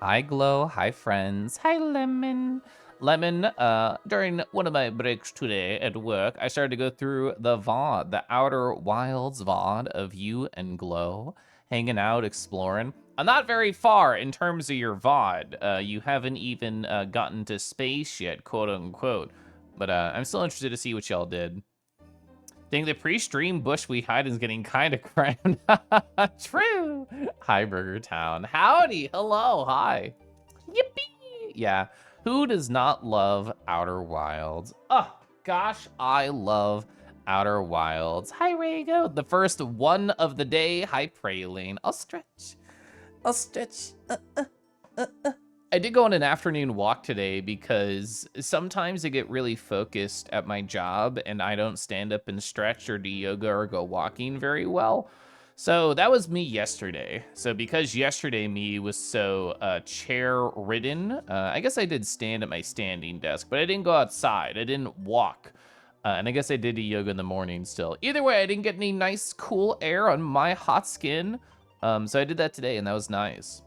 Hi, Glow. Hi, friends. Hi, Lemon. Lemon, during one of my breaks today at work, I started to go through the VOD, the Outer Wilds VOD of you and Glow, hanging out, exploring. I'm not very far in terms of your VOD. You haven't even gotten to space yet, quote unquote. But I'm still interested to see what y'all did. Think the pre-stream bush we hide is getting kind of crammed. True. Hi, Burger Town. Howdy. Hello. Hi. Yippee. Yeah. Who does not love Outer Wilds? Oh, gosh, I love Outer Wilds. Hi, Rago. The first one of the day. Hi, Praline. I'll stretch. I'll stretch. I did go on an afternoon walk today because sometimes I get really focused at my job and I don't stand up and stretch or do yoga or go walking very well. So that was me yesterday. So because yesterday me was so chair ridden, I guess I did stand at my standing desk, but I didn't go outside. I didn't walk. And I guess I did do yoga in the morning still. Either way, I didn't get any nice cool air on my hot skin. So I did that today and that was nice.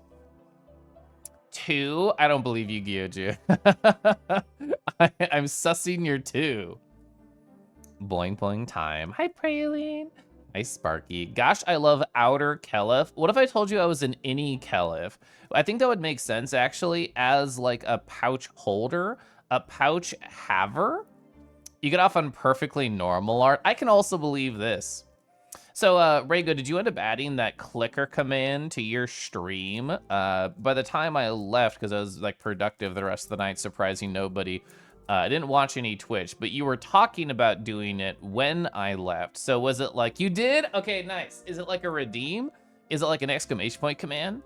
2? I don't believe you, Gyoju. I'm sussing your 2. Boing boing time. Hi, Praline. Hi, Sparky. Gosh, I love Outer Kelef. What if I told you I was an Innie Kelef? I think that would make sense, actually, as like a pouch holder, a pouch haver. You get off on perfectly normal art. I can also believe this. So, Raygo, did you end up adding that clicker command to your stream? By the time I left, because I was like productive the rest of the night, surprising nobody, I didn't watch any Twitch, but you were talking about doing it when I left. So was it like, you did? Okay, nice. Is it like a redeem? Is it like an exclamation point command?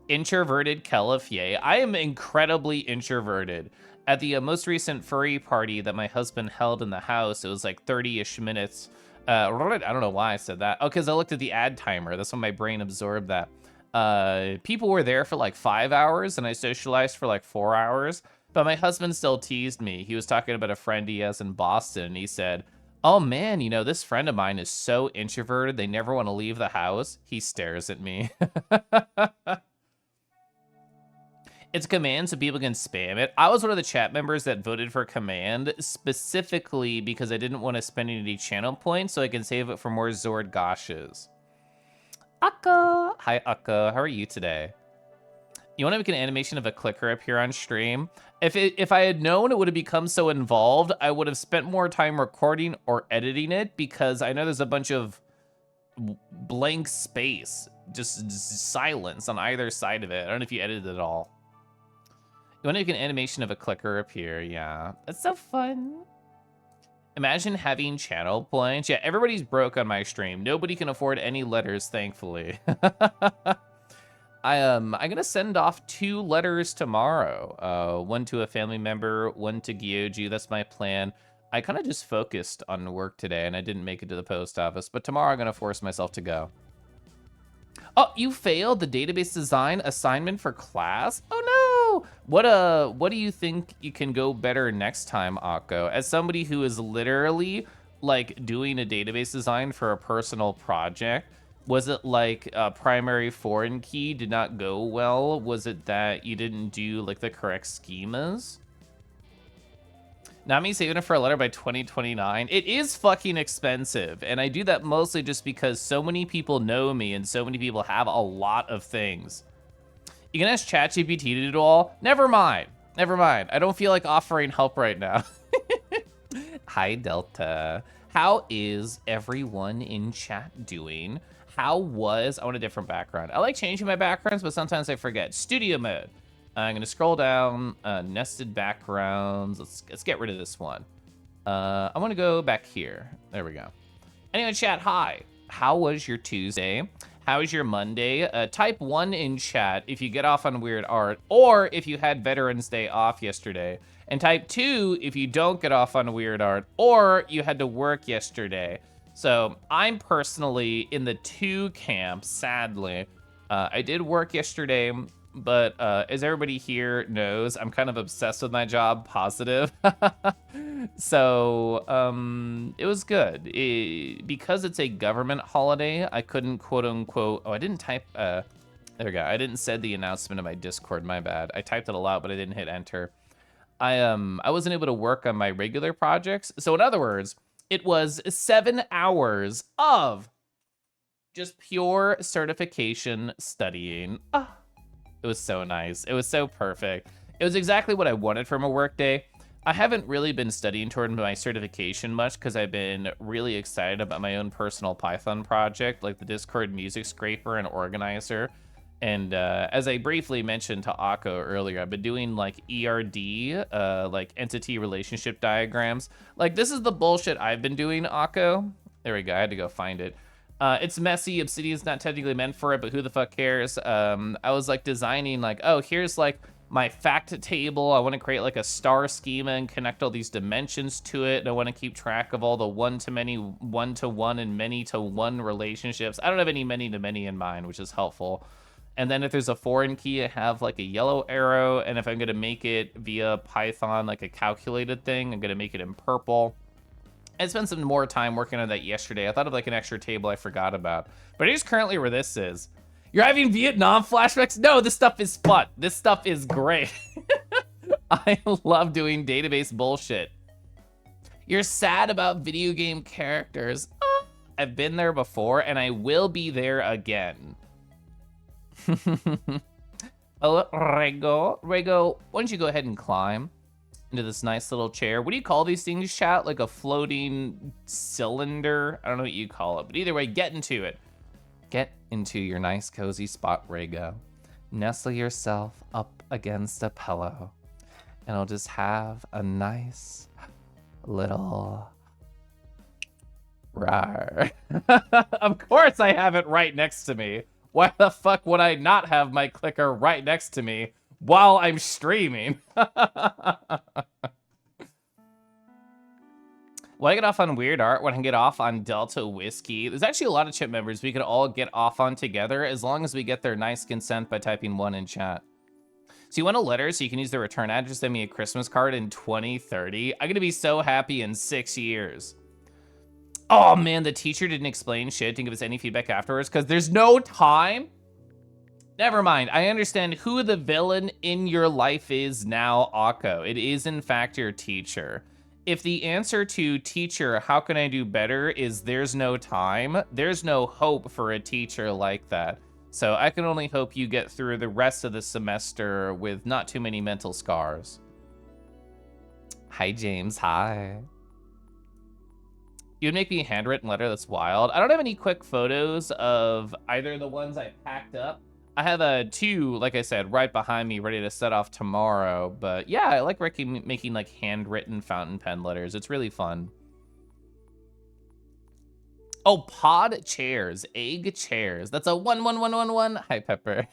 Introverted Kelef, yay. I am incredibly introverted. At the most recent furry party that my husband held in the house, it was like 30-ish minutes. I don't know why I said that. Oh, because I looked at the ad timer. That's when my brain absorbed that. People were there for like 5 hours, and I socialized for like 4 hours. But my husband still teased me. He was talking about a friend he has in Boston, and he said, "Oh man, you know, this friend of mine is so introverted, they never want to leave the house." He stares at me. It's command so people can spam it. I was one of the chat members that voted for command specifically because I didn't want to spend any channel points so I can save it for more Zord Goshes. Akka! Hi, Akka. How are you today? You want to make an animation of a clicker up here on stream? If I had known it would have become so involved, I would have spent more time recording or editing it because I know there's a bunch of blank space, just silence on either side of it. I don't know if you edited it all. You want to make an animation of a clicker appear? Yeah, that's so fun. Imagine having channel points. Yeah, everybody's broke on my stream. Nobody can afford any letters, thankfully. I'm gonna send off 2 letters tomorrow. One to a family member, one to Gyoju. That's my plan. I kind of just focused on work today, and I didn't make it to the post office. But tomorrow, I'm gonna force myself to go. Oh, you failed the database design assignment for class? Oh no! What do you think you can go better next time, Akko? As somebody who is literally like doing a database design for a personal project, was it like a primary foreign key did not go well? Was it that you didn't do like the correct schemas? Not me saving it for a letter by 2029. It is fucking expensive, and I do that mostly just because so many people know me and so many people have a lot of things. You can ask ChatGPT to do it all? Never mind. Never mind. I don't feel like offering help right now. Hi, Delta. How is everyone in chat doing? I want a different background. I like changing my backgrounds, but sometimes I forget. Studio mode. I'm gonna scroll down, nested backgrounds. Let's get rid of this one. I wanna go back here. There we go. Anyway, chat, hi. How was your Tuesday? How was your Monday? Type 1 in chat if you get off on weird art, or if you had Veterans Day off yesterday. And type 2 if you don't get off on weird art, or you had to work yesterday. So I'm personally in the 2 camp, sadly. I did work yesterday, but as everybody here knows, I'm kind of obsessed with my job, positive. So it was good. Because it's a government holiday, I couldn't quote unquote, oh, I didn't type There we go. I didn't send the announcement in my Discord, my bad. I typed it all out, but I didn't hit enter. I wasn't able to work on my regular projects. So in other words, it was 7 hours of just pure certification studying. It was so nice. It was so perfect. It was exactly what I wanted from a workday. I haven't really been studying toward my certification much because I've been really excited about my own personal Python project, like the Discord music scraper and organizer. And as I briefly mentioned to Akko earlier, I've been doing like ERD, like entity relationship diagrams. Like this is the bullshit I've been doing, Akko. There we go, I had to go find it. It's messy, Obsidian's not technically meant for it, but who the fuck cares? I was like designing like, oh, here's like my fact table. I want to create like a star schema and connect all these dimensions to it. And I want to keep track of all the one-to-many, one-to-one, and many-to-one relationships. I don't have any many-to-many in mind, which is helpful. And then if there's a foreign key, I have like a yellow arrow. And if I'm going to make it via Python, like a calculated thing, I'm going to make it in purple. I spent some more time working on that yesterday. I thought of like an extra table I forgot about. But here's currently where this is. You're having Vietnam flashbacks? No, this stuff is fun. This stuff is great. I love doing database bullshit. You're sad about video game characters. I've been there before and I will be there again. Oh, Rego, why don't you go ahead and climb into this nice little chair? What do you call these things, chat? Like a floating cylinder? I don't know what you call it, but either way, get into it. Get into your nice cozy spot, Rego. Nestle yourself up against a pillow, and I'll just have a nice little rar. Of course I have it right next to me. Why the fuck would I not have my clicker right next to me while I'm streaming? Will I get off on Weird Art when I get off on Delta Whiskey? There's actually a lot of chip members we could all get off on together as long as we get their nice consent by typing 1 in chat. So you want a letter so you can use the return address, send me a Christmas card in 2030? I'm gonna be so happy in 6 years. Oh man, the teacher didn't explain shit, didn't give us any feedback afterwards because there's no time. Never mind, I understand who the villain in your life is now, Akko. It is in fact your teacher. If the answer to teacher, how can I do better is there's no time, there's no hope for a teacher like that. So I can only hope you get through the rest of the semester with not too many mental scars. Hi, James, hi. You'd make me a handwritten letter, that's wild. I don't have any quick photos of either of the ones I packed up. I have 2, like I said, right behind me, ready to set off tomorrow. But yeah, I like making like handwritten fountain pen letters. It's really fun. Oh, pod chairs, egg chairs. That's a 11111. Hi, Pepper.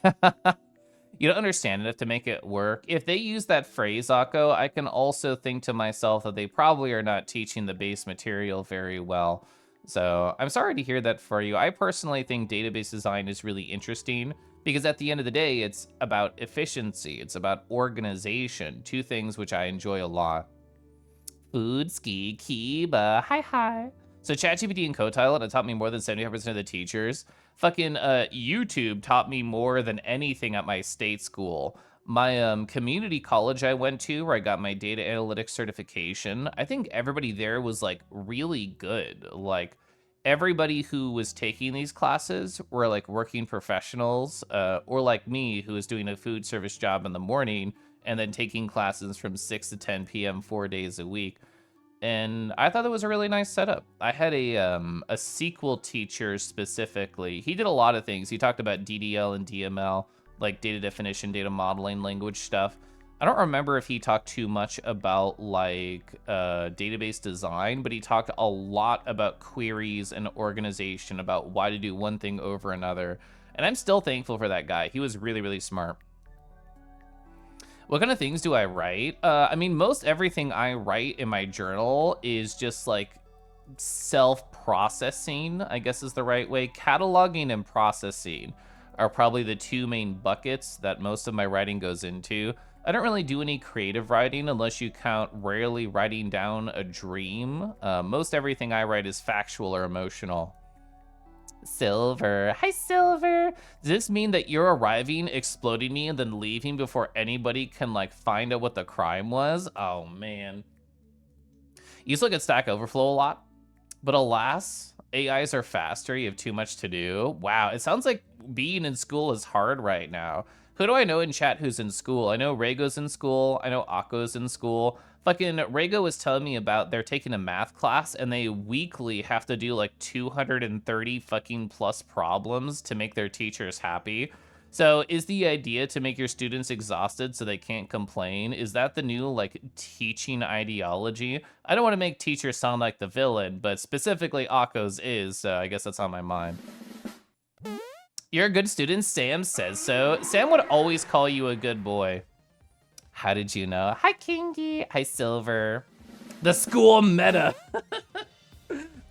You don't understand enough to make it work. If they use that phrase, Akko, I can also think to myself that they probably are not teaching the base material very well. So I'm sorry to hear that for you. I personally think database design is really interesting because at the end of the day, it's about efficiency. It's about organization, 2 things which I enjoy a lot. Food, ski, Kiba, hi. So ChatGPT and Copilot taught me more than 75% of the teachers. Fucking YouTube taught me more than anything at my state school. My community college I went to, where I got my data analytics certification, I think everybody there was like really good. Like everybody who was taking these classes were like working professionals, or like me, who was doing a food service job in the morning and then taking classes from 6 to 10 p.m. 4 days a week. And I thought it was a really nice setup. I had a SQL teacher specifically. He did a lot of things. He talked about DDL and DML, like data definition, data modeling, language stuff. I don't remember if he talked too much about like database design, but he talked a lot about queries and organization, about why to do one thing over another. And I'm still thankful for that guy. He was really, really smart. What kind of things do I write? I mean, most everything I write in my journal is just like self-processing, I guess is the right way. Cataloging and processing are probably the 2 main buckets that most of my writing goes into. I don't really do any creative writing unless you count rarely writing down a dream. Most everything I write is factual or emotional. Silver. Hi, Silver. Does this mean that you're arriving, exploding me, and then leaving before anybody can, like, find out what the crime was? Oh, man. You used to look at Stack Overflow a lot, but alas, AIs are faster. You have too much to do. Wow, it sounds like being in school is hard right now. Who do I know in chat who's in school? I know Rego's in school. I know Akko's in school. Fucking Rego was telling me about they're taking a math class and they weekly have to do like 230 fucking plus problems to make their teachers happy. So is the idea to make your students exhausted so they can't complain? Is that the new like teaching ideology? I don't want to make teachers sound like the villain, but specifically Akko's is, so I guess that's on my mind. You're a good student, Sam says so. Sam would always call you a good boy. How did you know? Hi, Kingy. Hi, Silver. The school meta.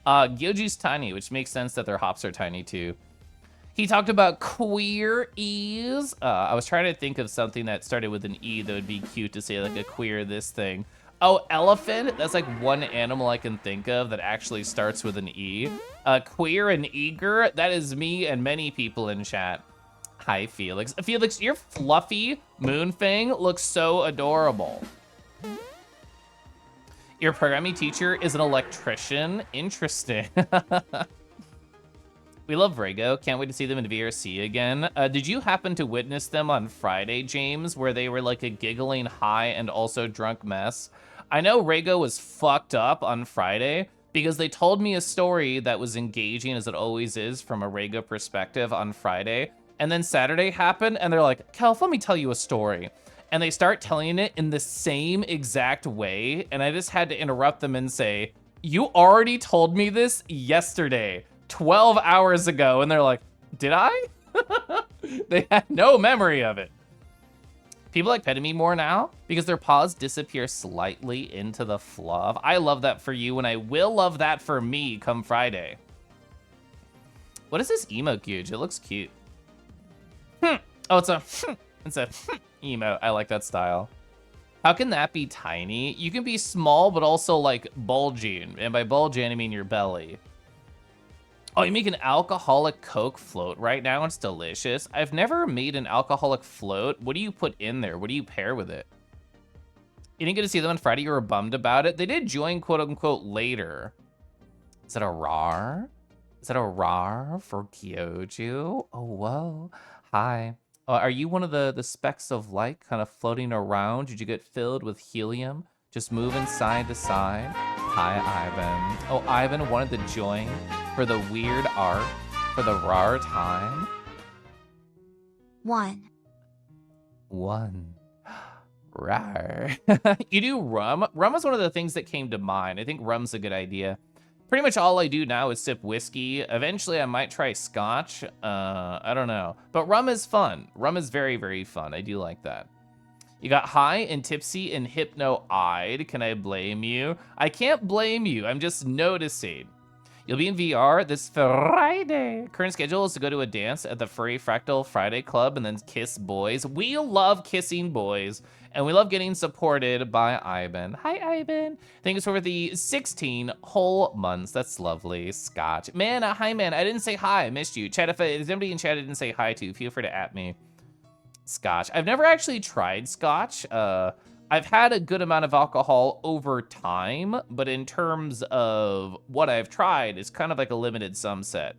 Gyoju's tiny, which makes sense that their hops are tiny too. He talked about queer ease. I was trying to think of something that started with an E that would be cute to say, like a queer this thing. Oh, elephant. That's like one animal I can think of that actually starts with an E. Queer and eager. That is me and many people in chat. Hi, Felix. Felix, your fluffy Moonfang looks so adorable. Your programming teacher is an electrician. Interesting. We love Rego. Can't wait to see them in VRC again. Did you happen to witness them on Friday, James, where they were like a giggling high and also drunk mess? I know Rego was fucked up on Friday because they told me a story that was engaging, as it always is, from a Rego perspective on Friday. And then Saturday happened, and they're like, Kelf, let me tell you a story. And they start telling it in the same exact way, and I just had to interrupt them and say, you already told me this yesterday, 12 hours ago. And they're like, did I? They had no memory of it. People like petting me more now because their paws disappear slightly into the fluff. I love that for you, and I will love that for me come Friday. What is this emote, Guge? It looks cute. Oh, it's a emote. I like that style. How can that be tiny? You can be small, but also like bulging. And by bulging, I mean your belly. Oh, you make an alcoholic Coke float right now. It's delicious. I've never made an alcoholic float. What do you put in there? What do you pair with it? You didn't get to see them on Friday. You were bummed about it. They did join, quote unquote, later. Is that a rar? Is that a rar for Gyoju? Oh, whoa. Hi. Are you one of the specks of light kind of floating around? Did you get filled with helium? Just moving side to side? Hi, Ivan. Oh, Ivan wanted to join for the weird art, for the rar time. One. Rar. You do rum? Rum was one of the things that came to mind. I think rum's a good idea. Pretty much all I do now is sip whiskey. Eventually, I might try scotch. I don't know. But rum is fun. Rum is very, very fun. I do like that. You got high and tipsy and hypno-eyed. Can I blame you? I can't blame you. I'm just noticing. You'll be in VR this Friday. Current schedule is to go to a dance at the Furry Fractal Friday Club and then kiss boys. We love kissing boys. And we love getting supported by Ivan. Hi, Ivan. Thank you for the 16 whole months. That's lovely. Scotch. Man, hi, man. I didn't say hi. I missed you. Chat, if there's anybody in chat I didn't say hi to, feel free to at me. Scotch. I've never actually tried scotch. I've had a good amount of alcohol over time, but in terms of what I've tried, it's kind of like a limited sum set.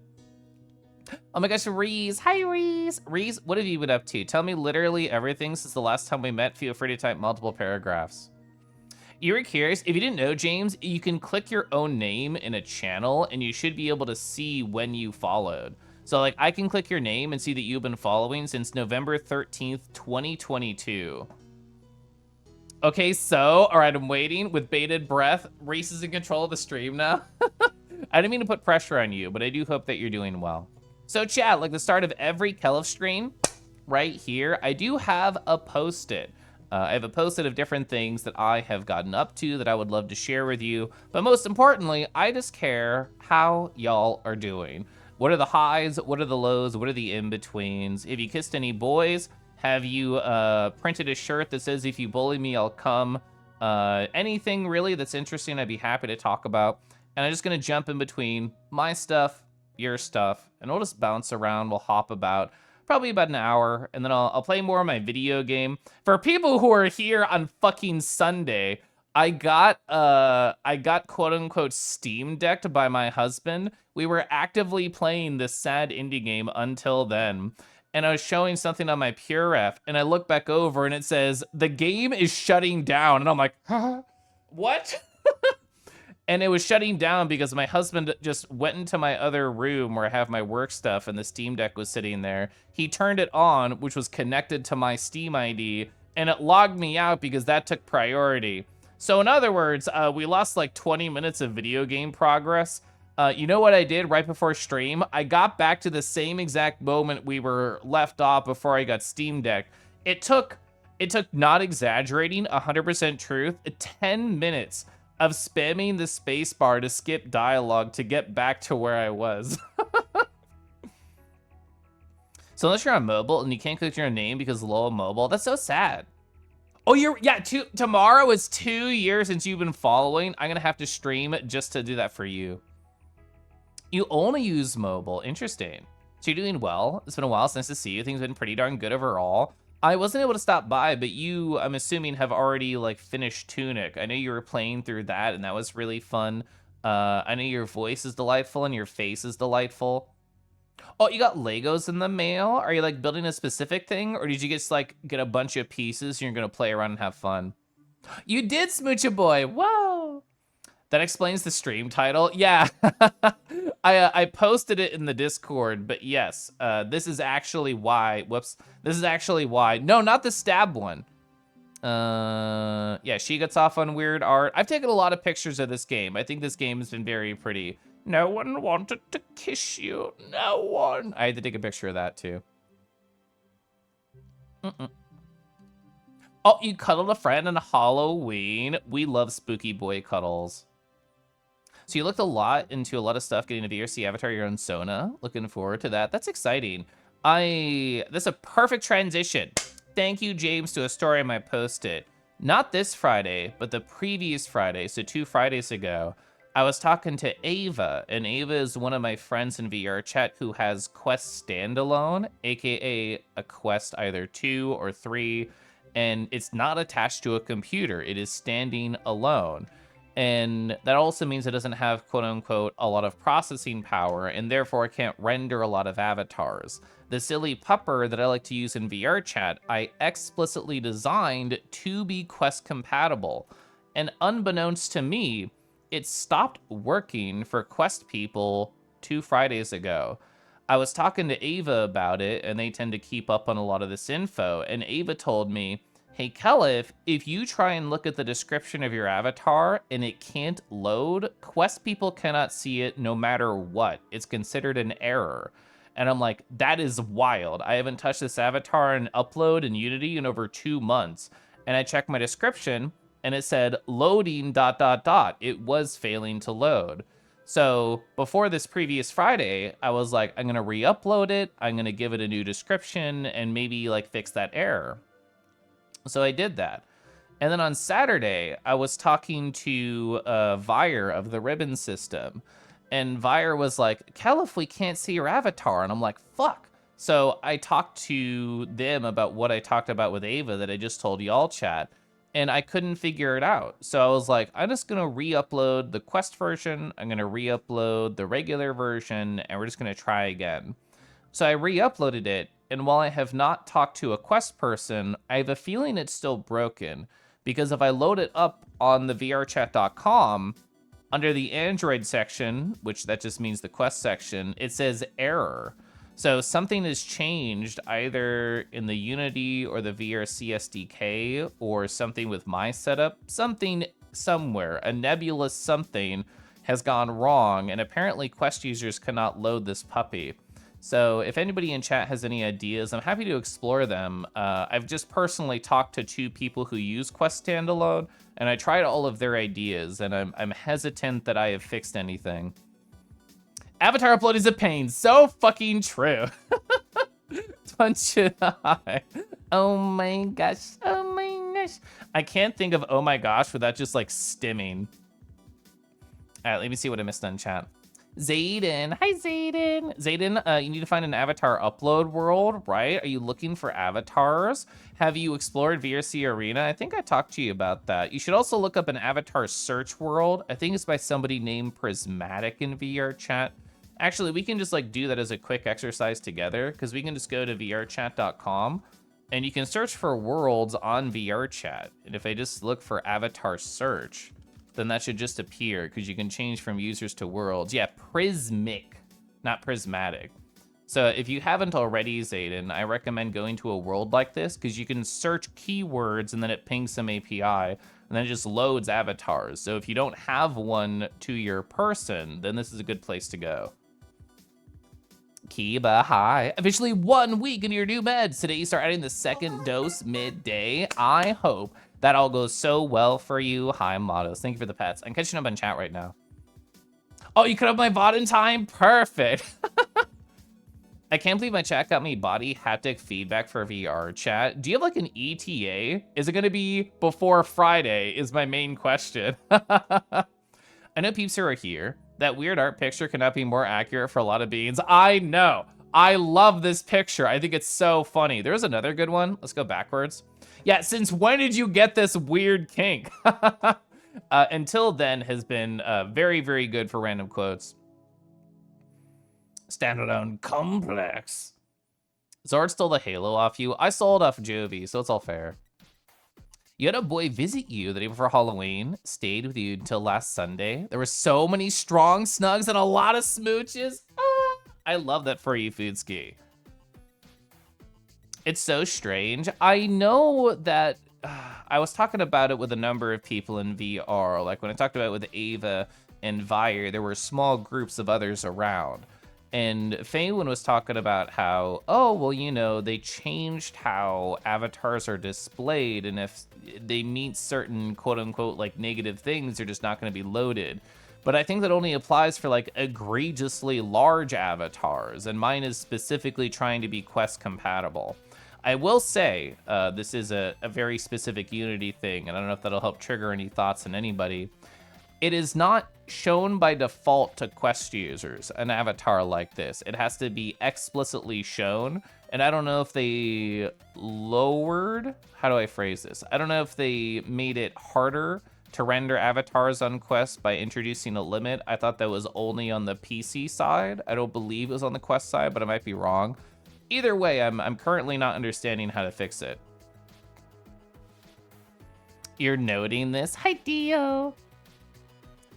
Oh my gosh, Reese. Hi, Reese. Reese, what have you been up to? Tell me literally everything since the last time we met. Feel free to type multiple paragraphs. You were curious. If you didn't know, James, you can click your own name in a channel and you should be able to see when you followed. So like I can click your name and see that you've been following since November 13th, 2022. Okay, so, all right, I'm waiting with bated breath. Reese is in control of the stream now. I didn't mean to put pressure on you, but I do hope that you're doing well. So chat, like the start of every Kelf stream, right here, I do have a post-it. I have a post-it of different things that I have gotten up to that I would love to share with you. But most importantly, I just care how y'all are doing. What are the highs? What are the lows? What are the in-betweens? Have you kissed any boys? Have you printed a shirt that says, if you bully me, I'll come? Anything really that's interesting, I'd be happy to talk about. And I'm just gonna jump in between my stuff your stuff, and we'll just bounce around. We'll hop about probably about an hour, and then I'll play more of my video game. For people who are here on fucking Sunday, I got quote unquote Steam decked by my husband. We were actively playing this sad indie game until then. And I was showing something on my PureRef, and I look back over and it says, the game is shutting down. And I'm like, huh? What? And it was shutting down because my husband just went into my other room where I have my work stuff and the Steam Deck was sitting there. He turned it on, which was connected to my Steam ID, and it logged me out because that took priority. So in other words, we lost like 20 minutes of video game progress. You know what I did right before stream? I got back to the same exact moment we were left off before I got Steam Deck. It took, not exaggerating, 100% truth, 10 minutes of spamming the space bar to skip dialogue to get back to where I was. So unless you're on mobile and you can't click your name because LOL mobile, that's so sad. Oh, tomorrow is 2 years since you've been following. I'm gonna have to stream just to do that for you. You only use mobile, interesting. So you're doing well. It's been a while. It's nice to see you. Things have been pretty darn good overall. I wasn't able to stop by, but you, I'm assuming, have already like finished Tunic. I know you were playing through that, and that was really fun. I know your voice is delightful and your face is delightful. Oh, you got Legos in the mail? Are you like building a specific thing, or did you just like get a bunch of pieces and you're gonna play around and have fun? You did, Smoochie Boy. Whoa! That explains the stream title. Yeah, I posted it in the Discord, but yes, this is actually why. Whoops, this is actually why. No, not the stab one. Yeah, she gets off on weird art. I've taken a lot of pictures of this game. I think this game has been very pretty. No one wanted to kiss you. No one. I had to take a picture of that too. Oh, you cuddled a friend on Halloween. We love spooky boy cuddles. So you looked a lot into a lot of stuff getting a VRC avatar, your own Sona. Looking forward to that. That's exciting. This is a perfect transition. Thank you, James, to a story I might post it. Not this Friday, but the previous Friday, so 2 Fridays ago, I was talking to Ava, and Ava is one of my friends in VR chat who has Quest Standalone, aka a Quest either 2 or 3, and it's not attached to a computer. It is standing alone. And that also means it doesn't have, quote unquote, a lot of processing power, and therefore it can't render a lot of avatars. The silly pupper that I like to use in VR chat, I explicitly designed to be Quest compatible. And unbeknownst to me, it stopped working for Quest people 2 Fridays ago. I was talking to Ava about it, and they tend to keep up on a lot of this info, and Ava told me, hey, Kelif, if you try and look at the description of your avatar and it can't load, Quest people cannot see it no matter what. It's considered an error. And I'm like, that is wild. I haven't touched this avatar and upload in Unity in over 2 months. And I checked my description and it said loading ... It was failing to load. So before this previous Friday, I was like, I'm gonna re-upload it. I'm gonna give it a new description and maybe like fix that error. So I did that. And then on Saturday, I was talking to Vire of the Ribbon System. And Vire was like, Kelif, we can't see your avatar. And I'm like, fuck. So I talked to them about what I talked about with Ava that I just told y'all chat. And I couldn't figure it out. So I was like, I'm just going to re-upload the Quest version. I'm going to re-upload the regular version. And we're just going to try again. So I re-uploaded it. And while I have not talked to a Quest person, I have a feeling it's still broken. Because if I load it up on the vrchat.com, under the Android section, which that just means the Quest section, it says error. So something has changed either in the Unity or the VRC SDK or something with my setup. Something somewhere, a nebulous something has gone wrong, and apparently Quest users cannot load this puppy. So if anybody in chat has any ideas, I'm happy to explore them. I've just personally talked to 2 people who use Quest Standalone, and I tried all of their ideas, and I'm hesitant that I have fixed anything. Avatar upload is a pain. So fucking true. Punch it high. Oh my gosh. Oh my gosh. I can't think of oh my gosh without just like stimming. All right, let me see what I missed on chat. Zayden. Hi, Zayden. Zayden, you need to find an avatar upload world, right? Are you looking for avatars? Have you explored VRC Arena? I think I talked to you about that. You should also look up an avatar search world. I think it's by somebody named Prismatic in VR chat. Actually, we can just like do that as a quick exercise together because we can just go to vrchat.com and you can search for worlds on VR chat. And if I just look for avatar search, then that should just appear because you can change from users to worlds. Yeah, Prismic, not Prismatic. So if you haven't already, Zayden, I recommend going to a world like this because you can search keywords and then it pings some API and then it just loads avatars. So if you don't have one to your person, then this is a good place to go. Kiba, hi. Officially 1 week into your new meds. Today you start adding the second dose midday. I hope that all goes so well for you. Hi, Modest. Thank you for the pets. I'm catching up on chat right now. Oh, you cut up my VOD in time? Perfect. I can't believe my chat got me body haptic feedback for VR chat. Do you have like an ETA? Is it gonna be before Friday is my main question. I know peeps who are here. That weird art picture cannot be more accurate for a lot of beans. I know. I love this picture. I think it's so funny. There's another good one. Let's go backwards. Yeah, since when did you get this weird kink? Until then has been very, very good for random quotes. Standalone complex. Zord stole the halo off you. I stole it off Jovi, so it's all fair. You had a boy visit you the day before Halloween, stayed with you until last Sunday. There were so many strong snugs and a lot of smooches. Ah, I love that for you, Foodski. It's so strange. I know that I was talking about it with a number of people in VR. Like when I talked about it with Ava and Vire, there were small groups of others around. And Faywin was talking about how, oh, well, you know, they changed how avatars are displayed, and if they meet certain quote-unquote like negative things, they're just not going to be loaded. But I think that only applies for like egregiously large avatars, and mine is specifically trying to be Quest compatible. I will say this is a very specific Unity thing, and I don't know if that'll help trigger any thoughts in anybody. It is not shown by default to Quest users, an avatar like this. It has to be explicitly shown, and I don't know if they lowered, how do I phrase this? I don't know if they made it harder to render avatars on Quest by introducing a limit. I thought that was only on the PC side. I don't believe it was on the Quest side, but I might be wrong. Either way, I'm currently not understanding how to fix it. You're noting this? Hi, Dio.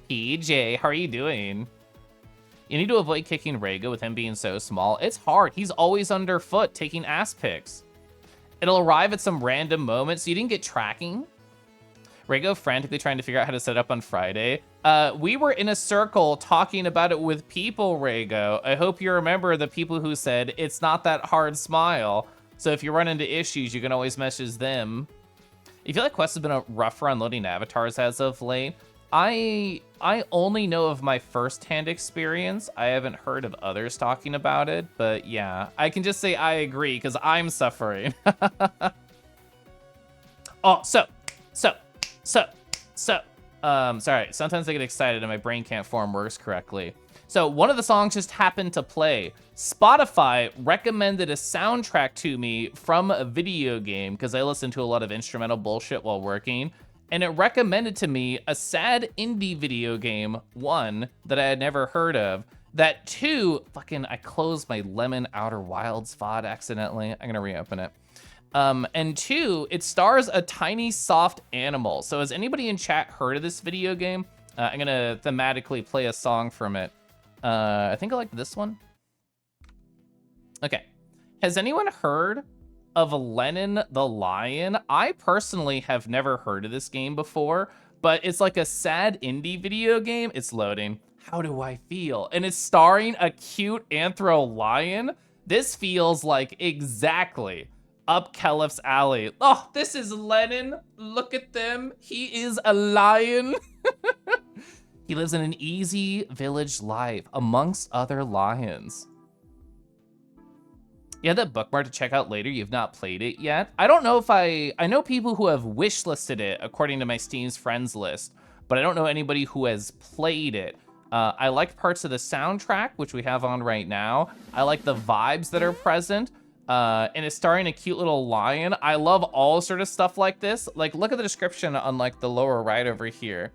PJ, how are you doing? You need to avoid kicking Rego with him being so small. It's hard. He's always underfoot taking ass pics. It'll arrive at some random moment, so you didn't get tracking. Rego frantically trying to figure out how to set up on Friday. We were in a circle talking about it with people, Rego. I hope you remember the people who said, it's not that hard, smile. So if you run into issues, you can always message them. I feel like Quest has been a rougher on loading avatars as of late. I only know of my first-hand experience. I haven't heard of others talking about it, but yeah, I can just say I agree because I'm suffering. Oh, sorry, sometimes I get excited and my brain can't form words correctly. So one of the songs just happened to play. Spotify recommended a soundtrack to me from a video game because I listen to a lot of instrumental bullshit while working. And it recommended to me a sad indie video game, 1, that I had never heard of. That 2, I closed my Lemon Outer Wilds VOD accidentally. I'm gonna reopen it. And 2, it stars a tiny soft animal. So has anybody in chat heard of this video game? I'm gonna thematically play a song from it. I think I like this one. Okay, has anyone heard of Lennon the Lion? I personally have never heard of this game before, but it's like a sad indie video game. It's loading. How do I feel? And it's starring a cute anthro lion. This feels like exactly up Kelif's alley. Oh, this is Lennon. Look at them. He is a lion. He lives in an easy village life amongst other lions. Yeah, that bookmark to check out later. You've not played it yet. I don't know if I know people who have wishlisted it according to my Steam's friends list, but I don't know anybody who has played it. I like parts of the soundtrack, which we have on right now. I like the vibes that are present. And it's starring a cute little lion. I love all sort of stuff like this. Like, look at the description on like the lower right over here.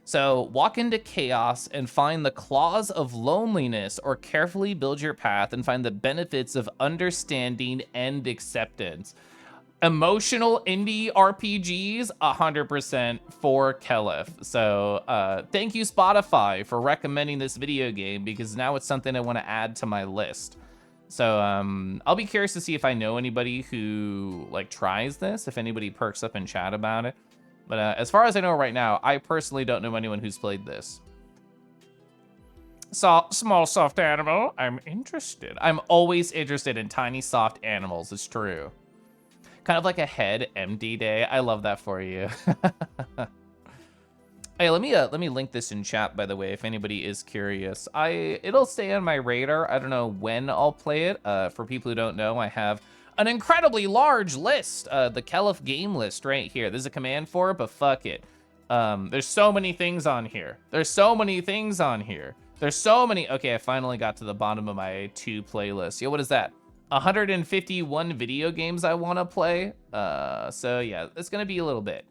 So walk into chaos and find the claws of loneliness, or carefully build your path and find the benefits of understanding and acceptance. Emotional indie RPGs, 100% for Kelif. So thank you, Spotify, for recommending this video game, because now it's something I want to add to my list. So I'll be curious to see if I know anybody who like tries this, if anybody perks up in chat about it. But as far as I know right now, I personally don't know anyone who's played this. So, small soft animal, I'm interested. I'm always interested in tiny soft animals, it's true. Kind of like a head empty day. I love that for you. Hey, let me link this in chat, by the way, if anybody is curious. It'll stay on my radar. I don't know when I'll play it. For people who don't know, I have an incredibly large list, the Kelif game list right here. There's a command for it, but fuck it. There's so many things on here. There's so many things on here. There's so many. Okay, I finally got to the bottom of my 2 playlists. Yo, what is that? 151 video games I want to play. So yeah, it's gonna be a little bit.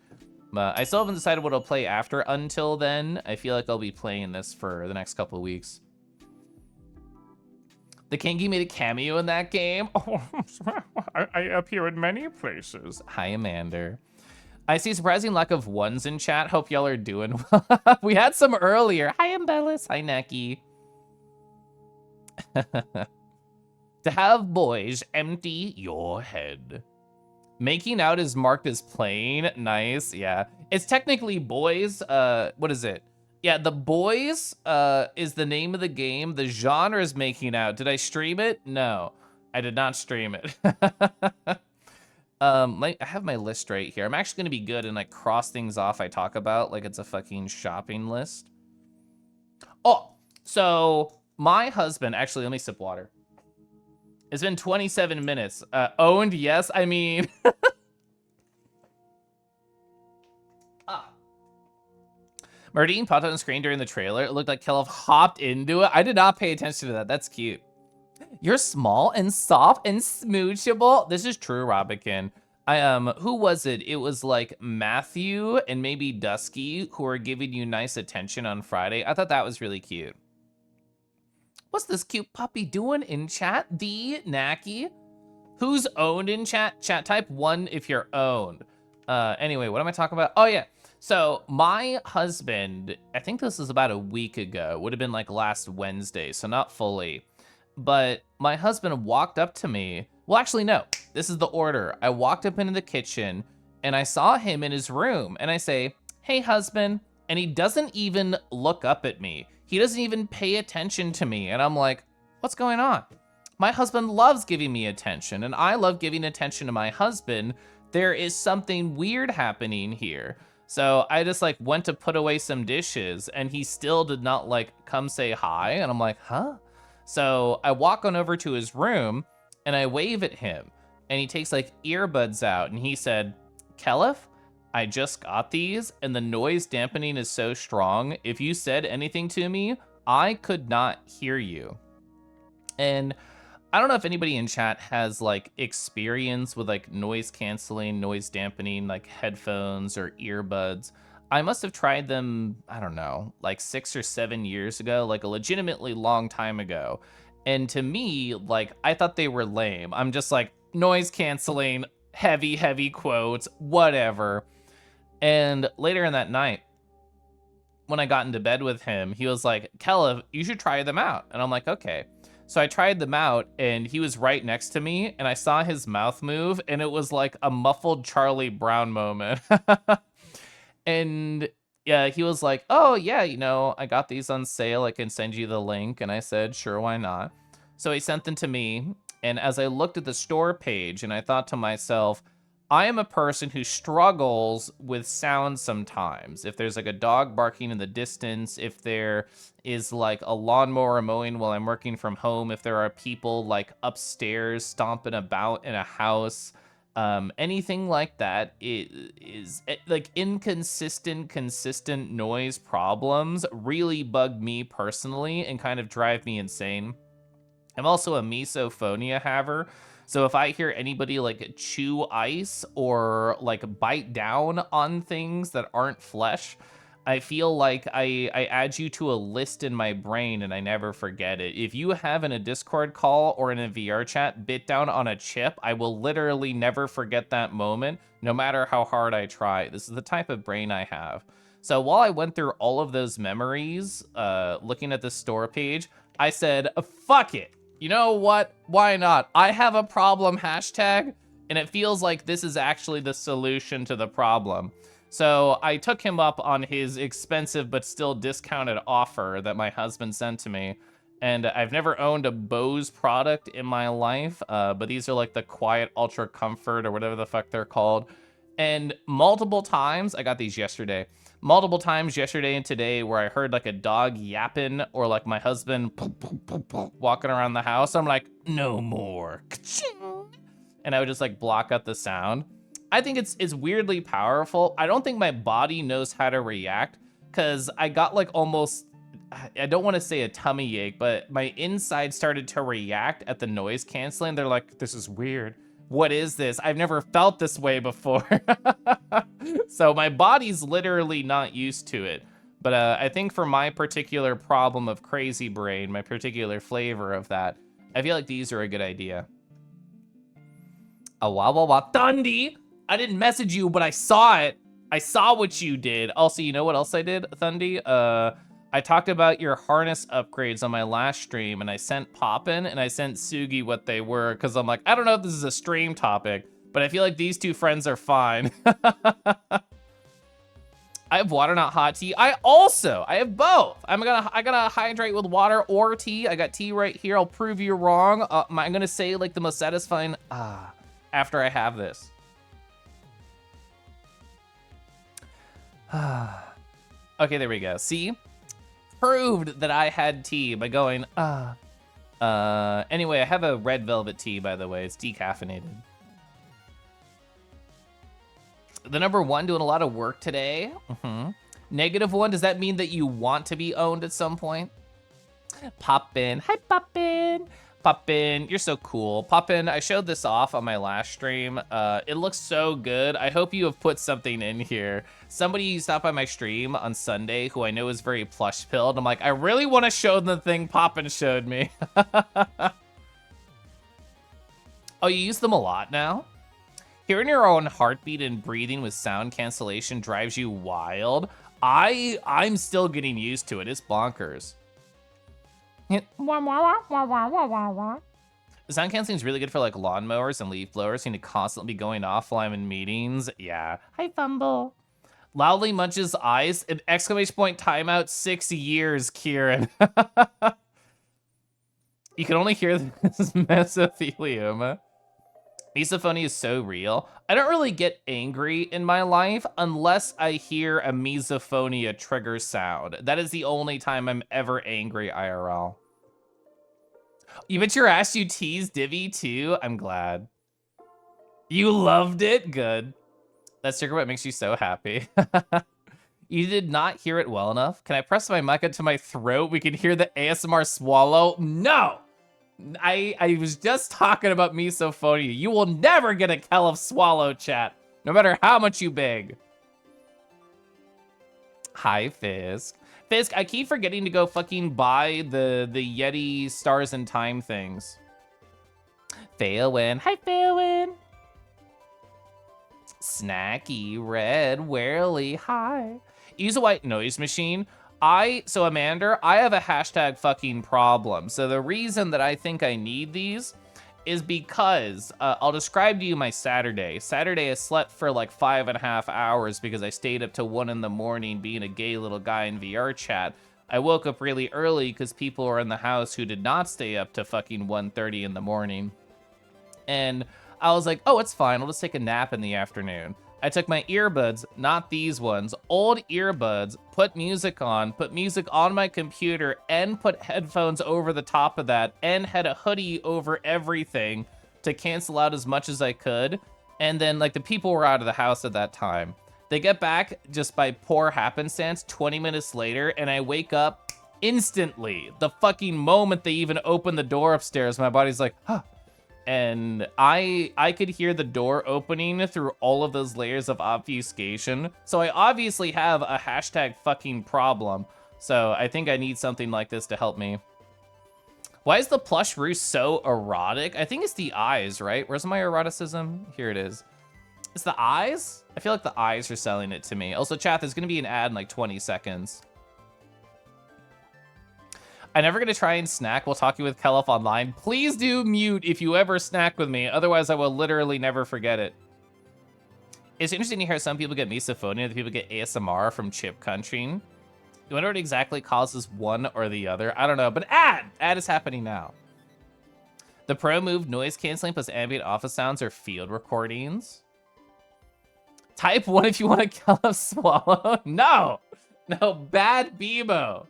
I still haven't decided what I'll play after. Until then, I feel like I'll be playing this for the next couple of weeks. The Kangi made a cameo in that game. Oh, I appear in many places. Hi, Amanda. I see surprising lack of ones in chat. Hope y'all are doing well. We had some earlier. Hi, Embellis. Hi, Neki. To have boys empty your head. Making out is marked as playing. Nice, yeah. It's technically boys. What is it? Yeah, the boys is the name of the game. The genre is making out. Did I stream it? No, I did not stream it. I have my list right here. I'm actually gonna be good and like cross things off I talk about like it's a fucking shopping list. Oh, so my husband, actually, let me sip water. It's been 27 minutes. Owned, yes. I mean, Merdine popped on the screen during the trailer. It looked like Kelif hopped into it. I did not pay attention to that. That's cute. You're small and soft and smoochable. This is true, Robikin. Who was it? It was like Matthew and maybe Dusky who are giving you nice attention on Friday. I thought that was really cute. What's this cute puppy doing in chat? The Naki? Who's owned in chat? Chat type 1 if you're owned. Anyway, what am I talking about? Oh yeah. So my husband, I think this was about a week ago, would have been like last Wednesday, so not fully. But my husband walked up to me. Well, actually, no, this is the order. I walked up into the kitchen and I saw him in his room and I say, hey, husband. And he doesn't even look up at me. He doesn't even pay attention to me. And I'm like, what's going on? My husband loves giving me attention and I love giving attention to my husband. There is something weird happening here. So I just like went to put away some dishes and he still did not like come say hi. And I'm like, huh? So I walk on over to his room and I wave at him and he takes like earbuds out and he said, Kelif, I just got these and the noise dampening is so strong. If you said anything to me, I could not hear you. And I don't know if anybody in chat has like experience with like noise canceling, noise dampening, like headphones or earbuds. I must have tried them, I don't know, like 6 or 7 years ago, like a legitimately long time ago. And to me, like, I thought they were lame. I'm just like, noise canceling, heavy quotes, whatever. And later in that night, when I got into bed with him, he was like, Kelif, you should try them out. And I'm like, okay. So I tried them out and he was right next to me and I saw his mouth move and it was like a muffled Charlie Brown moment. And yeah, he was like, oh yeah, you know, I got these on sale. I can send you the link. And I said, sure, why not? So he sent them to me. And as I looked at the store page and I thought to myself, I am a person who struggles with sound sometimes. If there's like a dog barking in the distance, if there is like a lawnmower mowing while I'm working from home, if there are people like upstairs stomping about in a house, Anything like that is like consistent noise problems really bug me personally and kind of drive me insane. I'm also a misophonia haver. So if I hear anybody like chew ice or like bite down on things that aren't flesh, I feel like I add you to a list in my brain and I never forget it. If you have in a Discord call or in a VR chat bit down on a chip, I will literally never forget that moment, no matter how hard I try. This is the type of brain I have. So while I went through all of those memories, looking at the store page, I said, fuck it. You know what? Why not? I have a problem hashtag, and it feels like this is actually the solution to the problem. So I took him up on his expensive but still discounted offer that my husband sent to me. And I've never owned a Bose product in my life, but these are like the Quiet Ultra Comfort or whatever the fuck they're called. And multiple times, I got these yesterday, multiple times yesterday and today where I heard like a dog yapping or like my husband walking around the house. I'm like, no more. And I would just like block out the sound. I think it's weirdly powerful. I don't think my body knows how to react because I got like almost, I don't want to say a tummy ache, but my inside started to react at the noise canceling. They're like, this is weird. What is this? I've never felt this way before. So my body's literally not used to it. But I think for my particular problem of crazy brain, my particular flavor of that, I feel like these are a good idea. A wah wah wah Thundy! I didn't message you, but I saw it. I saw what you did. Also, you know what else I did, Thundy? I talked about your harness upgrades on my last stream, and I sent Poppin and I sent Sugi what they were, because I'm like, I don't know if this is a stream topic, but I feel like these two friends are fine. I have water, not hot tea. I have both. I gotta hydrate with water or tea. I got tea right here. I'll prove you wrong. I'm gonna say like the most satisfying after I have this. Okay, there we go. See? Proved that I had tea by going, anyway, I have a red velvet tea, by the way. It's decaffeinated. The number one, doing a lot of work today. -1, does that mean that you want to be owned at some point? Poppin. Hi, Poppin. Poppin, you're so cool. Poppin, I showed this off on my last stream. It looks so good. I hope you have put something in here. Somebody stopped by my stream on Sunday who I know is very plush pilled. I'm like, I really want to show them the thing Poppin showed me. Oh, you use them a lot now? Hearing your own heartbeat and breathing with sound cancellation drives you wild. I'm still getting used to it. It's bonkers. The sound canceling is really good for like lawnmowers and leaf blowers. You need to constantly be going off while I'm in meetings. Yeah. Hi, Fumble. Loudly munches eyes. Exclamation point timeout 6 years, Kieran. You can only hear this mesothelioma. Misophonia is so real. I don't really get angry in my life unless I hear a misophonia trigger sound. That is the only time I'm ever angry IRL. You bet your ass you teased Divi too? I'm glad. You loved it? Good. That sticker what makes you so happy. You did not hear it well enough. Can I press my mic into my throat? We can hear the ASMR swallow. No! I was just talking about misophonia. You will never get a Kelef swallow, chat, no matter how much you beg. Hi, Fisk. Fisk, I keep forgetting to go fucking buy the Yeti Stars and Time things. Failwin. Hi, Failwin. Snacky, Red, Warily, hi. Use a white noise machine. So Amander, I have a hashtag fucking problem. So the reason that I think I need these is because, I'll describe to you my Saturday. Saturday, I slept for like 5.5 hours because I stayed up to 1 in the morning being a gay little guy in VR chat. I woke up really early because people were in the house who did not stay up to fucking 1:30 in the morning. And I was like, oh, it's fine. I'll just take a nap in the afternoon. I took my earbuds, not these ones, old earbuds, put music on my computer, and put headphones over the top of that, and had a hoodie over everything to cancel out as much as I could. And then like the people were out of the house at that time. They get back just by poor happenstance 20 minutes later, and I wake up instantly. The fucking moment they even open the door upstairs, my body's like, huh. And I could hear the door opening through all of those layers of obfuscation. So I obviously have a hashtag fucking problem. So I think I need something like this to help me. Why is the plush roost so erotic? I think it's the eyes, right? Where's my eroticism? Here it is. It's the eyes? I feel like the eyes are selling it to me. Also, chat, there's gonna be an ad in like 20 seconds. I'm never gonna try and snack while talking with Kelloff online. Please do mute if you ever snack with me. Otherwise, I will literally never forget it. It's interesting to hear some people get misophonia, other people get ASMR from chip crunching. You wonder what exactly causes one or the other? I don't know, but ad is happening now. The Pro Move noise canceling plus ambient office sounds or field recordings. Type 1 if you want to Kelloff swallow. No, bad Bebo.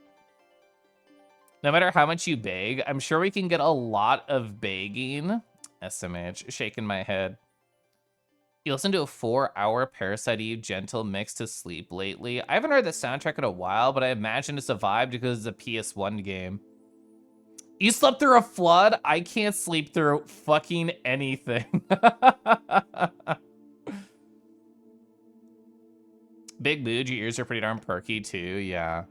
No matter how much you beg, I'm sure we can get a lot of begging. SMH, shaking my head. You listen to a 4-hour Parasite Eve gentle mix to sleep lately. I haven't heard the soundtrack in a while, but I imagine it's a vibe because it's a PS1 game. You slept through a flood? I can't sleep through fucking anything. Big mood, your ears are pretty darn perky too, yeah.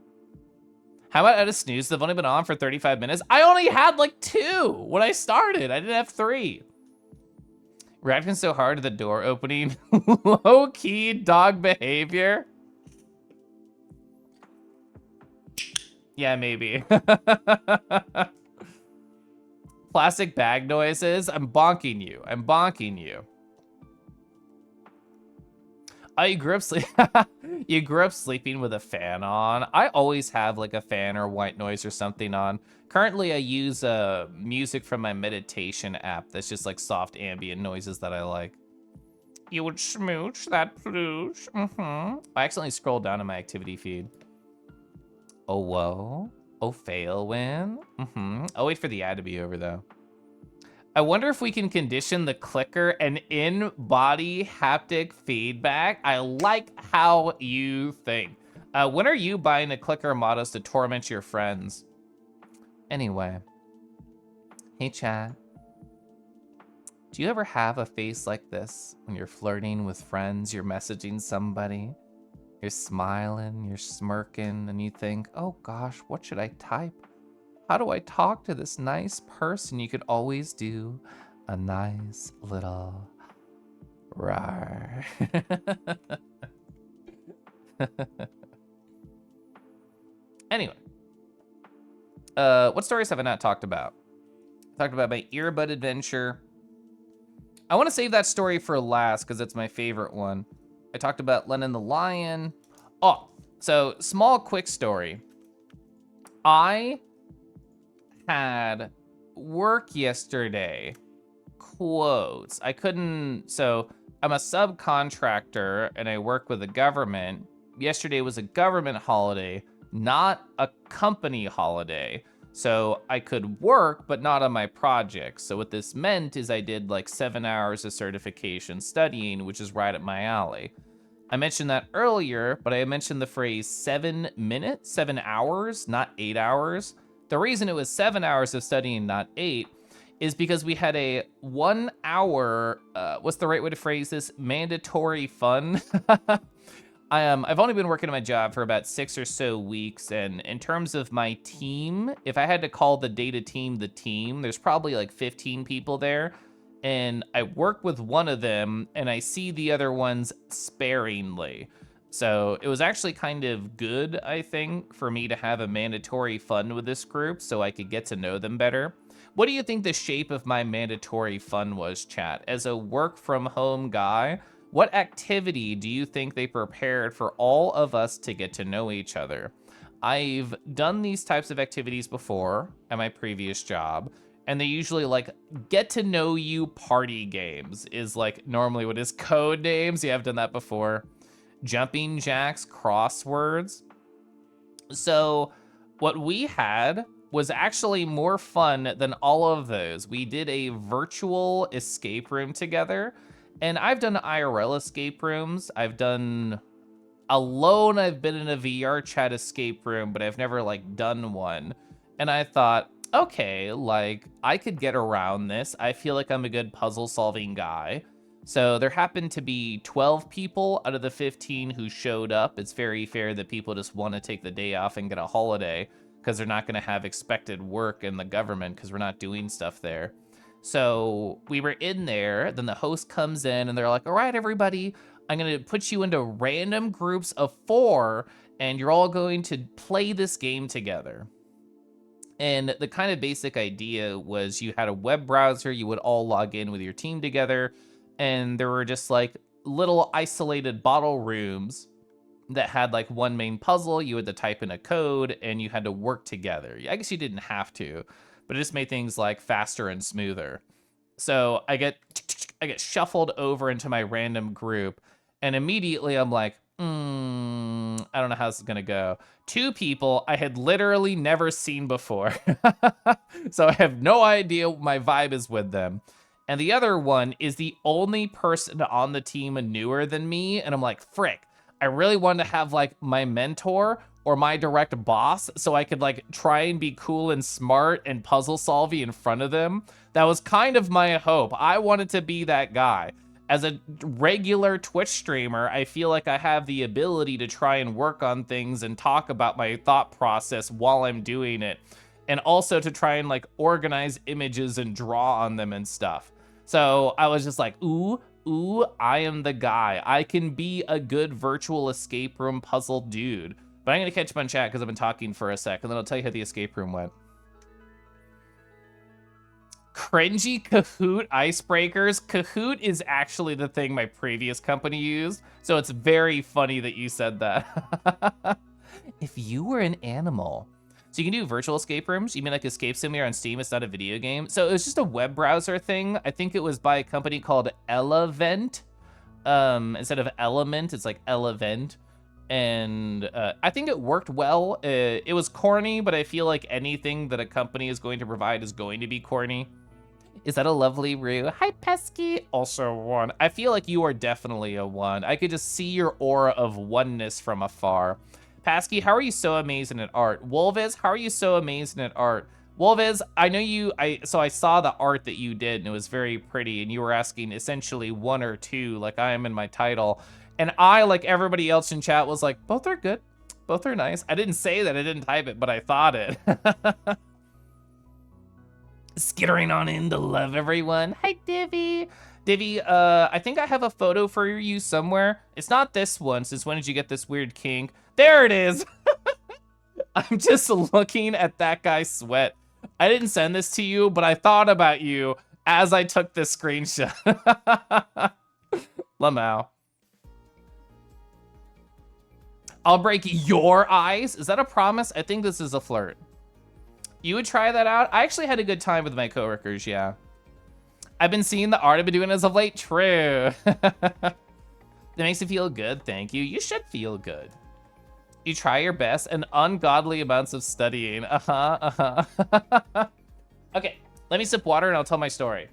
How about out of snooze? They've only been on for 35 minutes. I only had like 2 when I started. I didn't have 3. Reacting so hard to the door opening. Low-key dog behavior. Yeah, maybe. Plastic bag noises. I'm bonking you. I'm bonking you. Oh, you grew up sleeping with a fan on. I always have like a fan or white noise or something on. Currently, I use music from my meditation app that's just like soft ambient noises that I like. You would smooch that ploosh. I accidentally scrolled down in my activity feed. Oh, whoa. Oh, fail win. I'll wait for the ad to be over though. I wonder if we can condition the clicker and in-body haptic feedback. I like how you think. When are you buying a clicker modus to torment your friends? Anyway. Hey, chat. Do you ever have a face like this when you're flirting with friends, you're messaging somebody, you're smiling, you're smirking, and you think, oh gosh, what should I type? How do I talk to this nice person? You could always do a nice little rar. Anyway, what stories have I not talked about? I talked about my earbud adventure. I want to save that story for last because it's my favorite one. I talked about Lennon the Lion. Oh, so small quick story. I had work yesterday. Quotes. I couldn't, so I'm a subcontractor and I work with the government. Yesterday was a government holiday, not a company holiday. So I could work, but not on my projects. So what this meant is I did like 7 hours of certification studying, which is right up my alley. I mentioned that earlier, but I mentioned the phrase 7 minutes, 7 hours, not 8 hours. The reason it was 7 hours of studying, not 8, is because we had a 1 hour, what's the right way to phrase this? Mandatory fun. I've only been working at my job for about 6 or so weeks, and in terms of my team, if I had to call the data team the team, there's probably like 15 people there, and I work with one of them, and I see the other ones sparingly. So it was actually kind of good, I think, for me to have a mandatory fun with this group so I could get to know them better. What do you think the shape of my mandatory fun was, chat? As a work from home guy, what activity do you think they prepared for all of us to get to know each other? I've done these types of activities before at my previous job, and they usually like get to know you party games is like normally what is code names. Yeah, I've done that before. Jumping jacks, crosswords. So what we had was actually more fun than all of those. We did a virtual escape room together, And I've done IRL escape rooms. I've done alone. I've been in a VR chat escape room, but I've never like done one. And I thought, okay, like I could get around this. I feel like I'm a good puzzle solving guy. So there happened to be 12 people out of the 15 who showed up. It's very fair that people just want to take the day off and get a holiday because they're not going to have expected work in the government because we're not doing stuff there. So we were in there, then the host comes in and they're like, all right, everybody, I'm going to put you into random groups of 4 and you're all going to play this game together. And the kind of basic idea was you had a web browser, you would all log in with your team together, and there were just like little isolated bottle rooms that had like one main puzzle. You had to type in a code and you had to work together. I guess you didn't have to, but it just made things like faster and smoother. So I get shuffled over into my random group, and immediately I'm like, I don't know how this is gonna go. 2 people I had literally never seen before. So I have no idea what my vibe is with them. And the other one is the only person on the team newer than me. And I'm like, frick, I really wanted to have like my mentor or my direct boss so I could like try and be cool and smart and puzzle solving in front of them. That was kind of my hope. I wanted to be that guy. As a regular Twitch streamer, I feel like I have the ability to try and work on things and talk about my thought process while I'm doing it. And also to try and like organize images and draw on them and stuff. So I was just like, ooh, I am the guy. I can be a good virtual escape room puzzle dude. But I'm gonna catch up on chat because I've been talking for a sec, and then I'll tell you how the escape room went. Cringy Kahoot icebreakers. Kahoot is actually the thing my previous company used, so it's very funny that you said that. If you were an animal. So you can do virtual escape rooms. You mean like Escape Simulator on Steam? It's not a video game. So it was just a web browser thing. I think it was by a company called Elevent. Instead of Element, it's like Elevent. And I think it worked well. It was corny, but I feel like anything that a company is going to provide is going to be corny. Is that a lovely Rue? Hi, Pesky. Also 1. I feel like you are definitely a 1. I could just see your aura of oneness from afar. Pasky, how are you so amazing at art? Wolvez, how are you so amazing at art? Wolvez, I know you, so I saw the art that you did and it was very pretty, and you were asking essentially 1 or 2, like I am in my title. And I, like everybody else in chat, was like, both are good. Both are nice. I didn't say that, I didn't type it, but I thought it. Skittering on into love, everyone. Hi, Divvy. Divvy, I think I have a photo for you somewhere. It's not this one, since when did you get this weird kink? There it is. I'm just looking at that guy's sweat. I didn't send this to you, but I thought about you as I took this screenshot. Lamau. I'll break your eyes. Is that a promise? I think this is a flirt. You would try that out? I actually had a good time with my coworkers, yeah. I've been seeing the art I've been doing as of late. True. That makes you feel good, thank you. You should feel good. You try your best and ungodly amounts of studying. Okay, let me sip water and I'll tell my story.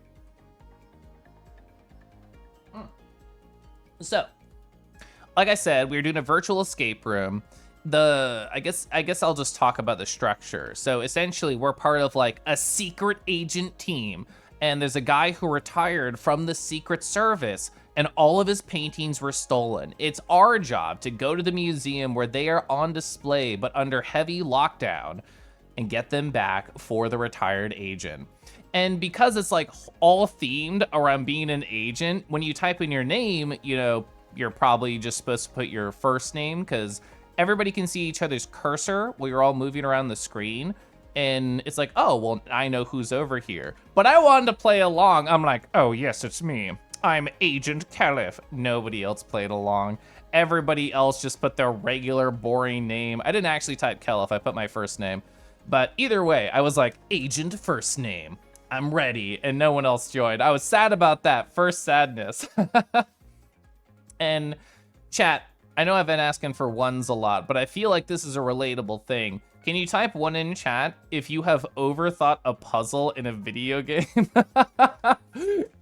So, like I said, we were doing a virtual escape room. I guess I'll just talk about the structure. So essentially, we're part of like a secret agent team, and there's a guy who retired from the Secret Service, and all of his paintings were stolen. It's our job to go to the museum where they are on display, but under heavy lockdown, and get them back for the retired agent. And because it's like all themed around being an agent, when you type in your name, you know, you're probably just supposed to put your first name because everybody can see each other's cursor while you're all moving around the screen. And it's like, oh, well, I know who's over here. But I wanted to play along. I'm like, oh, yes, it's me. I'm Agent Caliph. Nobody else played along. Everybody else just put their regular, boring name. I didn't actually type Caliph. I put my first name. But either way, I was like, Agent First Name. I'm ready. And no one else joined. I was sad about that. First sadness. And chat, I know I've been asking for 1s a lot, but I feel like this is a relatable thing. Can you type 1 in chat if you have overthought a puzzle in a video game?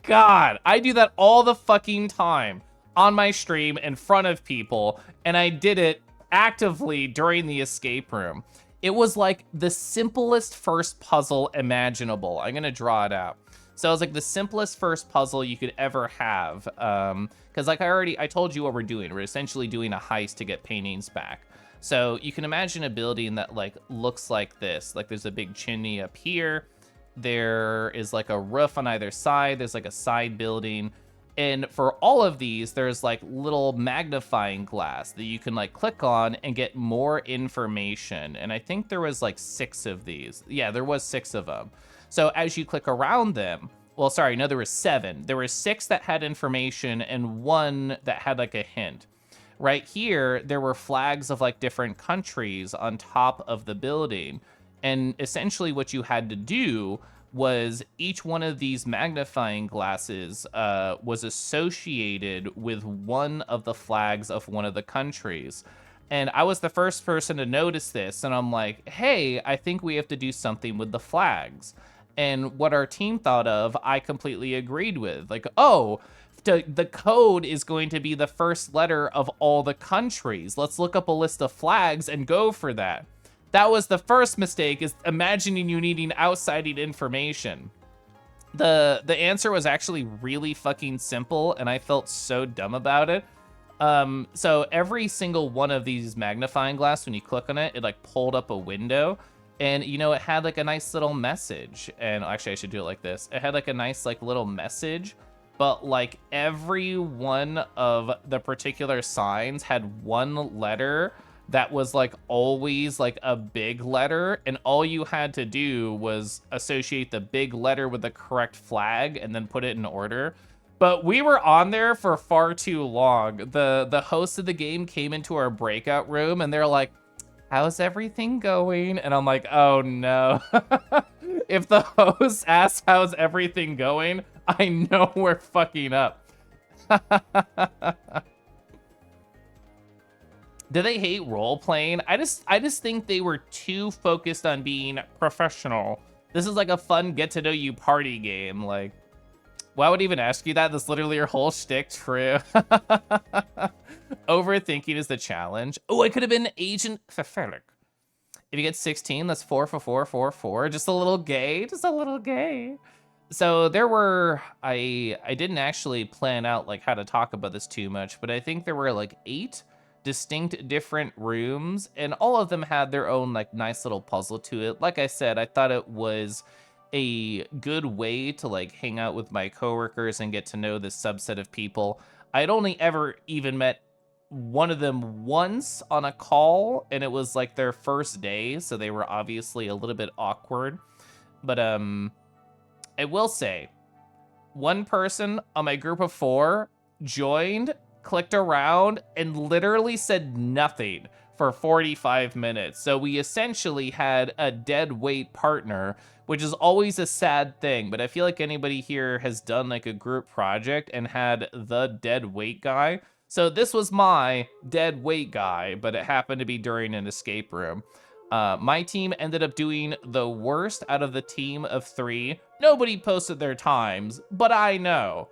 God, I do that all the fucking time on my stream in front of people, and I did it actively during the escape room. It was like the simplest first puzzle imaginable. I'm gonna draw it out. So it was like the simplest first puzzle you could ever have. Because like I told you what we're doing. We're essentially doing a heist to get paintings back. So you can imagine a building that like looks like this. Like there's a big chimney up here. There is like a roof on either side. There's like a side building. And for all of these, there's like little magnifying glass that you can like click on and get more information. And I think there was like 6 of these. Yeah, there was 6 of them. So as you click around them, well, sorry, no, there were 7. There were 6 that had information and 1 that had like a hint. Right here, there were flags of like different countries on top of the building. And essentially what you had to do was each one of these magnifying glasses was associated with one of the flags of one of the countries. And I was the first person to notice this, and I'm like, hey, I think we have to do something with the flags. And what our team thought of, I completely agreed with. Like, oh, the code is going to be the first letter of all the countries. Let's look up a list of flags and go for that. That was the first mistake, is imagining you needing outside information. The answer was actually really fucking simple, and I felt so dumb about it. So every single one of these magnifying glass, when you click on it, it like pulled up a window, and you know, it had like a nice little message. And actually I should do it like this. It had like a nice like little message, but like every one of the particular signs had one letter that was like always like a big letter, and all you had to do was associate the big letter with the correct flag and then put it in order. But we were on there for far too long. The host of the game came into our breakout room and they're like, how's everything going? And I'm like, oh no. If the host asks how's everything going, I know we're fucking up. Do they hate role-playing? I just think they were too focused on being professional. This is like a fun get-to-know-you party game. Like, why would I even ask you that? That's literally your whole shtick. True. Overthinking is the challenge. Oh, I could have been Agent Fefelic. If you get 16, that's 4 for 4, 4, 4. Just a little gay. Just a little gay. So there were, I didn't actually plan out like how to talk about this too much, but I think there were like 8 distinct different rooms, and all of them had their own like nice little puzzle to it. Like I said, I thought it was a good way to like hang out with my coworkers and get to know this subset of people. I'd only ever even met one of them once on a call, and it was like their first day, so they were obviously a little bit awkward. But I will say, one person on my group of 4 joined, clicked around, and literally said nothing for 45 minutes. So we essentially had a dead weight partner, which is always a sad thing. But I feel like anybody here has done like a group project and had the dead weight guy. So this was my dead weight guy, but it happened to be during an escape room. My team ended up doing the worst out of the team of 3. Nobody posted their times, but I know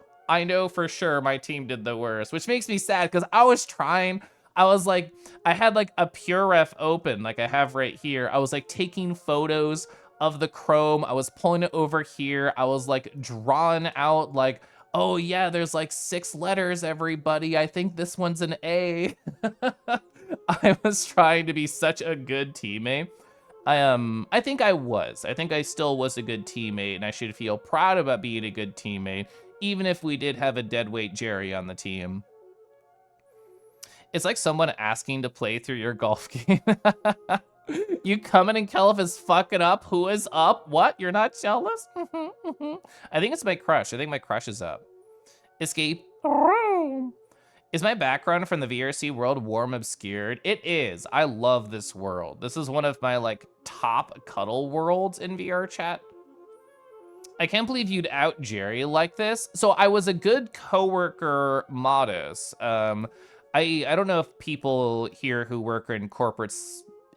for sure my team did the worst, which makes me sad because I was trying. I was like, I had like a PureRef open, like I have right here. I was like taking photos of the Chrome. I was pulling it over here. I was like drawing out like, oh yeah, there's like 6 letters, everybody. I think this one's an A. I was trying to be such a good teammate. I think I was. I think I still was a good teammate, and I should feel proud about being a good teammate, even if we did have a deadweight Jerry on the team. It's like someone asking to play through your golf game. You coming and Kelf is fucking up. Who is up? What? You're not jealous? I think it's my crush. I think my crush is up. Escape. Is my background from the VRC world warm obscured? It is. I love this world. This is one of my like top cuddle worlds in VR chat. I can't believe you'd out Jerry like this. So I was a good coworker, Modus. I don't know if people here who work in corporate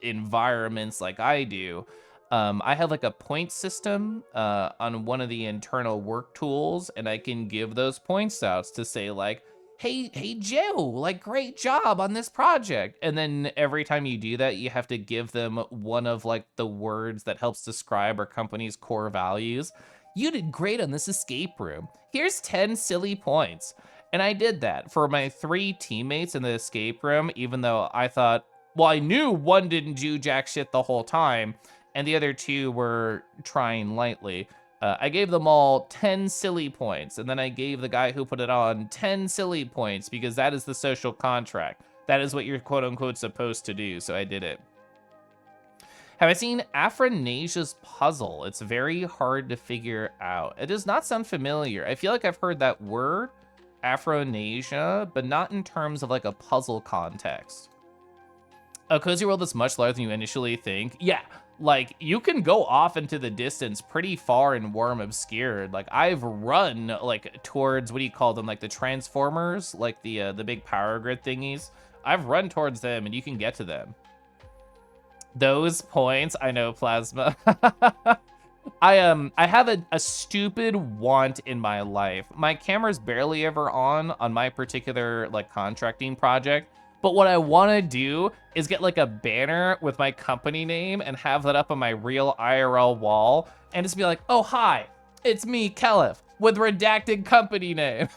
environments like I do I have like a point system on one of the internal work tools, and I can give those points outs to say like, hey Joe, like great job on this project. And then every time you do that, you have to give them one of like the words that helps describe our company's core values. You did great on this escape room. Here's 10 silly points. And I did that for my 3 teammates in the escape room, even though I thought, well, I knew one didn't do jack shit the whole time, and the other 2 were trying lightly. I gave them all 10 silly points, and then I gave the guy who put it on 10 silly points, because that is the social contract. That is what you're quote-unquote supposed to do, so I did it. Have I seen Afronasia's Puzzle? It's very hard to figure out. It does not sound familiar. I feel like I've heard that word, Afronasia, but not in terms of like a puzzle context. A cozy world is much larger than you initially think. Yeah, like you can go off into the distance pretty far in Worm Obscured. Like I've run like towards, what do you call them? Like the Transformers, like the big power grid thingies. I've run towards them and you can get to them. Those points, I know, Plasma. I have a stupid want in my life. My camera's barely ever on my particular like contracting project. But what I want to do is get like a banner with my company name and have that up on my real IRL wall and just be like, oh, hi, it's me, Kelif, with redacted company name.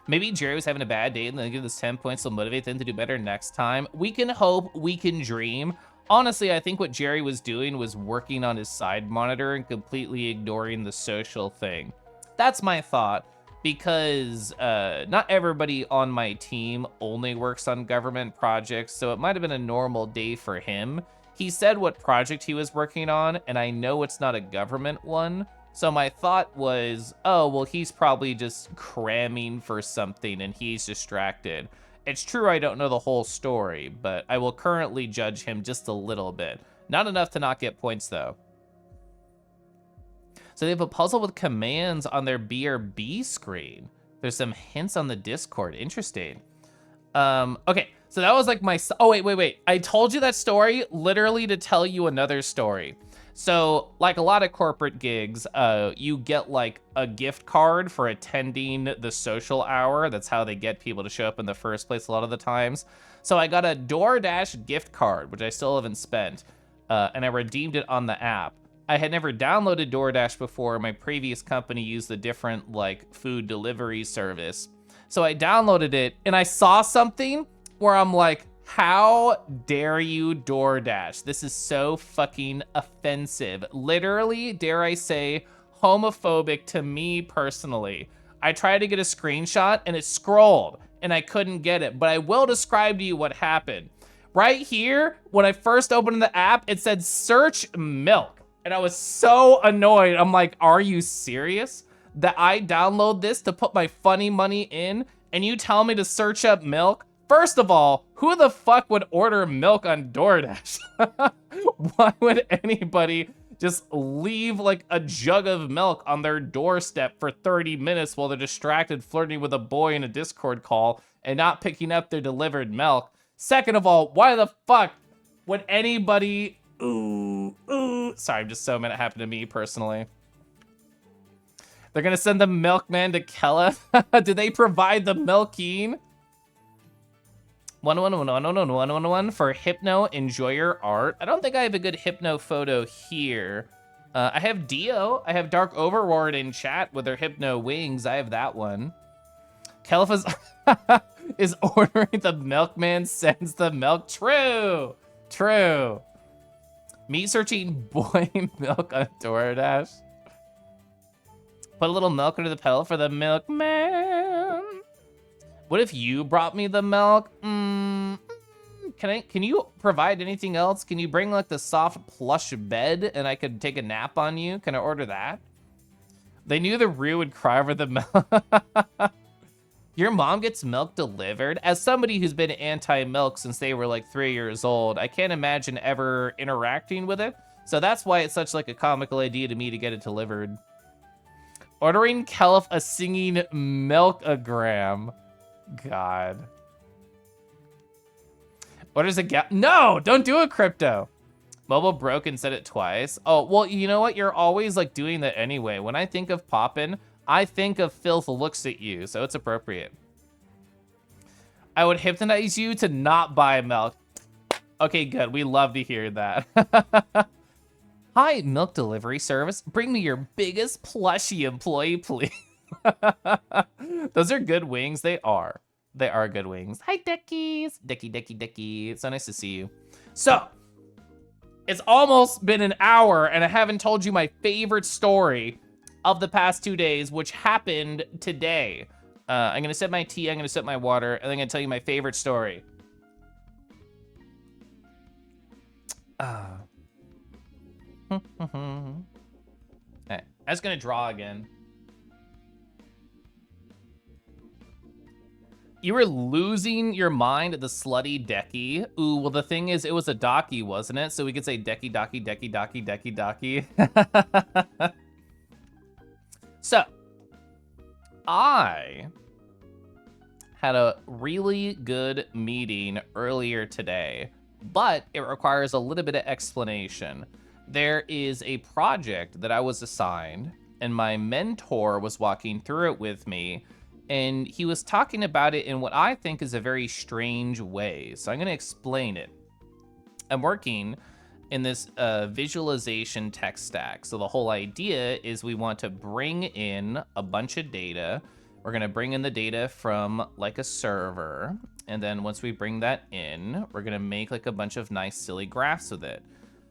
Maybe Jerry was having a bad day and then give this 10 points to motivate them to do better next time. We can hope, we can dream. Honestly, I think what Jerry was doing was working on his side monitor and completely ignoring the social thing. That's my thought, because not everybody on my team only works on government projects, so it might have been a normal day for him. He said what project he was working on, and I know it's not a government one. So my thought was, oh, well, he's probably just cramming for something and he's distracted. It's true I don't know the whole story, but I will currently judge him just a little bit. Not enough to not get points, though. So they have a puzzle with commands on their BRB screen. There's some hints on the Discord. Interesting. Okay, so that was like my... Oh, wait. I told you that story literally to tell you another story. So, like a lot of corporate gigs, you get like a gift card for attending the social hour. That's how they get people to show up in the first place a lot of the times. So I got a DoorDash gift card, which I still haven't spent, and I redeemed it on the app. I had never downloaded DoorDash before. My previous company used a different like food delivery service. So I downloaded it and I saw something where I'm like, how dare you, DoorDash? This is so fucking offensive. Literally, dare I say, homophobic to me personally. I tried to get a screenshot and it scrolled and I couldn't get it, but I will describe to you what happened. Right here, when I first opened the app, it said search milk. And I was so annoyed. I'm like, are you serious? That I download this to put my funny money in and you tell me to search up milk? First of all, who the fuck would order milk on DoorDash? Why would anybody just leave like a jug of milk on their doorstep for 30 minutes while they're distracted flirting with a boy in a Discord call and not picking up their delivered milk? Second of all, why the fuck would anybody... Sorry, I'm just so mad it happened to me personally. They're gonna send the milkman to Kella? Did they provide the milking? 111 for Hypno, enjoy your art. I don't think I have a good Hypno photo here. I have Dio. I have Dark Overlord in chat with their Hypno wings. I have that one. Caliphas is ordering the milkman sends the milk. True. Me searching boy milk on DoorDash. Put a little milk under the pedal for the milkman. What if you brought me the milk? Can you provide anything else? Can you bring like the soft plush bed and I could take a nap on you? Can I order that? They knew the Rue would cry over the milk. Your mom gets milk delivered? As somebody who's been anti-milk since they were like 3 years old, I can't imagine ever interacting with it. So that's why it's such like a comical idea to me to get it delivered. Ordering Kelif a singing milk-ogram. God. What is a gap? No, don't do it, crypto. Mobile broke and said it twice. Oh, well, you know what? You're always like doing that anyway. When I think of Poppin, I think of Filth looks at you, so it's appropriate. I would hypnotize you to not buy milk. Okay, good. We love to hear that. Hi, milk delivery service. Bring me your biggest plushie employee, please. Those are good wings. They are. They are good wings. Hi, Deckies. Decky. It's so nice to see you. So, it's almost been an hour, and I haven't told you my favorite story of the past 2 days, which happened today. I'm going to sip my tea, I'm going to sip my water, and I'm going to tell you my favorite story. Right, I was going to draw again. You were losing your mind at the slutty Decky. Ooh, well, the thing is, it was a Docky, wasn't it? So we could say Decky. So, I had a really good meeting earlier today, but it requires a little bit of explanation. There is a project that I was assigned, and my mentor was walking through it with me, and he was talking about it in what I think is a very strange way. So I'm going to explain it. I'm working in this visualization tech stack. So the whole idea is we want to bring in a bunch of data. We're going to bring in the data from like a server. And then once we bring that in, we're going to make like a bunch of nice, silly graphs with it.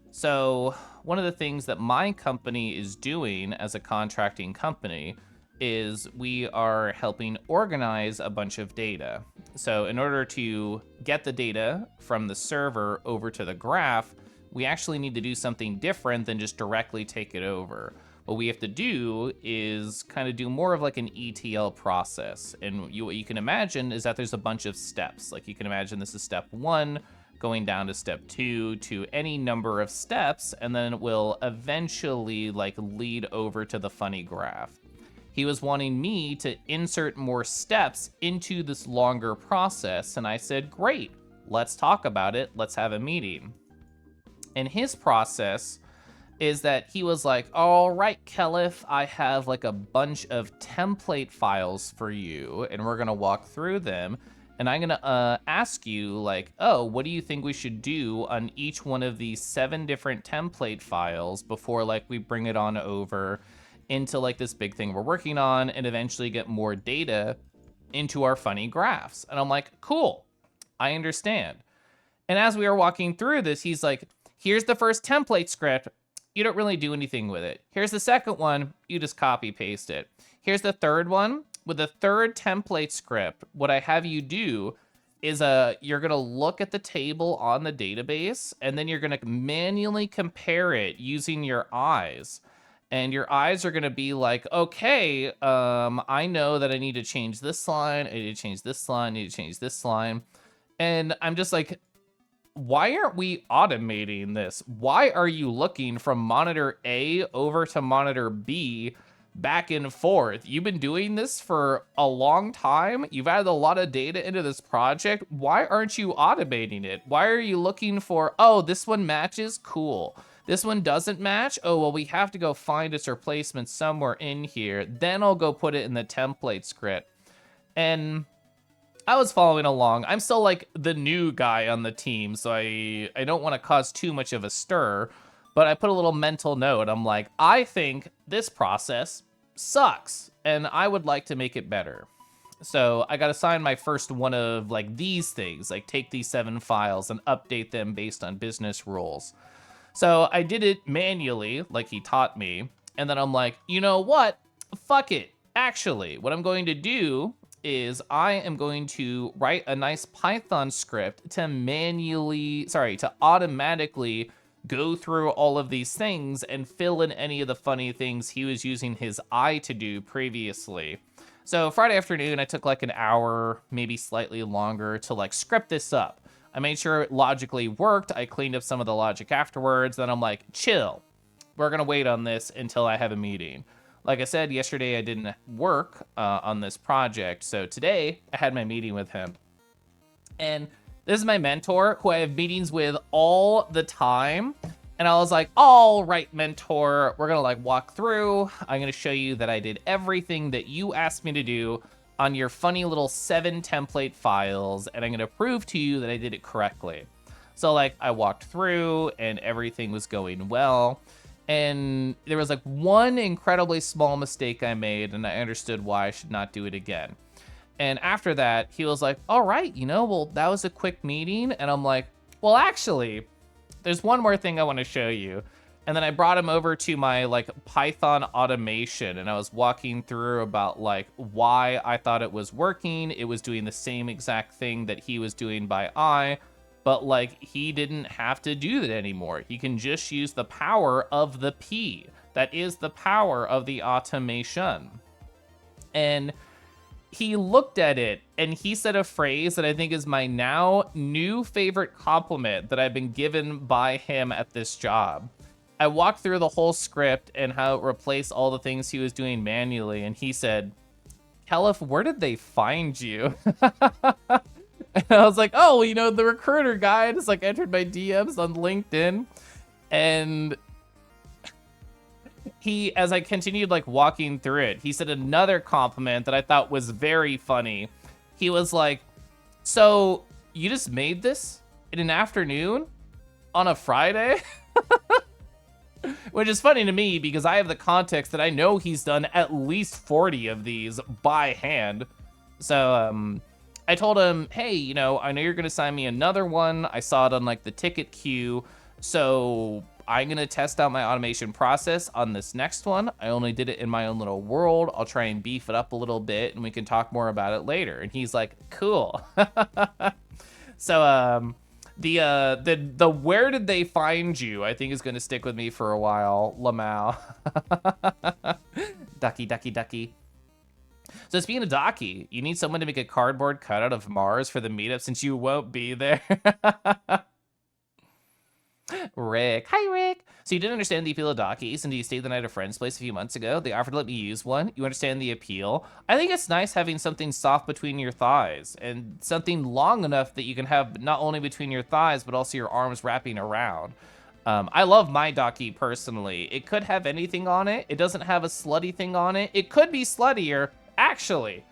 So one of the things that my company is doing as a contracting company is we are helping organize a bunch of data. So in order to get the data from the server over to the graph, we actually need to do something different than just directly take it over. What we have to do is kind of do more of like an ETL process. And what you can imagine is that there's a bunch of steps. Like you can imagine this is step 1, going down to step 2 to any number of steps, and then it will eventually like lead over to the funny graph. He was wanting me to insert more steps into this longer process, and I said, great, let's talk about it, let's have a meeting. And his process is that he was like, all right, Kelif, I have like a bunch of template files for you, and we're gonna walk through them, and I'm gonna ask you like, oh, what do you think we should do on each one of these 7 different template files before like we bring it on over into like this big thing we're working on and eventually get more data into our funny graphs. And I'm like, cool, I understand. And as we were walking through this, he's like, here's the first template script. You don't really do anything with it. Here's the second one. You just copy paste it. Here's the third one. With the third template script, what I have you do is you're gonna look at the table on the database, and then you're gonna manually compare it using your eyes. And your eyes are gonna be like, okay, I know that I need to change this line, I need to change this line, I need to change this line. And I'm just like, why aren't we automating this? Why are you looking from monitor A over to monitor B back and forth? You've been doing this for a long time. You've added a lot of data into this project. Why aren't you automating it? Why are you looking for, oh, this one matches? Cool. This one doesn't match? Oh, well, we have to go find its replacement somewhere in here. Then I'll go put it in the template script. And I was following along. I'm still like the new guy on the team, so I don't want to cause too much of a stir, but I put a little mental note. I'm like, I think this process sucks, and I would like to make it better. So I got assigned my first one of like these things, like take these 7 files and update them based on business rules. So I did it manually, like he taught me, and then I'm like, you know what? Fuck it. Actually, what I'm going to do is I am going to write a nice Python script to automatically go through all of these things and fill in any of the funny things he was using his eye to do previously. So Friday afternoon, I took like an hour, maybe slightly longer, to like script this up. I made sure it logically worked. I cleaned up some of the logic afterwards. Then I'm like, chill. We're gonna wait on this until I have a meeting. Like I said, yesterday I didn't work on this project. So today I had my meeting with him. And This is my mentor who I have meetings with all the time. And I was like, all right, mentor, we're gonna like walk through. I'm gonna show you that I did everything that you asked me to do on your funny little 7 template files, and I'm gonna prove to you that I did it correctly. So like I walked through and everything was going well. And there was like one incredibly small mistake I made, and I understood why I should not do it again. And after that, he was like, all right, well, that was a quick meeting. And I'm like, well, actually, there's one more thing I want to show you. And then I brought him over to my like Python automation, and I was walking through about like why I thought it was working. It was doing the same exact thing that he was doing by eye, but like he didn't have to do that anymore. He can just use the power of the P. That is the power of the automation. And he looked at it and he said a phrase that I think is my now new favorite compliment that I've been given by him at this job. I walked through the whole script and how it replaced all the things he was doing manually, and he said, Caliph, where did they find you? And I was like, oh, the recruiter guy just like entered my DMs on LinkedIn. And he, as I continued like walking through it, he said another compliment that I thought was very funny. He was like, so you just made this in an afternoon on a Friday? Which is funny to me because I have the context that I know he's done at least 40 of these by hand. So I told him, hey, I know you're going to sign me another one. I saw it on like the ticket queue. So I'm going to test out my automation process on this next one. I only did it in my own little world. I'll try and beef it up a little bit and we can talk more about it later. And he's like, cool. So the where did they find you, I think is going to stick with me for a while. Lamau. Ducky. So speaking of Docky, you need someone to make a cardboard cutout of Mars for the meetup since you won't be there. Rick. Hi, Rick. So you didn't understand the appeal of Dockies, and you stayed the night at a friend's place a few months ago. They offered to let me use one. You understand the appeal. I think it's nice having something soft between your thighs and something long enough that you can have not only between your thighs, but also your arms wrapping around. I love my Docky personally. It could have anything on it. It doesn't have a slutty thing on it. It could be sluttier, actually.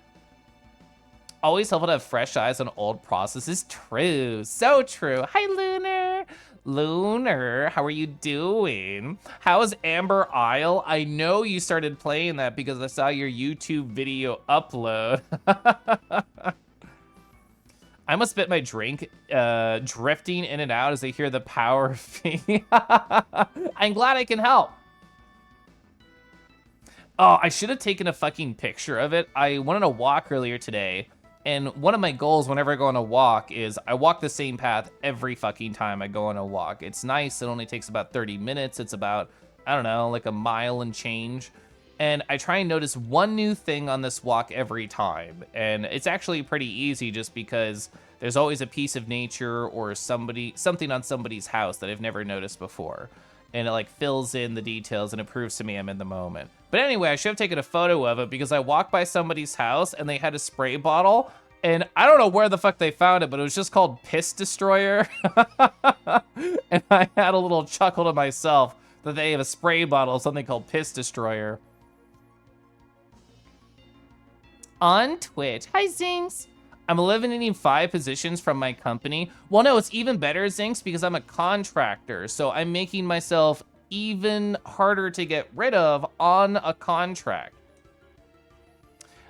Always helpful to have fresh eyes on old processes. True. So true. Hi, Lunar. Lunar, how are you doing? How's Amber Isle? I know you started playing that because I saw your YouTube video upload. I must spit my drink, drifting in and out as I hear the power fee. I'm glad I can help. Oh, I should have taken a fucking picture of it. I went on a walk earlier today. And one of my goals whenever I go on a walk is I walk the same path every fucking time I go on a walk. It's nice. It only takes about 30 minutes. It's about, I don't know, like a mile and change. And I try and notice one new thing on this walk every time. And it's actually pretty easy just because there's always a piece of nature or something on somebody's house that I've never noticed before. And it like fills in the details and it proves to me I'm in the moment. But anyway, I should have taken a photo of it because I walked by somebody's house and they had a spray bottle. And I don't know where the fuck they found it, but it was just called Piss Destroyer. And I had a little chuckle to myself that they have a spray bottle, something called Piss Destroyer. On Twitch. Hi, Zinx. I'm eliminating 5 positions from my company. Well, no, it's even better, Zinx, because I'm a contractor. So I'm making myself even harder to get rid of on a contract.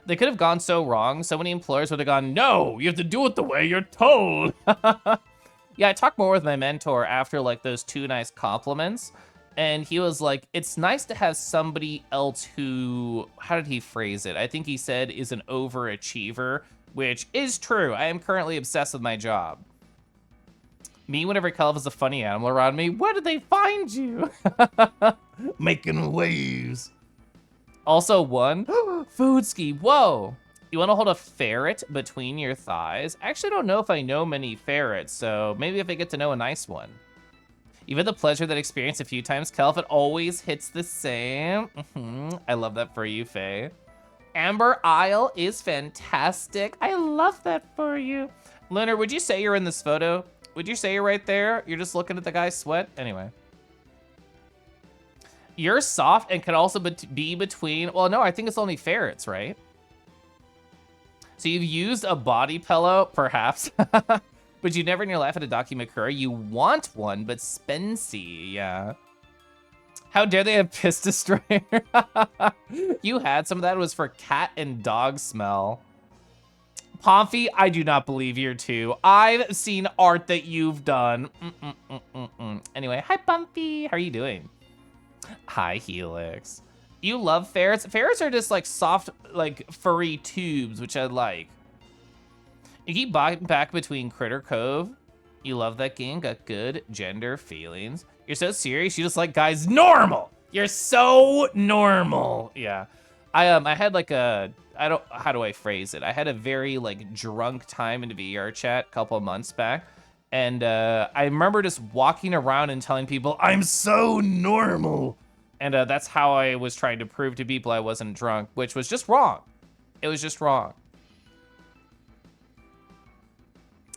They could have gone so wrong. So many employers would have gone, no, you have to do it the way you're told. Yeah, I talked more with my mentor after like those 2 nice compliments. And he was like, it's nice to have somebody else who, how did he phrase it? I think he said is an overachiever, which is true. I am currently obsessed with my job. Me, whenever Caliph is a funny animal around me, where did they find you? Making waves. Also one, Foodski, whoa. You want to hold a ferret between your thighs? I actually don't know if I know many ferrets, so maybe if I get to know a nice one. You've had the pleasure of that experience a few times, Caliph. It always hits the same. I love that for you, Faye. Amber Isle is fantastic. I love that for you. Lunar, would you say you're in this photo? Would you say you're right there? You're just looking at the guy's sweat? Anyway. You're soft and can also be between, well, no, I think it's only ferrets, right? So you've used a body pillow, perhaps, but you never in your life had a Dakimakura. You want one, but spency, yeah. How dare they have piss destroyer? You had some of that. It was for cat and dog smell. Pomfy, I do not believe you too. I've seen art that you've done. Anyway, hi Pomfy, how are you doing? Hi Helix. You love ferrets? Ferrets are just like soft, like furry tubes, which I like. You keep back between Critter Cove. You love that game, got good gender feelings. You're so serious, you just like guys normal. You're so normal. Yeah. I had like a, how do I phrase it? I had a very like drunk time in VR chat a couple of months back. And I remember just walking around and telling people, I'm so normal. And that's how I was trying to prove to people I wasn't drunk, which was just wrong. It was just wrong.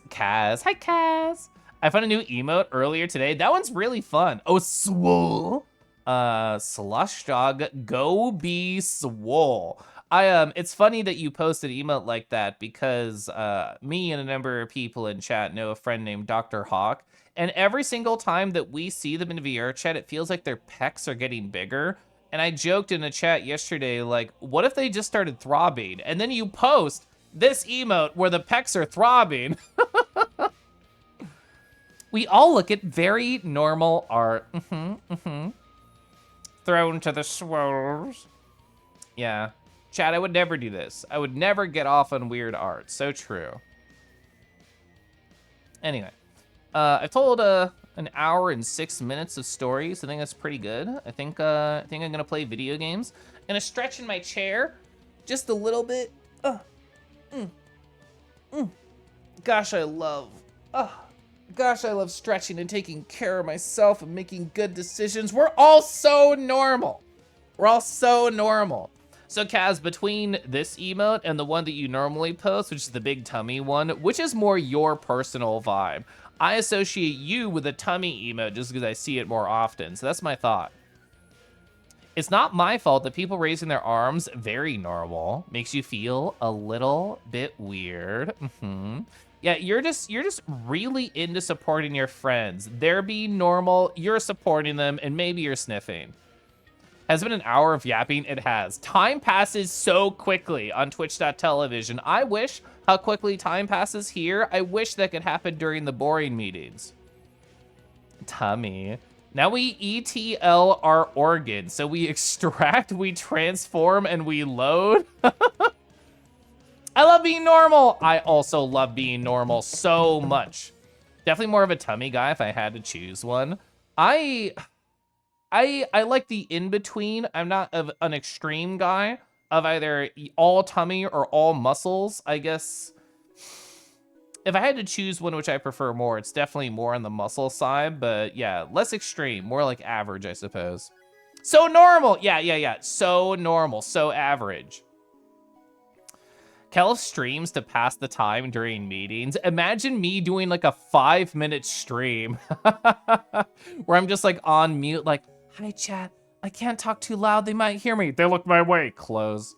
Kaz, hi Kaz. I found a new emote earlier today. That one's really fun. Oh, swole. Slush dog, go be swole. It's funny that you posted an emote like that because me and a number of people in chat know a friend named Dr. Hawk, and every single time that we see them in VR chat, it feels like their pecs are getting bigger. And I joked in the chat yesterday, like, what if they just started throbbing? And then you post this emote where the pecs are throbbing. We all look at very normal art. Thrown to the swirls. Yeah. Chad, I would never do this. I would never get off on weird art. So true. Anyway. I've told an hour and 6 minutes of stories. I think that's pretty good. I think I'm gonna play video games. I'm gonna stretch in my chair just a little bit. Gosh, I love stretching and taking care of myself and making good decisions. We're all so normal. We're all so normal. So Kaz, between this emote and the one that you normally post, which is the big tummy one, which is more your personal vibe? I associate you with the tummy emote just because I see it more often. So that's my thought. It's not my fault that people raising their arms, very normal, makes you feel a little bit weird. Yeah, you're just really into supporting your friends. They're being normal, you're supporting them, and maybe you're sniffing. Has it been an hour of yapping? It has. Time passes so quickly on Twitch.tv. I wish how quickly time passes here. I wish that could happen during the boring meetings. Tummy. Now we ETL our organs. So we extract, we transform, and we load. I love being normal. I also love being normal so much. Definitely more of a tummy guy if I had to choose one. I like the in-between. I'm not an extreme guy of either all tummy or all muscles. I guess if I had to choose one which I prefer more, it's definitely more on the muscle side, but yeah, less extreme, more like average, I suppose. So normal. Yeah. So normal, so average. Kelf streams to pass the time during meetings. Imagine me doing like a 5-minute stream where I'm just like on mute, like, hi chat, I can't talk too loud, they might hear me. They look my way, close.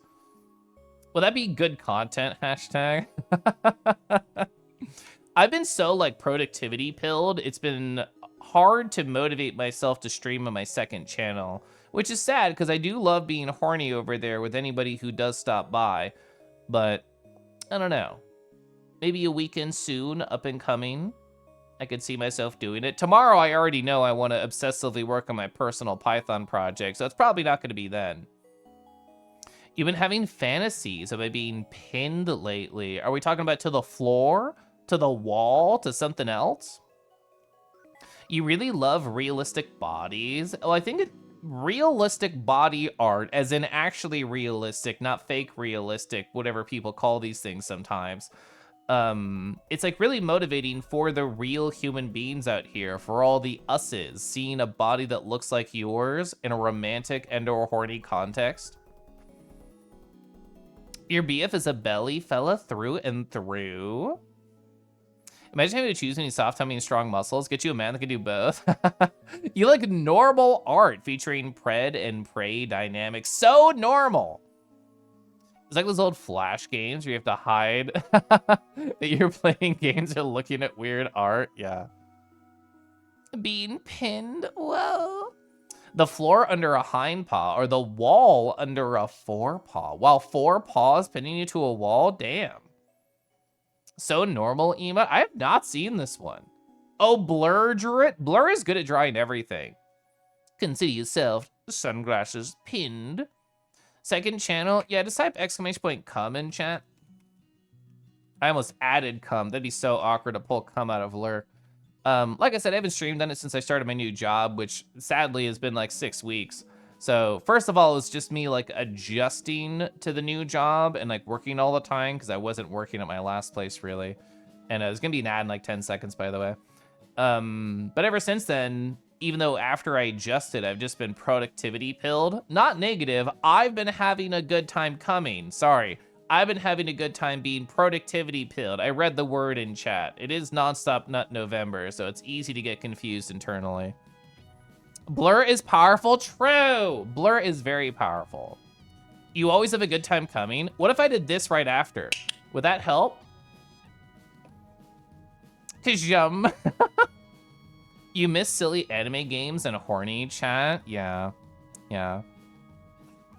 Will that be good content, hashtag? I've been so like productivity pilled, it's been hard to motivate myself to stream on my second channel, which is sad because I do love being horny over there with anybody who does stop by. But I don't know. Maybe a weekend soon, up and coming. I could see myself doing it. Tomorrow, I already know I want to obsessively work on my personal Python project, so it's probably not going to be then. You've been having fantasies about being pinned lately. Are we talking about to the floor, to the wall, to something else? You really love realistic bodies. Well, I think realistic body art, as in actually realistic, not fake realistic, whatever people call these things sometimes. It's like really motivating for the real human beings out here, for all the us's, seeing a body that looks like yours in a romantic and or horny context. Your BF is a belly fella through and through. Imagine having to choose between soft tummy and strong muscles. Get you a man that can do both. You like normal art featuring pred and prey dynamics. So normal. It's like those old Flash games where you have to hide that you're playing games or looking at weird art. Yeah. Being pinned. Whoa. The floor under a hind paw or the wall under a forepaw. While four paws pinning you to a wall? Damn. So normal, Ema. I have not seen this one. Oh, Blur drew it. Blur is good at drawing everything. Consider yourself sunglasses pinned. Second channel. Yeah, just type !cum in chat. I almost added cum. That'd be so awkward to pull cum out of Blur. Like I said, I haven't streamed on it since I started my new job, which sadly has been like 6 weeks. So first of all, it's just me like adjusting to the new job and like working all the time because I wasn't working at my last place really. And it's gonna be an ad in like 10 seconds, by the way. But ever since then, even though after I adjusted, I've just been productivity pilled. Not negative, I've been having a good time coming. Sorry, I've been having a good time being productivity pilled. I read the word in chat. It is Nonstop Nut November, so it's easy to get confused internally. Blur is powerful, true. Blur is very powerful. You always have a good time coming. What if I did this right after? Would that help? Kajum. You miss silly anime games and horny chat? Yeah, yeah.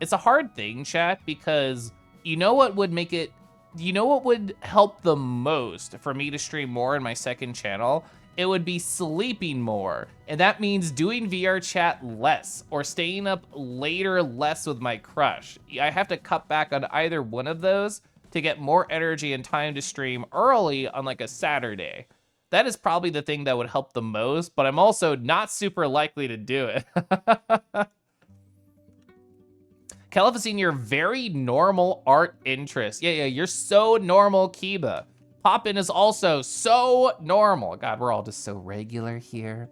It's a hard thing, chat, because you know what would make it, you know what would help the most for me to stream more in my second channel? It would be sleeping more. And that means doing VR chat less or staying up later less with my crush. I have to cut back on either one of those to get more energy and time to stream early on like a Saturday. That is probably the thing that would help the most, but I'm also not super likely to do it. Caliph has seen your very normal art interest. Yeah, you're so normal, Kiba. Poppin is also so normal. God, we're all just so regular here.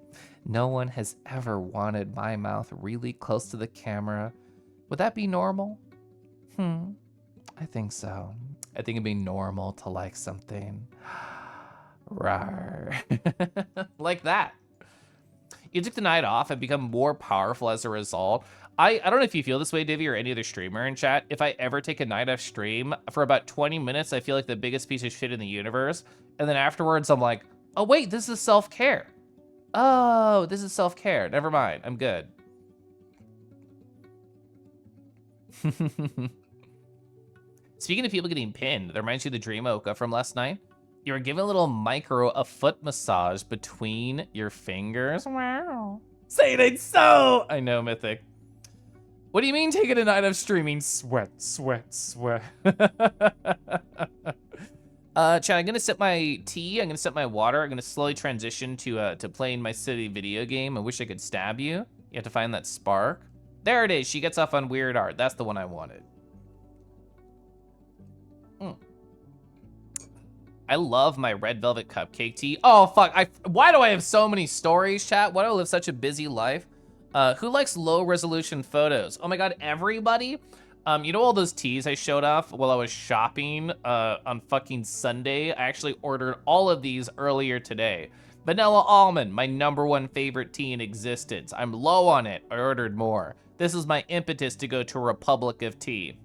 No one has ever wanted my mouth really close to the camera. Would that be normal? I think so. I think it'd be normal to like something. Rawr. Like that. You took the night off and become more powerful as a result. I don't know if you feel this way, Divvy, or any other streamer in chat. If I ever take a night off stream, for about 20 minutes, I feel like the biggest piece of shit in the universe. And then afterwards, I'm like, oh, wait, this is self-care. Oh, this is self-care. Never mind. I'm good. Speaking of people getting pinned, that reminds you of the dream Oka from last night. You were given a little a foot massage between your fingers. Wow. Say it ain't so. I know, Mythic. What do you mean taking a night of streaming? Sweat, sweat, sweat. Chat, I'm gonna sip my tea, I'm gonna sip my water, I'm gonna slowly transition to playing my silly video game. I wish I could stab you. You have to find that spark. There it is, she gets off on weird art. That's the one I wanted. I love my red velvet cupcake tea. Oh, fuck, why do I have so many stories, chat? Why do I live such a busy life? Who likes low resolution photos? Oh my God, everybody. You know all those teas I showed off while I was shopping on fucking Sunday? I actually ordered all of these earlier today. Vanilla almond, my #1 favorite tea in existence. I'm low on it, I ordered more. This is my impetus to go to Republic of Tea.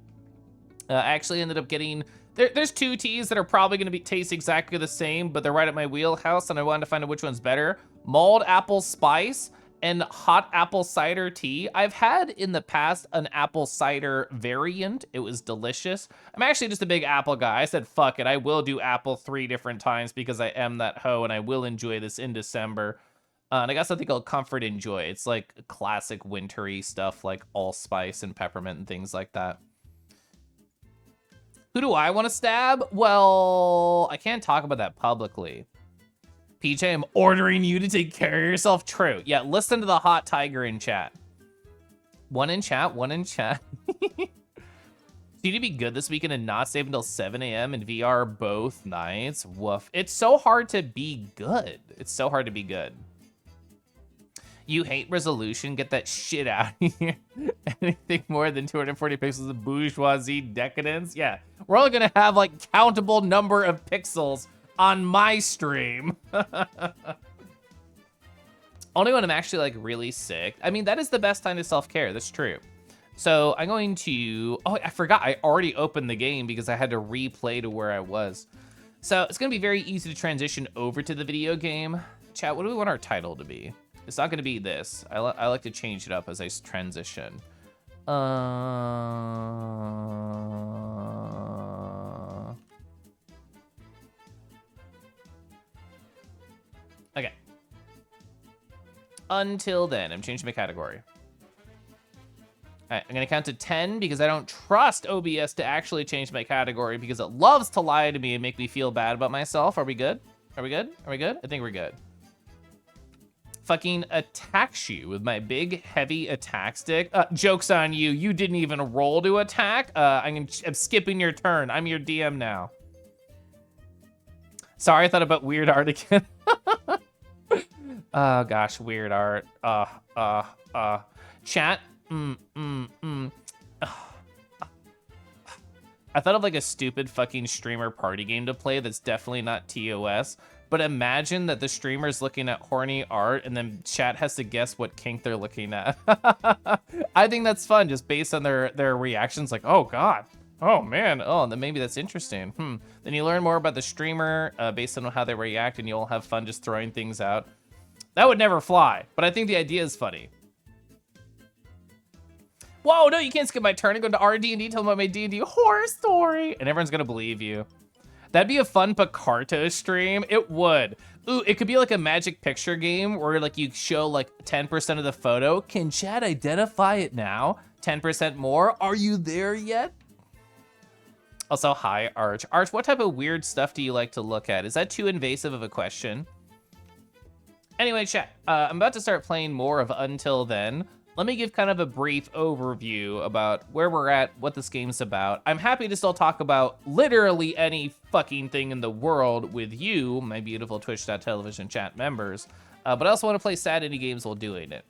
I actually ended up getting, there's 2 teas that are probably gonna taste exactly the same, but they're right at my wheelhouse and I wanted to find out which one's better. Mulled apple spice and hot apple cider tea. I've had in the past an apple cider variant. It was delicious. I'm actually just a big apple guy. I said, fuck it, I will do apple 3 different times because I am that hoe and I will enjoy this in December. And I got something called Comfort Enjoy. It's like classic wintry stuff like allspice and peppermint and things like that. Who do I want to stab? Well, I can't talk about that publicly. PJ, I'm ordering you to take care of yourself. True. Yeah, listen to the hot tiger in chat. One in chat, one in chat. Need to be good this weekend and not save until 7 a.m. in VR both nights. Woof. It's so hard to be good. It's so hard to be good. You hate resolution? Get that shit out of here. Anything more than 240 pixels of bourgeoisie decadence? Yeah, we're only gonna have like countable number of pixels on my stream. Only when I'm actually like really sick. I mean, that is the best time to self-care. That's true. So I'm going to, oh, I forgot. I already opened the game because I had to replay to where I was. So it's gonna be very easy to transition over to the video game. Chat, what do we want our title to be? It's not gonna be this. I like to change it up as I transition. Okay. Until then, I'm changing my category. All right, I'm gonna count to 10 because I don't trust OBS to actually change my category because it loves to lie to me and make me feel bad about myself. Are we good? Are we good? Are we good? I think we're good. Fucking attacks you with my big, heavy attack stick. Joke's on you. You didn't even roll to attack. I'm skipping your turn. I'm your DM now. Sorry, I thought about weird art again. Oh, gosh, weird art. Chat. I thought of like a stupid fucking streamer party game to play that's definitely not TOS. But imagine that the streamer's looking at horny art and then chat has to guess what kink they're looking at. I think that's fun, just based on their reactions, like, oh god, oh man, oh, then maybe that's interesting. Then you learn more about the streamer based on how they react, and you'll have fun just throwing things out. That would never fly, but I think the idea is funny. Whoa, no, you can't skip my turn and go to RD&D, tell them about my D&D horror story, and everyone's gonna believe you. That'd be a fun Picarto stream. It would. Ooh, it could be like a magic picture game where like you show like 10% of the photo. Can chat identify it now? 10% more? Are you there yet? Also, hi, Arch. Arch, what type of weird stuff do you like to look at? Is that too invasive of a question? Anyway, chat, I'm about to start playing more of Until Then. Let me give kind of a brief overview about where we're at, what this game's about. I'm happy to still talk about literally any fucking thing in the world with you, my beautiful Twitch.tv chat members, but I also want to play sad indie games while doing it.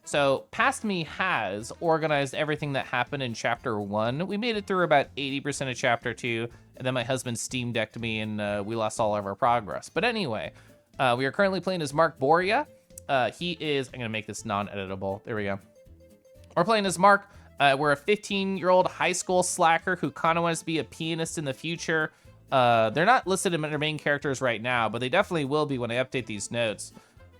So Past Me has organized everything that happened in Chapter 1. We made it through about 80% of Chapter 2, and then my husband Steam Decked me and we lost all of our progress. But anyway, we are currently playing as Mark Boria. He is, I'm gonna make this non-editable, there we go. We're playing as Mark. We're a 15-year-old high school slacker who kind of wants to be a pianist in the future. They're not listed in their main characters right now, but they definitely will be when I update these notes.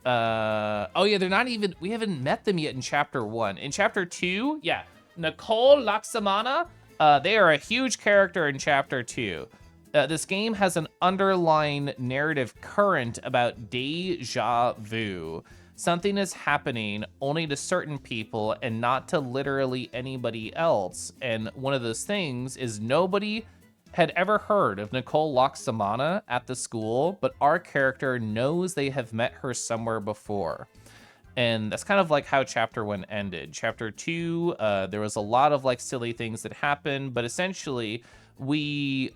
Oh yeah, they're not even, we haven't met them yet in Chapter 1. In Chapter 2, yeah, Nicole Laksamana, they are a huge character in Chapter 2. This game has an underlying narrative current about deja vu. Something is happening only to certain people and not to literally anybody else. And one of those things is nobody had ever heard of Nicole Laksamana at the school, but our character knows they have met her somewhere before. And that's kind of like how Chapter 1 ended. Chapter 2, there was a lot of like silly things that happened, but essentially we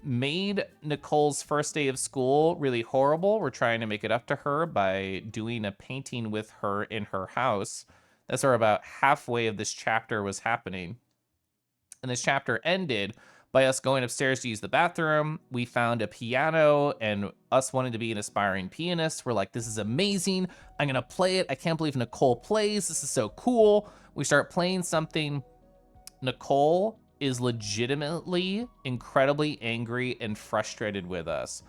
made Nicole's first day of school really horrible. We're trying to make it up to her by doing a painting with her in her house. That's where about halfway of this chapter was happening. And this chapter ended by us going upstairs to use the bathroom. We found a piano, and us wanting to be an aspiring pianist, we're like, this is amazing. I'm gonna play it. I can't believe Nicole plays. This is so cool. We start playing something. Nicole is legitimately incredibly angry and frustrated with us.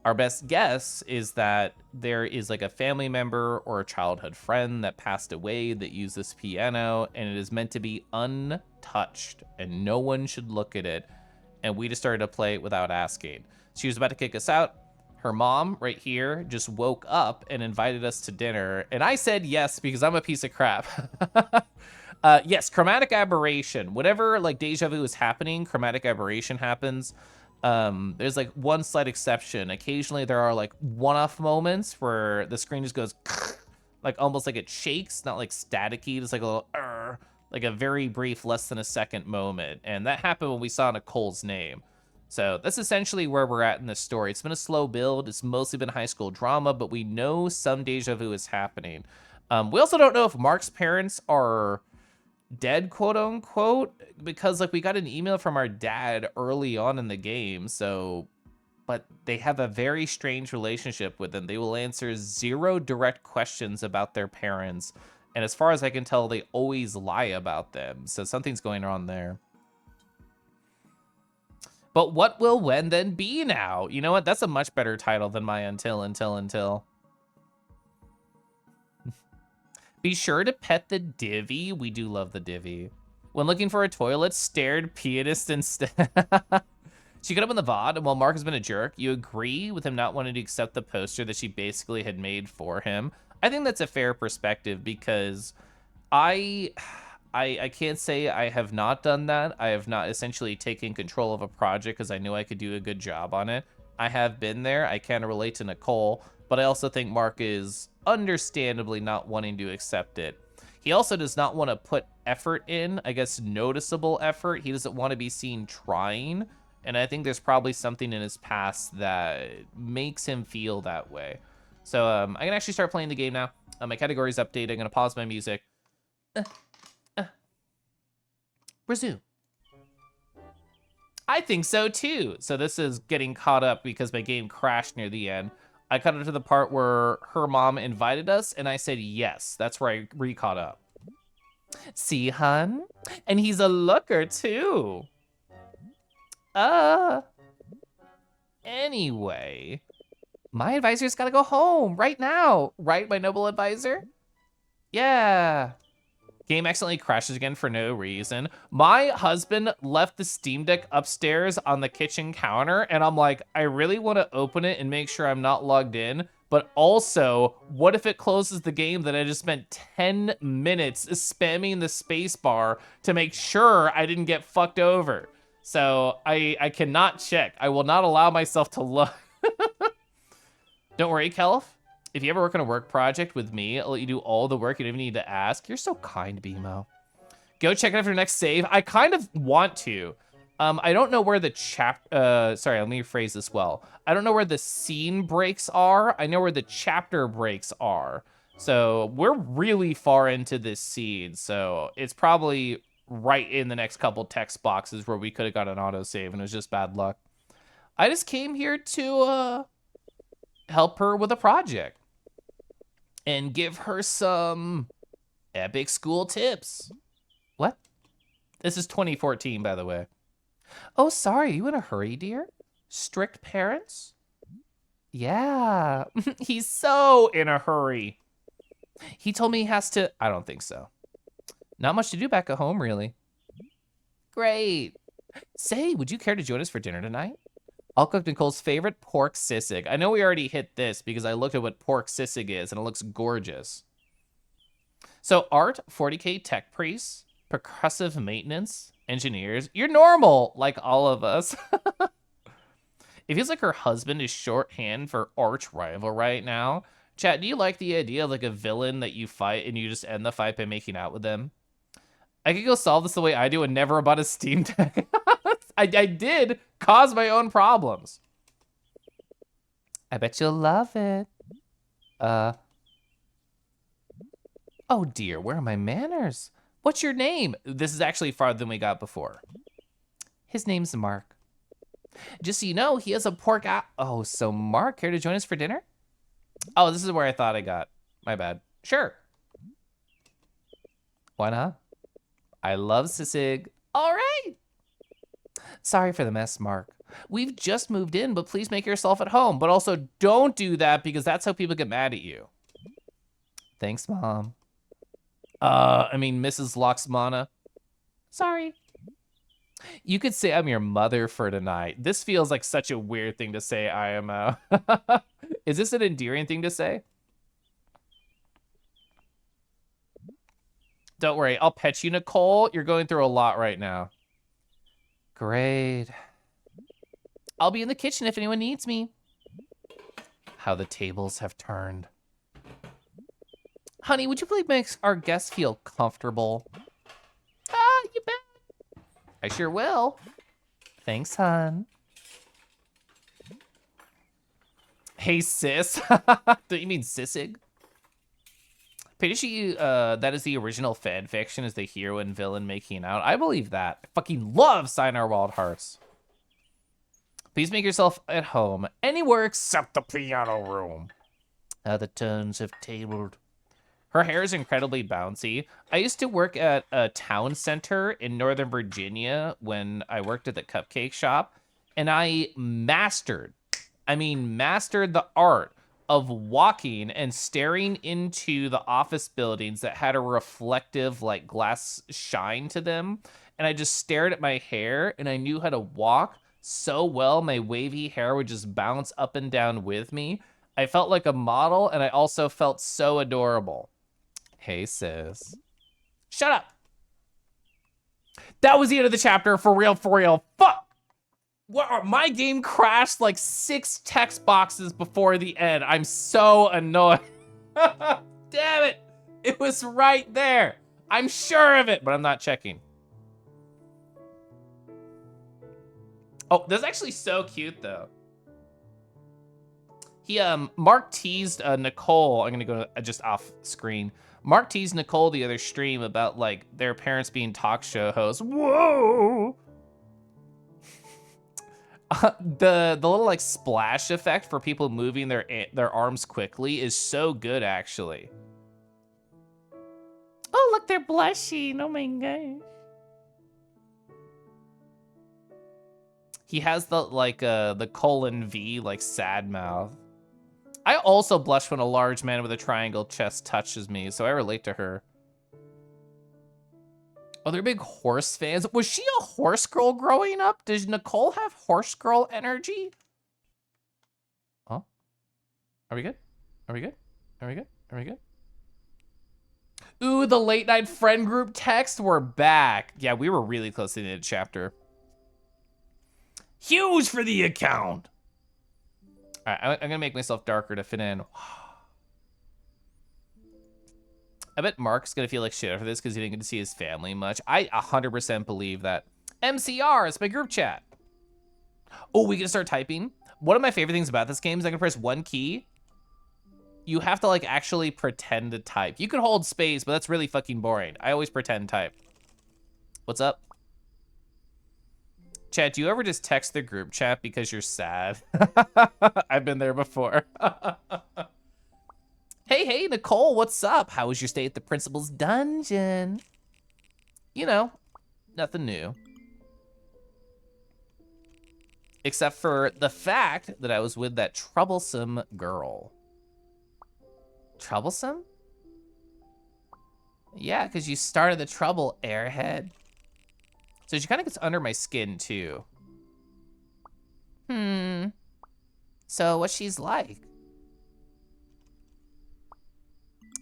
Our best guess is that there is like a family member or a childhood friend that passed away that used this piano, and it is meant to be untouched and no one should look at it. And we just started to play it without asking. She was about to kick us out. Her mom right here just woke up and invited us to dinner. And I said yes because I'm a piece of crap. Yes, chromatic aberration. Whenever like deja vu is happening, chromatic aberration happens. There's like one slight exception. Occasionally there are like one-off moments where the screen just goes like almost like it shakes, not like staticky, just like a little like a very brief, less than a second moment. And that happened when we saw Nicole's name. So that's essentially where we're at in the story. It's been a slow build. It's mostly been high school drama, but we know some deja vu is happening. We also don't know if Mark's parents are dead, quote unquote, because like we got an email from our dad early on in the game. So, but they have a very strange relationship with them. They will answer 0 direct questions about their parents. And as far as I can tell, they always lie about them. So something's going on there. But what will when then be now? You know what? That's a much better title than my until. Be sure to pet the divvy. We do love the divvy. When looking for a toilet, stared pianist instead. She got up in the VOD, and while Mark has been a jerk, you agree with him not wanting to accept the poster that she basically had made for him. I think that's a fair perspective because I can't say I have not done that. I have not essentially taken control of a project because I knew I could do a good job on it. I have been there. I can relate to Nicole, but I also think Mark is understandably not wanting to accept it. He also does not want to put effort in, I guess noticeable effort. He doesn't want to be seen trying, and I think there's probably something in his past that makes him feel that way. So I can actually start playing the game now. My category's updated. I'm going to pause my music. Resume. I think so too. So this is getting caught up because my game crashed near the end. I cut it to the part where her mom invited us and I said yes. That's where I re-caught up. See, hun? And he's a looker too. Anyway. My advisor's gotta go home right now. Right, my noble advisor? Yeah. Game accidentally crashes again for no reason. My husband left the Steam Deck upstairs on the kitchen counter, and I'm like, I really want to open it and make sure I'm not logged in, but also, what if it closes the game that I just spent 10 minutes spamming the space bar to make sure I didn't get fucked over? So I cannot check. I will not allow myself to look. Don't worry, Kelf. If you ever work on a work project with me, I'll let you do all the work. You don't even need to ask. You're so kind, BMO. Go check it out for your next save. I kind of want to. I don't know where the sorry, let me rephrase this well. I don't know where the scene breaks are. I know where the chapter breaks are. So we're really far into this scene. So it's probably right in the next couple text boxes where we could have got an autosave and it was just bad luck. I just came here to help her with a project and give her some epic school tips. What? This is 2014, by the way. Oh, sorry, you in a hurry, dear? Strict parents? Yeah, he's so in a hurry. He told me he has to, I don't think so. Not much to do back at home, really. Great. Say, would you care to join us for dinner tonight? I'll cook Nicole's favorite pork sisig. I know we already hit this because I looked at what pork sisig is and it looks gorgeous. So art, 40K tech priests, percussive maintenance, engineers. You're normal, like all of us. It feels like her husband is shorthand for arch rival right now. Chat, do you like the idea of like a villain that you fight and you just end the fight by making out with them? I could go solve this the way I do and never bought a Steam Deck. I did cause my own problems. I bet you'll love it. Oh dear, where are my manners? What's your name? This is actually farther than we got before. His name's Mark. Just so you know, he has a pork Oh, so Mark, care to join us for dinner? Oh, this is where I thought I got. My bad. Sure. Why not? I love sisig. All right. Sorry for the mess, Mark. We've just moved in, but please make yourself at home. But also don't do that because that's how people get mad at you. Thanks, Mom. I mean, Mrs. Loxmana. Sorry. You could say I'm your mother for tonight. This feels like such a weird thing to say, IMO. Is this an endearing thing to say? Don't worry, I'll pet you, Nicole. You're going through a lot right now. Great. I'll be in the kitchen if anyone needs me. How the tables have turned. Honey, would you please make our guests feel comfortable? Ah, you bet. I sure will. Thanks, hon. Hey, sis. Do you mean sissig? Peidashi, that is the original fan fiction, is the hero and villain making out. I believe that. I fucking love Sayonara Wild Hearts. Please make yourself at home anywhere except the piano room. The tones have tabled. Her hair is incredibly bouncy. I used to work at a town center in Northern Virginia when I worked at the cupcake shop, and I mastered the art of walking and staring into the office buildings that had a reflective, like, glass shine to them. And I just stared at my hair, and I knew how to walk so well. My wavy hair would just bounce up and down with me. I felt like a model, and I also felt so adorable. Hey, sis. Shut up. That was the end of the chapter. For real, for real. Fuck. My game crashed like 6 text boxes before the end. I'm so annoyed. Damn it. It was right there. I'm sure of it, but I'm not checking. Oh, that's actually so cute, though. Mark teased Nicole. I'm gonna go just off screen. Mark teased Nicole the other stream about, like, their parents being talk show hosts. Whoa! The little, like, splash effect for people moving their arms quickly is so good, actually. Oh, look, they're blushing. Oh my gosh. He has the colon V, like, sad mouth. I also blush when a large man with a triangle chest touches me, so I relate to her. Oh, they're big horse fans. Was she a horse girl growing up? Does Nicole have horse girl energy? Oh, are we good? Are we good? Are we good? Are we good? Ooh, the late night friend group text. We're back. Yeah, we were really close to the end of the chapter. Huge for the account. All right, I'm gonna make myself darker to fit in. I bet Mark's gonna feel like shit after this because he didn't get to see his family much. I 100% believe that. MCR, it's my group chat. Oh, we can start typing. One of my favorite things about this game is I can press one key. You have to, like, actually pretend to type. You can hold space, but that's really fucking boring. I always pretend type. What's up? Chat, do you ever just text the group chat because you're sad? I've been there before. Hey, Nicole, what's up? How was your stay at the principal's dungeon? You know, nothing new. Except for the fact that I was with that troublesome girl. Troublesome? Yeah, because you started the trouble, airhead. So she kind of gets under my skin, too. So what she's like?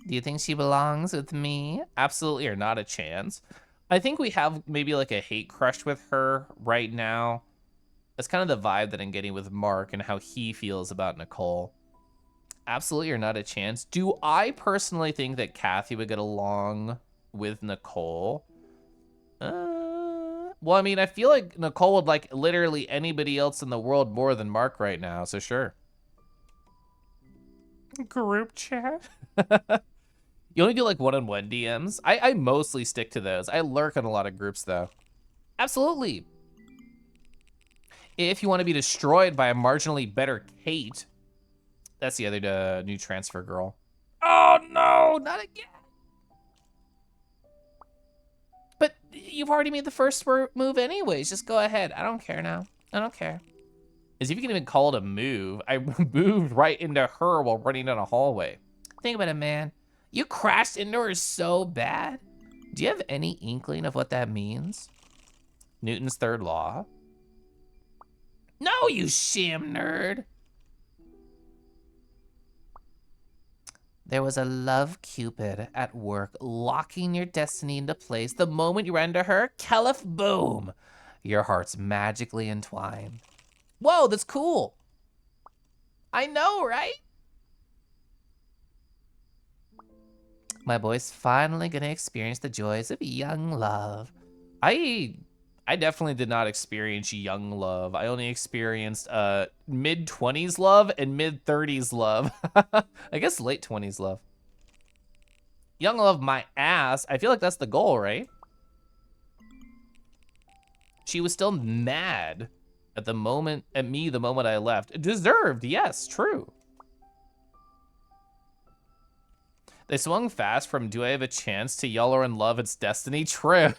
Do you think she belongs with me? Absolutely, or not a chance. I think we have maybe like a hate crush with her right now. That's kind of the vibe that I'm getting with Mark and how he feels about Nicole. Absolutely, or not a chance. Do I personally think that Kathy would get along with Nicole? Well, I mean, I feel like Nicole would like literally anybody else in the world more than Mark right now, so sure. Group chat? You only do like one-on-one DMs? I mostly stick to those. I lurk in a lot of groups though. Absolutely. If you want to be destroyed by a marginally better Kate, that's the other new transfer girl. Oh no, not again. But you've already made the first move anyways. Just go ahead. I don't care now. I don't care. As if you can even call it a move. I moved right into her while running down a hallway. Think about it, man. You crashed into her so bad. Do you have any inkling of what that means? Newton's third law? No, you sham nerd. There was a love cupid at work, locking your destiny into place. The moment you ran to her, Caliph, boom. Your hearts magically entwined. Whoa, that's cool. I know, right? My boy's finally gonna experience the joys of young love. I I definitely did not experience young love. I only experienced mid-20s love and mid-30s love. I guess late 20s love. Young love my ass. I feel like that's the goal, right? She was still mad at the moment I left. Deserved, yes, true. They swung fast from do I have a chance to y'all are in love, it's destiny, true.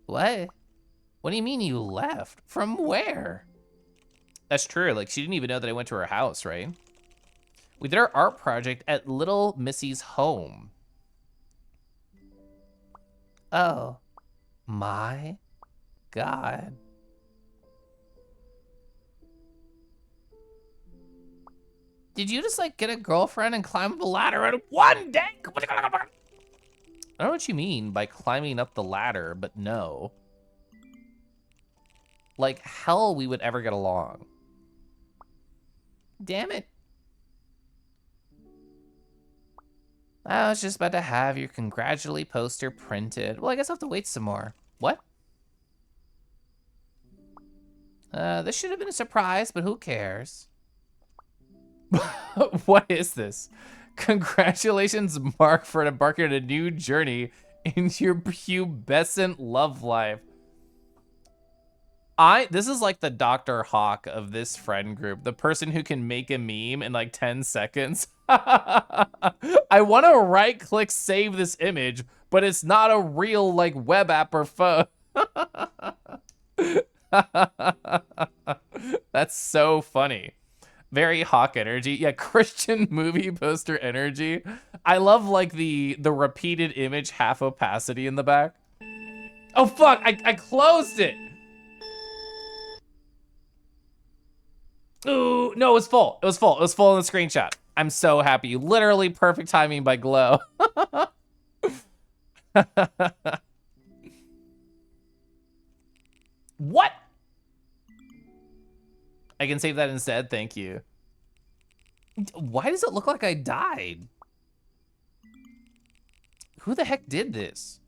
What? What do you mean you left? From where? That's true, like she didn't even know that I went to her house, right? We did our art project at Little Missy's home. Oh, my God. Did you just like get a girlfriend and climb up a ladder in one day? I don't know what you mean by climbing up the ladder, but no. Like hell we would ever get along. Damn it. I was just about to have your congratulate poster printed. Well, I guess I'll have to wait some more. What? This should have been a surprise, but who cares? What is this? Congratulations, Mark, for embarking on a new journey into your pubescent love life. This is like the Dr. Hawk of this friend group, the person who can make a meme in like 10 seconds. I want to right-click save this image, but it's not a real like web app or phone. That's so funny. Very Hawk energy. Yeah, Christian movie poster energy. I love like the repeated image half opacity in the back. Oh fuck, I closed it. Ooh, no, it was full. It was full. It was full in the screenshot. I'm so happy. Literally perfect timing by Glow. What? I can save that instead, thank you. Why does it look like I died? Who the heck did this?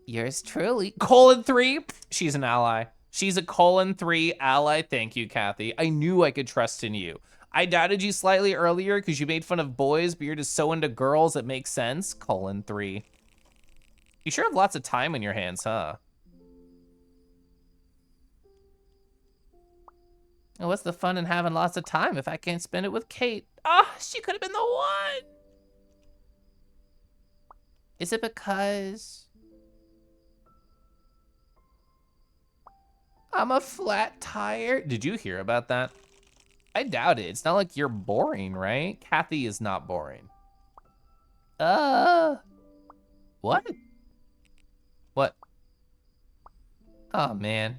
Yours truly. :3? She's an ally. She's a :3 ally. Thank you, Kathy. I knew I could trust in you. I doubted you slightly earlier because you made fun of boys, but you're just so into girls, it makes sense. :3. You sure have lots of time in your hands, huh? What's the fun in having lots of time if I can't spend it with Kate? Ah, she could have been the one. Is it because I'm a flat tire? Did you hear about that? I doubt it. It's not like you're boring, right? Kathy is not boring. What? What? Oh, man.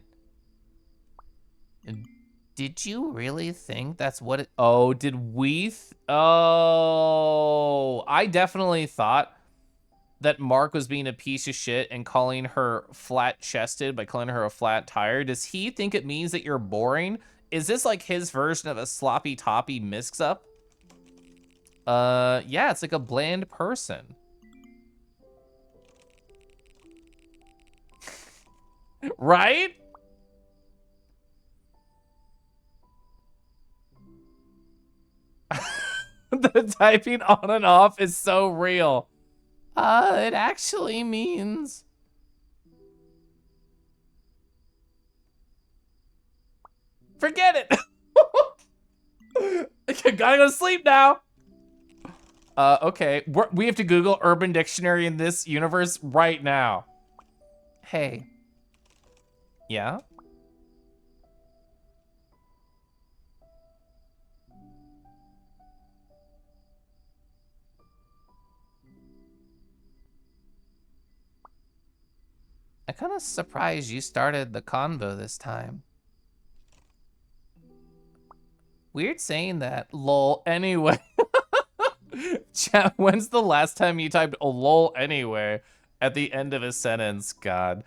Did you really think that's what it... Oh, did we... Oh, I definitely thought that Mark was being a piece of shit and calling her flat-chested by calling her a flat tire. Does he think it means that you're boring? Is this like his version of a sloppy toppy mix-up? Yeah, it's like a bland person. Right? The typing on and off is so real. It actually means... Forget it. Gotta go to sleep now. Okay, we have to Google Urban Dictionary in this universe right now. Hey. Yeah? I'm kind of surprised you started the convo this time. Weird saying that. Lol, anyway. Chat, when's the last time you typed lol anyway at the end of a sentence? God.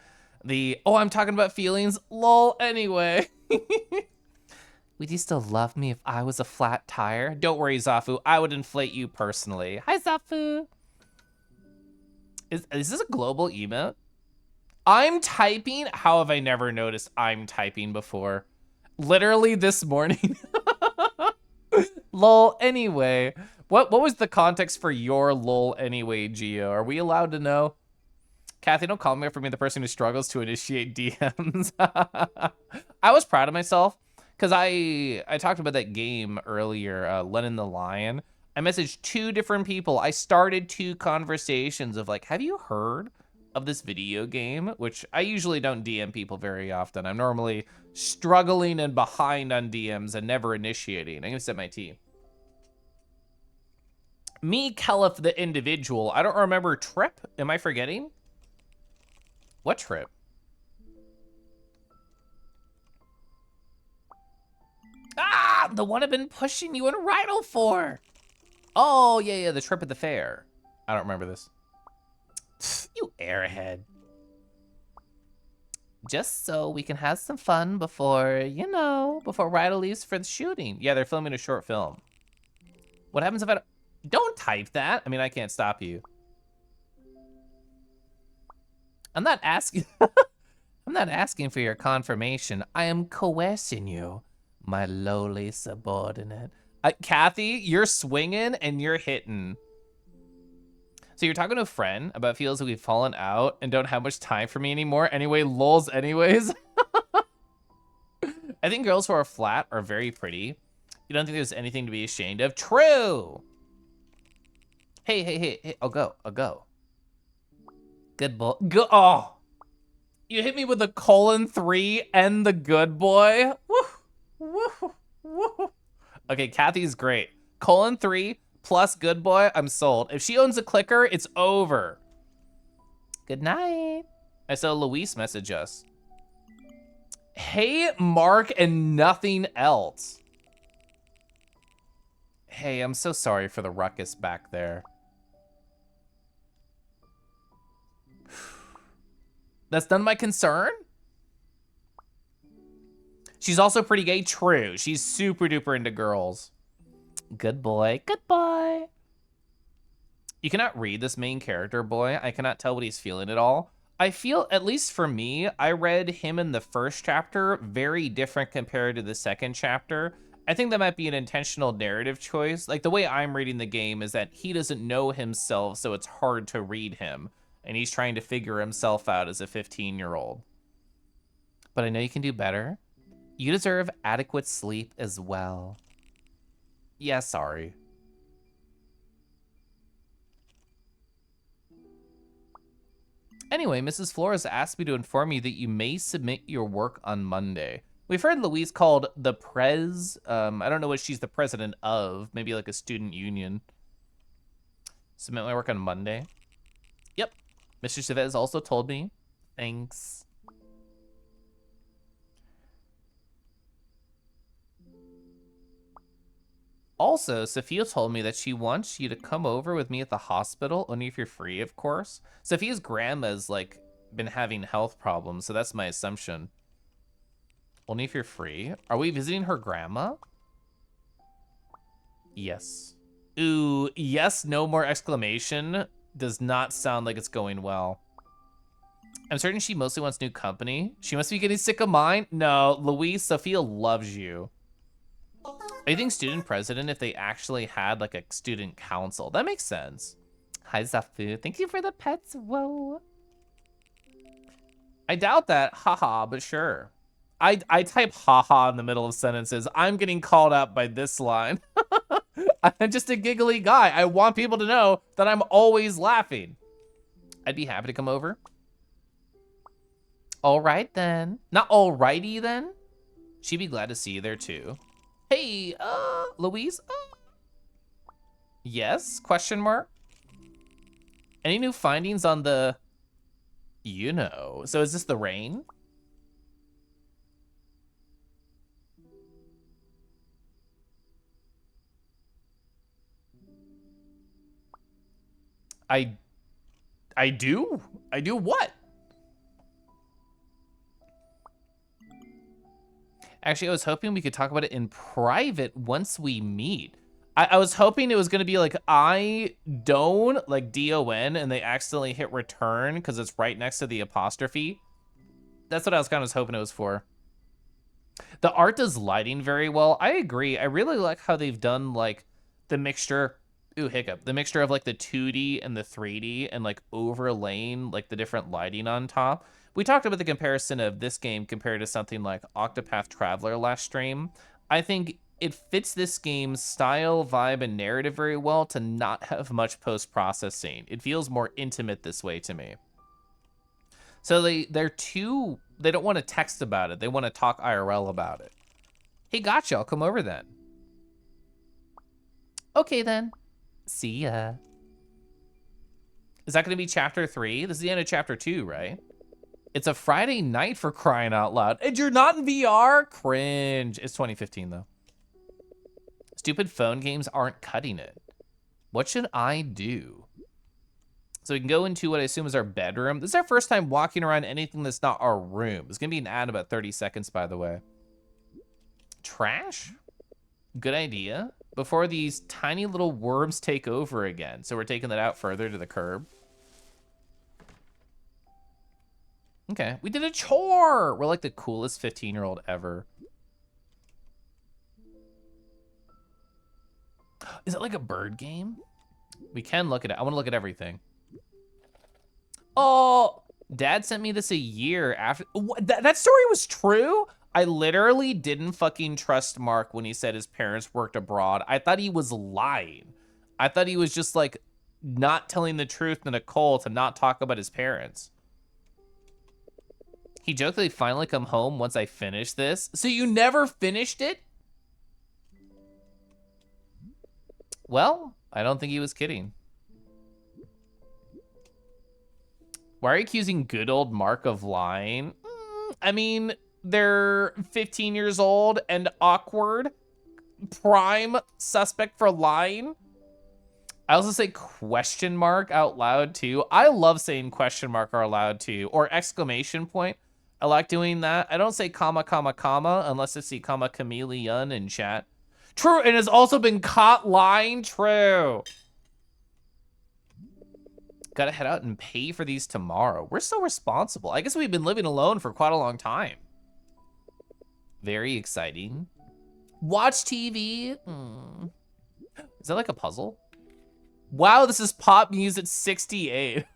Oh, I'm talking about feelings. Lol anyway. Would you still love me if I was a flat tire? Don't worry, Zafu. I would inflate you personally. Hi, Zafu. Is this a global emote? I'm typing. How have I never noticed I'm typing before? Literally this morning. Lol, anyway. What was the context for your lol anyway, Gio? Are we allowed to know? Kathy, don't call me for being the person who struggles to initiate DMs. I was proud of myself because I talked about that game earlier, Lennon the Lion. I messaged 2 different people. I started 2 conversations of like, have you heard of this video game? Which I usually don't DM people very often. I'm normally struggling and behind on DMs and never initiating. I'm gonna set my tea. Me, Kelif, the individual. I don't remember Trip. Am I forgetting? What trip? Ah, the one I've been pushing you in Rhino for. Oh, yeah, the trip at the fair. I don't remember this. You airhead. Just so we can have some fun before, before Ryder leaves for the shooting. Yeah, they're filming a short film. What happens if I don't type that? I mean, I can't stop you. I'm not asking. I'm not asking for your confirmation. I am coercing you, my lowly subordinate. Kathy, you're swinging and you're hitting. So you're talking to a friend about feels like we've fallen out and don't have much time for me anymore. Anyway, lols anyways. I think girls who are flat are very pretty. You don't think there's anything to be ashamed of? True. Hey, I'll go. Good boy. Oh. You hit me with a :3 and the good boy. Woo. Okay, Kathy's great. :3 plus good boy, I'm sold. If she owns a clicker, it's over. Good night. I saw Luis message us. Hey, Mark and nothing else. Hey, I'm so sorry for the ruckus back there. That's none of my concern? She's also pretty gay, true. She's super duper into girls. Good boy. You cannot read this main character, boy. I cannot tell what he's feeling at all. I feel, at least for me, I read him in the first chapter very different compared to the second chapter. I think that might be an intentional narrative choice. Like the way I'm reading the game is that he doesn't know himself, so it's hard to read him. And he's trying to figure himself out as a 15-year-old. But I know you can do better. You deserve adequate sleep as well. Yeah, sorry. Anyway, Mrs. Flores asked me to inform you that you may submit your work on Monday. We've heard Louise called the Prez. I don't know what she's the president of. Maybe like a student union. Submit my work on Monday. Yep. Mr. Chavez also told me. Thanks. Also, Sophia told me that she wants you to come over with me at the hospital, only if you're free, of course. Sophia's grandma's, like, been having health problems, so that's my assumption. Only if you're free? Are we visiting her grandma? Yes. Ooh, yes, no more exclamation. Does not sound like it's going well. I'm certain she mostly wants new company. She must be getting sick of mine. No, Louise, Sophia loves you. I think student president if they actually had like a student council. That makes sense. Hi, Zafu. Thank you for the pets. Whoa. I doubt that. Haha, but sure. I type haha in the middle of sentences. I'm getting called out by this line. I'm just a giggly guy. I want people to know that I'm always laughing. I'd be happy to come over. All right then. Not alrighty then. She'd be glad to see you there too. Hey, Louise? Yes? Question mark? Any new findings on the, so is this the rain? I do? I do what? Actually, I was hoping we could talk about it in private once we meet. I was hoping it was going to be like I don't, like D-O-N, and they accidentally hit return because it's right next to the apostrophe. That's what I was kind of hoping it was for. The art does lighting very well. I agree. I really like how they've done like the mixture, ooh, hiccup, the mixture of like the 2D and the 3D and like overlaying like the different lighting on top. We talked about the comparison of this game compared to something like Octopath Traveler last stream. I think it fits this game's style, vibe, and narrative very well to not have much post-processing. It feels more intimate this way to me. So they don't want to text about it. They want to talk IRL about it. Hey, gotcha. I'll come over then. Okay, then. See ya. Is that going to be chapter 3? This is the end of chapter 2, right? It's a Friday night, for crying out loud. And you're not in VR? Cringe. It's 2015, though. Stupid phone games aren't cutting it. What should I do? So we can go into what I assume is our bedroom. This is our first time walking around anything that's not our room. It's gonna be an ad in about 30 seconds, by the way. Trash? Good idea. Before these tiny little worms take over again. So we're taking that out further to the curb. Okay, we did a chore. We're like the coolest 15-year-old ever. Is it like a bird game? We can look at it. I wanna look at everything. Oh, Dad sent me this a year after. What, that story was true? I literally didn't fucking trust Mark when he said his parents worked abroad. I thought he was lying. I thought he was just like not telling the truth to Nicole to not talk about his parents. He joked that he'd finally come home once I finished this. So you never finished it? Well, I don't think he was kidding. Why are you accusing good old Mark of lying? I mean, they're 15 years old and awkward. Prime suspect for lying. I also say question mark out loud too. I love saying question mark out loud too, or exclamation point. I like doing that. I don't say comma, comma, comma, unless it's the comma chameleon in chat. True, and has also been caught lying. True. Gotta head out and pay for these tomorrow. We're so responsible. I guess we've been living alone for quite a long time. Very exciting. Watch TV. Is that like a puzzle? Wow, this is Pop Music 68.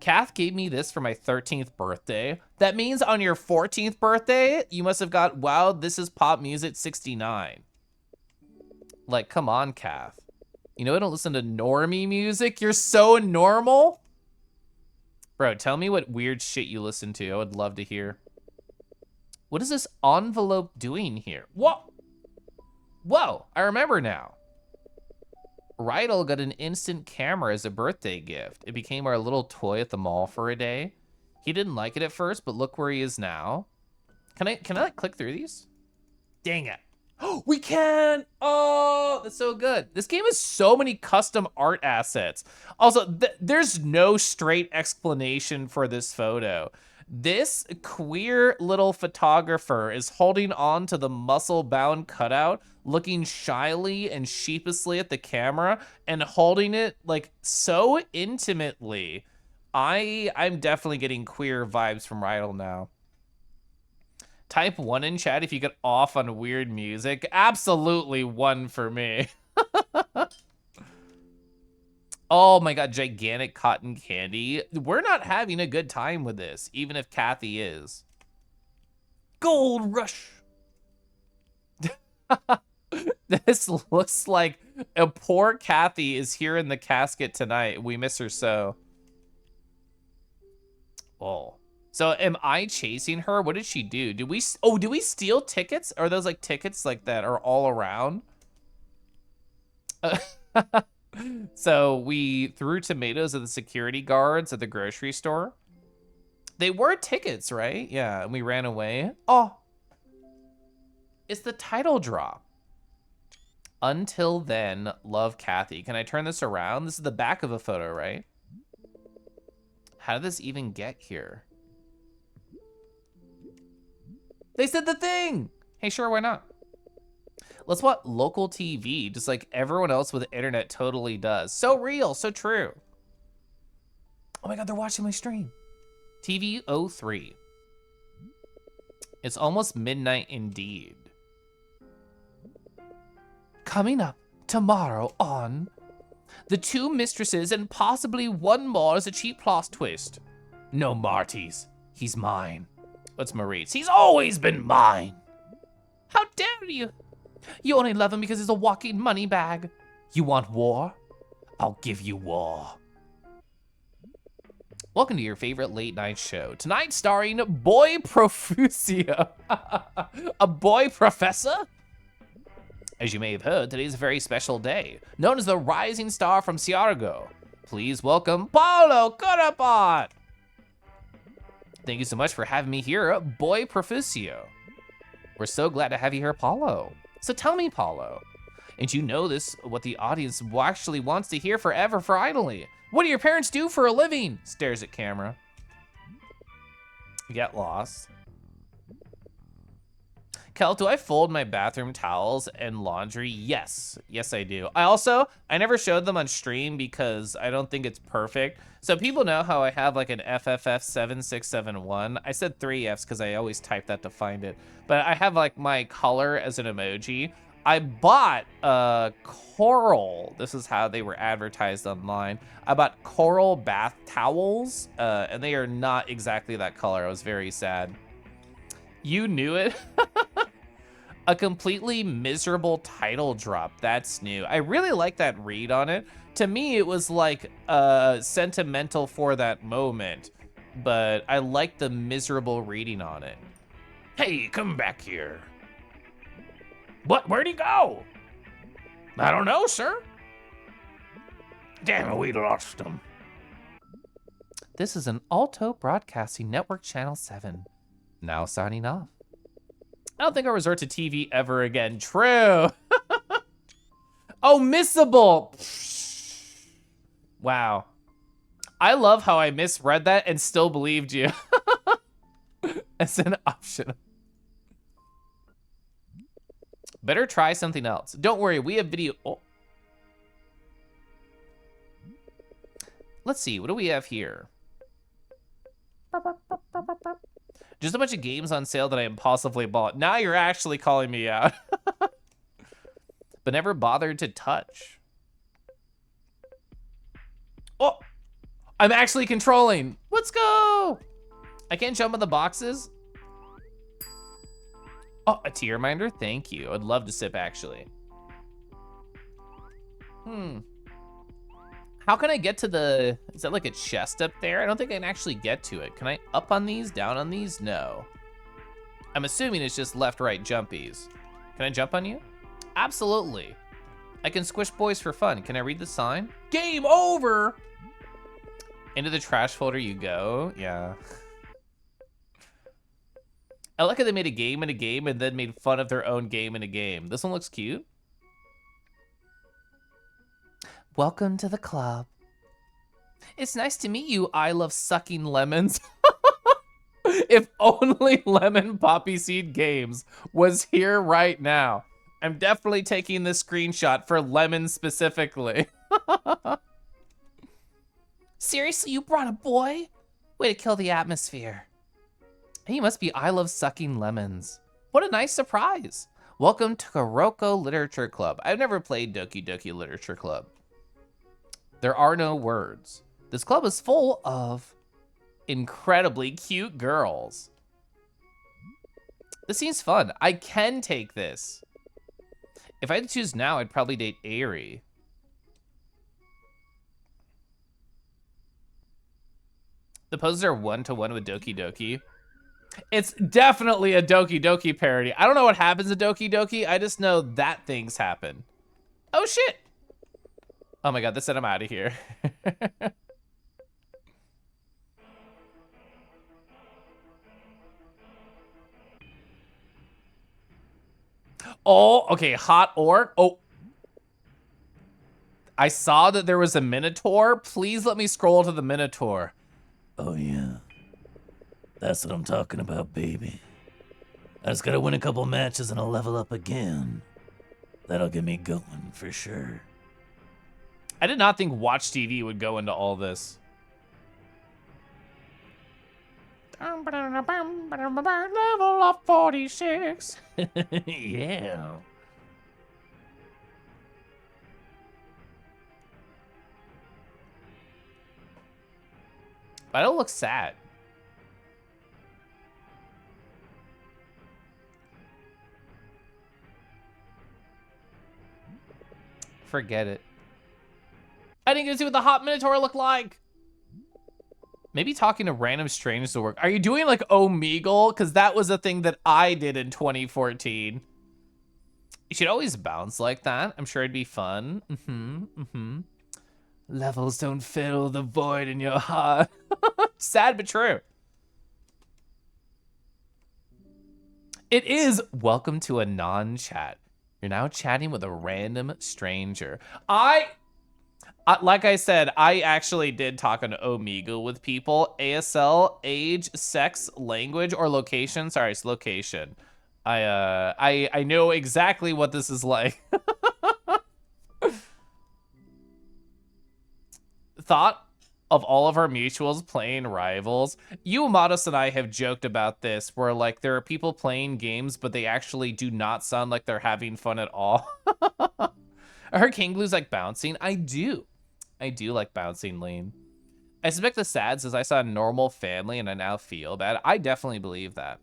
Kath gave me this for my 13th birthday. That means on your 14th birthday, you must have got, wow, this is Pop Music 69. Like, come on, Kath. You know I don't listen to normie music? You're so normal? Bro, tell me what weird shit you listen to. I would love to hear. What is this envelope doing here? Whoa! Whoa, I remember now. Rydell got an instant camera as a birthday gift. It became our little toy at the mall for a day. He didn't like it at first, but look where he is now. Can I like click through these? Dang it. We can! Oh, that's so good. This game has so many custom art assets. Also, there's no straight explanation for this photo. This queer little photographer is holding on to the muscle-bound cutout, looking shyly and sheepishly at the camera, and holding it like so intimately. I'm definitely getting queer vibes from Rydell now. Type 1 in chat if you get off on weird music. Absolutely 1 for me. Oh my god, gigantic cotton candy. We're not having a good time with this, even if Kathy is. Gold Rush. This looks like a poor Kathy is here in the casket tonight. We miss her so. Oh. So am I chasing her? What did she do? Do we steal tickets? Are those like tickets like that are all around? So we threw tomatoes at the security guards at the grocery store. They were tickets, right? Yeah, and we ran away. Oh, it's the title drop. Until then, love Kathy. Can I turn this around? This is the back of a photo, right? How did this even get here? They said the thing. Hey, sure, why not? Let's watch local TV, just like everyone else with the internet totally does. So real, so true. Oh my God, they're watching my stream. TV 03. It's almost midnight indeed. Coming up tomorrow on The Two Mistresses and possibly one more as a cheap plot twist. No Marty's, he's mine. What's Maurice? He's always been mine. How dare you? You only love him because he's a walking money bag. You want war? I'll give you war. Welcome to your favorite late night show. Tonight starring Boy Profusio. A boy professor? As you may have heard, today is a very special day, known as the Rising Star from Ciargo. Please welcome Paulo Corapot. Thank you so much for having me here, Boy Profusio. We're so glad to have you here, Paulo. So tell me, Paulo, and you know this, what the audience actually wants to hear forever for idly. What do your parents do for a living? Stares at camera. Get lost. Kel, do I fold my bathroom towels and laundry? Yes, yes I do. I never showed them on stream because I don't think it's perfect. So people know how I have like an FFF7671. I said 3 Fs because I always type that to find it. But I have like my color as an emoji. I bought Coral. This is how they were advertised online. I bought Coral bath towels and they are not exactly that color. I was very sad. You knew it? A completely miserable title drop. That's new. I really like that read on it. To me, it was like sentimental for that moment, but I like the miserable reading on it. Hey, come back here. What? Where'd he go? I don't know, sir. Damn it, we lost him. This is an Alto Broadcasting Network Channel 7. Now signing off. I don't think I'll resort to TV ever again. True. Oh, missable. Wow. I love how I misread that and still believed you. As an option. Better try something else. Don't worry, we have video. Oh. Let's see, what do we have here? Just a bunch of games on sale that I impulsively bought. Now you're actually calling me out. But never bothered to touch. Oh, I'm actually controlling. Let's go. I can't jump on the boxes. Oh, a tier reminder, thank you. I'd love to sip actually. How can I get to the, is that like a chest up there? I don't think I can actually get to it. Can I up on these, down on these? No. I'm assuming it's just left, right jumpies. Can I jump on you? Absolutely. I can squish boys for fun. Can I read the sign? Game over! Into the trash folder you go, yeah. I like how they made a game in a game and then made fun of their own game in a game. This one looks cute. Welcome to the club. It's nice to meet you, I love sucking lemons. If only Lemon Poppy Seed Games was here right now. I'm definitely taking this screenshot for lemon specifically. Seriously, you brought a boy? Way to kill the atmosphere. He must be I love sucking lemons. What a nice surprise. Welcome to Kuroko Literature Club. I've never played Doki Doki Literature Club. There are no words. This club is full of incredibly cute girls. This seems fun. I can take this. If I had to choose now, I'd probably date Aerie. The poses are 1-to-1 with Doki Doki. It's definitely a Doki Doki parody. I don't know what happens to Doki Doki. I just know that things happen. Oh shit. Oh my God, this said I'm out of here. Oh, okay, hot orc. Oh. I saw that there was a Minotaur. Please let me scroll to the Minotaur. Oh yeah. That's what I'm talking about, baby. I just gotta win a couple matches and I'll level up again. That'll get me going for sure. I did not think Watch TV would go into all this. Level up 46. Yeah. I don't look sad. Forget it. I didn't get to see what the Hot Minotaur looked like. Maybe talking to random strangers will work. Are you doing like Omegle? Because that was a thing that I did in 2014. You should always bounce like that. I'm sure it'd be fun. Levels don't fill the void in your heart. Sad but true. It is welcome to a non-chat. You're now chatting with a random stranger. Like I said, I actually did talk on Omegle with people. ASL, age, sex, language, or location. Sorry, it's location. I know exactly what this is like. Thought of all of our mutuals playing Rivals. You, Amados, and I have joked about this, where like there are people playing games, but they actually do not sound like they're having fun at all. I heard King Blue's like bouncing. I do like bouncing lean. I suspect the sads is I saw a normal family and I now feel bad. I definitely believe that.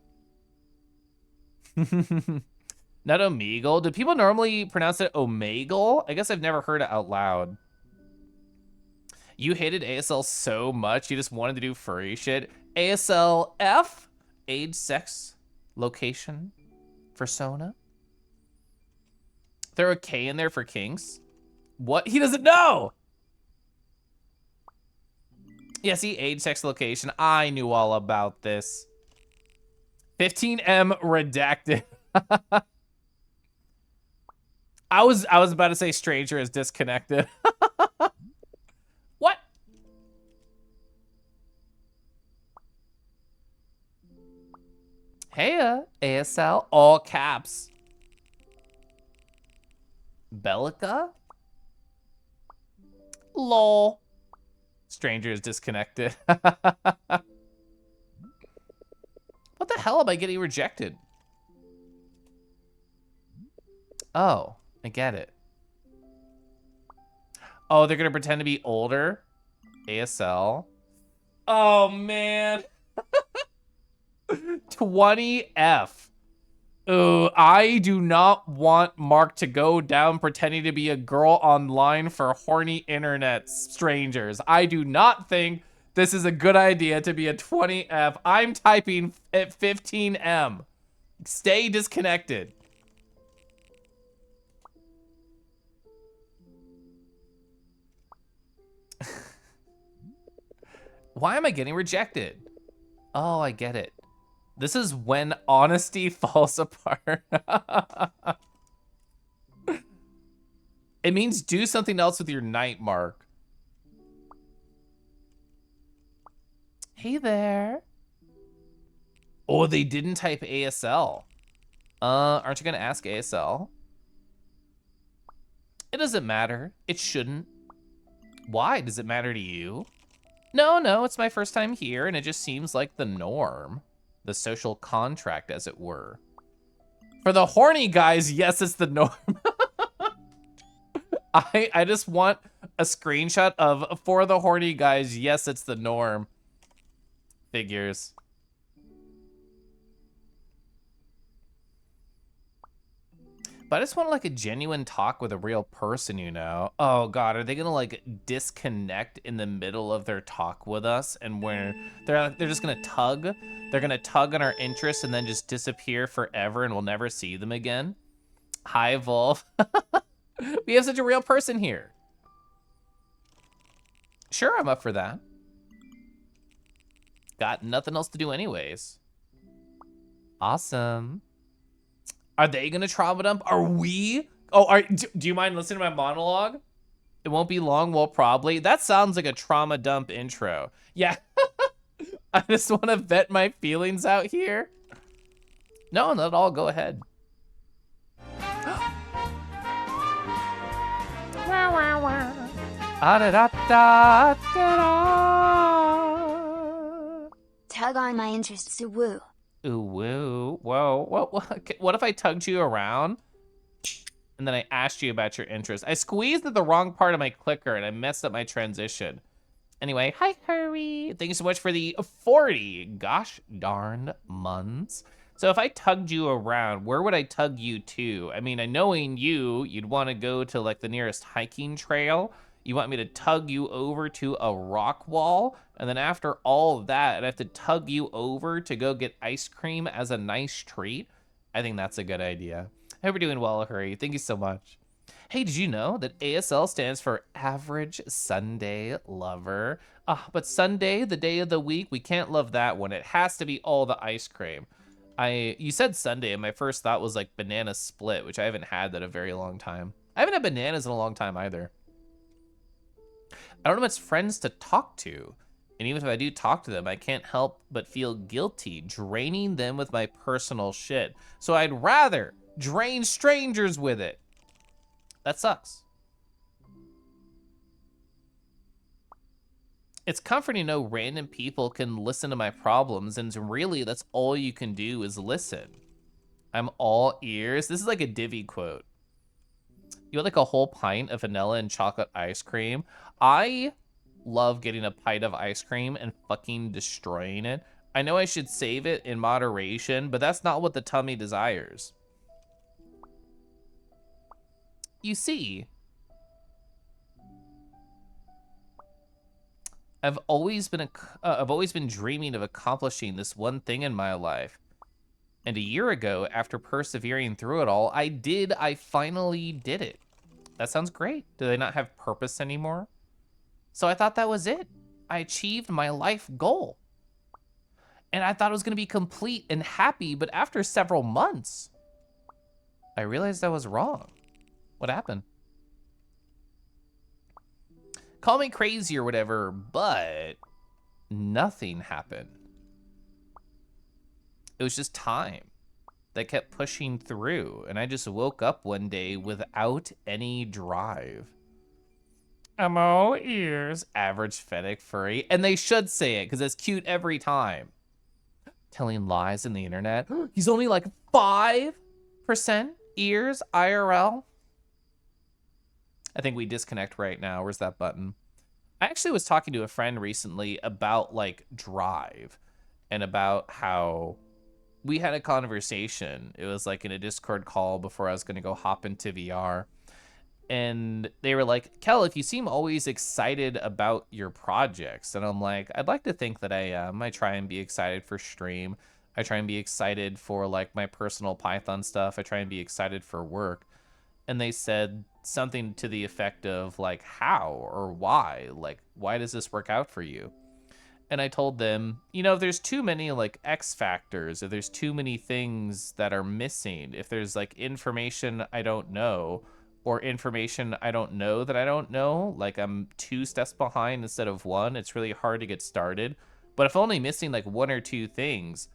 Not Omegle. Do people normally pronounce it Omegle? I guess I've never heard it out loud. You hated ASL so much, you just wanted to do furry shit. ASL F, age, sex, location, persona. Throw a K in there for kinks. What? He doesn't know. Yeah, see, age, sex, location. I knew all about this. 15M redacted. I was about to say stranger is disconnected. What? Hey, ASL, all caps. Bellica? Lol. Stranger is disconnected. What the hell am I getting rejected? Oh, I get it. Oh, they're gonna pretend to be older? ASL. Oh, man. 20F. Ooh, I do not want Mark to go down pretending to be a girl online for horny internet strangers. I do not think this is a good idea to be a 20F. I'm typing at 15M. Stay disconnected. Why am I getting rejected? Oh, I get it. This is when honesty falls apart. It means do something else with your night, Mark. Hey there. Oh, they didn't type ASL. Aren't you gonna ask ASL? It doesn't matter. It shouldn't. Why? Does it matter to you? No, it's my first time here, and it just seems like the norm. The social contract, as it were. For the horny guys, yes, it's the norm. I just want a screenshot of, for the horny guys, yes, it's the norm. Figures. But I just want like a genuine talk with a real person, you know? Oh God, are they gonna like disconnect in the middle of their talk with us? And where they're just gonna tug? They're gonna tug on our interests and then just disappear forever and we'll never see them again? Hi, Volv. We have such a real person here. Sure, I'm up for that. Got nothing else to do anyways. Awesome. Are they gonna trauma dump? Are we? Oh, do you mind listening to my monologue? It won't be long, well, probably. That sounds like a trauma dump intro. Yeah. I just want to vet my feelings out here. No, not at all. Go ahead. Ah-da-da-da-da-da. Tug on my interests, woo. Ooh, woo. Whoa. What if I tugged you around and then I asked you about your interest? I squeezed at the wrong part of my clicker and I messed up my transition. Anyway, hi, Hurry. Thank you so much for the 40 gosh darn months. So if I tugged you around, where would I tug you to? I mean, knowing you, you'd want to go to like the nearest hiking trail. You want me to tug you over to a rock wall, and then after all of that, I'd have to tug you over to go get ice cream as a nice treat. I think that's a good idea. I hope you're doing well, Hurry. Thank you so much. Hey, did you know that ASL stands for Average Sunday Lover? But Sunday, the day of the week, we can't love that one. It has to be all the ice cream. You said Sunday, and my first thought was like banana split, which I haven't had that a very long time. I haven't had bananas in a long time either. I don't have much friends to talk to. And even if I do talk to them, I can't help but feel guilty draining them with my personal shit. So I'd rather drain strangers with it. That sucks. It's comforting to know random people can listen to my problems, and really that's all you can do is listen. I'm all ears. This is like a Divi quote. You want like a whole pint of vanilla and chocolate ice cream? I love getting a pint of ice cream and fucking destroying it. I know I should save it in moderation, but that's not what the tummy desires. You see, I've always been dreaming of accomplishing this one thing in my life. And a year ago, after persevering through it all, I finally did it. That sounds great. Do they not have purpose anymore? So I thought that was it. I achieved my life goal. And I thought it was gonna be complete and happy, but after several months, I realized I was wrong. What happened? Call me crazy or whatever, but nothing happened. It was just time that kept pushing through, and I just woke up one day without any drive. I'm all ears, average Fennec furry, and they should say it because it's cute every time. Telling lies in the internet. He's only like 5% ears IRL. I think we disconnect right now. Where's that button? I actually was talking to a friend recently about like drive and about how we had a conversation. It was like in a Discord call before I was going to go hop into VR. And they were like, Kel, if you seem always excited about your projects. And I'm like, I'd like to think that I am. I try and be excited for stream. I try and be excited for like my personal Python stuff. I try and be excited for work. And they said something to the effect of like, how or why? Like, why does this work out for you? And I told them, you know, if there's too many like X factors, if there's too many things that are missing, if there's like information I don't know, or information I don't know that I don't know, like I'm 2 steps behind instead of 1, it's really hard to get started. But if only missing like 1 or 2 things,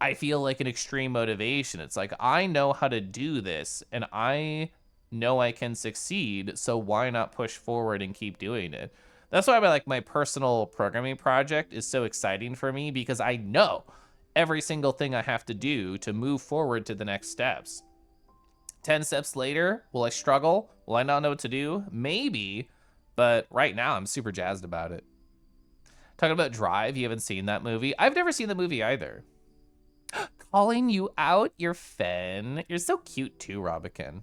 I feel like an extreme motivation. It's like, I know how to do this and I know I can succeed, so why not push forward and keep doing it? That's why my personal programming project is so exciting for me, because I know every single thing I have to do to move forward to the next steps. 10 steps later, will I struggle? Will I not know what to do? Maybe, but right now I'm super jazzed about it. Talking about Drive, you haven't seen that movie? I've never seen the movie either. Calling you out, you're Fen. You're so cute too, Robican.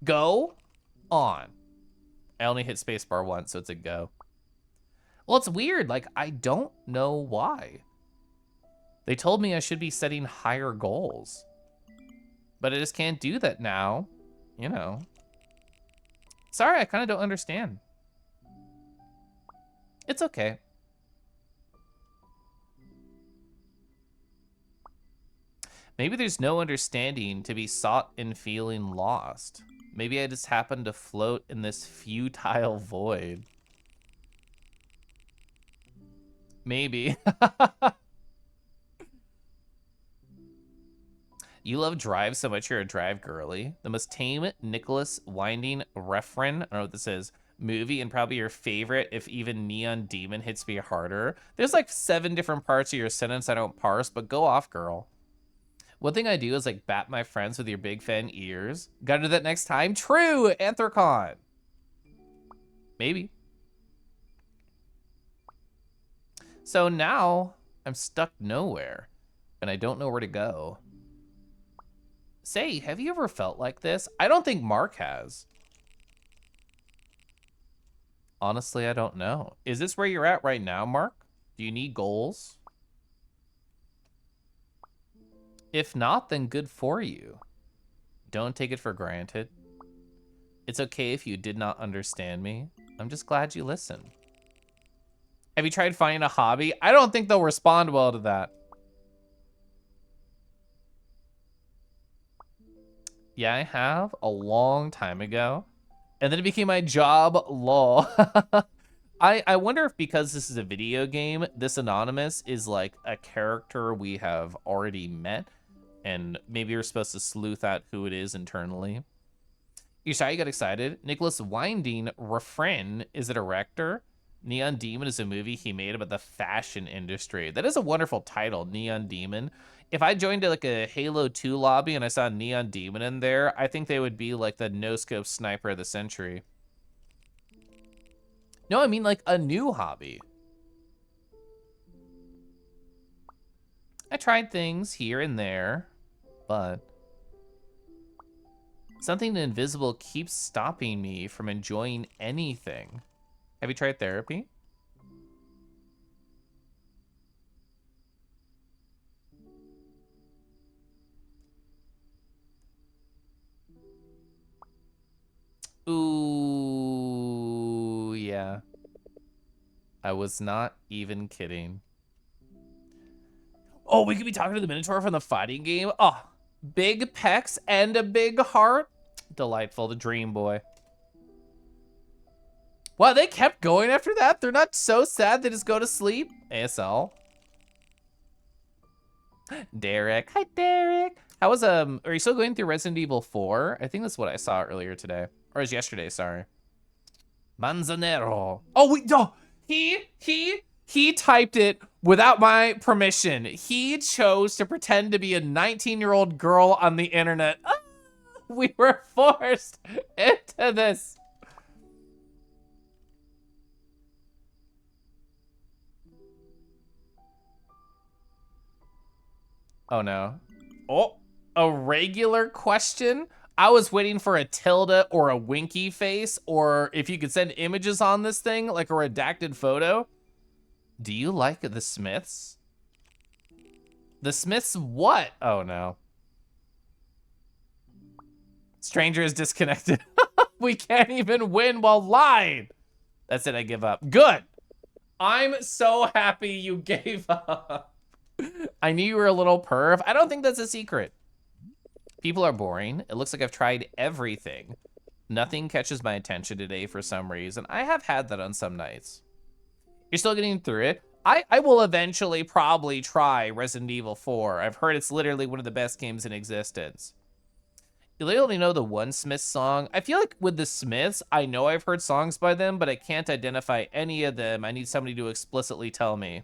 Go on. I only hit spacebar once, so it's a go. Well, it's weird. Like, I don't know why. They told me I should be setting higher goals. But I just can't do that now, you know. Sorry, I kind of don't understand. It's okay. Maybe there's no understanding to be sought in feeling lost. Maybe I just happen to float in this futile void. Maybe. You love Drive so much you're a Drive girly. The most tame Nicholas Winding Refren, I don't know what this is, movie, and probably your favorite if even Neon Demon hits me harder. There's like 7 different parts of your sentence I don't parse, but go off, girl. One thing I do is like bat my friends with your big fan ears. Gotta do that next time? True, Anthrocon. Maybe. So now I'm stuck nowhere and I don't know where to go. Say, have you ever felt like this? I don't think Mark has. Honestly, I don't know. Is this where you're at right now, Mark? Do you need goals? If not, then good for you. Don't take it for granted. It's okay if you did not understand me. I'm just glad you listened. Have you tried finding a hobby? I don't think they'll respond well to that. Yeah, I have a long time ago. And then it became my job, lol. I wonder if because this is a video game, this Anonymous is like a character we have already met. And maybe you're supposed to sleuth out who it is internally. You saw you got excited. Nicholas Winding Refren is a director. Neon Demon is a movie he made about the fashion industry. That is a wonderful title, Neon Demon. If I joined like a Halo 2 lobby and I saw Neon Demon in there, I think they would be like the no-scope sniper of the century. No, I mean like a new hobby. I tried things here and there, but something invisible keeps stopping me from enjoying anything. Have you tried therapy? Ooh, yeah. I was not even kidding. Oh, we could be talking to the Minotaur from the fighting game. Oh, big pecs and a big heart. Delightful, the dream boy. Wow, they kept going after that? They're not so sad they just go to sleep? ASL. Derek. Hi, Derek. How was, are you still going through Resident Evil 4? I think that's what I saw earlier today. Or it was yesterday, sorry. Manzanero. Oh, wait, no. He typed it without my permission. He chose to pretend to be a 19-year-old girl on the internet. Ah, we were forced into this. Oh no. Oh, a regular question? I was waiting for a tilde or a winky face, or if you could send images on this thing, like a redacted photo. Do you like the Smiths? The Smiths what? Oh no. Stranger is disconnected. We can't even win while live. That's it, I give up. Good. I'm so happy you gave up. I knew you were a little perv. I don't think that's a secret. People are boring. It looks like I've tried everything. Nothing catches my attention today for some reason. I have had that on some nights. You're still getting through it? I will eventually probably try Resident Evil 4. I've heard it's literally one of the best games in existence. You only know the one Smiths song. I feel like with the Smiths, I know I've heard songs by them, but I can't identify any of them. I need somebody to explicitly tell me.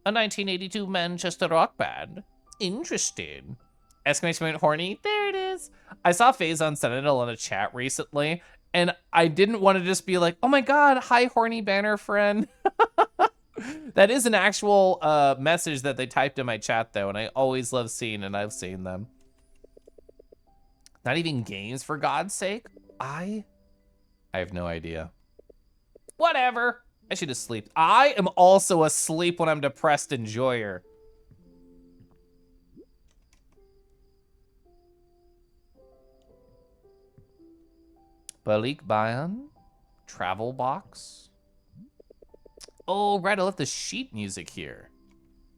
A 1982 Manchester rock band. Interesting. Exclamation point horny. There it is. I saw FaZe on Sentinel in a chat recently, and I didn't want to just be like, oh my god, hi horny banner friend. That is an actual message that they typed in my chat though, and I always love seeing, and I've seen them. Not even games, for God's sake? I have no idea. Whatever. I should have slept. I am also asleep when I'm depressed, enjoyer. Balik Bayan. Travel box. Oh, right, I left the sheet music here.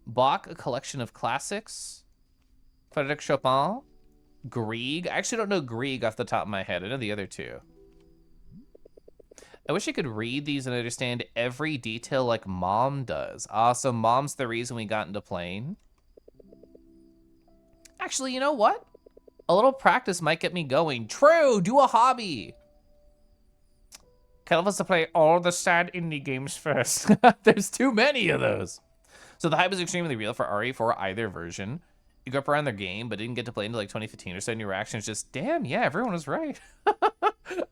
Bach, a collection of classics. Frédéric Chopin. Grieg. I actually don't know Grieg off the top of my head. I know the other two. I wish I could read these and understand every detail like Mom does. So Mom's the reason we got into playing. Actually, you know what? A little practice might get me going. True, do a hobby. Tell us to play all the sad indie games first. There's too many of those. So the hype is extremely real for RE4 either version. You grew up around their game, but didn't get to play until like 2015 or so, and your reaction is just, damn, yeah, everyone was right.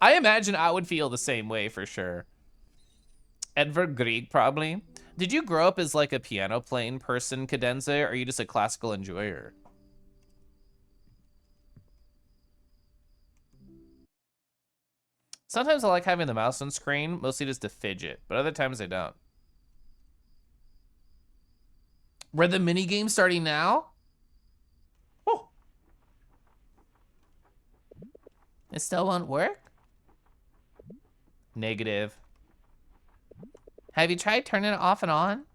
I imagine I would feel the same way for sure. Edvard Grieg, probably. Did you grow up as like a piano playing person, Cadenza, or are you just a classical enjoyer? Sometimes I like having the mouse on screen, mostly just to fidget, but other times I don't. Were the mini games starting now? Oh. It still won't work? Negative. Have you tried turning it off and on?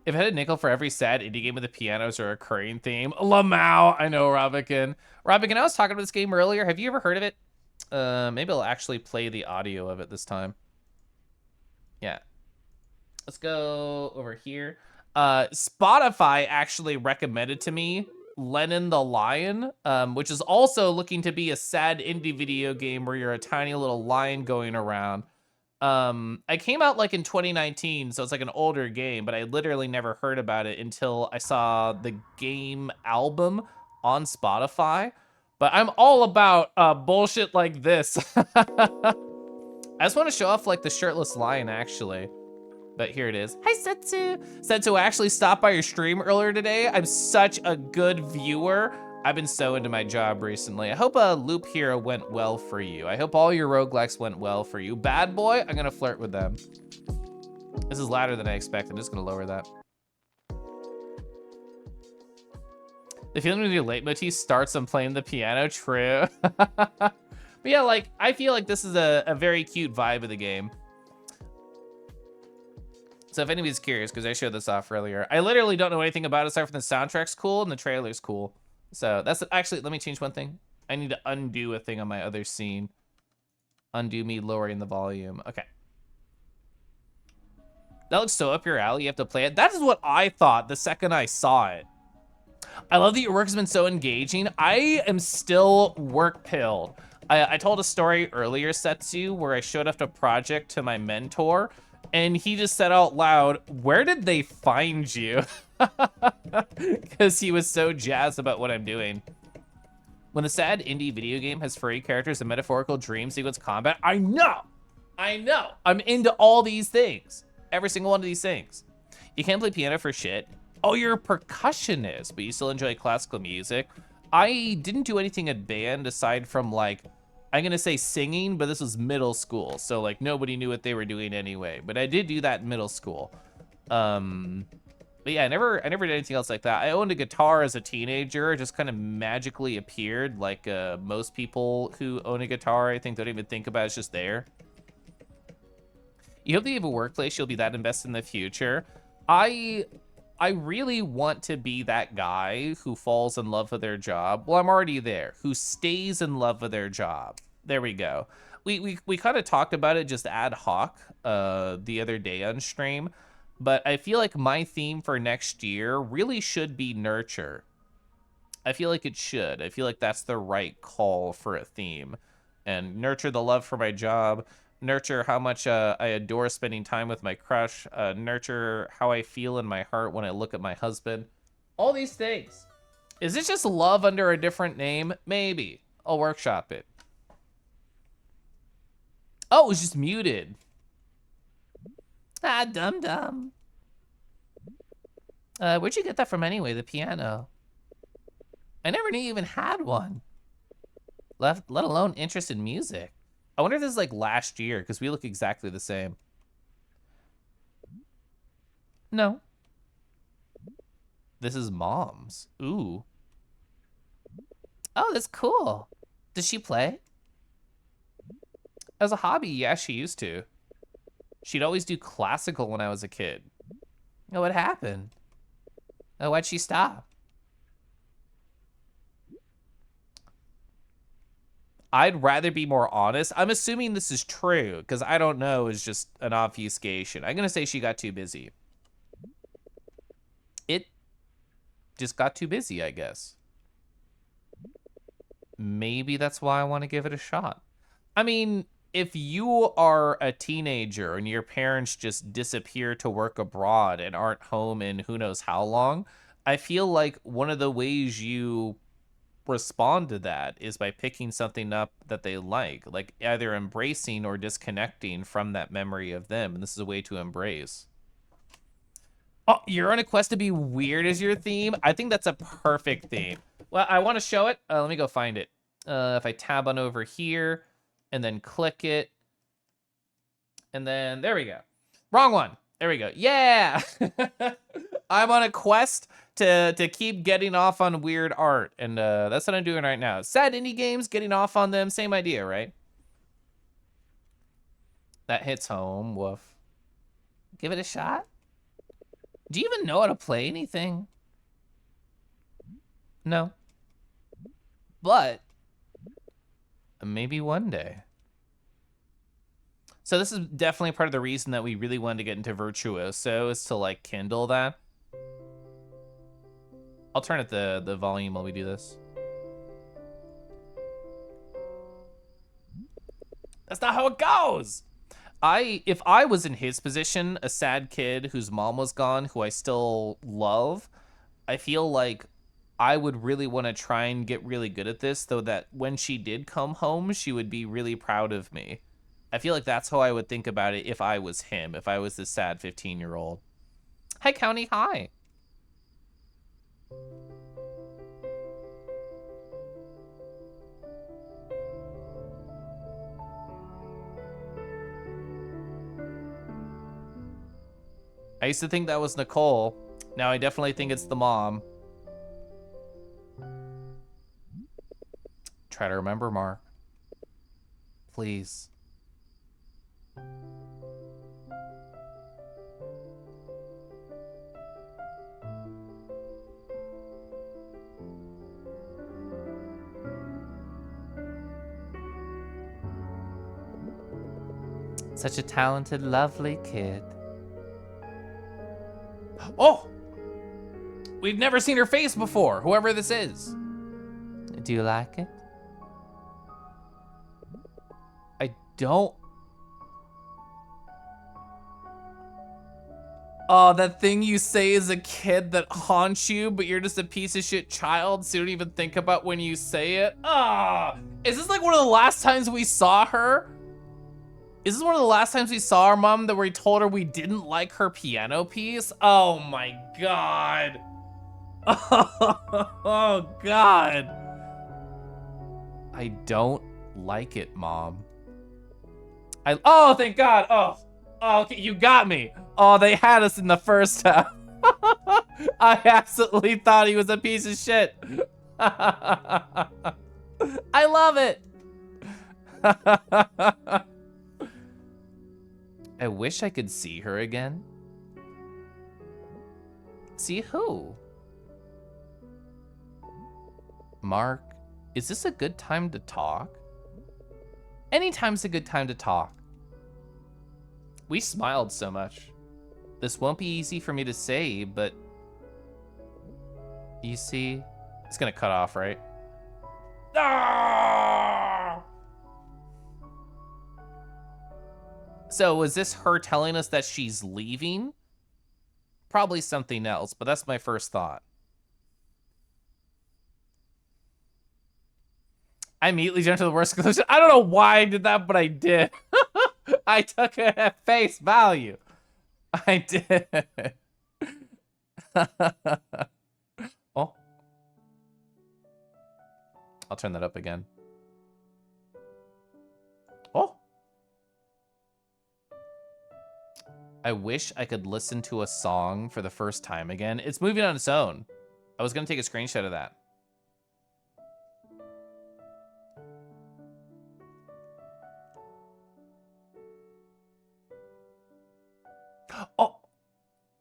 If I had a nickel for every sad indie game with the pianos or a recurring theme, Lamau, I know, Robican. Robican, I was talking about this game earlier. Have you ever heard of it? Maybe I'll actually play the audio of it this time. Yeah. Let's go over here. Spotify actually recommended to me Lennon the Lion, which is also looking to be a sad indie video game where you're a tiny little lion going around. I came out like in 2019, so it's like an older game, but I literally never heard about it until I saw the game album on Spotify. But I'm all about bullshit like this. I just want to show off like the shirtless lion, actually. But here it is. Hi, Setsu. Setsu, I actually stopped by your stream earlier today. I'm such a good viewer. I've been so into my job recently. I hope Loop Hero went well for you. I hope all your roguelikes went well for you. Bad Boy, I'm gonna flirt with them. This is louder than I expect. I'm just gonna lower that. The feeling when your leitmotif starts on playing the piano, true. But yeah, like, I feel like this is a very cute vibe of the game. So if anybody's curious, because I showed this off earlier, I literally don't know anything about it aside from the soundtrack's cool and the trailer's cool. So that's actually, let me change one thing. I need to undo a thing on my other scene. Undo me lowering the volume. Okay. That looks so up your alley. You have to play it. That is what I thought the second I saw it. I love that your work has been so engaging. I am still work-pilled. I told a story earlier, Setsu, where I showed up to a project to my mentor, and he just said out loud, "Where did they find you?" Because he was so jazzed about what I'm doing. When the sad indie video game has furry characters and metaphorical dream sequence combat, I know. I'm into all these things. Every single one of these things. You can't play piano for shit. Oh, you're a percussionist, but you still enjoy classical music. I didn't do anything in band aside from like, I'm gonna say singing, but this was middle school. So like nobody knew what they were doing anyway, but I did do that in middle school. But yeah, I never did anything else like that. I owned a guitar as a teenager. It just kind of magically appeared, like most people who own a guitar, I think, don't even think about it. It's just there. You hope that you have a workplace you'll be that invested in the future. I really want to be that guy who falls in love with their job. Well, I'm already there. Who stays in love with their job. There we go. We kind of talked about it just ad hoc the other day on stream. But I feel like my theme for next year really should be nurture. I feel like it should. I feel like that's the right call for a theme. And nurture the love for my job. Nurture how much I adore spending time with my crush. Nurture how I feel in my heart when I look at my husband. All these things. Is it just love under a different name? Maybe. I'll workshop it. Oh, it was just muted. Ah, dum-dum. Where'd you get that from anyway, the piano? I never knew you even had one. Let alone interest in music. I wonder if this is like last year, because we look exactly the same. No. This is Mom's. Ooh. Oh, that's cool. Does she play? As a hobby, yeah, she used to. She'd always do classical when I was a kid. Oh, what happened? Oh, why'd she stop? I'd rather be more honest. I'm assuming this is true, because I don't know is just an obfuscation. I'm going to say she got too busy. just got too busy, I guess. Maybe that's why I want to give it a shot. I mean, if you are a teenager and your parents just disappear to work abroad and aren't home in who knows how long, I feel like one of the ways you respond to that is by picking something up that they like either embracing or disconnecting from that memory of them. And this is a way to embrace. Oh, you're on a quest to be weird as your theme? I think that's a perfect theme. Well, I want to show it. Let me go find it. If I tab on over here and then click it. And then there we go. Wrong one. There we go. Yeah. I'm on a quest to keep getting off on weird art. And that's what I'm doing right now. Sad indie games, getting off on them. Same idea, right? That hits home. Woof. Give it a shot. Do you even know how to play anything? No. But maybe one day. So this is definitely part of the reason that we really wanted to get into Virtuoso, is to like kindle that. I'll turn up the volume while we do this. That's not how it goes. If I was in his position, a sad kid whose mom was gone, who I still love, I feel like I would really want to try and get really good at this, so that when she did come home, she would be really proud of me. I feel like that's how I would think about it if I was him, if I was this sad 15-year-old. Hi, County, hi. I used to think that was Nicole. Now I definitely think it's the mom. Try to remember, Mark. Please. Such a talented, lovely kid. Oh! We've never seen her face before, whoever this is. Do you like it? I don't. Oh, that thing you say as a kid that haunts you, but you're just a piece of shit child, so you don't even think about when you say it? Ah! Is this like one of the last times we saw her? Is this one of the last times we saw our mom that we told her we didn't like her piano piece? Oh my god. Oh god. I don't like it, Mom. Oh, thank God. Oh, okay, you got me. Oh, they had us in the first half. I absolutely thought he was a piece of shit. I love it. I wish I could see her again. See who? Mark, is this a good time to talk? Anytime's a good time to talk. We smiled so much. This won't be easy for me to say, but you see, it's gonna cut off, right? Ah! So is this her telling us that she's leaving? Probably something else, but that's my first thought. I immediately jumped to the worst conclusion. I don't know why I did that, but I did. I took it at face value. I did. Oh. I'll turn that up again. Oh. I wish I could listen to a song for the first time again. It's moving on its own. I was going to take a screenshot of that. Oh,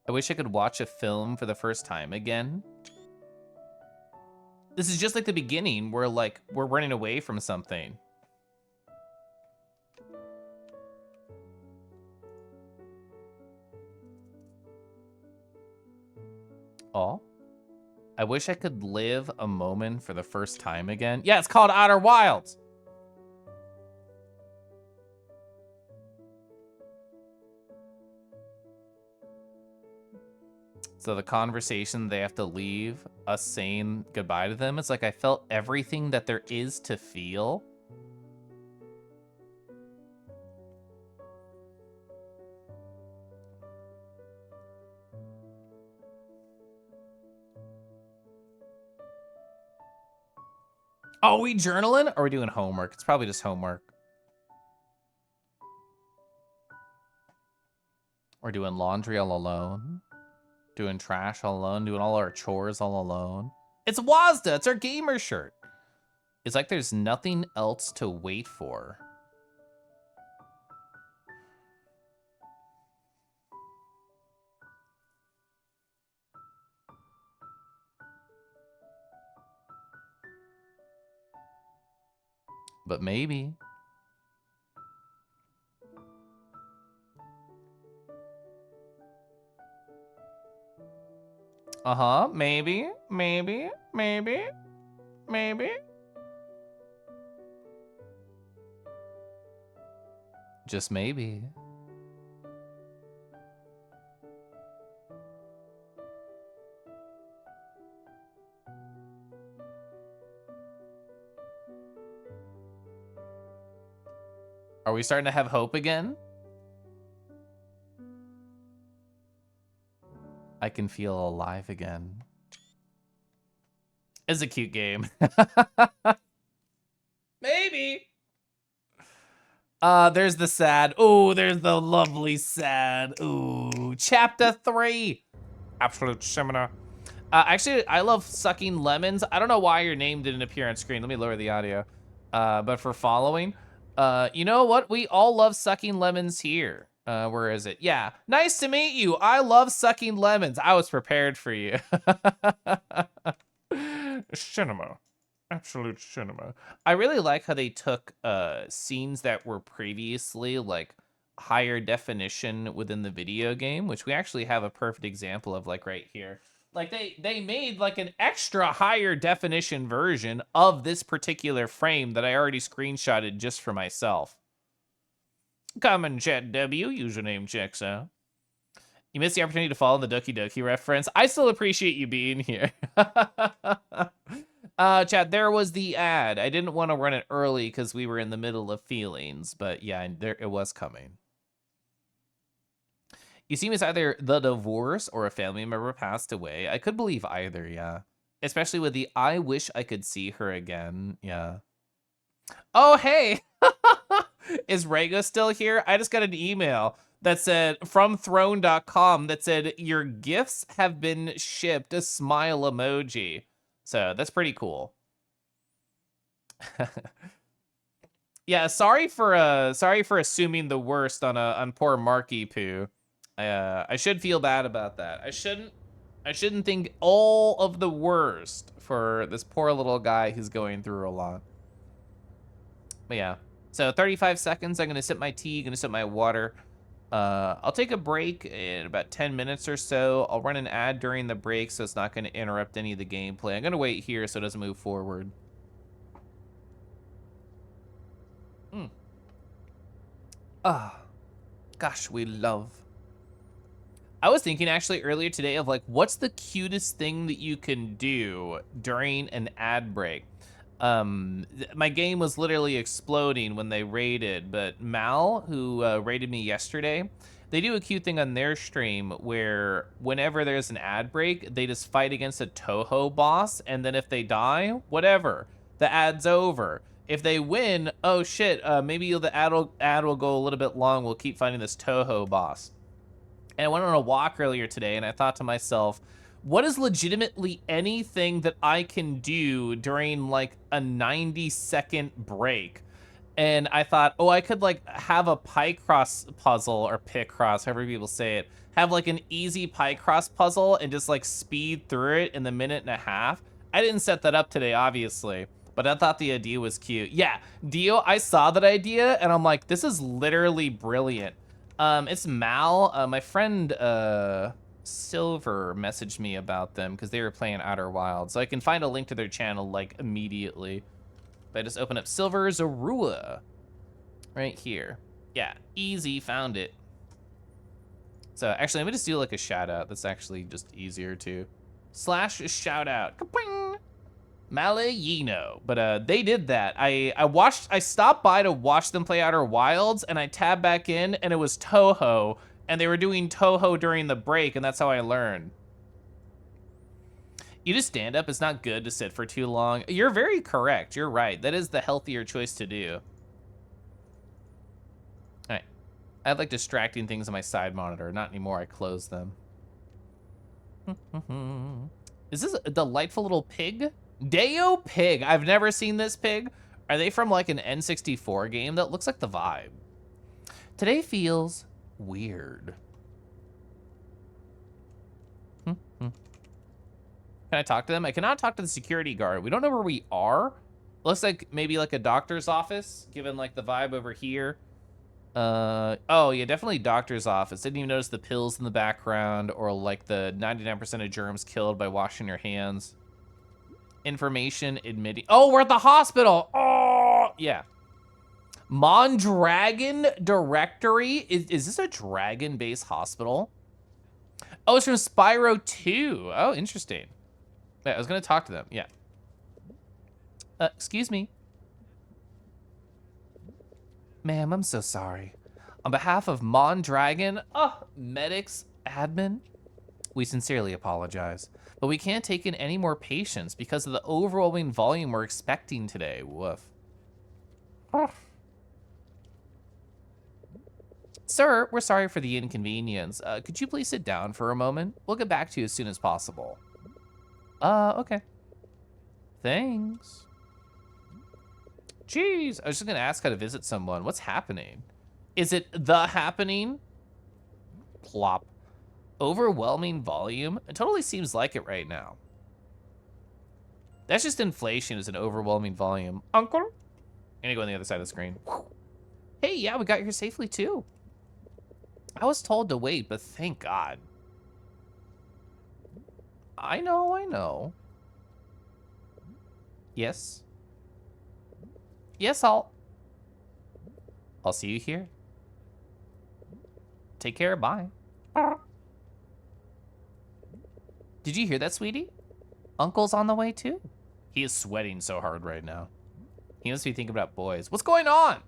I wish I could watch a film for the first time again. This is just like the beginning where like we're running away from something. Oh. I wish I could live a moment for the first time again. Yeah, it's called Outer Wilds. So the conversation they have to leave, us saying goodbye to them, it's like I felt everything that there is to feel. Oh, we journaling? Or are we doing homework? It's probably just homework. We're doing laundry all alone. Doing trash all alone. Doing all our chores all alone. It's Wazda. It's our gamer shirt. It's like there's nothing else to wait for. But maybe. Uh-huh, maybe, maybe, maybe, maybe. Just maybe. Are we starting to have hope again? I can feel alive again. It's a cute game. Maybe. There's the sad. Ooh, there's the lovely sad. Ooh, chapter 3. Absolute seminar. Actually, I love sucking lemons. I don't know why your name didn't appear on screen. Let me lower the audio. But for following, you know what? We all love sucking lemons here. Where is it? Yeah. Nice to meet you. I love sucking lemons. I was prepared for you. Cinema. Absolute cinema. I really like how they took scenes that were previously like higher definition within the video game, which we actually have a perfect example of like right here. Like they made like an extra higher definition version of this particular frame that I already screenshotted just for myself. Common chat W, username checks out. You missed the opportunity to follow the Doki Doki reference. I still appreciate you being here. Chat, there was the ad. I didn't want to run it early because we were in the middle of feelings, but yeah, there it was coming. You seem as either the divorce or a family member passed away. I could believe either, yeah. Especially with the I wish I could see her again, yeah. Oh, hey! Is Rego still here? I just got an email that said, from throne.com, that said, your gifts have been shipped, a smile emoji. So that's pretty cool. Yeah, sorry for assuming the worst on poor Marky Poo. I should feel bad about that. I shouldn't think all of the worst for this poor little guy who's going through a lot. But yeah. So 35 seconds, I'm gonna sip my tea, gonna sip my water. I'll take a break in about 10 minutes or so. I'll run an ad during the break so it's not gonna interrupt any of the gameplay. I'm gonna wait here so it doesn't move forward. Gosh, we love. I was thinking actually earlier today of like, what's the cutest thing that you can do during an ad break? My game was literally exploding when they raided, but Mal, who raided me yesterday, they do a cute thing on their stream where whenever there's an ad break, they just fight against a Toho boss, and then if they die, whatever, the ad's over. If they win, oh shit, maybe the ad will go a little bit long, we'll keep fighting this Toho boss. And I went on a walk earlier today, and I thought to myself, what is legitimately anything that I can do during like a 90-second break? And I thought, oh, I could like have a Picross puzzle, or Picross, however people say it, have like an easy Picross puzzle and just like speed through it in the minute and a half. I didn't set that up today, obviously, but I thought the idea was cute. Yeah, Dio, I saw that idea and I'm like, this is literally brilliant. It's Mal, my friend, Silver messaged me about them because they were playing Outer Wilds. So I can find a link to their channel like immediately. But I just open up Silver Zorua right here. Yeah, easy, found it. So actually, let me just do like a shout out. That's actually just easier too. Slash shout out. Ka-ping! Malayino. But they did that. I stopped by to watch them play Outer Wilds, and I tabbed back in, and it was Toho, and they were doing Toho during the break, and that's how I learned. You just stand up. It's not good to sit for too long. You're very correct. You're right. That is the healthier choice to do. All right. I have like distracting things on my side monitor. Not anymore. I close them. Is this a delightful little pig? Deo Pig. I've never seen this pig. Are they from like an N64 game? That looks like the vibe. Today feels weird. Can I talk to them? I cannot talk to the security guard. We don't know where we are. Looks like maybe like a doctor's office, given like the vibe over here. Oh yeah, definitely doctor's office. Didn't even notice the pills in the background or like the 99% of germs killed by washing your hands. Information admitting. Oh, we're at the hospital. Oh, yeah. Mondragon Directory. Is this a dragon-based hospital? Oh, it's from Spyro 2. Oh, interesting. Yeah, I was gonna talk to them. Yeah. Excuse me. Ma'am, I'm so sorry. On behalf of Mondragon, medics, admin, we sincerely apologize. But we can't take in any more patients because of the overwhelming volume we're expecting today. Woof. Sir, we're sorry for the inconvenience. Could you please sit down for a moment? We'll get back to you as soon as possible. Okay. Thanks. Jeez, I was just gonna ask how to visit someone. What's happening? Is it the happening? Plop. Overwhelming volume? It totally seems like it right now. That's just inflation is an overwhelming volume. Uncle? I'm gonna go on the other side of the screen. Hey, yeah, we got here safely too. I was told to wait, but thank God. I know. Yes. Yes, I'll see you here. Take care, bye. Did you hear that, sweetie? Uncle's on the way too. He is sweating so hard right now. He must be thinking about boys. What's going on?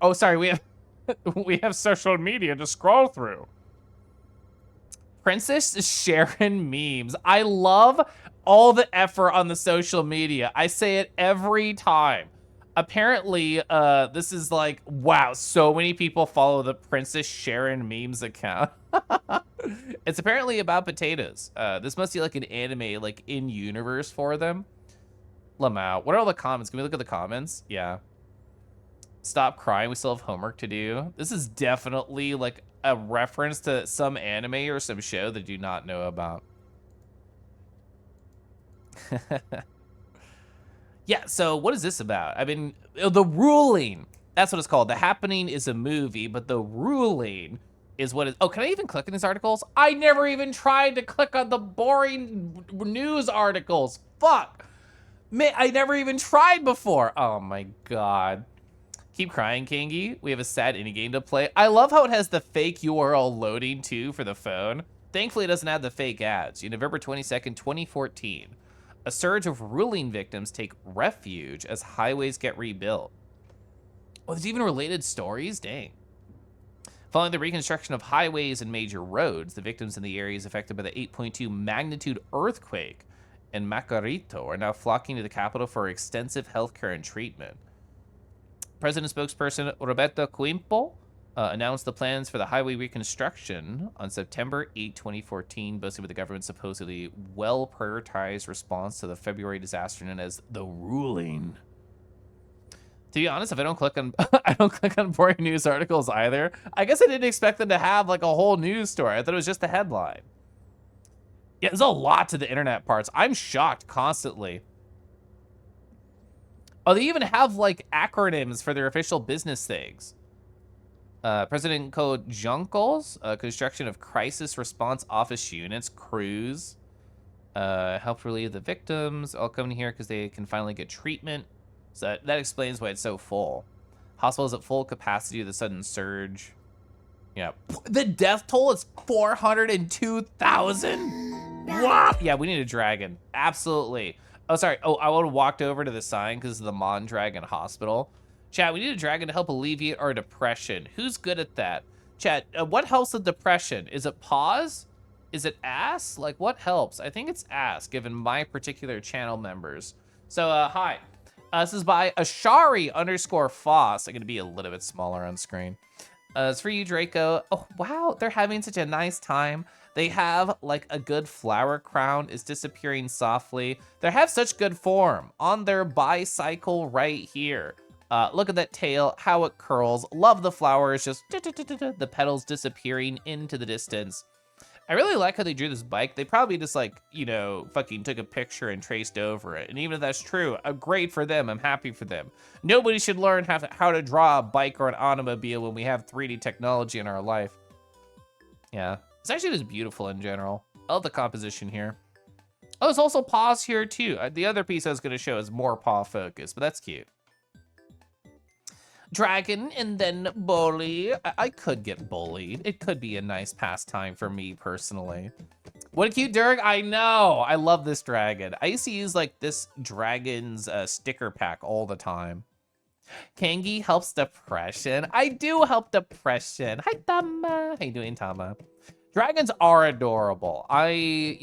Oh, sorry, we have social media to scroll through. Princess Sharon memes. I love all the effort on the social media. I say it every time. Apparently, this is like, wow, so many people follow the Princess Sharon memes account. It's apparently about potatoes. This must be like an anime, like in universe for them. Lamau, what are all the comments? Can we look at the comments? Yeah. Stop crying, we still have homework to do. This is definitely like a reference to some anime or some show that I do not know about. Yeah, so what is this about? I mean, The Ruling. That's what it's called. The Happening is a movie, but The Ruling is what is... Oh, can I even click in these articles? I never even tried to click on the boring news articles. Fuck. Man, I never even tried before. Oh my God. Keep crying, Kingy. We have a sad indie game to play. I love how it has the fake URL loading too for the phone. Thankfully, it doesn't have the fake ads. November 22nd, 2014. A surge of ruling victims take refuge as highways get rebuilt. Oh, there's even related stories? Dang. Following the reconstruction of highways and major roads, the victims in the areas affected by the 8.2 magnitude earthquake in Macarito are now flocking to the capital for extensive healthcare and treatment. President spokesperson Roberto Quimpo announced the plans for the highway reconstruction on September 8, 2014, boasting with the government's supposedly well-prioritized response to the February disaster known as The Ruling. To be honest, if I don't click on I don't click on boring news articles either. I guess I didn't expect them to have like a whole news story. I thought it was just the headline. Yeah, there's a lot to the internet parts. I'm shocked constantly. Oh, they even have like acronyms for their official business things. President Code Junkles, construction of crisis response office units, crews, help relieve the victims, all coming here because they can finally get treatment. So that explains why it's so full. Hospitals at full capacity with a sudden surge. Yeah, the death toll is 402,000. What? Yeah, we need a dragon. Absolutely. Oh, sorry. Oh, I would have walked over to the sign because of the Mondragon Hospital. Chat, we need a dragon to help alleviate our depression. Who's good at that? Chat, what helps with depression? Is it pause? Is it ass? Like, what helps? I think it's ass, given my particular channel members. So, hi. This is by Ashari_Foss. I'm going to be a little bit smaller on screen. It's for you, Draco. Oh, wow, they're having such a nice time. They have, like, a good flower crown is disappearing softly. They have such good form on their bicycle right here. Look at that tail, how it curls. Love the flowers, just the petals disappearing into the distance. I really like how they drew this bike. They probably just like, you know, fucking took a picture and traced over it. And even if that's true, great for them. I'm happy for them. Nobody should learn how to draw a bike or an automobile when we have 3D technology in our life. Yeah, it's actually just beautiful in general. I love the composition here. Oh, there's also paws here too. The other piece I was gonna show is more paw focus, but that's cute. Dragon and then bully. I could get bullied. It could be a nice pastime for me personally. What a cute Durg. I know. I love this dragon. I used to use like this dragon's sticker pack all the time. Kangi helps depression. I do help depression. Hi, Tama. How you doing, Tama? Dragons are adorable. I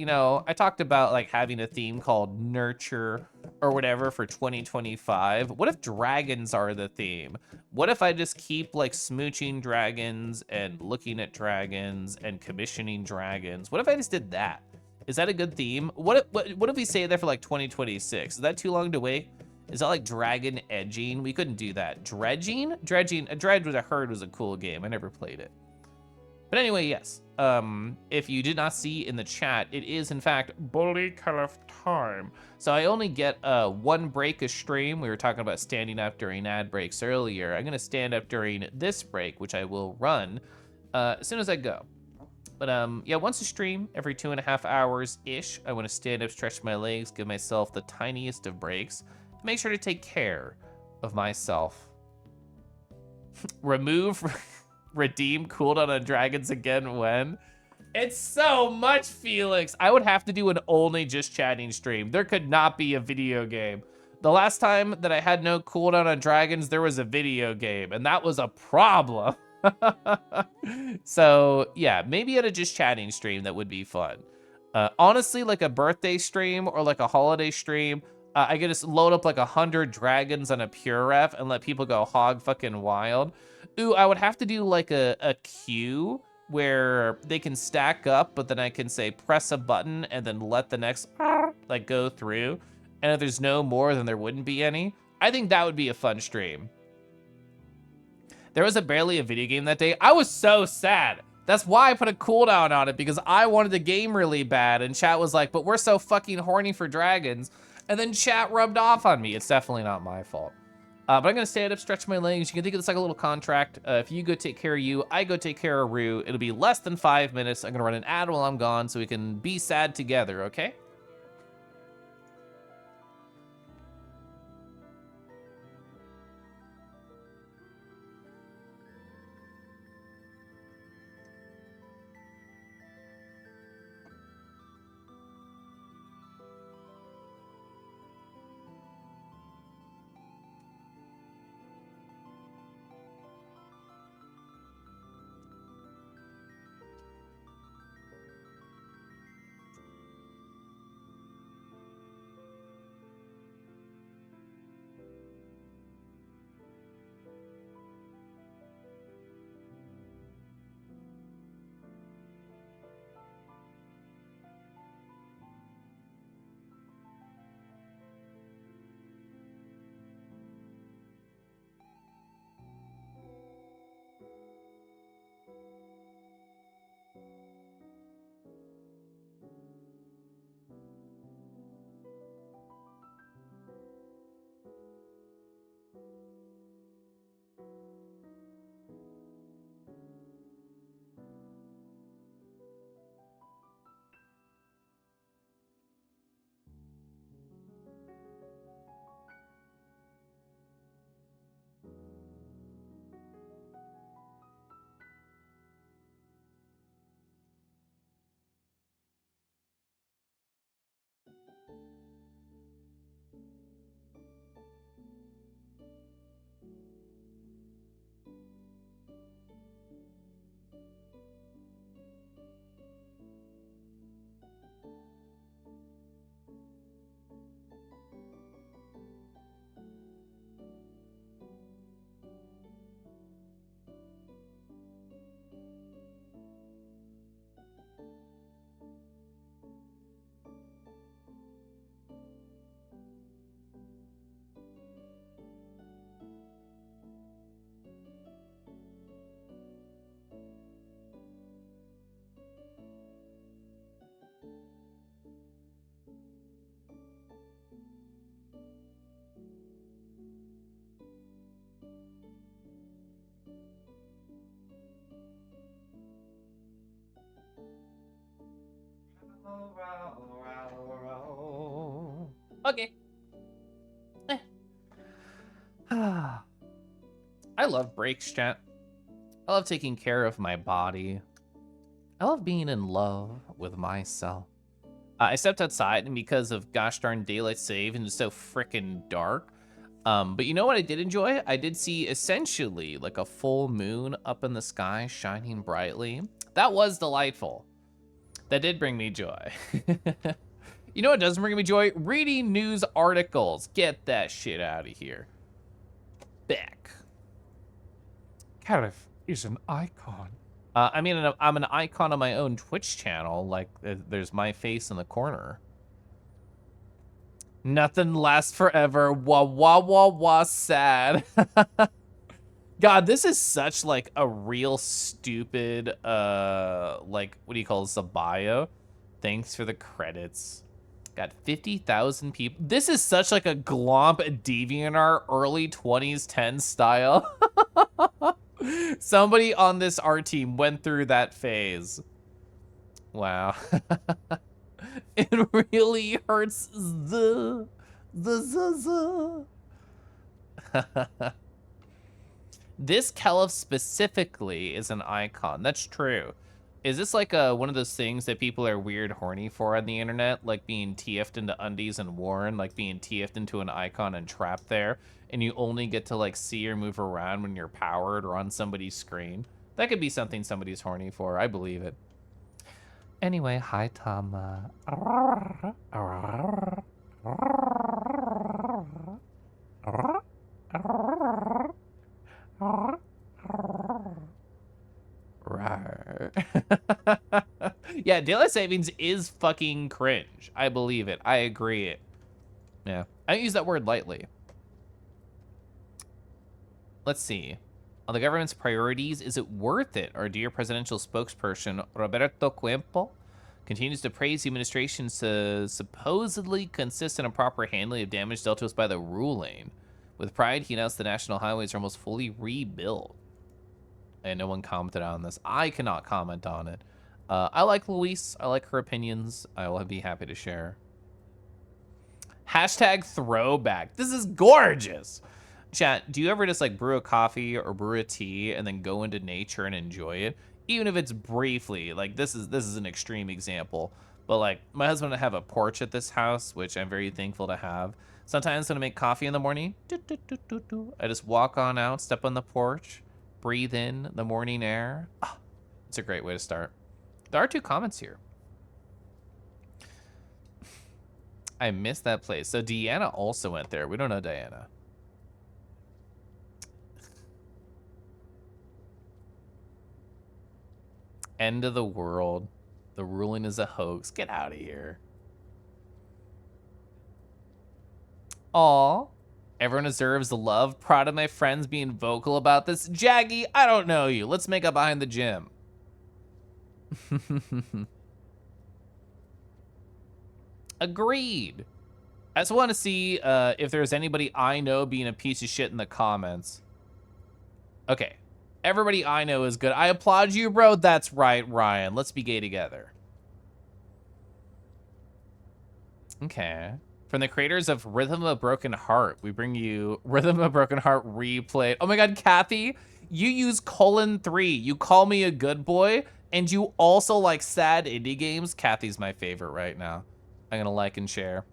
talked about like having a theme called nurture or whatever for 2025. What if dragons are the theme? What if I just keep like smooching dragons and looking at dragons and commissioning dragons? What if I just did that? Is that a good theme? What if we say that for like 2026? Is that too long to wait? Is that like dragon edging? We couldn't do that. Dredging? Dredging. A dredge was I heard was a cool game. I never played it. But anyway, yes. If you did not see in the chat, it is in fact Bully Caliph time. So I only get one break a stream. We were talking about standing up during ad breaks earlier. I'm gonna stand up during this break, which I will run as soon as I go. But yeah, once a stream, every 2.5 hours-ish, I wanna stand up, stretch my legs, give myself the tiniest of breaks, make sure to take care of myself. Redeem cooldown on dragons again when? It's so much, Felix. I would have to do an only just chatting stream. There could not be a video game. The last time that I had no cooldown on dragons, there was a video game, and that was a problem. So yeah, maybe at a just chatting stream that would be fun. Honestly, like a birthday stream or like a holiday stream, I could just load up like 100 dragons on a pure ref and let people go hog fucking wild. Ooh, I would have to do like a queue where they can stack up, but then I can say press a button and then let the next like go through. And if there's no more, then there wouldn't be any. I think that would be a fun stream. There was barely a video game that day. I was so sad. That's why I put a cooldown on it, because I wanted the game really bad. And chat was like, but we're so fucking horny for dragons. And then chat rubbed off on me. It's definitely not my fault. But I'm gonna stand up, stretch my legs. You can think of this like a little contract. If you go take care of you, I go take care of Rue. It'll be less than 5 minutes. I'm gonna run an ad while I'm gone so we can be sad together, okay? Okay. I love breaks, chat. I love taking care of my body. I love being in love with myself. I stepped outside, and because of gosh darn daylight save and it's so freaking dark. But you know what I did enjoy? I did see essentially like a full moon up in the sky shining brightly. That was delightful. That did bring me joy. You know what doesn't bring me joy? Reading news articles. Get that shit out of here. Back. Caliph is an icon. I mean, I'm an icon on my own Twitch channel. Like, there's my face in the corner. Nothing lasts forever. Wah, wah, wah, wah, sad. God, this is such, like, a real stupid, like, what do you call this, a bio? Thanks for the credits. Got 50,000 people. This is such, like, a glomp DeviantArt early 20s 10 style. Somebody on this art team went through that phase. Wow. It really hurts the. This Caliph specifically is an icon. That's true. Is this like one of those things that people are weird horny for on the internet? Like being TF'd into undies and worn, like being TF'd into an icon and trapped there, and you only get to like see or move around when you're powered or on somebody's screen? That could be something somebody's horny for. I believe it. Anyway, hi, Tama. Yeah, daylight savings is fucking cringe. I believe it. I agree it. Yeah, I don't use that word lightly. Let's see. On the government's priorities, is it worth it? Our dear presidential spokesperson, Roberto Cuempo, continues to praise the administration's supposedly consistent and proper handling of damage dealt to us by the ruling. With pride, he announced the national highways are almost fully rebuilt. And no one commented on this. I cannot comment on it. I like Luis. I like her opinions. I will be happy to share. Hashtag throwback. This is gorgeous. Chat, do you ever just like brew a coffee or brew a tea and then go into nature and enjoy it? Even if it's briefly, like this is an extreme example, but like my husband and I have a porch at this house, which I'm very thankful to have. Sometimes when I make coffee in the morning, I just walk on out, step on the porch, breathe in the morning air. Ah, it's a great way to start. There are 2 comments here. I missed that place. So Deanna also went there. We don't know Diana. End of the world. The ruling is a hoax. Get out of here. Aw. Everyone deserves love. Proud of my friends being vocal about this. Jaggy, I don't know you. Let's make up behind the gym. Agreed. I just want to see if there's anybody I know being a piece of shit in the comments. Okay. Everybody I know is good. I applaud you, bro. That's right, Ryan. Let's be gay together. Okay. From the creators of Rhythm of a Broken Heart, we bring you Rhythm of a Broken Heart replayed. Oh my god, Kathy, you use :3. You call me a good boy, and you also like sad indie games. Kathy's my favorite right now. I'm gonna like and share.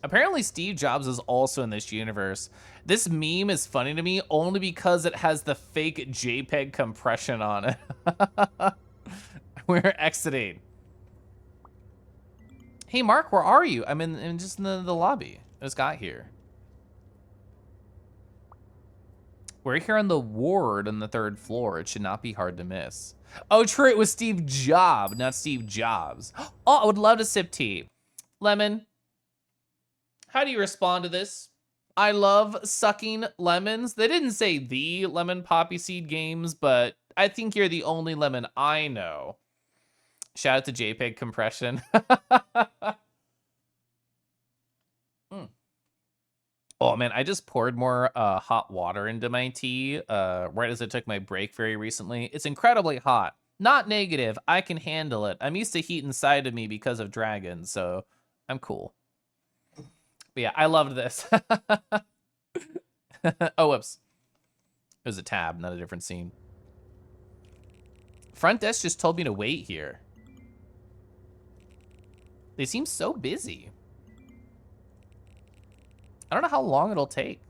Apparently Steve Jobs is also in this universe. This meme is funny to me only because it has the fake JPEG compression on it. We're exiting. Hey, Mark, where are you? I'm just in the lobby. I just got here. We're here on the ward on the 3rd floor. It should not be hard to miss. Oh, true. It was Steve Jobs, not Steve Jobs. Oh, I would love to sip tea. Lemon, how do you respond to this? I love sucking lemons. They didn't say the Lemon Poppy Seed Games, but I think you're the only lemon I know. Shout out to JPEG compression. Oh man, I just poured more hot water into my tea right as I took my break very recently. It's incredibly hot. Not negative. I can handle it. I'm used to heat inside of me because of dragons, so I'm cool. But yeah, I loved this. Oh, whoops. It was a tab, not a different scene. Front desk just told me to wait here. They seem so busy. I don't know how long it'll take.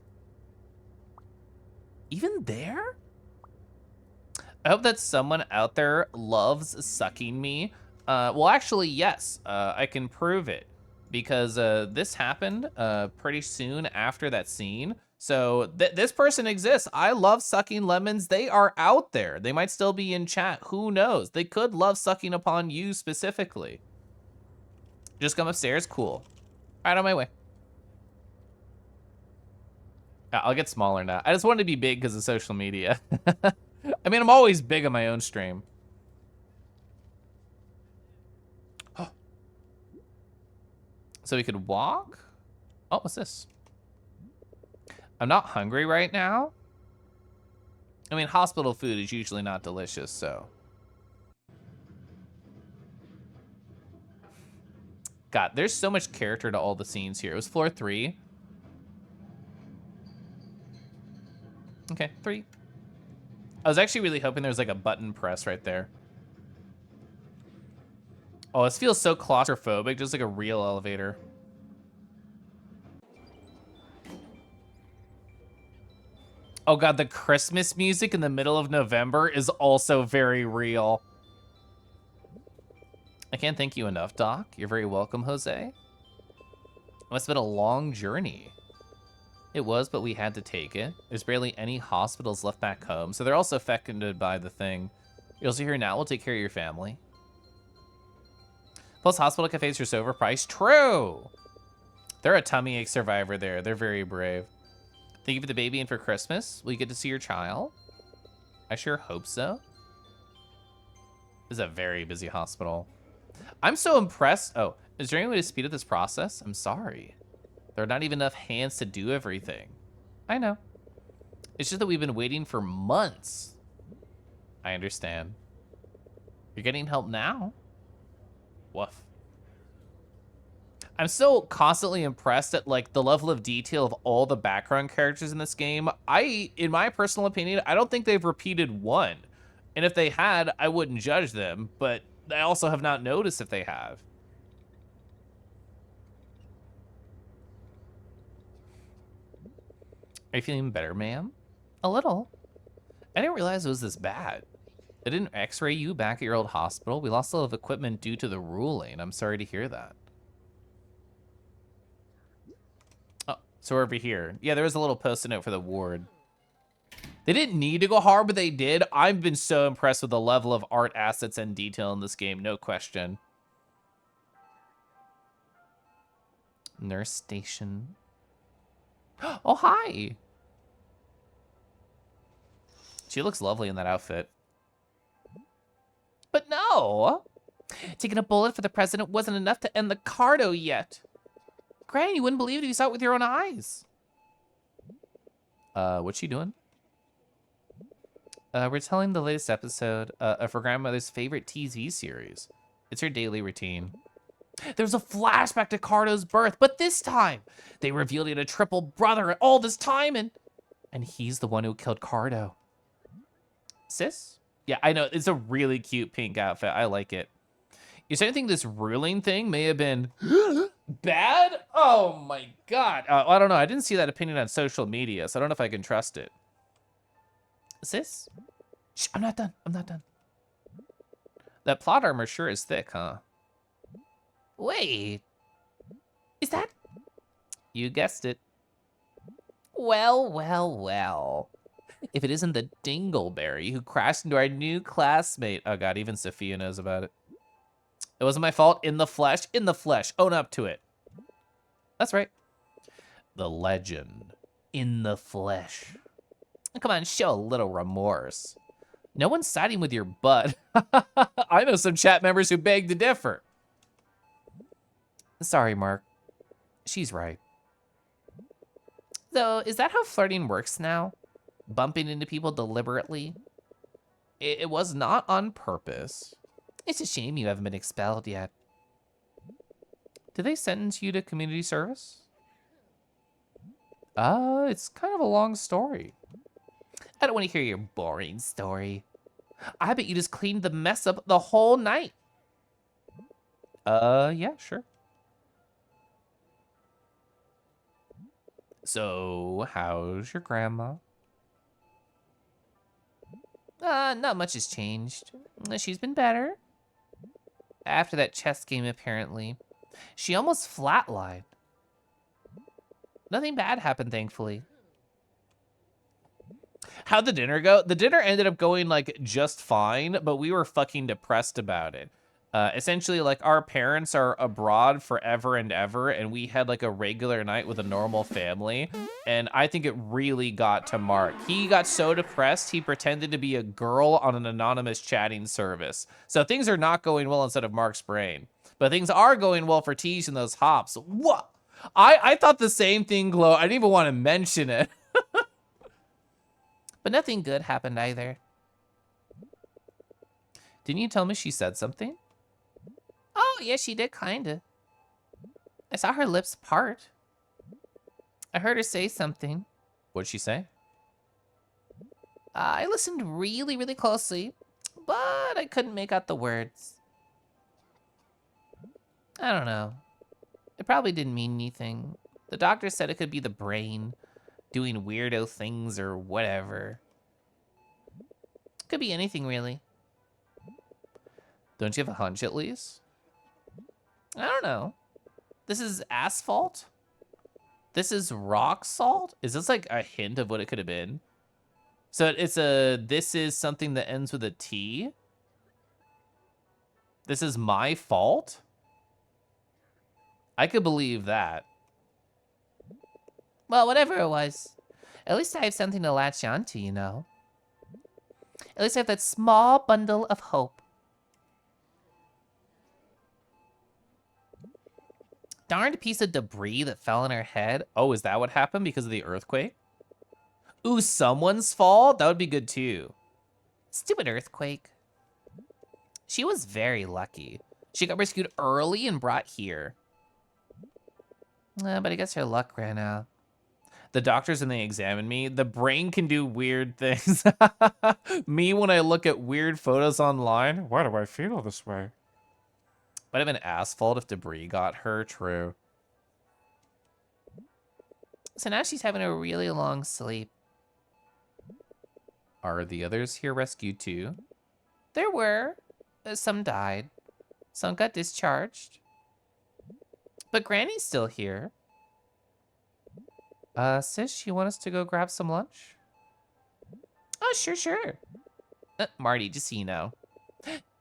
Even there? I hope that someone out there loves sucking me. Well, actually, yes. I can prove it. Because this happened pretty soon after that scene. So this person exists. I love sucking lemons. They are out there. They might still be in chat. Who knows? They could love sucking upon you specifically. Just come upstairs. Cool. Right on my way. I'll get smaller now. I just wanted to be big because of social media. I mean, I'm always big on my own stream. So we could walk? Oh, what's this? I'm not hungry right now. I mean, hospital food is usually not delicious, so. God, there's so much character to all the scenes here. It was floor 3. Okay, 3. I was actually really hoping there was like a button press right there. Oh, this feels so claustrophobic, just like a real elevator. Oh God, the Christmas music in the middle of November is also very real. I can't thank you enough, Doc. You're very welcome, Jose. It must have been a long journey. It was, but we had to take it. There's barely any hospitals left back home, so they're also affected by the thing. You're also here now, we'll take care of your family. Plus, hospital cafes are so overpriced. True! They're a tummy ache survivor there. They're very brave. Thank you for the baby and for Christmas. Will you get to see your child? I sure hope so. This is a very busy hospital. I'm so impressed. Oh, is there any way to speed up this process? I'm sorry. There are not even enough hands to do everything. I know. It's just that we've been waiting for months. I understand. You're getting help now? Woof. I'm so constantly impressed at like the level of detail of all the background characters in this game. In my personal opinion, I don't think they've repeated one. And if they had, I wouldn't judge them, but I also have not noticed if they have. Are you feeling better, ma'am? A little. I didn't realize it was this bad. They didn't x-ray you back at your old hospital. We lost a lot of equipment due to the ruling. I'm sorry to hear that. Oh, so we're over here. Yeah, there was a little post-it note for the ward. They didn't need to go hard, but they did. I've been so impressed with the level of art assets and detail in this game, no question. Nurse station. Oh, hi. She looks lovely in that outfit. But no! Taking a bullet for the president wasn't enough to end the Cardo yet. Gran, you wouldn't believe it if you saw it with your own eyes. What's she doing? We're telling the latest episode of her grandmother's favorite TV series. It's her daily routine. There's a flashback to Cardo's birth, but this time they revealed he had a triple brother all this time, and he's the one who killed Cardo. Sis? Yeah, I know. It's a really cute pink outfit. I like it. Is anything this ruling thing may have been bad? Oh my God. I don't know. I didn't see that opinion on social media, so I don't know if I can trust it. Sis? Shh, I'm not done. I'm not done. That plot armor sure is thick, huh? Wait. Is that? You guessed it. Well, well, well. If it isn't the Dingleberry who crashed into our new classmate. Oh God, even Sophia knows about it. It wasn't my fault. In the flesh. In the flesh. Own up to it. That's right. The legend. In the flesh. Come on, show a little remorse. No one's siding with your butt. I know some chat members who beg to differ. Sorry, Mark. She's right. So, is that how flirting works now? Bumping into people deliberately? It was not on purpose. It's a shame you haven't been expelled yet. Did they sentence you to community service? It's kind of a long story. I don't want to hear your boring story. I bet you just cleaned the mess up the whole night. Yeah, sure. So, how's your grandma? Not much has changed. She's been better. After that chess game, apparently. She almost flatlined. Nothing bad happened, thankfully. How'd the dinner go? The dinner ended up going, like, just fine, but we were fucking depressed about it. Essentially, like, our parents are abroad forever and ever, and we had, like, a regular night with a normal family, and I think it really got to Mark. He got so depressed, he pretended to be a girl on an anonymous chatting service. So things are not going well inside of Mark's brain. But things are going well for Tej and those hops. What? I thought the same thing, Glow. I didn't even want to mention it. But nothing good happened either. Didn't you tell me she said something? Oh, yeah, she did, kinda. I saw her lips part. I heard her say something. What'd she say? I listened really, really closely, but I couldn't make out the words. I don't know. It probably didn't mean anything. The doctor said it could be the brain doing weirdo things or whatever. Could be anything, really. Don't you have a hunch, at least? I don't know. This is asphalt? This is rock salt? Is this like a hint of what it could have been? So this is something that ends with a T? This is my fault? I could believe that. Well, whatever it was. At least I have something to latch onto, you know. At least I have that small bundle of hope. Darned piece of debris that fell on her head. Oh, is that what happened because of the earthquake? Ooh, someone's fault? That would be good too. Stupid earthquake. She was very lucky. She got rescued early and brought here. But I guess her luck ran out. The doctors, when they examined me, the brain can do weird things. Me, when I look at weird photos online. Why do I feel this way? Might have been asphalt if debris got her. True. So now she's having a really long sleep. Are the others here rescued too? There were. Some died. Some got discharged. But Granny's still here. Sis, you want us to go grab some lunch? Oh, sure. Marty, just so you know.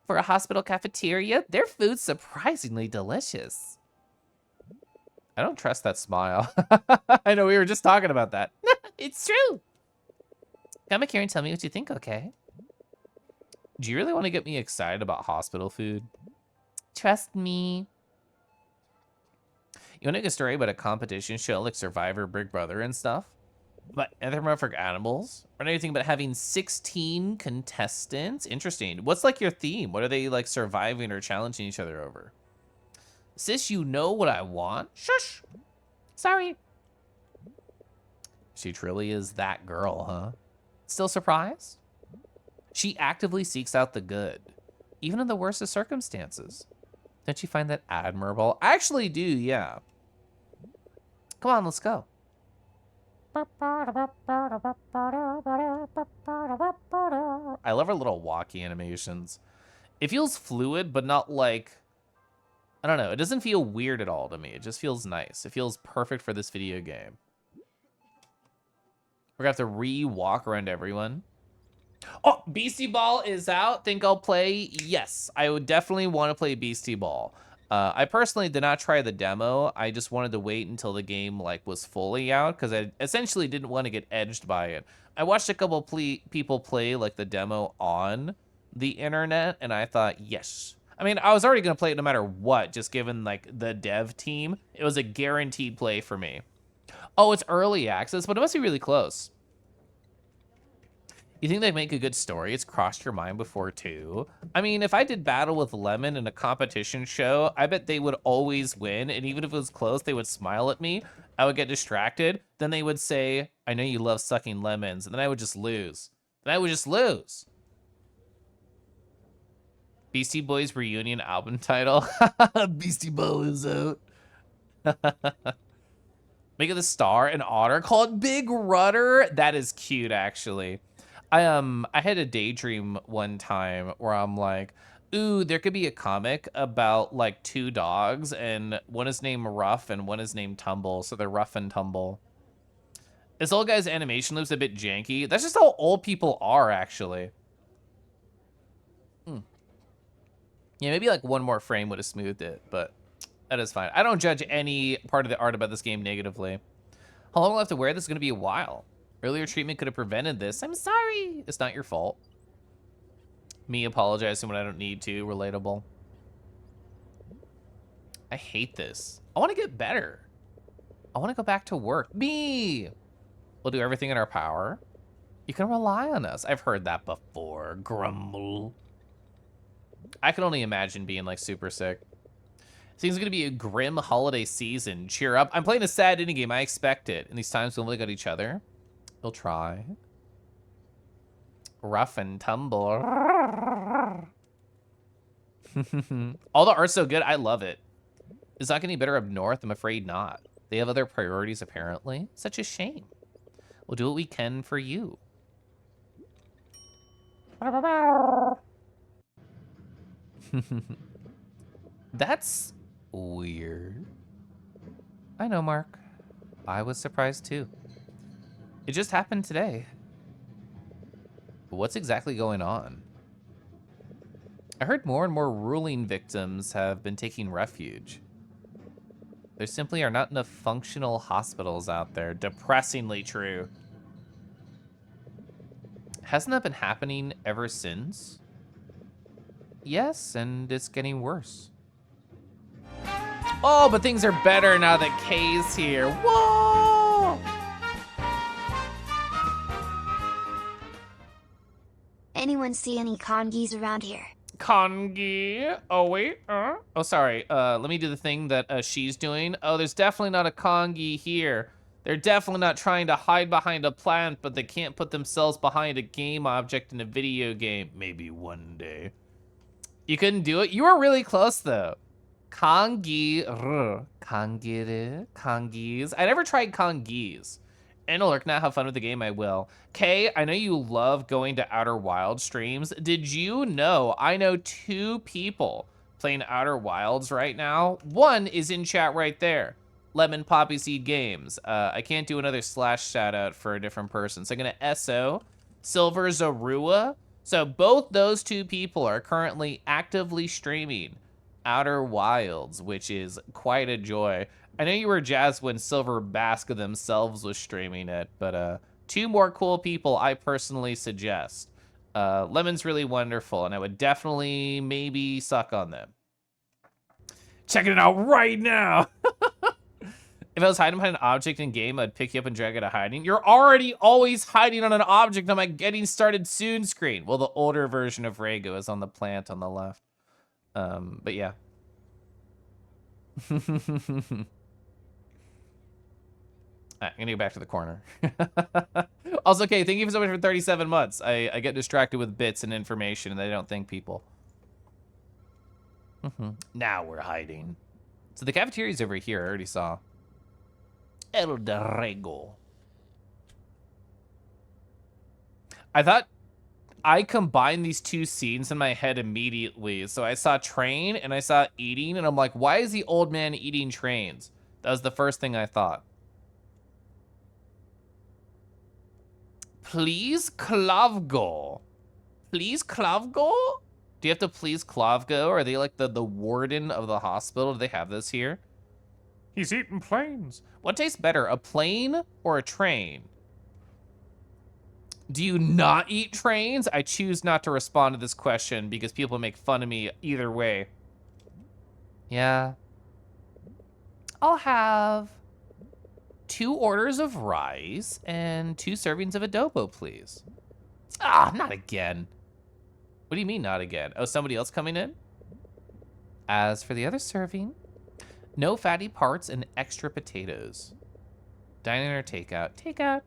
For a hospital cafeteria, their food's surprisingly delicious. I don't trust that smile. I know, we were just talking about that. It's true. Come back here and tell me what you think, okay? Do you really want to get me excited about hospital food? Trust me. You want to get a story about a competition show like Survivor, Big Brother, and stuff? But anthropomorphic animals? Or anything about having 16 contestants? Interesting. What's like your theme? What are they like surviving or challenging each other over? Sis, you know what I want? Shush. Sorry. She truly is that girl, huh? Still surprised? She actively seeks out the good, even in the worst of circumstances. Don't you find that admirable? I actually do, yeah. Come on, let's go. I love our little walkie animations. It feels fluid, but not like, I don't know. It doesn't feel weird at all to me. It just feels nice. It feels perfect for this video game. We're gonna have to re-walk around everyone. Oh, Beastie Ball is out. Think I'll play? Yes, I would definitely want to play Beastie Ball. I personally did not try the demo. I just wanted to wait until the game like was fully out because I essentially didn't want to get edged by it. I watched a couple people play like the demo on the internet, and I thought, yes. I mean, I was already gonna play it no matter what, just given like the dev team. It was a guaranteed play for me. Oh, it's early access, but it must be really close. You think they'd make a good story? It's crossed your mind before, too. I mean, if I did battle with Lemon in a competition show, I bet they would always win. And even if it was close, they would smile at me. I would get distracted. Then they would say, I know you love sucking lemons. And then I would just lose. Then I would just lose. Beastie Boys reunion album title. Beastie Boys out. Make it the star an otter called Big Rudder. That is cute, actually. I had a daydream one time where I'm like, ooh, there could be a comic about like two dogs, and one is named Ruff and one is named Tumble, so they're Ruff and Tumble. This old guy's animation loop's a bit janky. That's just how old people are, actually. Yeah, maybe like one more frame would have smoothed it, but that is fine. I don't judge any part of the art about this game negatively. How long will I have to wear this? Is going to be a while. Earlier treatment could have prevented this. I'm sorry. It's not your fault. Me apologizing when I don't need to. Relatable. I hate this. I want to get better. I want to go back to work. Me! We'll do everything in our power. You can rely on us. I've heard that before. Grumble. I can only imagine being like super sick. Seems gonna be a grim holiday season. Cheer up. I'm playing a sad indie game. I expect it. In these times, we'll look at each other. We'll try. Rough and tumble. All the art's so good. I love it. Is not getting better up north? I'm afraid not. They have other priorities, apparently. Such a shame. We'll do what we can for you. That's weird. I know, Mark. I was surprised too. It just happened today. What's exactly going on? I heard more and more ruling victims have been taking refuge. There simply are not enough functional hospitals out there. Depressingly true. Hasn't that been happening ever since? Yes, and it's getting worse. Oh, but things are better now that Kay's here. Whoa! Anyone see any congis around here? Kongi. Oh, wait. Oh, sorry. Let me do the thing that she's doing. Oh, there's definitely not a Kongi here. They're definitely not trying to hide behind a plant, but they can't put themselves behind a game object in a video game. Maybe one day. You couldn't do it? You were really close, though. Kongi. Kongire. Kongis. I never tried Kongis. And I'll now have fun with the game, I will. Kay, I know you love going to Outer Wilds streams. Did you know I know 2 people playing Outer Wilds right now? One is in chat right there. Lemon Poppy Seed Games. I can't do another slash shout out for a different person. So I'm gonna SO Silver Zarua. So both those 2 people are currently actively streaming Outer Wilds, which is quite a joy. I know you were jazzed when Silver Baska themselves was streaming it, but 2 more cool people I personally suggest. Lemon's really wonderful, and I would definitely maybe suck on them. Checking it out right now. If I was hiding behind an object in game, I'd pick you up and drag you out of hiding. You're already always hiding on an object on my getting started soon screen. Well, the older version of Rego is on the plant on the left. But yeah. I'm gonna go back to the corner. Also, okay, thank you so much for 37 months. I get distracted with bits and information and I don't thank people. Now we're hiding. So the cafeteria's over here, I already saw. El Dorrego. I thought I combined these 2 scenes in my head immediately. So I saw train and I saw eating and I'm like, why is the old man eating trains? That was the first thing I thought. Please, Klavgo. Please, Klavgo? Do you have to please Klavgo? Are they like the warden of the hospital? Do they have this here? He's eating planes. What tastes better, a plane or a train? Do you not eat trains? I choose not to respond to this question because people make fun of me either way. Yeah. I'll have 2 orders of rice and 2 servings of adobo, please. Ah, not again. What do you mean not again? Oh, somebody else coming in? As for the other serving, no fatty parts and extra potatoes. Dine-in or takeout? Takeout.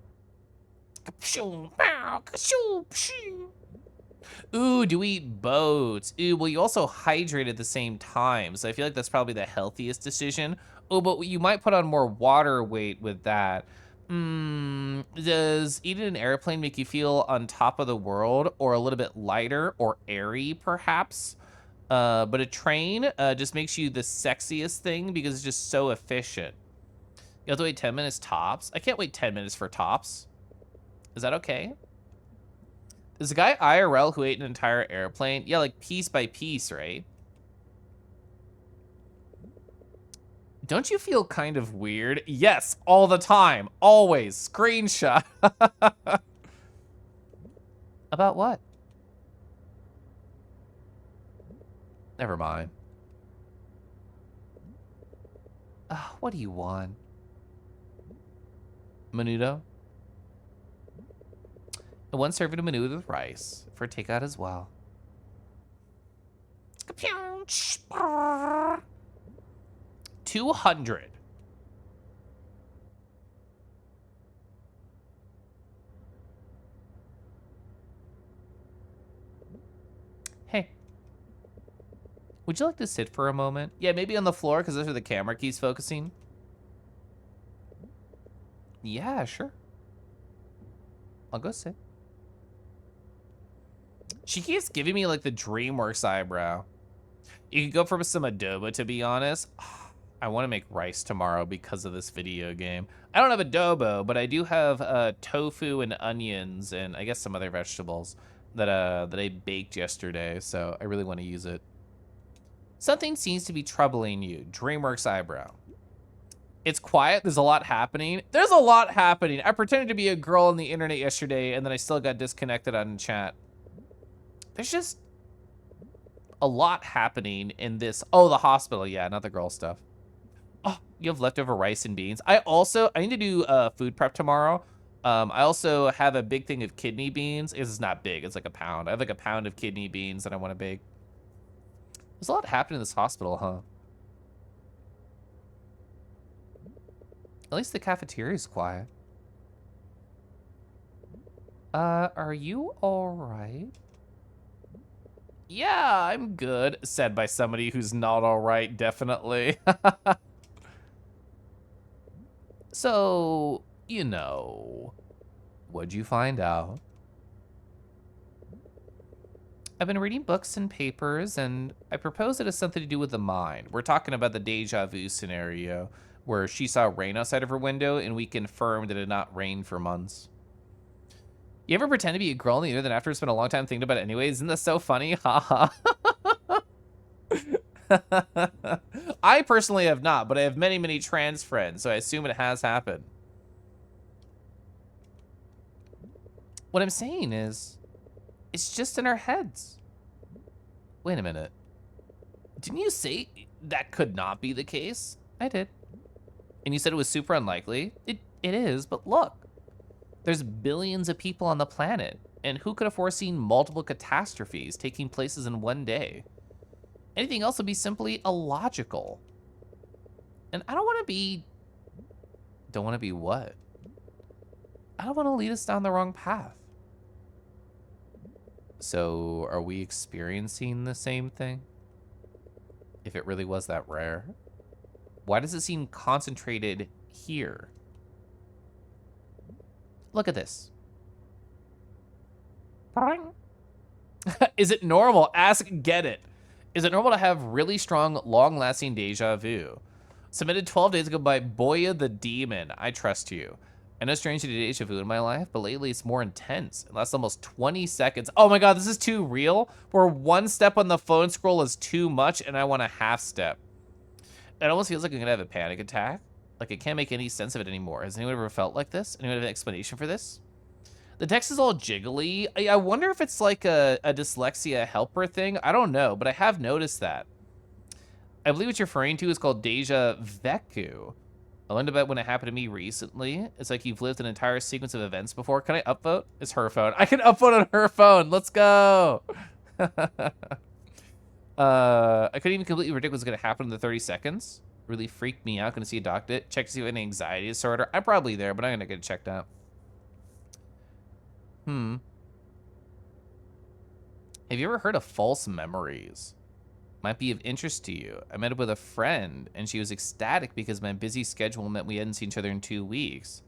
Ooh, do we eat boats? Ooh, well, you also hydrate at the same time, so I feel like that's probably the healthiest decision. Oh, but you might put on more water weight with that. Does eating an airplane make you feel on top of the world, or a little bit lighter or airy, perhaps? But a train just makes you the sexiest thing because it's just so efficient. You have to wait 10 minutes tops. I can't wait 10 minutes for tops. Is that okay? There's a guy IRL who ate an entire airplane. Yeah, like piece by piece, right? Don't you feel kind of weird? Yes, all the time. Always. Screenshot. About what? Never mind. What do you want? Menudo? And one serving of menudo with rice for takeout as well. 200. Hey. Would you like to sit for a moment? Yeah, maybe on the floor, because those are the camera keys focusing. Yeah, sure. I'll go sit. She keeps giving me, like, the DreamWorks eyebrow. You could go for some adobo, to be honest. I want to make rice tomorrow because of this video game. I don't have adobo, but I do have tofu and onions and I guess some other vegetables that I baked yesterday, so I really want to use it. Something seems to be troubling you. DreamWorks eyebrow. It's quiet. There's a lot happening. There's a lot happening. I pretended to be a girl on the internet yesterday, and then I still got disconnected on chat. There's just a lot happening in this. Oh, the hospital. Yeah, not the girl stuff. Oh, you have leftover rice and beans. I need to do food prep tomorrow. I also have a big thing of kidney beans. It's not big. It's like a pound. I have like a pound of kidney beans that I want to bake. There's a lot happening in this hospital, huh? At least the cafeteria's quiet. Are you all right? Yeah, I'm good, said by somebody who's not all right, definitely. So, you know, what'd you find out? I've been reading books and papers, and I propose it has something to do with the mind. We're talking about the deja vu scenario, where she saw rain outside of her window, and we confirmed it had not rained for months. You ever pretend to be a girl on the internet after spent a long time thinking about it anyways? Isn't that so funny? Haha. I personally have not, but I have many, many trans friends, so I assume it has happened. What I'm saying is, it's just in our heads. Wait a minute. Didn't you say that could not be the case? I did. And you said it was super unlikely? It is, but look. There's billions of people on the planet, and who could have foreseen multiple catastrophes taking places in one day? Anything else would be simply illogical. And I don't want to be... Don't want to be what? I don't want to lead us down the wrong path. So, are we experiencing the same thing? If it really was that rare? Why does it seem concentrated here? Look at this. Is it normal? Ask Get It. Is it normal to have really strong, long-lasting deja vu? Submitted 12 days ago by Boya the Demon. I trust you. I know strange to do deja vu in my life, but lately it's more intense. It lasts almost 20 seconds. Oh my god, this is too real? Where one step on the phone scroll is too much and I want a half step. It almost feels like I'm gonna have a panic attack. Like I can't make any sense of it anymore. Has anyone ever felt like this? Anyone have an explanation for this? The text is all jiggly. I wonder if it's like a dyslexia helper thing. I don't know, but I have noticed that. I believe what you're referring to is called deja vu. I learned about when it happened to me recently. It's like you've lived an entire sequence of events before. Can I upvote? It's her phone. I can upvote on her phone. Let's go. I couldn't even completely predict what's going to happen in the 30 seconds. Really freaked me out. Going to see a doctor. Check to see if I have any anxiety disorder. I'm probably there, but I'm going to get it checked out. Have you ever heard of false memories? Might be of interest to you. I met up with a friend, and she was ecstatic because my busy schedule meant we hadn't seen each other in 2 weeks.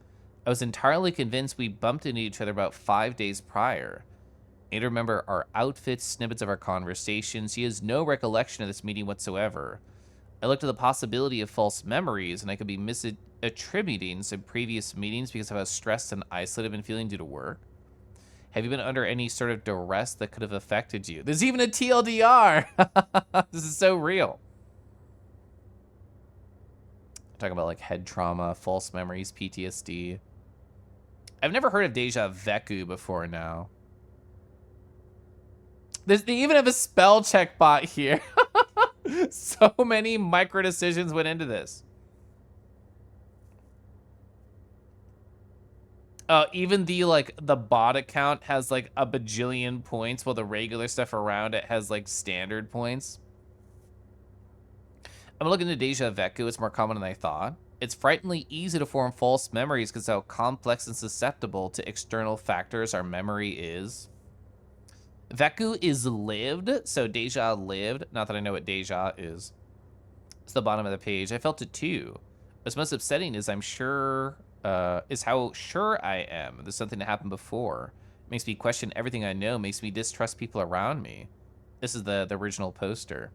I was entirely convinced we bumped into each other about 5 days prior. I don't remember our outfits, snippets of our conversations. She has no recollection of this meeting whatsoever. I looked at the possibility of false memories, and I could be misattributing some previous meetings because of how stressed and isolated I've been feeling due to work. Have you been under any sort of duress that could have affected you? There's even a TLDR. This is so real. I'm talking about like head trauma, false memories, PTSD. I've never heard of Deja Veku before now. They even have a spell check bot here. So many micro decisions went into this. Even the bot account has like a bajillion points, while the regular stuff around it has like standard points. I'm looking at Deja Veku. It's more common than I thought. It's frighteningly easy to form false memories because how complex and susceptible to external factors our memory is. Veku is lived, so Deja lived. Not that I know what Deja is. It's the bottom of the page. I felt it too. What's most upsetting is is how sure I am there's something that happened before. It makes me question everything I know, makes me distrust people around me. This is the original poster.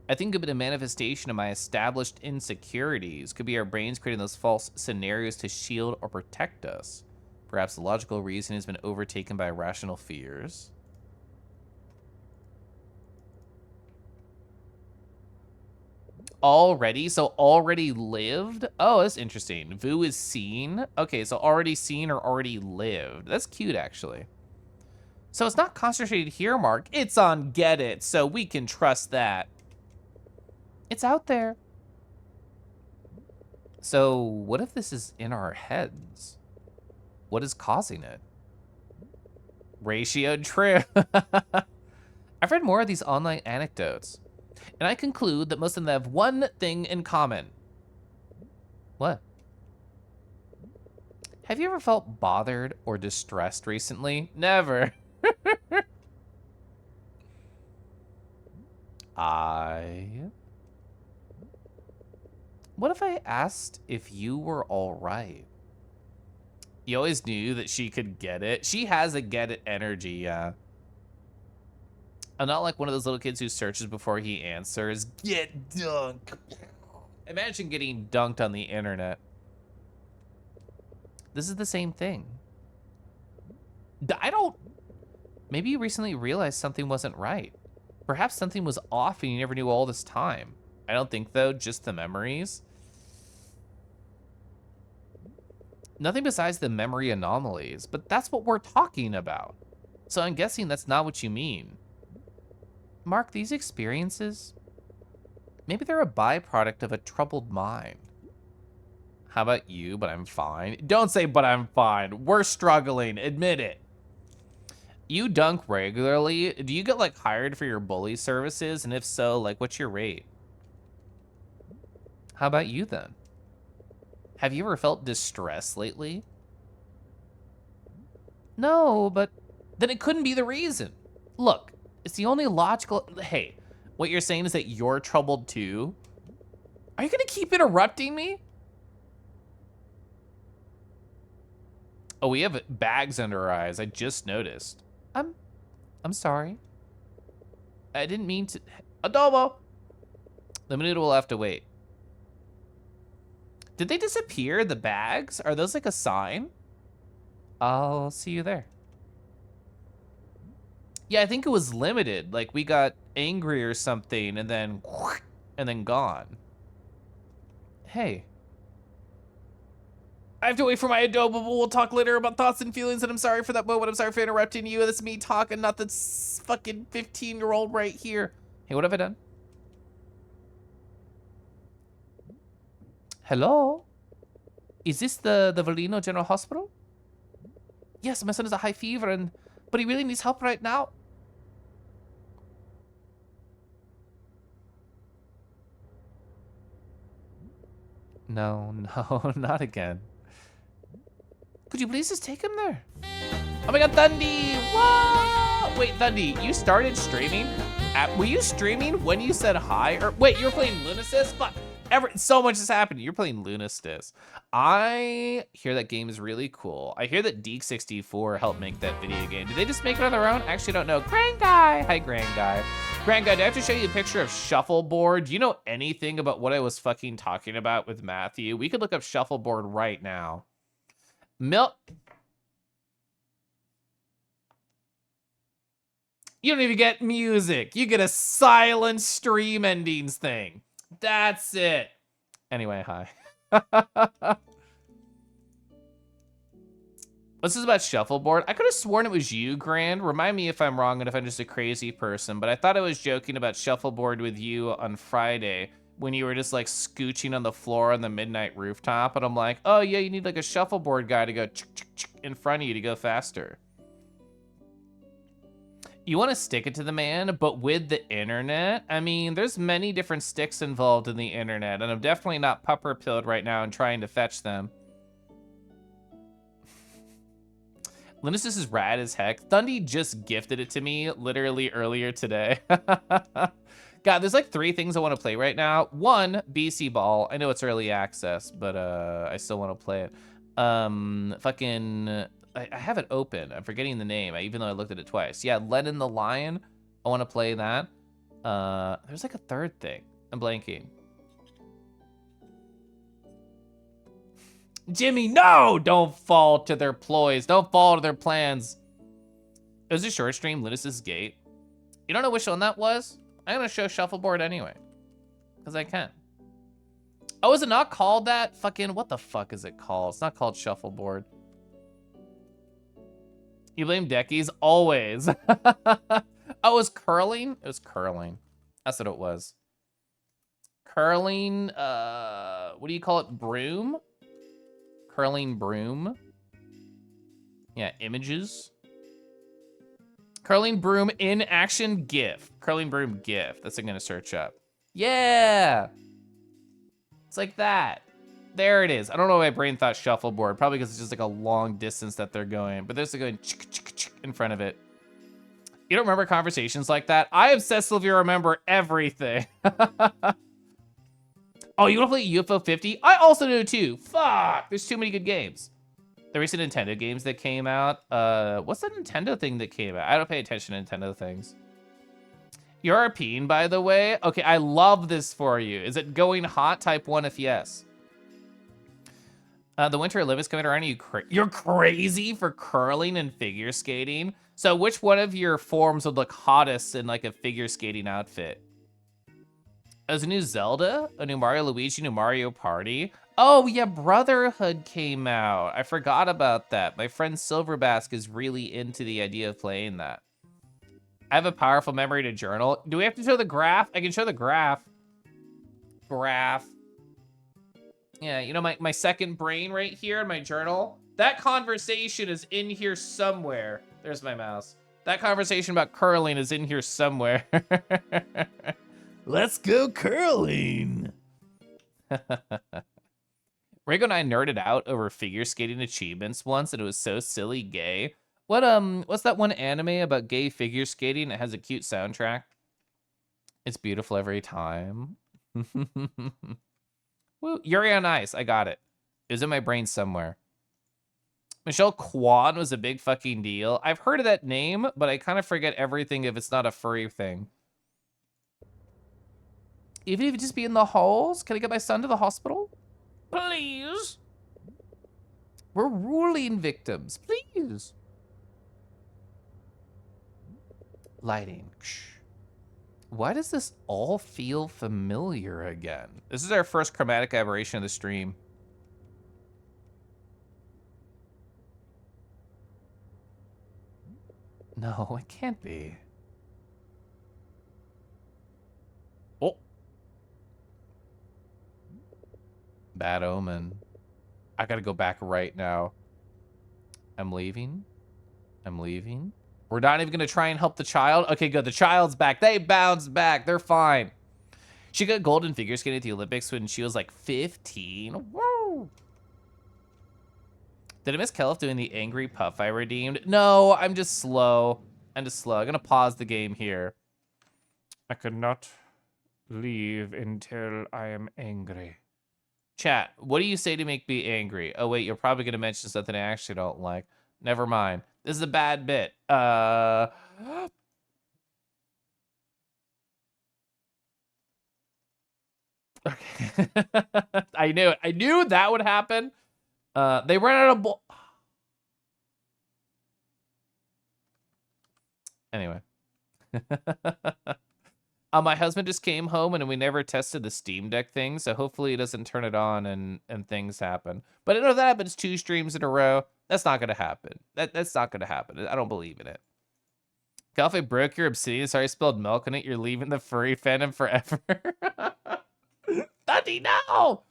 I think it could be a manifestation of my established insecurities. Could be our brains creating those false scenarios to shield or protect us. Perhaps the logical reason has been overtaken by irrational fears. Already? So already lived? Oh, that's interesting. Vu is seen. Okay, so already seen or already lived. That's cute, actually. So it's not concentrated here, Mark. It's on Get It, so we can trust that. It's out there. So what if this is in our heads? What is causing it? Ratio true. I've read more of these online anecdotes, and I conclude that most of them have one thing in common. What? Have you ever felt bothered or distressed recently? Never. What if I asked if you were all right? You always knew that she could get it. She has a get it energy, yeah. I'm not like one of those little kids who searches before he answers. Get dunked. Imagine getting dunked on the internet. This is the same thing. Maybe you recently realized something wasn't right. Perhaps something was off and you never knew all this time. I don't think, though, just the memories. Nothing besides the memory anomalies, but that's what we're talking about. So I'm guessing that's not what you mean. Mark, these experiences, maybe they're a byproduct of a troubled mind. How about you, but I'm fine? Don't say, but I'm fine. We're struggling, admit it. You dunk regularly. Do you get like hired for your bully services? And if so, like what's your rate? How about you then? Have you ever felt distress lately? No, but then it couldn't be the reason. Look, it's the only logical. Hey, what you're saying is that you're troubled too? Are you gonna keep interrupting me? Oh, we have bags under our eyes. I just noticed. I'm sorry. I didn't mean to. Adobo! The minute will have to wait. Did they disappear, the bags? Are those like a sign? I'll see you there. Yeah, I think it was limited. Like we got angry or something and then gone. Hey. I have to wait for my adobo, but we'll talk later about thoughts and feelings, and I'm sorry for that moment. I'm sorry for interrupting you. That's me talking, not this fucking 15-year-old right here. Hey, what have I done? Hello? Is this the Valino General Hospital? Yes, my son has a high fever, but he really needs help right now. No, no, not again. Could you please just take him there? Oh my god, Thundy! Whoa! Wait, Thundy, you started streaming? Were you streaming when you said hi? Or wait, you were playing Lunasis? Fuck. So much has happened. You're playing Lunasis. I hear that game is really cool. I hear that Deek64 helped make that video game. Did they just make it on their own? I actually don't know. Grand Guy. Hi, Grand Guy. Grand Guy, do I have to show you a picture of Shuffleboard? Do you know anything about what I was fucking talking about with Matthew? We could look up Shuffleboard right now. You don't even get music. You get a silent stream endings thing. That's it. Anyway, hi. This is about Shuffleboard. I could have sworn it was you, Grand. Remind me if I'm wrong and if I'm just a crazy person, but I thought I was joking about Shuffleboard with you on Friday when you were just like scooching on the floor on the midnight rooftop. And I'm like, oh yeah, you need like a Shuffleboard guy to go in front of you to go faster. You want to stick it to the man, but with the internet? I mean, there's many different sticks involved in the internet, and I'm definitely not pupper-pilled right now and trying to fetch them. Lunasis is rad as heck. Thundy just gifted it to me literally earlier today. God, there's like 3 things I want to play right now. 1, BC Ball. I know it's early access, but I still want to play it. I have it open. I'm forgetting the name, even though I looked at it twice. Yeah, Lennon the Lion. I want to play that. There's like a 3rd thing. I'm blanking. Jimmy, no! Don't fall to their ploys. Don't fall to their plans. It was a short stream, Lunasis Gate. You don't know which one that was? I'm going to show Shuffleboard anyway. Because I can. Oh, is it not called that? Fucking, what the fuck is it called? It's not called Shuffleboard. You blame Deckies? Always. Oh, it was curling? It was curling. That's what it was. Curling, what do you call it? Broom? Curling broom? Yeah, images. Curling broom in action GIF. Curling broom GIF. That's what I'm gonna search up. Yeah! It's like that. There it is. I don't know why my brain thought Shuffleboard. Probably because it's just like a long distance that they're going. But there's like going in front of it. You don't remember conversations like that? I obsessively remember everything. Oh, you want to play UFO 50? I also do too. Fuck. There's too many good games. The recent Nintendo games that came out. What's the Nintendo thing that came out? I don't pay attention to Nintendo things. You're European, by the way. Okay, I love this for you. Is it going hot? Type 1 if yes. The Winter Olympics coming around. You're crazy for curling and figure skating. So which one of your forms would look hottest in like a figure skating outfit? There's a new Zelda, a new Mario Luigi, new Mario Party. Oh yeah, Brotherhood came out. I forgot about that. My friend Silverbask is really into the idea of playing that. I have a powerful memory to journal. Do we have to show the graph? I can show the graph. Graph. Yeah, you know, my second brain right here in my journal, that conversation is in here somewhere. There's my mouse. That conversation about curling is in here somewhere. Let's go curling. Rigo and I nerded out over figure skating achievements once, and it was so silly gay. What's that one anime about gay figure skating? It has a cute soundtrack. It's beautiful every time. Woo, Yuri on Ice, I got it. It was in my brain somewhere. Michelle Kwan was a big fucking deal. I've heard of that name, but I kind of forget everything if it's not a furry thing. Even if it just be in the halls? Can I get my son to the hospital? Please? We're ruling victims, please. Lighting. Why does this all feel familiar again? This is our first chromatic aberration of the stream. No, it can't be. Oh. Bad omen. I gotta go back right now. I'm leaving. I'm leaving. We're not even gonna try and help the child. Okay, good. The child's back. They bounced back. They're fine. She got gold in figure skating at the Olympics when she was like 15. Woo! Did I miss Kelf doing the angry puff I redeemed? No, I'm just slow. I'm gonna pause the game here. I could not leave until I am angry. Chat, what do you say to make me angry? Oh, wait, you're probably gonna mention something I actually don't like. Never mind. This is a bad bit. Okay. I knew it. I knew that would happen. They ran out of Anyway. My husband just came home and we never tested the Steam Deck thing, so hopefully he doesn't turn it on and things happen. But I know if that happens 2 streams in a row, that's not gonna happen. That's not gonna happen. I don't believe in it. Calfe broke your obsidian. Sorry, I spilled milk on it. You're leaving the furry fandom forever. Dundee, no!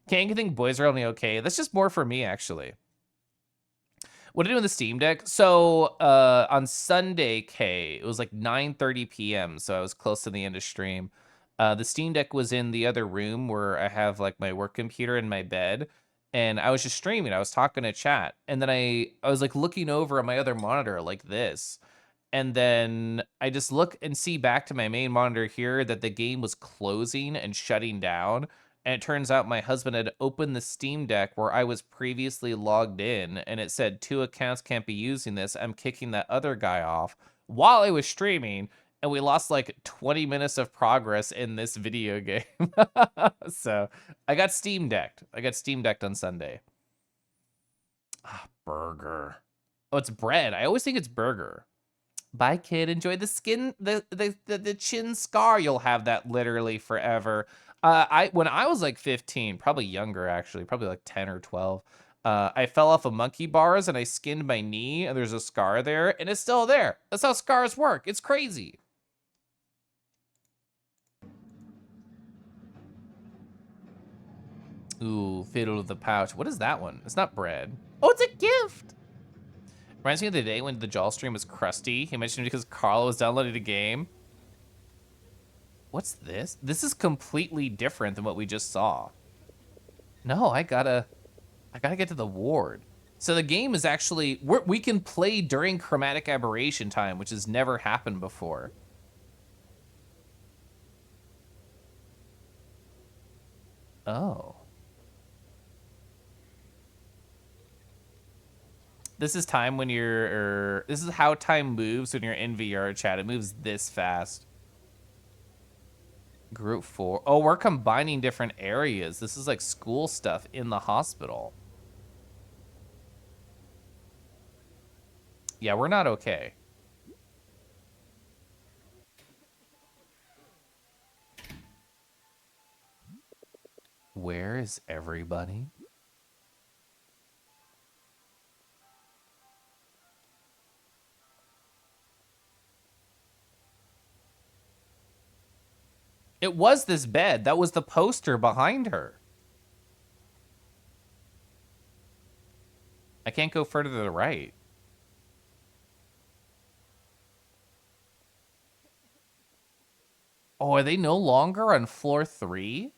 Can't think boys are only okay. That's just more for me, actually. What did I do on the Steam Deck? So on Sunday, it was like 9:30 p.m., so I was close to the end of stream. The Steam Deck was in the other room where I have like my work computer in my bed, and I was just streaming. I was talking to chat, and then I was like looking over at my other monitor like this, and then I just look and see back to my main monitor here that the game was closing and shutting down. And it turns out my husband had opened the Steam Deck where I was previously logged in, and it said 2 accounts can't be using this. I'm kicking that other guy off while I was streaming, and we lost like 20 minutes of progress in this video game. So I got Steam Decked. I got Steam Decked on Sunday. Ah, burger. Oh, it's bread. I always think it's burger. Bye, kid. Enjoy the skin, the chin scar. You'll have that literally forever. When I was like 15, probably younger actually, probably like 10 or 12, I fell off of monkey bars and I skinned my knee and there's a scar there and it's still there. That's how scars work. It's crazy. Ooh, fiddle of the pouch. What is that one? It's not bread. Oh, it's a gift. Reminds me of the day when the Jaw stream was crusty. He mentioned it because Carl was downloading a game. What's this? This is completely different than what we just saw. No, I gotta get to the ward. So the game is actually, we can play during chromatic aberration time, which has never happened before. Oh. This is time when this is how time moves when you're in VR chat. It moves this fast. Group 4. Oh, we're combining different areas. This is like school stuff in the hospital. Yeah, we're not okay. Where is everybody? It was this bed. That was the poster behind her. I can't go further to the right. Oh, are they no longer on floor 3?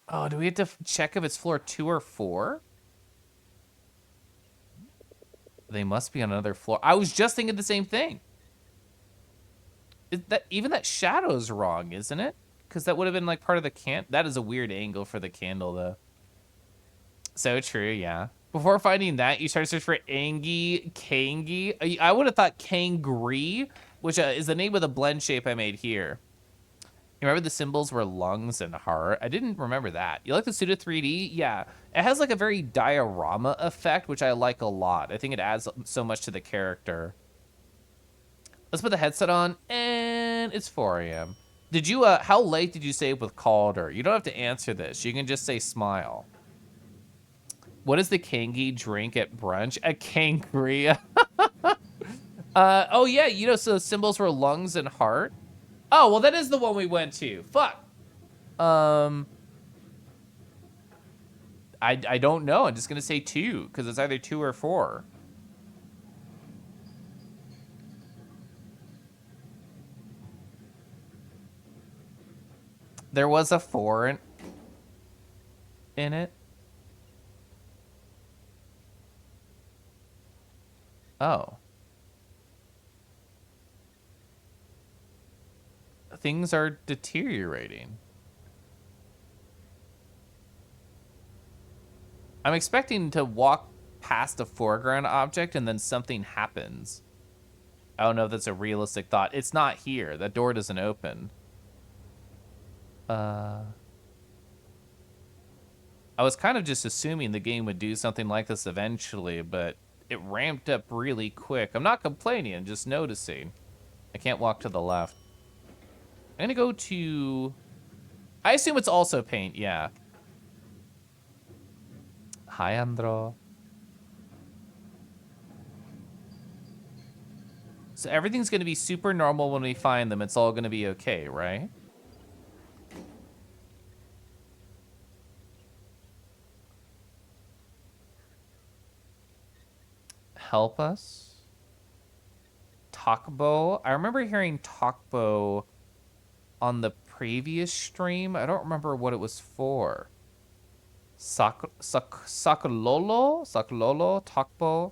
Oh, do we have to check if it's floor 2 or 4? They must be on another floor. I was just thinking the same thing. Even that shadow's wrong, isn't it? Because that would have been like part of the that is a weird angle for the candle, though. So true, yeah. Before finding that, you started searching for Kangi. I would have thought Kangri, which is the name of the blend shape I made here. You remember the symbols were lungs and heart? I didn't remember that. You like the Suda 3D? Yeah. It has like a very diorama effect, which I like a lot. I think it adds so much to the character. Let's put the headset on, and it's 4 a.m. Did you, how late did you stay up with Calder? You don't have to answer this. You can just say smile. What is the Kangi drink at brunch? A Kangria. Oh yeah, you know, so the symbols were lungs and heart. Oh, well that is the one we went to. Fuck. I don't know. I'm just gonna say 2 because it's either 2 or 4. There was a 4 in it. Oh. Things are deteriorating. I'm expecting to walk past a foreground object and then something happens. I don't know if that's a realistic thought. It's not here. That door doesn't open. I was kind of just assuming the game would do something like this eventually, but it ramped up really quick. I'm not complaining, I'm just noticing. I can't walk to the left. I'm gonna go to... I assume it's also paint, yeah. Hi, Andro. So everything's gonna be super normal when we find them. It's all gonna be okay, right? Help us. Takbo. I remember hearing Takbo on the previous stream. I don't remember what it was for. Sakulolo? Sakulolo? Takbo?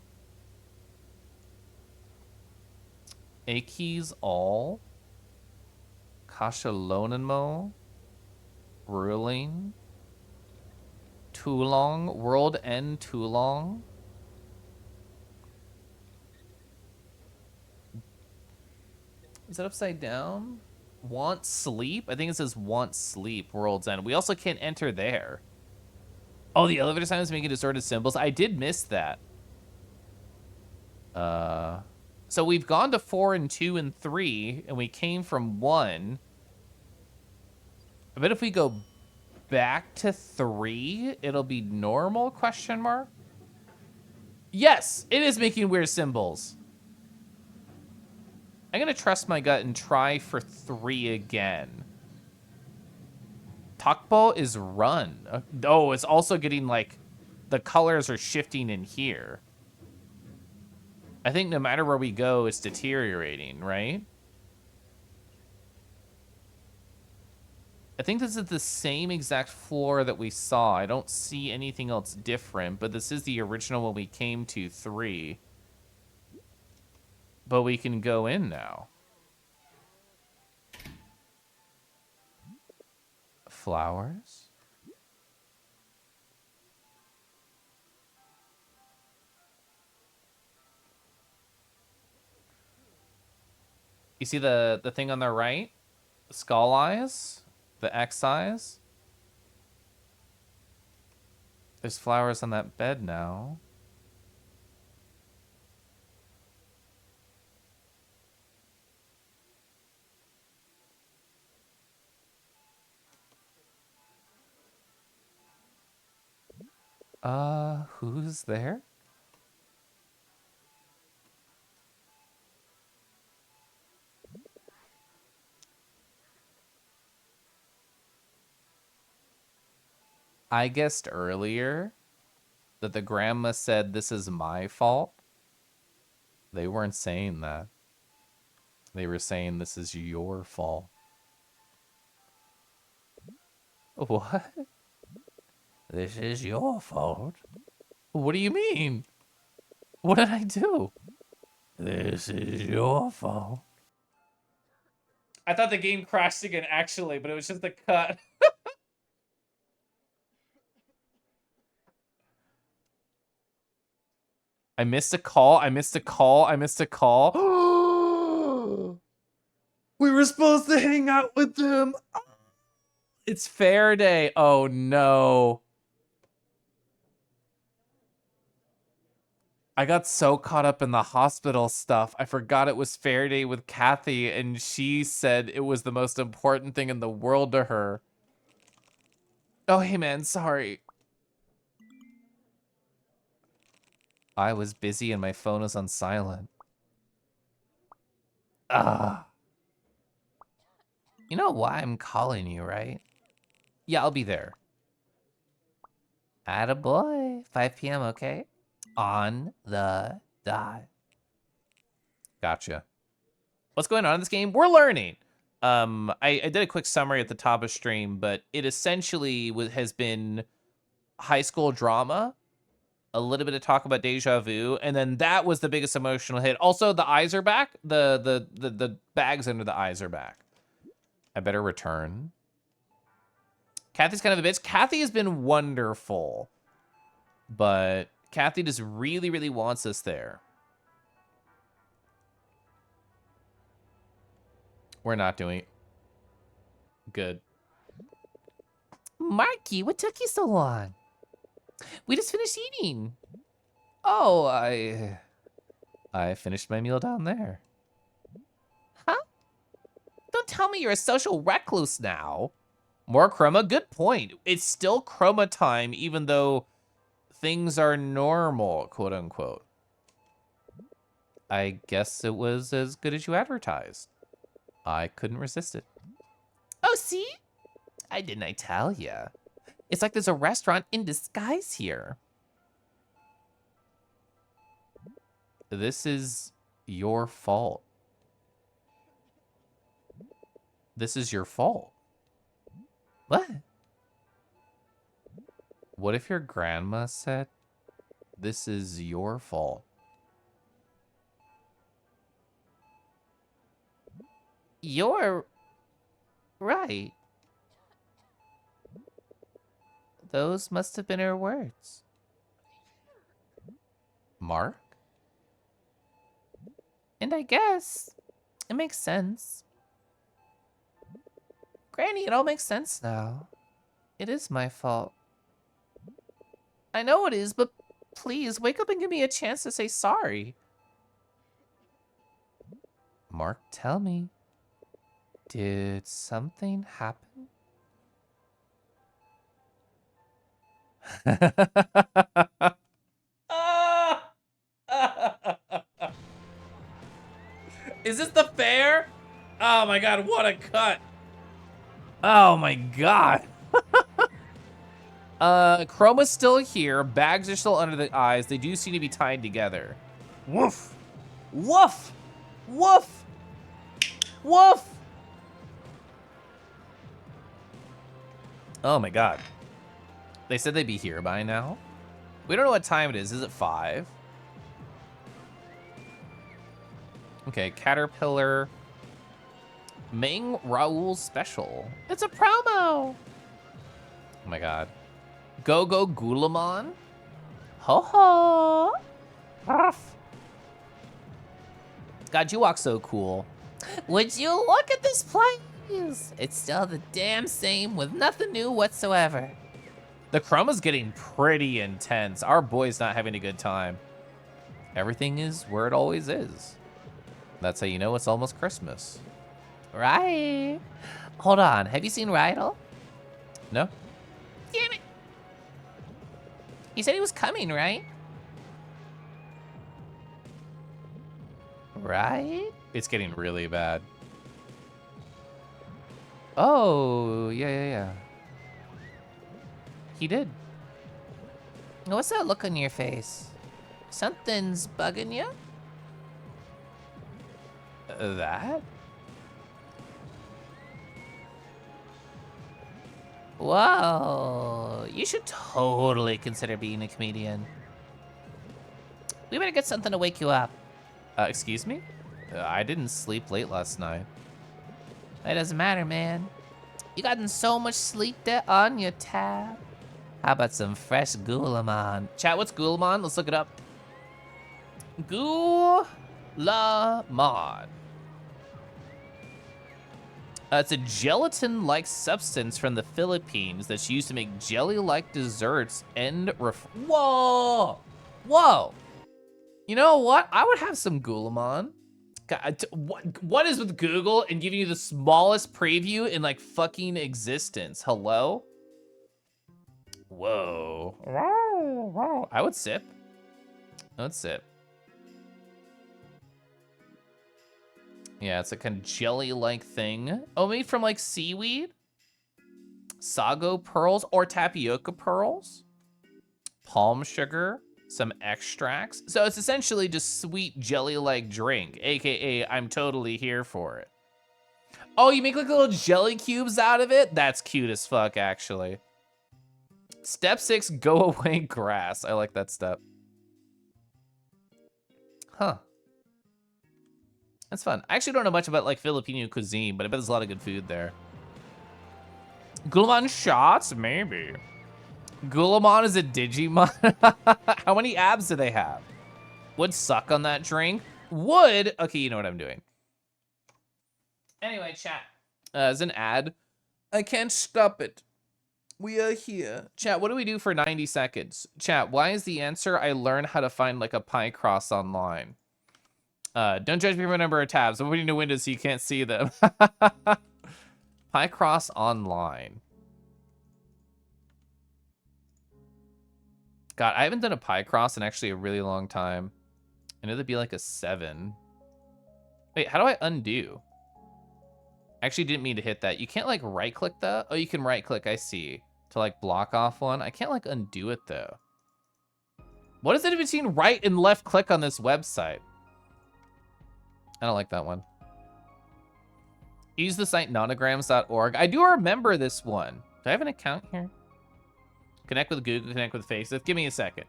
Aki's all. Kashalonenmo. Ruling. Tulong. World End Tulong. Is that upside down? Want sleep? I think it says want sleep, World's End. We also can't enter there. Oh, the elevator sign is making distorted symbols. I did miss that. So we've gone to 4 and 2 and 3, and we came from 1. I bet if we go back to 3, it'll be normal, question mark? Yes, it is making weird symbols. I'm gonna trust my gut and try for 3 again. Takbo is run. Oh, it's also getting like, the colors are shifting in here. I think no matter where we go, it's deteriorating, right? I think this is the same exact floor that we saw. I don't see anything else different, but this is the original one we came to, 3. But we can go in now. Flowers. You see the thing on the right? The skull eyes? The X eyes? There's flowers on that bed now. Who's there? I guessed earlier that the grandma said this is my fault. They weren't saying that. They were saying this is your fault. What? This is your fault. What do you mean? What did I do? This is your fault. I thought the game crashed again, actually, but it was just a cut. I missed a call. I missed a call. I missed a call. We were supposed to hang out with them. It's fair day. Oh, no. I got so caught up in the hospital stuff. I forgot it was fair day with Kathy, and she said it was the most important thing in the world to her. Oh, hey, man. Sorry. I was busy and my phone was on silent. You know why I'm calling you, right? Yeah, I'll be there. Attaboy. 5 p.m., okay? On the dot. Gotcha. What's going on in this game? We're learning. I did a quick summary at the top of stream, but it essentially has been high school drama, a little bit of talk about deja vu, and then that was the biggest emotional hit. Also, the eyes are back. The bags under the eyes are back. I better return. Kathy's kind of a bitch. Kathy has been wonderful, but Kathy just really, really wants us there. We're not doing good. Marky, what took you so long? We just finished eating. Oh, I finished my meal down there. Huh? Don't tell me you're a social recluse now. More chroma? Good point. It's still chroma time, even though things are normal, quote unquote. I guess it was as good as you advertised. I couldn't resist it. Oh, see? Didn't I tell ya? It's like there's a restaurant in disguise here. This is your fault. This is your fault. What? What if your grandma said, this is your fault? You're right. Those must have been her words. Mark? And I guess it makes sense. Granny, it all makes sense now. It is my fault. I know it is, but please wake up and give me a chance to say sorry. Mark, tell me. Did something happen? Is this the fair? Oh my god, what a cut. Oh my god. Chroma's still here. Bags are still under the eyes. They do seem to be tied together. Woof. Woof. Woof. Woof. Oh my god. They said they'd be here by now. We don't know what time it is. Is it 5? Okay, Caterpillar. Ming Raoul special. It's a promo. Oh my god. Go Go Gulamon. Ho ho. Ruff. God, you walk so cool. Would you look at this place? It's still the damn same with nothing new whatsoever. The chroma's getting pretty intense. Our boy's not having a good time. Everything is where it always is. That's how you know it's almost Christmas. Right. Hold on, have you seen Rydell? No? Damn it. He said he was coming, right? Right? It's getting really bad. Oh, yeah. He did. What's that look on your face? Something's bugging you? That? Whoa, you should totally consider being a comedian. We better get something to wake you up. Excuse me? I didn't sleep late last night. It doesn't matter, man. You gotten so much sleep there on your tab. How about some fresh Gulamon? Chat, what's Gulamon? Let's look it up. Gulamon. It's a gelatin-like substance from the Philippines that's used to make jelly-like desserts and Whoa! Whoa! You know what? I would have some Gulamon. God, what is with Google and giving you the smallest preview in like fucking existence? Hello? Whoa. Whoa. I would sip. Let's sip. Yeah, it's a kind of jelly-like thing. Oh, made from like seaweed? Sago pearls or tapioca pearls? palm sugar, some extracts. So it's essentially just sweet jelly-like drink, AKA I'm totally here for it. Oh, you make like little jelly cubes out of it? That's cute as fuck, actually. Step 6, go away grass. I like that step. Huh. That's fun. I actually don't know much about like Filipino cuisine, but I bet there's a lot of good food there. Gulamon shots? Maybe. Gulamon is a Digimon? How many abs do they have? Would suck on that drink. Would? Okay, you know what I'm doing. Anyway, chat. As an ad, I can't stop it. We are here. Chat, what do we do for 90 seconds? Chat, why is the answer I learn how to find like a pie cross online? Don't judge me for number of tabs. I'm opening the windows so you can't see them. Pie cross online. God, I haven't done a pie cross in actually a really long time. I know that'd be like a 7. Wait, how do I undo? I actually didn't mean to hit that. You can't like right click that? Oh, you can right click, I see. To like block off one. I can't like undo it though. What is it between right and left click on this website? I don't like that one. Use the site nonograms.org. I do remember this one. Do I have an account here? Connect with Google, connect with Facebook. Give me a second.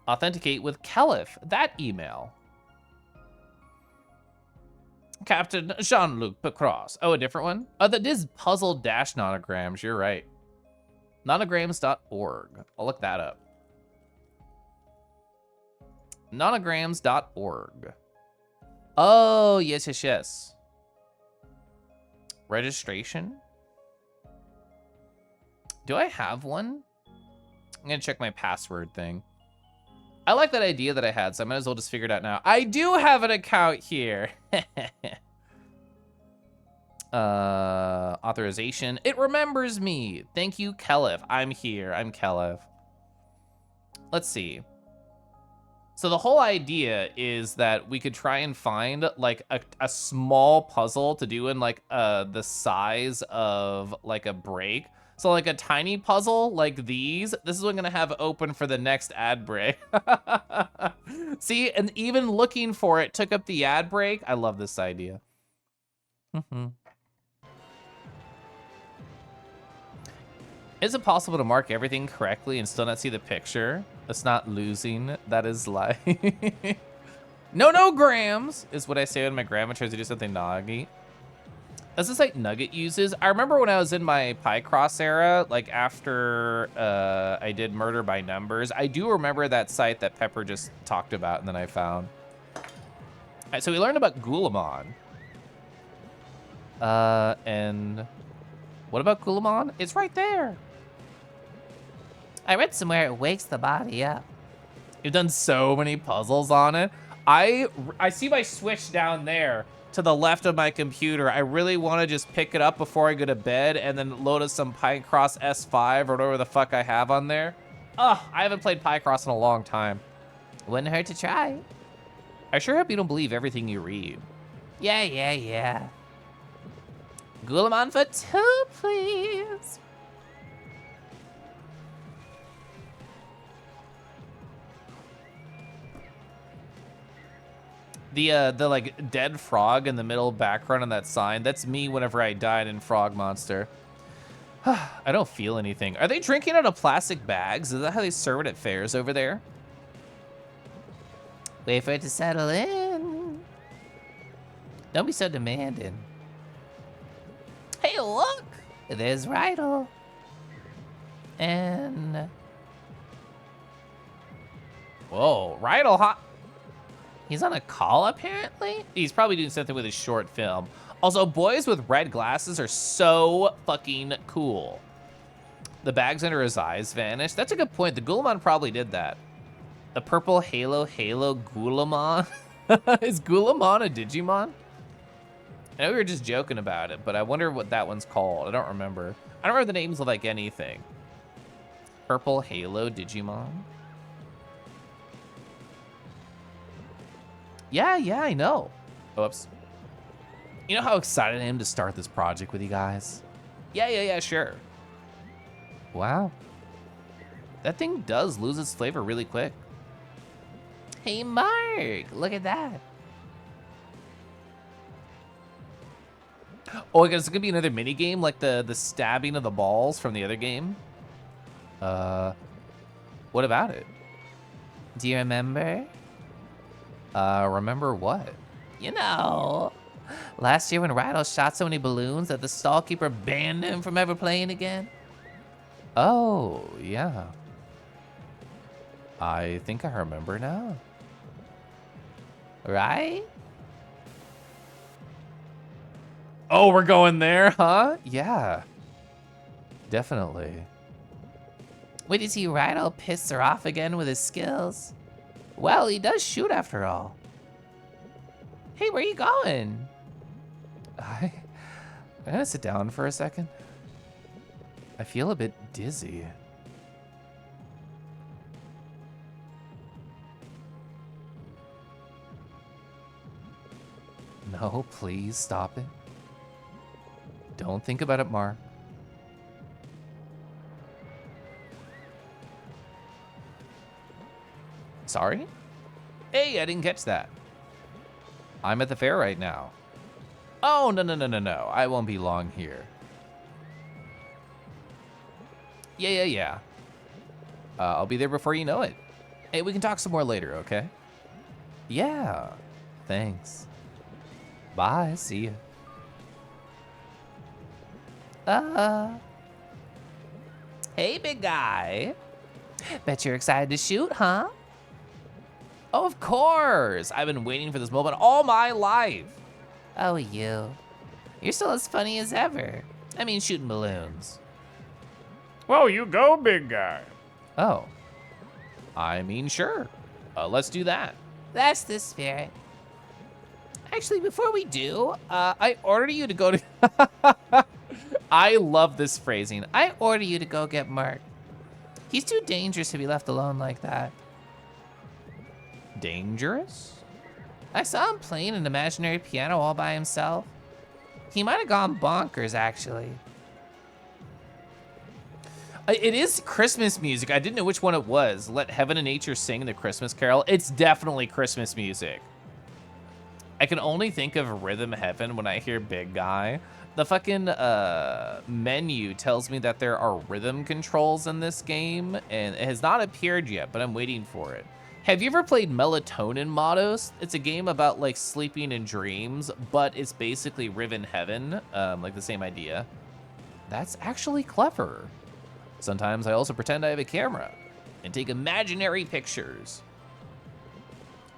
Authenticate with Kelif. That email. Captain Jean-Luc Pecross. Oh, a different one? Oh, that is puzzle-nonograms. You're right. Nonograms.org. I'll look that up. Nonograms.org. Oh, yes, yes, yes. Registration? Do I have one? I'm gonna check my password thing. I like that idea that I had, so I might as well just figure it out now. I do have an account here. Authorization. It remembers me. Thank you, Kelif. I'm here. I'm Kelif. Let's see. So the whole idea is that we could try and find like a small puzzle to do in like the size of like a break. So like a tiny puzzle like these, this is what I'm gonna have open for the next ad break. See, and even looking for it took up the ad break. I love this idea. Is it possible to mark everything correctly and still not see the picture? That's not losing, that is like. No grams is what I say when my grandma tries to do something noggy. That's the site Nugget uses. I remember when I was in my Pie-Cross era, like after I did Murder by Numbers, I do remember that site that Pepper just talked about and then I found. All right, so we learned about Gulamon. And what about Gulamon? It's right there. I read somewhere it wakes the body up. You've done so many puzzles on it. I see my Switch down there to the left of my computer. I really want to just pick it up before I go to bed and then load up some Pie-Cross S5 or whatever the fuck I have on there. Ugh, I haven't played Pie-Cross in a long time. Wouldn't hurt to try. I sure hope you don't believe everything you read. Yeah. Gulamon for 2, please. The like dead frog in the middle background on that sign, that's me whenever I died in Frog Monster. I don't feel anything. Are they drinking out of plastic bags? Is that how they serve it at fairs over there? Wait for it to settle in. Don't be so demanding. Hey, look! There's Rydell. And... Whoa, Rydell hot. He's on a call, apparently? He's probably doing something with his short film. Also, boys with red glasses are so fucking cool. The bags under his eyes vanished. That's a good point. The Gulamon probably did that. The purple halo Gulamon? Is Gulamon a Digimon? I know we were just joking about it, but I wonder what that one's called. I don't remember. I don't remember the names of like anything. Purple halo Digimon? Yeah, I know. Oops. You know how excited I am to start this project with you guys? Yeah, sure. Wow. That thing does lose its flavor really quick. Hey, Mark, look at that. Oh, I guess it's gonna be another mini game like the stabbing of the balls from the other game. What about it? Do you remember? Remember what? You know, last year when Rydell shot so many balloons that the stallkeeper banned him from ever playing again? Oh, yeah. I think I remember now. Right? Oh, we're going there, huh? Yeah. Definitely. Wait, is he Rydell piss her off again with his skills? Well, he does shoot after all. Hey, where you going? I'm gonna sit down for a second. I feel a bit dizzy. No, please stop it. Don't think about it, Mark. Sorry? Hey, I didn't catch that. I'm at the fair right now. Oh, no. I won't be long here. Yeah. I'll be there before you know it. Hey, we can talk some more later, okay? Yeah. Thanks. Bye. See ya. Hey, big guy. Bet you're excited to shoot, huh? Oh, of course. I've been waiting for this moment all my life. Oh, you. You're still as funny as ever. I mean, shooting balloons. Well, you go, big guy. Oh. I mean, sure. Let's do that. That's the spirit. Actually, before we do, I order you to go to... I love this phrasing. I order you to go get Mark. He's too dangerous to be left alone like that. Dangerous? I saw him playing an imaginary piano all by himself. He might have gone bonkers, actually. It is Christmas music. I didn't know which one it was. Let Heaven and Nature Sing the Christmas Carol. It's definitely Christmas music. I can only think of Rhythm Heaven when I hear Big Guy. The fucking menu tells me that there are rhythm controls in this game, and it has not appeared yet, but I'm waiting for it. Have you ever played Melatonin Modos? It's a game about like sleeping in dreams, but it's basically Rhythm Heaven, like the same idea. That's actually clever. Sometimes I also pretend I have a camera and take imaginary pictures.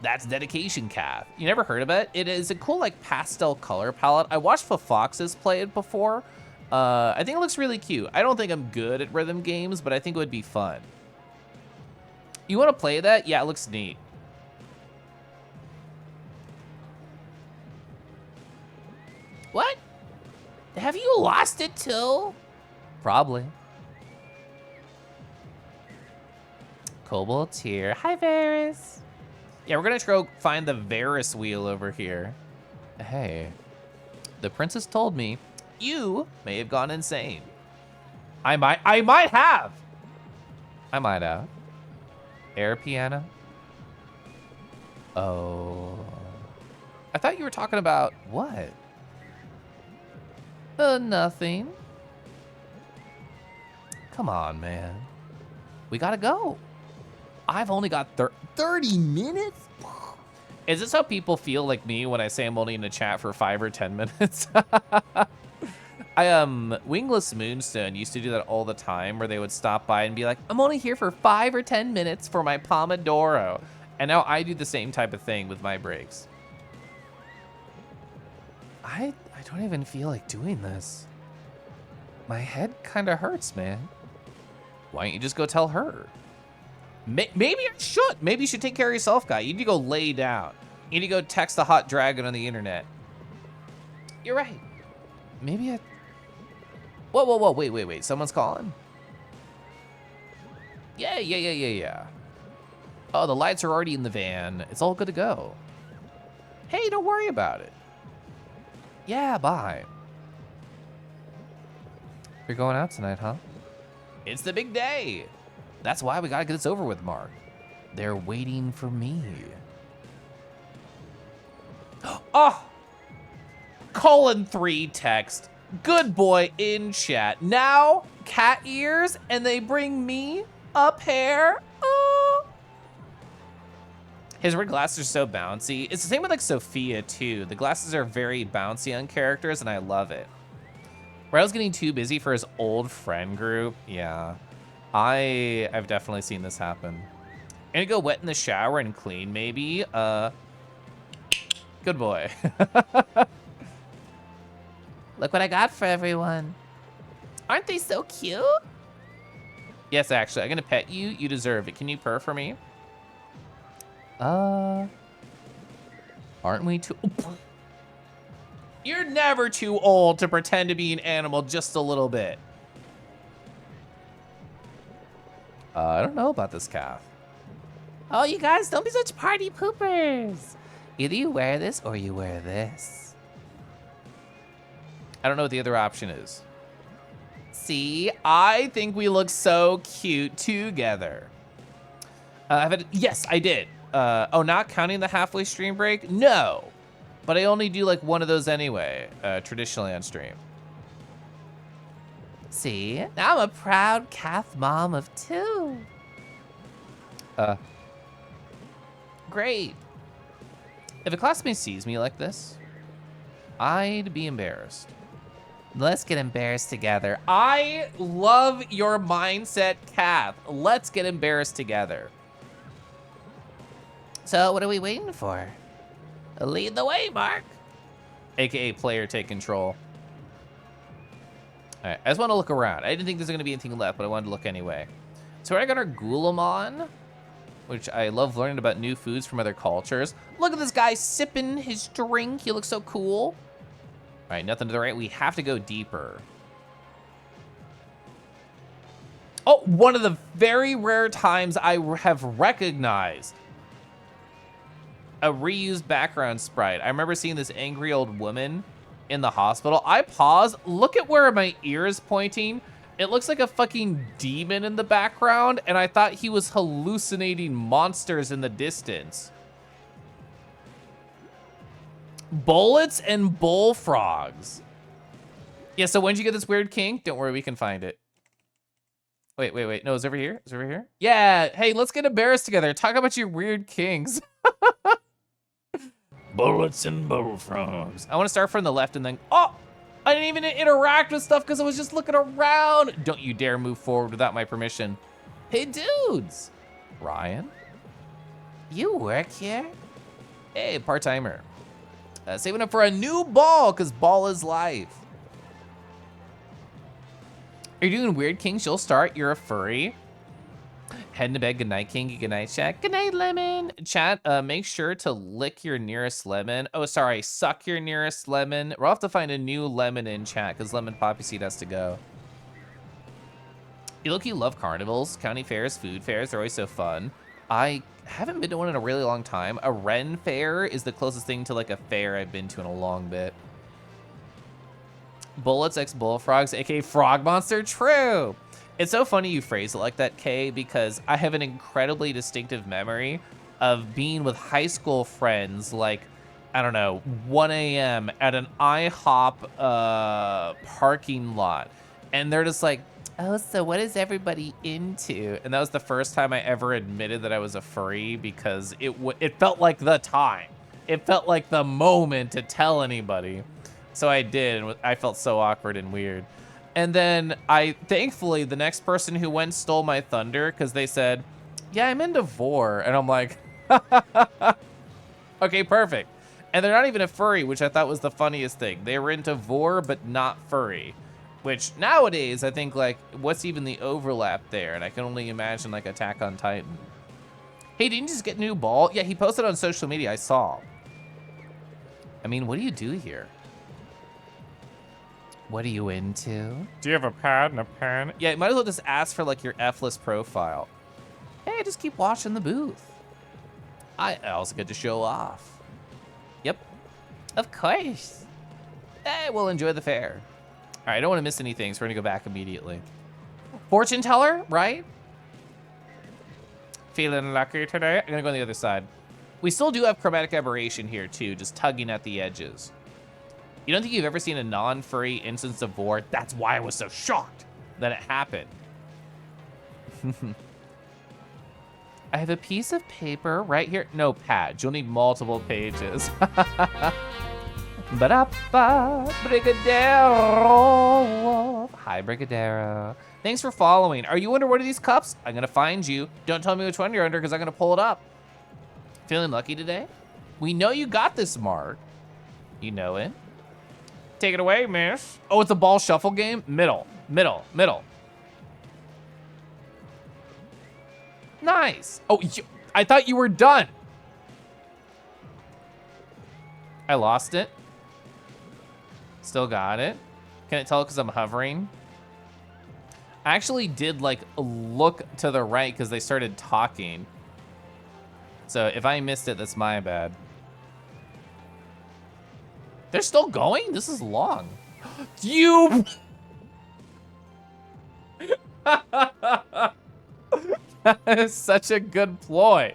That's Dedication Cath. You never heard of it? It is a cool like pastel color palette. I watched Foxes play it before. I think it looks really cute. I don't think I'm good at rhythm games, but I think it would be fun. You want to play that? Yeah, it looks neat. What? Have you lost it too? Probably. Cobalt's here. Hi, Varys. Yeah, we're gonna go find the Varys wheel over here. Hey, the princess told me you may have gone insane. I might have. Air piano? Oh. I thought you were talking about what? Nothing. Come on, man. We gotta go. I've only got 30 minutes? Is this how people feel like me when I say I'm only in the chat for 5 or 10 minutes? Wingless Moonstone used to do that all the time where they would stop by and be like, I'm only here for 5 or 10 minutes for my Pomodoro. And now I do the same type of thing with my breaks. I don't even feel like doing this. My head kind of hurts, man. Why don't you just go tell her? Maybe I should. Maybe you should take care of yourself, guy. You need to go lay down. You need to go text the hot dragon on the internet. You're right. Maybe I... Whoa. Wait. Someone's calling? Yeah. Oh, the lights are already in the van. It's all good to go. Hey, don't worry about it. Yeah, bye. You're going out tonight, huh? It's the big day. That's why we gotta get this over with, Mark. They're waiting for me. Oh! :3 text. Good boy in chat. Now, cat ears, and they bring me a pair. Oh. His red glasses are so bouncy. It's the same with like Sophia too. The glasses are very bouncy on characters, and I love it. Rail's getting too busy for his old friend group. Yeah, I've definitely seen this happen. I'm gonna go wet in the shower and clean maybe. Good boy. Look what I got for everyone. Aren't they so cute? Yes, actually, I'm gonna pet you. You deserve it. Can you purr for me? Aren't we too... You're never too old to pretend to be an animal just a little bit. I don't know about this calf. Oh, you guys, don't be such party poopers. Either you wear this or you wear this. I don't know what the other option is. See, I think we look so cute together. Yes, I did. Oh, not counting the halfway stream break? No. But I only do like one of those anyway, traditionally on stream. See, now I'm a proud calf mom of 2. Great. If a classmate sees me like this, I'd be embarrassed. Let's get embarrassed together. I love your mindset, Kath. Let's get embarrassed together. So what are we waiting for? Lead the way, Mark. AKA player take control. All right, I just want to look around. I didn't think there's going to be anything left, but I wanted to look anyway. So I got our Gulamon, which I love learning about new foods from other cultures. Look at this guy sipping his drink. He looks so cool. All right, nothing to the right. We have to go deeper. Oh, one of the very rare times I have recognized a reused background sprite. I remember seeing this angry old woman in the hospital. I pause, look at where my ear is pointing. It looks like a fucking demon in the background, and I thought he was hallucinating monsters in the distance. Bullets and bullfrogs. Yeah, so when'd you get this weird kink? Don't worry, we can find it. Wait. No, it's over here. It's over here. Yeah, hey, let's get embarrassed together. Talk about your weird kinks. Bullets and bullfrogs. I want to start from the left and then, oh, I didn't even interact with stuff because I was just looking around. Don't you dare move forward without my permission. Hey, dudes. Ryan? You work here? Hey, part-timer. Saving up for a new ball because ball is life. Are you doing weird kinks? You'll start. You're a furry. Heading to bed. Good night, Kinky. Good night, chat. Good night, Lemon. Chat, make sure to lick your nearest lemon. Oh, sorry. Suck your nearest lemon. We'll have to find a new lemon in chat because Lemon Poppy Seed has to go. You love carnivals, county fairs, food fairs. They're always so fun. I haven't been to one in a really long time. A Ren fair is the closest thing to like a fair I've been to in a long bit. Bullets x bullfrogs, aka frog monster. True. It's so funny you phrase it like that, Kay, because I have an incredibly distinctive memory of being with high school friends, like, I don't know, 1 a.m. at an IHOP parking lot. And they're just like, Oh, so what is everybody into? and that was the first time I ever admitted that I was a furry because it felt like the time. It felt like the moment to tell anybody. So I did, and I felt so awkward and weird. And then thankfully, the next person who went stole my thunder because they said, yeah, I'm into vor. And I'm like, okay, perfect. And they're not even a furry, which I thought was the funniest thing. They were into vor, but not furry. Which nowadays, I think, like, what's even the overlap there? And I can only imagine, like, Attack on Titan. Hey, didn't you just get a new ball? Yeah, he posted on social media. I saw. I mean, what do you do here? What are you into? Do you have a pad and a pen? Yeah, you might as well just ask for, like, your F-list profile. Hey, just keep watching the booth. I also get to show off. Yep. Of course. Hey, we'll enjoy the fair. All right, I don't want to miss anything, so we're going to go back immediately. Fortune teller, right? Feeling lucky today? I'm gonna go on the other side. We still do have chromatic aberration here too, just tugging at the edges. You don't think you've ever seen a non-furry instance of Vor? That's why I was so shocked that it happened. I have a piece of paper right here. No, Pat, you'll need multiple pages. Ba-da-ba, Brigadero. Hi, Brigadero. Thanks for following. Are you under one of these cups? I'm gonna find you. Don't tell me which one you're under because I'm gonna pull it up. Feeling lucky today? We know you got this, Mark. You know it. Take it away, miss. Oh, it's a ball shuffle game? Middle, middle, middle. Nice. Oh, I thought you were done. I lost it. Still got it. Can it tell because I'm hovering? I actually did like look to the right because they started talking. So if I missed it, that's my bad. They're still going? This is long. You... That is such a good ploy.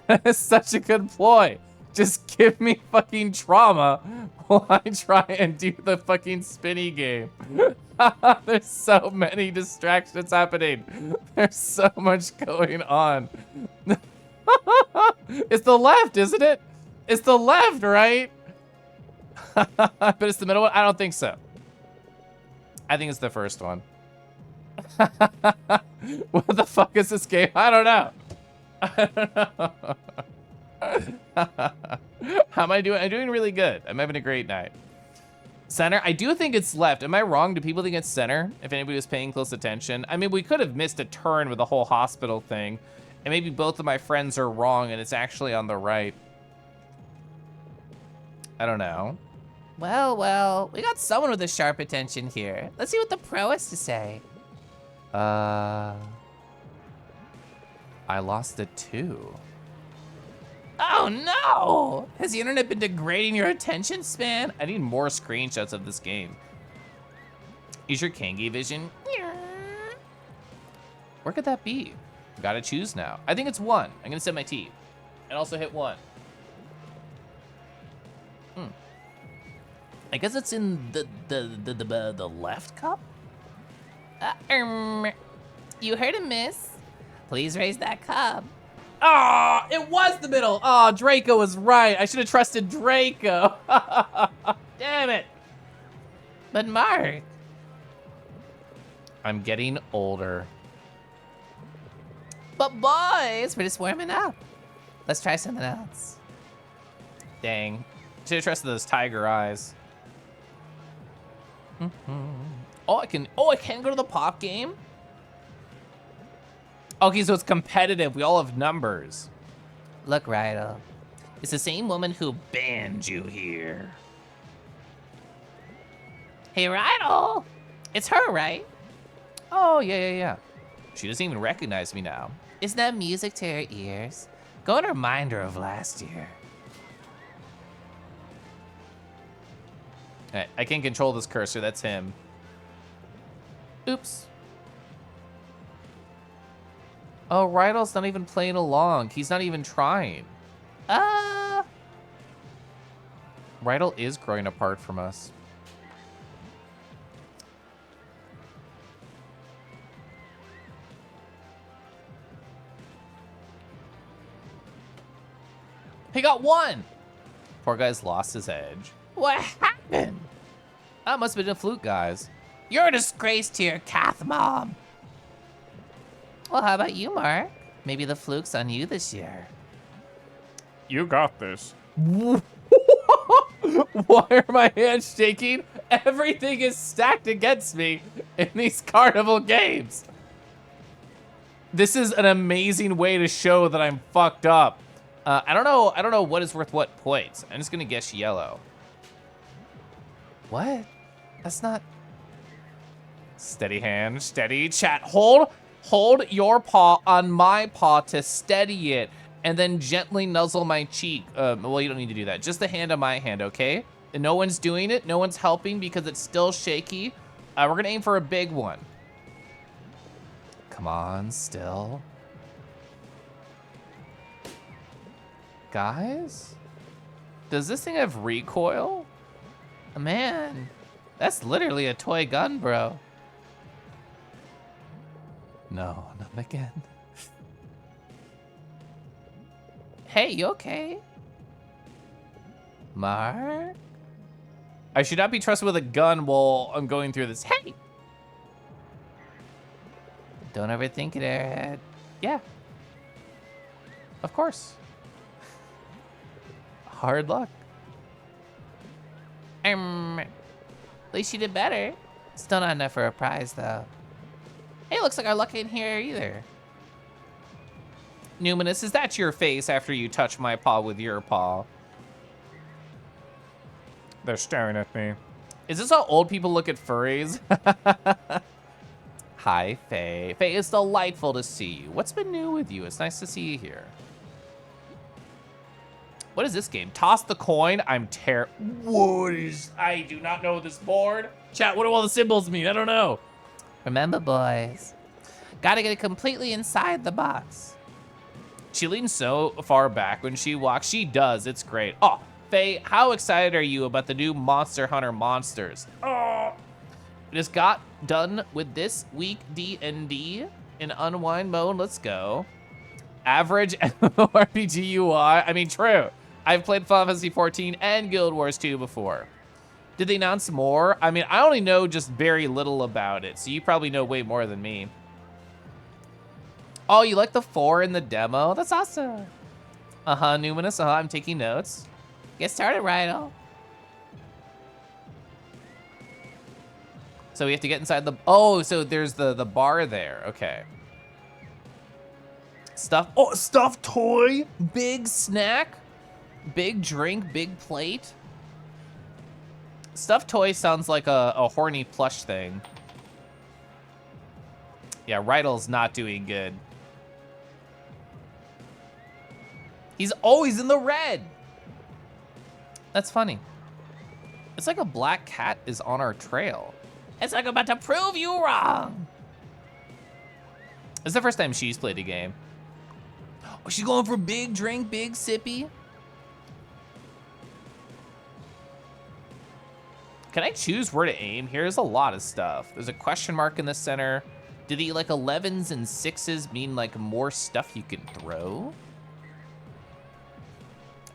That is such a good ploy. Just give me fucking trauma while I try and do the fucking spinny game. There's so many distractions happening. There's so much going on. It's the left, isn't it? It's the left, right? But it's the middle one? I don't think so. I think it's the first one. What the fuck is this game? I don't know. I don't know. How am I doing? I'm doing really good. I'm having a great night. Center? I do think it's left. Am I wrong? Do people think it's center? If anybody was paying close attention. I mean, we could have missed a turn with the whole hospital thing. And maybe both of my friends are wrong and it's actually on the right. I don't know. Well, we got someone with a sharp attention here. Let's see what the pro has to say. I lost it too. Oh no! Has the internet been degrading your attention span? I need more screenshots of this game. Use your Kangi vision. Where could that be? Gotta choose now. I think it's 1. I'm gonna set my teeth. And also hit 1. I guess it's in the left cup? You heard him, miss. Please raise that cup. Oh, it was the middle. Oh, Draco was right. I should have trusted Draco. Damn it. But Mark. I'm getting older. But boys, we're just warming up. Let's try something else. Dang. Should have trusted those tiger eyes. Oh, I can go to the pop game? Okay, so it's competitive. We all have numbers. Look, Rydell. It's the same woman who banned you here. Hey, Rydell. It's her, right? Oh, yeah. She doesn't even recognize me now. Isn't that music to her ears? Go and remind her of last year. All right, I can't control this cursor. That's him. Oops. Oh, Rydell's not even playing along. He's not even trying. Rydell is growing apart from us. He got 1. Poor guy's lost his edge. What happened? That must have been a fluke, guys. You're a disgrace to your Cath mom. Well, how about you, Mark? Maybe the fluke's on you this year. You got this. Why are my hands shaking? Everything is stacked against me in these carnival games. This is an amazing way to show that I'm fucked up. I don't know what is worth what points. I'm just gonna guess yellow. What? That's not... Steady hand, steady. Chat, hold your paw on my paw to steady it, and then gently nuzzle my cheek. Well, you don't need to do that. Just the hand on my hand, okay? And no one's doing it. No one's helping because it's still shaky. We're gonna aim for a big one. Come on, still. Guys? Does this thing have recoil? Man, that's literally a toy gun, bro. No, not again. Hey, you okay? Mark? I should not be trusted with a gun while I'm going through this. Hey! Don't overthink it, Airhead. Yeah. Of course. Hard luck. At least you did better. Still not enough for a prize, though. Hey, looks like our luck ain't here either. Numinous, is that your face after you touch my paw with your paw? They're staring at me. Is this how old people look at furries? Hi, Faye. Faye, it's delightful to see you. What's been new with you? It's nice to see you here. What is this game? Toss the coin? I'm What is... I do not know this board. Chat, what do all the symbols mean? I don't know. Remember, boys, gotta get it completely inside the box. She leans so far back when she walks. She does. It's great. Oh, Faye, how excited are you about the new Monster Hunter monsters? Oh, it just got done with this week D&D in unwind mode. Let's go. Average MMORPG UI. I mean, true. I've played Final Fantasy 14 and Guild Wars 2 before. Did they announce more? I mean, I only know just very little about it, so you probably know way more than me. Oh, you like the 4 in the demo? That's awesome. Uh-huh, Numinous, I'm taking notes. Get started, Rydell. So we have to get inside the, oh, so there's the bar there, okay. Stuffed toy, big snack, big drink, big plate. Stuffed toy sounds like a horny plush thing. Yeah, Rydell's not doing good. He's always in the red. That's funny. It's like a black cat is on our trail. It's like I'm about to prove you wrong. It's the first time she's played a game. Oh, she's going for big drink, big sippy. Can I choose where to aim? Here's a lot of stuff. There's a question mark in the center. Do the like 11s and 6s mean like more stuff you can throw?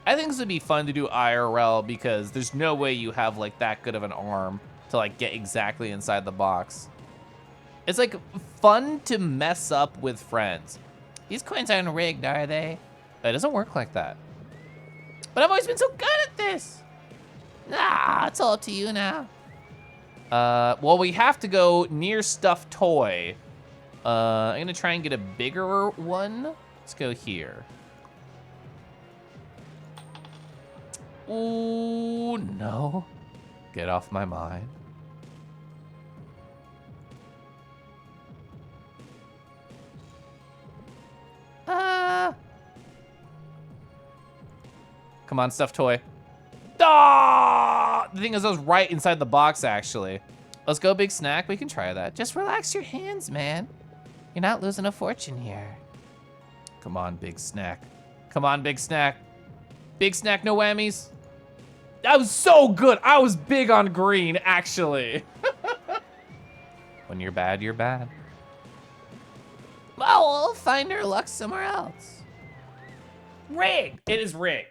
I think this would be fun to do IRL because there's no way you have like that good of an arm to like get exactly inside the box. It's like fun to mess up with friends. These coins aren't rigged, are they? It doesn't work like that. But I've always been so good at this. Nah, it's all up to you now. Well, we have to go near stuffed toy. I'm gonna try and get a bigger one. Let's go here. Ooh, no. Get off my mind. Come on, stuffed toy. Ah! The thing is, I was right inside the box, actually. Let's go, big snack. We can try that. Just relax your hands, man. You're not losing a fortune here. Come on, big snack. Come on, big snack. Big snack, no whammies. That was so good. I was big on green, actually. When you're bad, you're bad. Well, we'll find our luck somewhere else. Rigged. It is rigged.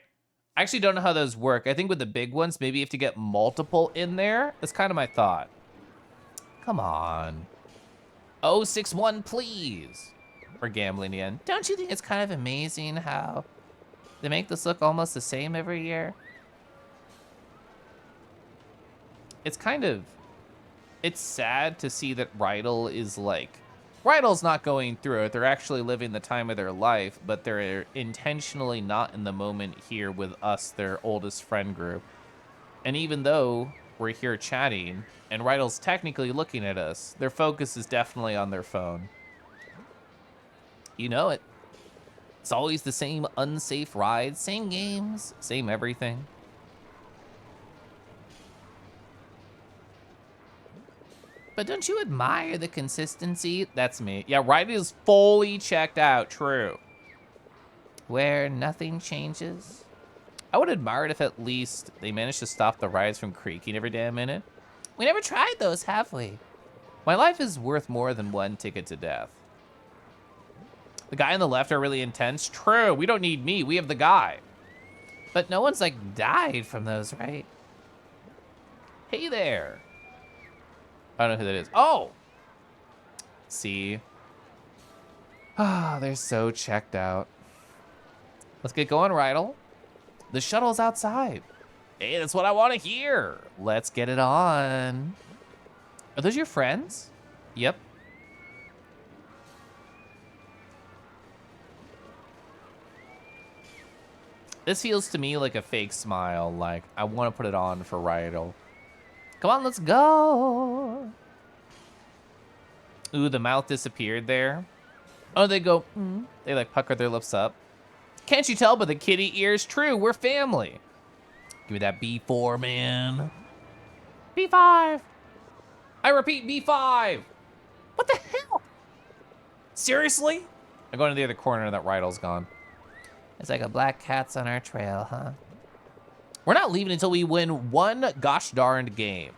I actually don't know how those work. I think with the big ones, maybe you have to get multiple in there. That's kind of my thought. Come on. 061, please. We're gambling again. Don't you think it's kind of amazing how they make this look almost the same every year? It's kind of, it's sad to see that Rydell is like, Rydell's not going through it. They're actually living the time of their life, but they're intentionally not in the moment here with us, their oldest friend group. And even though we're here chatting and Rydell's technically looking at us, their focus is definitely on their phone. You know it. It's always the same unsafe rides, same games, same everything. But don't you admire the consistency That's me. Yeah, Ride is fully checked out. True. where nothing changes? I would admire it if at least they managed to stop the rides from creaking every damn minute. We never tried those, have we? My life is worth more than one ticket to death. The guy on the left are really intense. True, we don't need me. We have the guy. But no one's like died from those, right? Hey there. I don't know who that is. Oh! See? Ah, they're so checked out. Let's get going, Rydell. The shuttle's outside. Hey, that's what I want to hear. Let's get it on. Are those your friends? Yep. This feels to me like a fake smile, like I want to put it on for Rydell. Come on, let's go. Ooh, the mouth disappeared there. Oh, they go, They like pucker their lips up. Can't you tell by the kitty ears? True, we're family. Give me that B4, man. B5. I repeat, B5. What the hell? Seriously? I'm going to the other corner, that Rydell's gone. It's like a black cat's on our trail, huh? We're not leaving until we win one gosh darned game.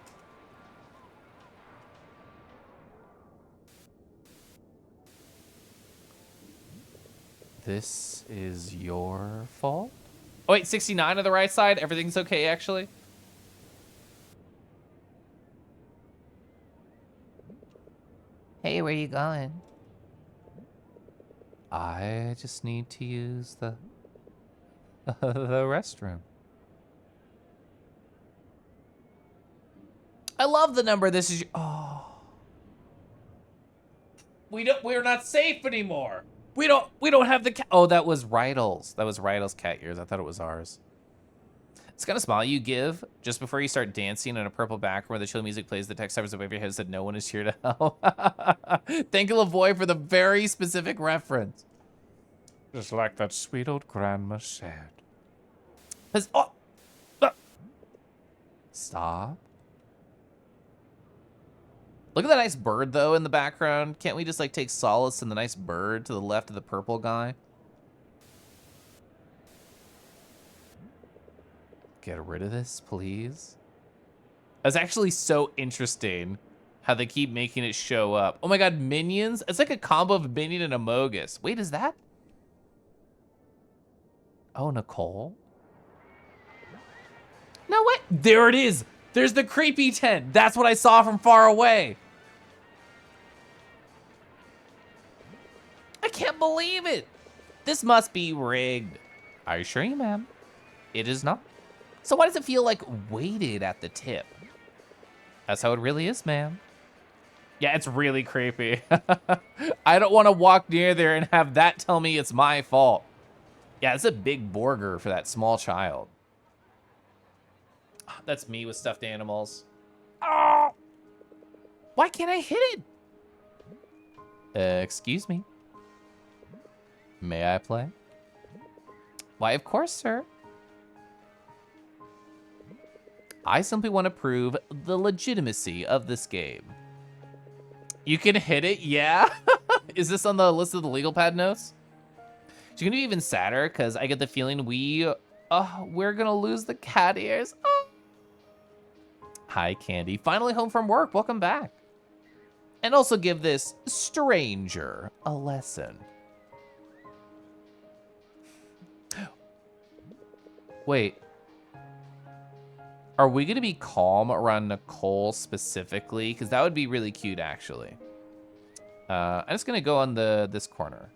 This is your fault? Oh wait, 69 on the right side? Everything's okay, actually? Hey, where you going? I just need to use the restroom. I love the number. This is oh. We're not safe anymore. We don't have the cat. Oh, that was Rydell's. That was Rydell's cat ears. I thought it was ours. It's kind of smile you give just before you start dancing on a purple background where the chill music plays. The text hovers above your head said no one is here to help. Thank you, Lavoy, for the very specific reference. Just like that sweet old grandma said. Stop. Look at that nice bird, though, in the background. Can't we just, like, take solace in the nice bird to the left of the purple guy? Get rid of this, please. That's actually so interesting how they keep making it show up. Oh my god, minions? It's like a combo of Minion and Amogus. Wait, is that? Oh, Nicole? No way. There it is. There's the creepy tent. That's what I saw from far away. I can't believe it. This must be rigged. I assure you, ma'am, it is not. So why does it feel like weighted at the tip? That's how it really is, ma'am. Yeah, it's really creepy. I don't want to walk near there and have that tell me it's my fault. Yeah, it's a big burger for that small child. That's me with stuffed animals. Oh! Why can't I hit it? Excuse me. May I play? Why, of course, sir. I simply want to prove the legitimacy of this game. You can hit it? Yeah? Is this on the list of the legal pad notes? It's gonna be even sadder because I get the feeling we're gonna lose the cat ears. Oh. Hi, Candy. Finally home from work. Welcome back. And also give this stranger a lesson. Wait. Are we going to be calm around Nicole specifically? Because that would be really cute, actually. I'm just going to go on this corner.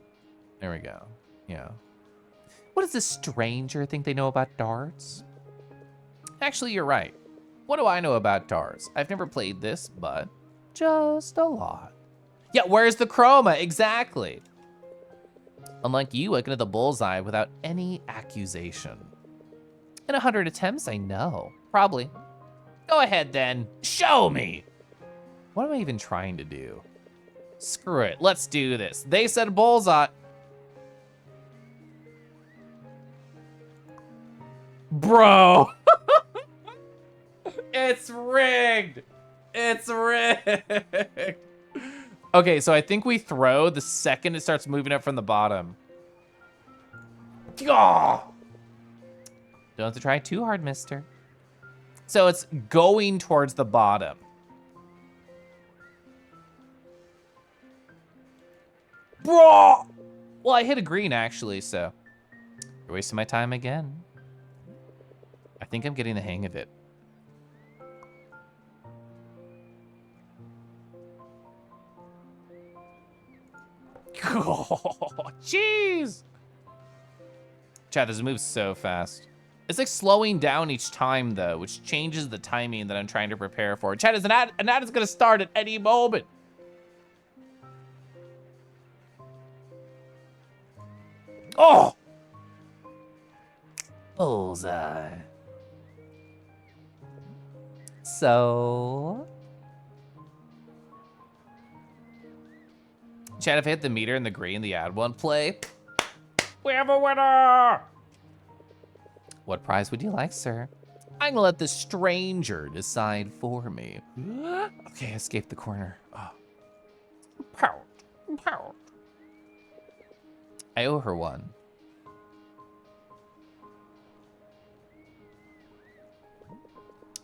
There we go. Yeah. What does this stranger think they know about darts? Actually, you're right. What do I know about darts? I've never played this, but just a lot. Yeah, where's the chroma? Exactly. Unlike you, I can hit the bullseye without any accusation. In 100 attempts, I know. Probably. Go ahead, then. Show me. What am I even trying to do? Screw it. Let's do this. They said bullseye. Bro. It's rigged. It's rigged. Okay, so I think we throw the second it starts moving up from the bottom. Gah! Don't have to try too hard, mister. So it's going towards the bottom. Bro! Well, I hit a green, actually, so... You're wasting my time again. I think I'm getting the hang of it. Oh, jeez! Chad, this moves so fast. It's like slowing down each time, though, which changes the timing that I'm trying to prepare for. Chad, an ad is going to start at any moment. Oh! Bullseye. So... Chad, if I hit the meter and the green, the ad won't play. We have a winner! What prize would you like, sir? I'm gonna let the stranger decide for me. Okay, escape the corner. Oh. Pout, pout. I owe her one.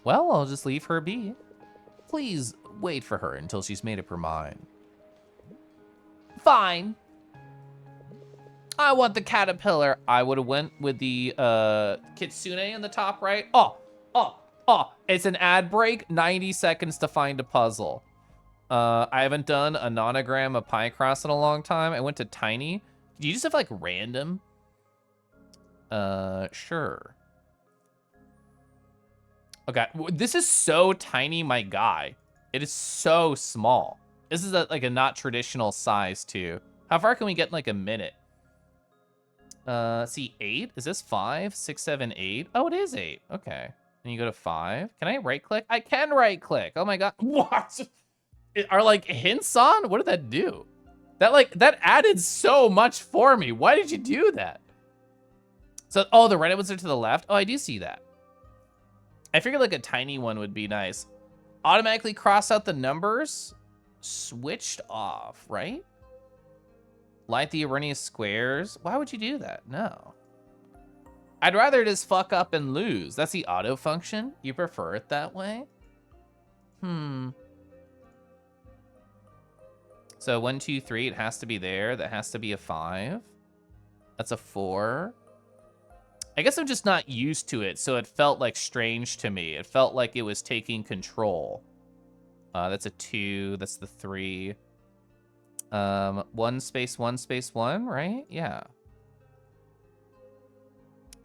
Well, I'll just leave her be. Please wait for her until she's made up her mind. Fine. I want the caterpillar. I would have went with the kitsune in the top right. Oh. It's an ad break. 90 seconds to find a puzzle. I haven't done a nonogram of Picross in a long time. I went to Tiny. Do you just have like random? Sure. Okay, this is so tiny, my guy. It is so small. This is like a not traditional size too. How far can we get in like a minute? See, 8? Is this 5, 6, 7, 8? Oh, it is 8. Okay. And you go to 5. Can I right click? I can right click. Oh my God. What? Are like hints on? What did that do? That added so much for me. Why did you do that? So, oh, the right ones are to the left. Oh, I do see that. I figured like a tiny one would be nice. Automatically cross out the numbers. Switched off, right? Light the erroneous squares. Why would you do that? No. I'd rather just fuck up and lose. That's the auto function. You prefer it that way? So 1, 2, 3, it has to be there. That has to be a 5. That's a 4. I guess I'm just not used to it, so it felt like strange to me. It felt like it was taking control. That's a 2. That's the 3. 1 space 1 space 1, right? Yeah.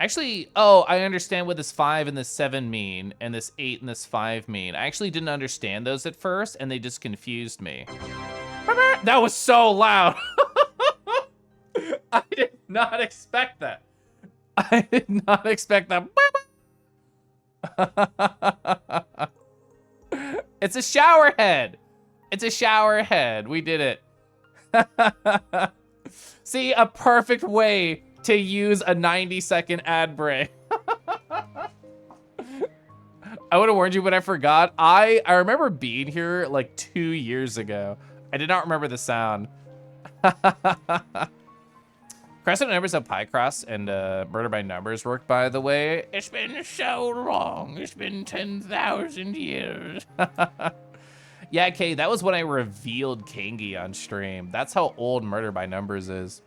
Actually, oh, I understand what this 5 and this 7 mean, and this 8 and this 5 mean. I actually didn't understand those at first, and they just confused me. That was so loud. I did not expect that. I did not expect that. It's a shower head. It's a shower head. We did it. See, a perfect way to use a 90-second ad break. I would have warned you, but I forgot. I remember being here like 2 years ago. I did not remember the sound. Crescent Numbers of Picross and Murder by Numbers worked, by the way. It's been so long. It's been 10,000 years. Yeah, Kay, that was when I revealed Kangi on stream. That's how old Murder by Numbers is.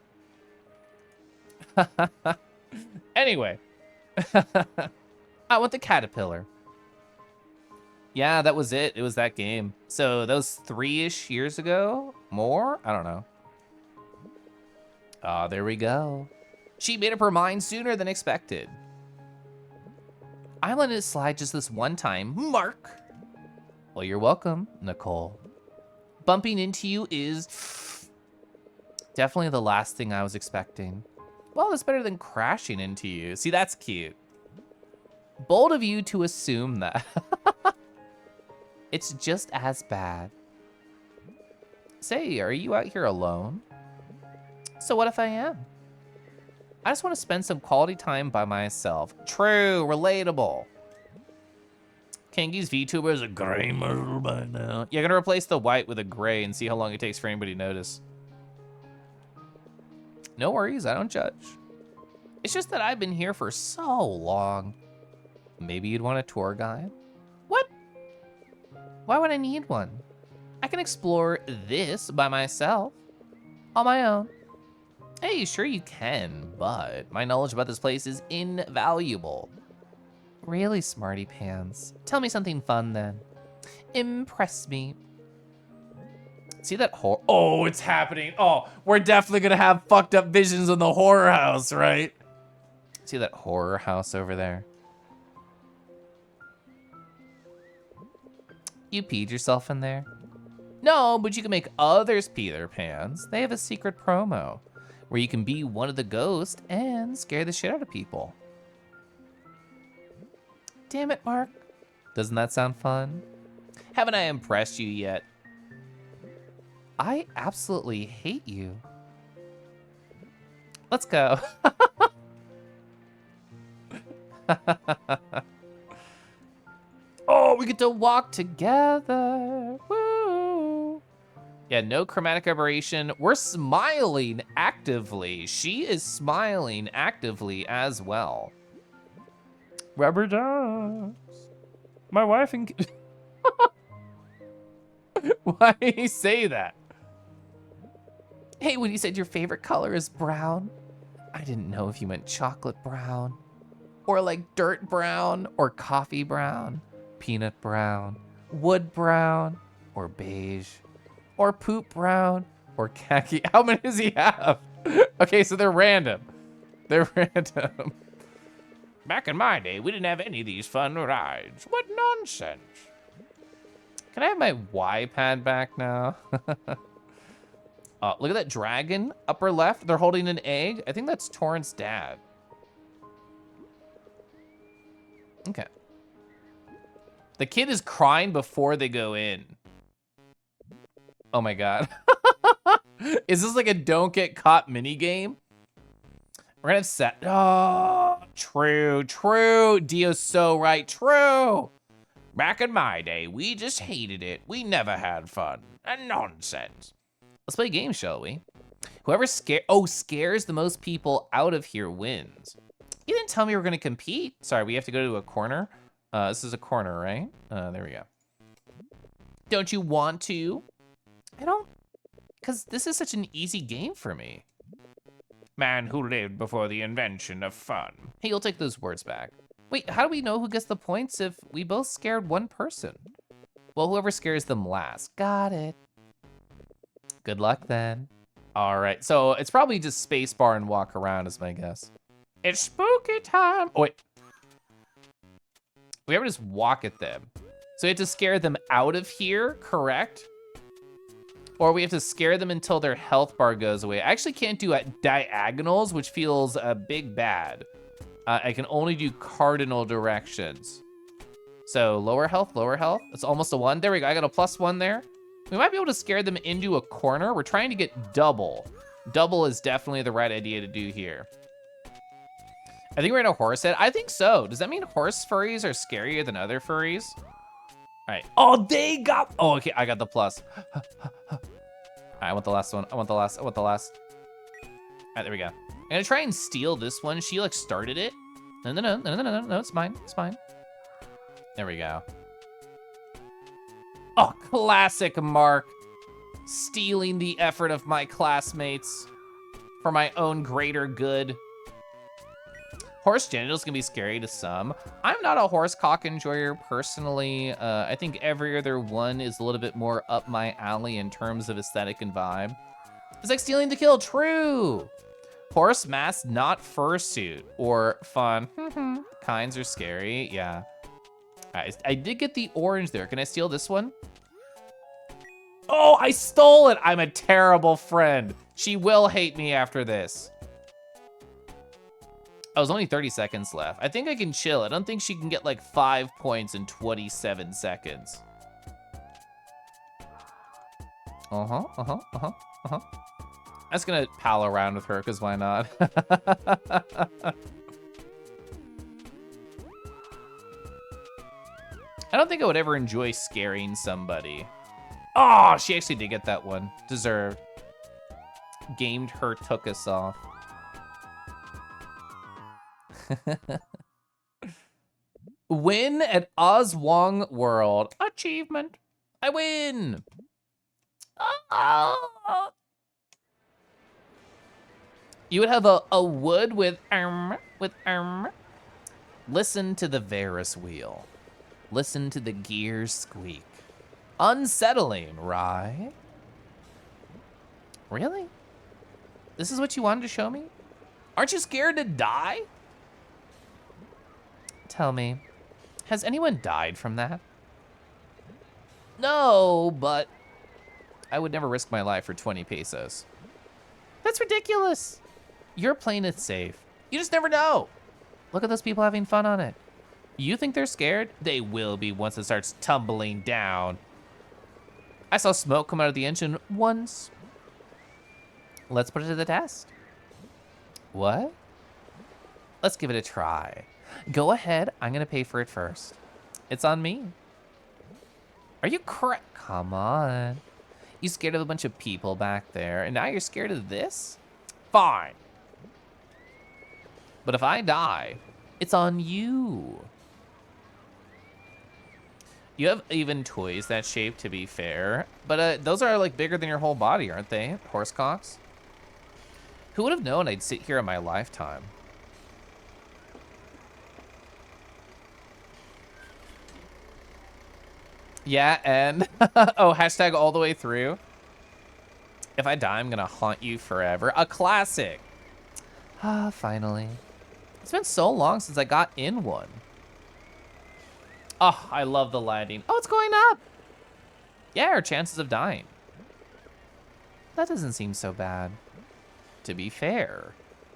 Anyway. I want the caterpillar. Yeah, that was it. It was that game. So that was 3-ish years ago? More? I don't know. Ah, there we go. She made up her mind sooner than expected. I let it slide just this one time, Mark. Well, you're welcome, Nicole. Bumping into you is definitely the last thing I was expecting. Well, it's better than crashing into you. See, that's cute. Bold of you to assume that. It's just as bad. Say, are you out here alone? So what if I am? I just want to spend some quality time by myself. True, relatable. Kangi's VTuber is a gray murder by now. Yeah, gonna replace the white with a gray and see how long it takes for anybody to notice. No worries, I don't judge. It's just that I've been here for so long. Maybe you'd want a tour guide? What? Why would I need one? I can explore this by myself, on my own. Hey, sure you can, but my knowledge about this place is invaluable. Really, Smarty Pants? Tell me something fun then. Impress me. See that horror? Oh, it's happening. Oh, we're definitely gonna have fucked up visions in the horror house, right? See that horror house over there? You peed yourself in there? No, but you can make others pee their pants. They have a secret promo where you can be one of the ghosts and scare the shit out of people. Damn it, Mark. Doesn't that sound fun? Haven't I impressed you yet? I absolutely hate you. Let's go. Oh, we get to walk together. Woo. Yeah, no chromatic aberration. We're smiling actively. She is smiling actively as well. Rubber ducks. My wife and... Why do you say that? Hey, when you said your favorite color is brown, I didn't know if you meant chocolate brown, or like dirt brown, or coffee brown, peanut brown, wood brown, or beige, or poop brown, or khaki. How many does he have? Okay, so they're random. They're random. Back in my day, we didn't have any of these fun rides. What nonsense. Can I have my Y pad back now? Look at that dragon, upper left. They're holding an egg. I think that's Torrent's dad. Okay. The kid is crying before they go in. Oh my God. Is this like a don't get caught mini game? We're gonna have set. Oh, true, true. Dio's so right, true. Back in my day, we just hated it. We never had fun. And nonsense. Let's play a game, shall we? Whoever scares the most people out of here wins. You didn't tell me we were gonna compete. Sorry, we have to go to a corner. This is a corner, right? There we go. Don't you want to? I don't, because this is such an easy game for me. Man who lived before the invention of fun. Hey, you'll take those words back. Wait, how do we know who gets the points if we both scared one person? Well, whoever scares them last. Got it. Good luck then. All right, so it's probably just spacebar and walk around is my guess. It's spooky time. Oh, wait. We ever just walk at them. So we have to scare them out of here, correct? Or we have to scare them until their health bar goes away. I actually can't do diagonals, which feels a big bad. I can only do cardinal directions. So lower health. It's almost a 1. There we go, I got a +1 there. We might be able to scare them into a corner. We're trying to get double. Double is definitely the right idea to do here. I think we're in a horse head. I think so. Does that mean horse furries are scarier than other furries? All right. Oh, they got, oh, okay, I got the plus. All right, I want the last one. I want the last. All right, there we go. I'm gonna try and steal this one. She like started it. No, it's mine. It's mine. There we go. Oh, classic Mark. Stealing the effort of my classmates for my own greater good. Horse genitals can be scary to some. I'm not a horse cock enjoyer personally. I think every other one is a little bit more up my alley in terms of aesthetic and vibe. It's like stealing the kill, true. Horse mask, not fursuit or fun. Kinds are scary, yeah. I did get the orange there. Can I steal this one? Oh, I stole it. I'm a terrible friend. She will hate me after this. Oh, there's only 30 seconds left. I think I can chill. I don't think she can get like 5 points in 27 seconds. I'm just gonna pal around with her, because why not? I don't think I would ever enjoy scaring somebody. Oh, she actually did get that one. Deserved. Gamed her, took us off. Win at Oswong World. Achievement. I win. Oh. You would have a wood with Listen to the Varus wheel. Listen to the gears squeak. Unsettling, right? Really? This is what you wanted to show me? Aren't you scared to die? Tell me, has anyone died from that? No, but I would never risk my life for 20 pesos. That's ridiculous. You're playing it safe. You just never know. Look at those people having fun on it. You think they're scared? They will be once it starts tumbling down. I saw smoke come out of the engine once. Let's put it to the test. What? Let's give it a try. Go ahead, I'm gonna pay for it first. It's on me. Are you correct? Come on. You scared of a bunch of people back there, and now you're scared of this? Fine. But if I die, it's on you. You have even toys that shape, to be fair, but those are like bigger than your whole body, aren't they? Horse cocks? Who would have known I'd sit here in my lifetime? Yeah, and oh, hashtag all the way through. If I die, I'm gonna haunt you forever. A classic. Ah, finally. It's been so long since I got in one. Oh, I love the lighting. Oh, it's going up. Yeah, our chances of dying. That doesn't seem so bad. To be fair,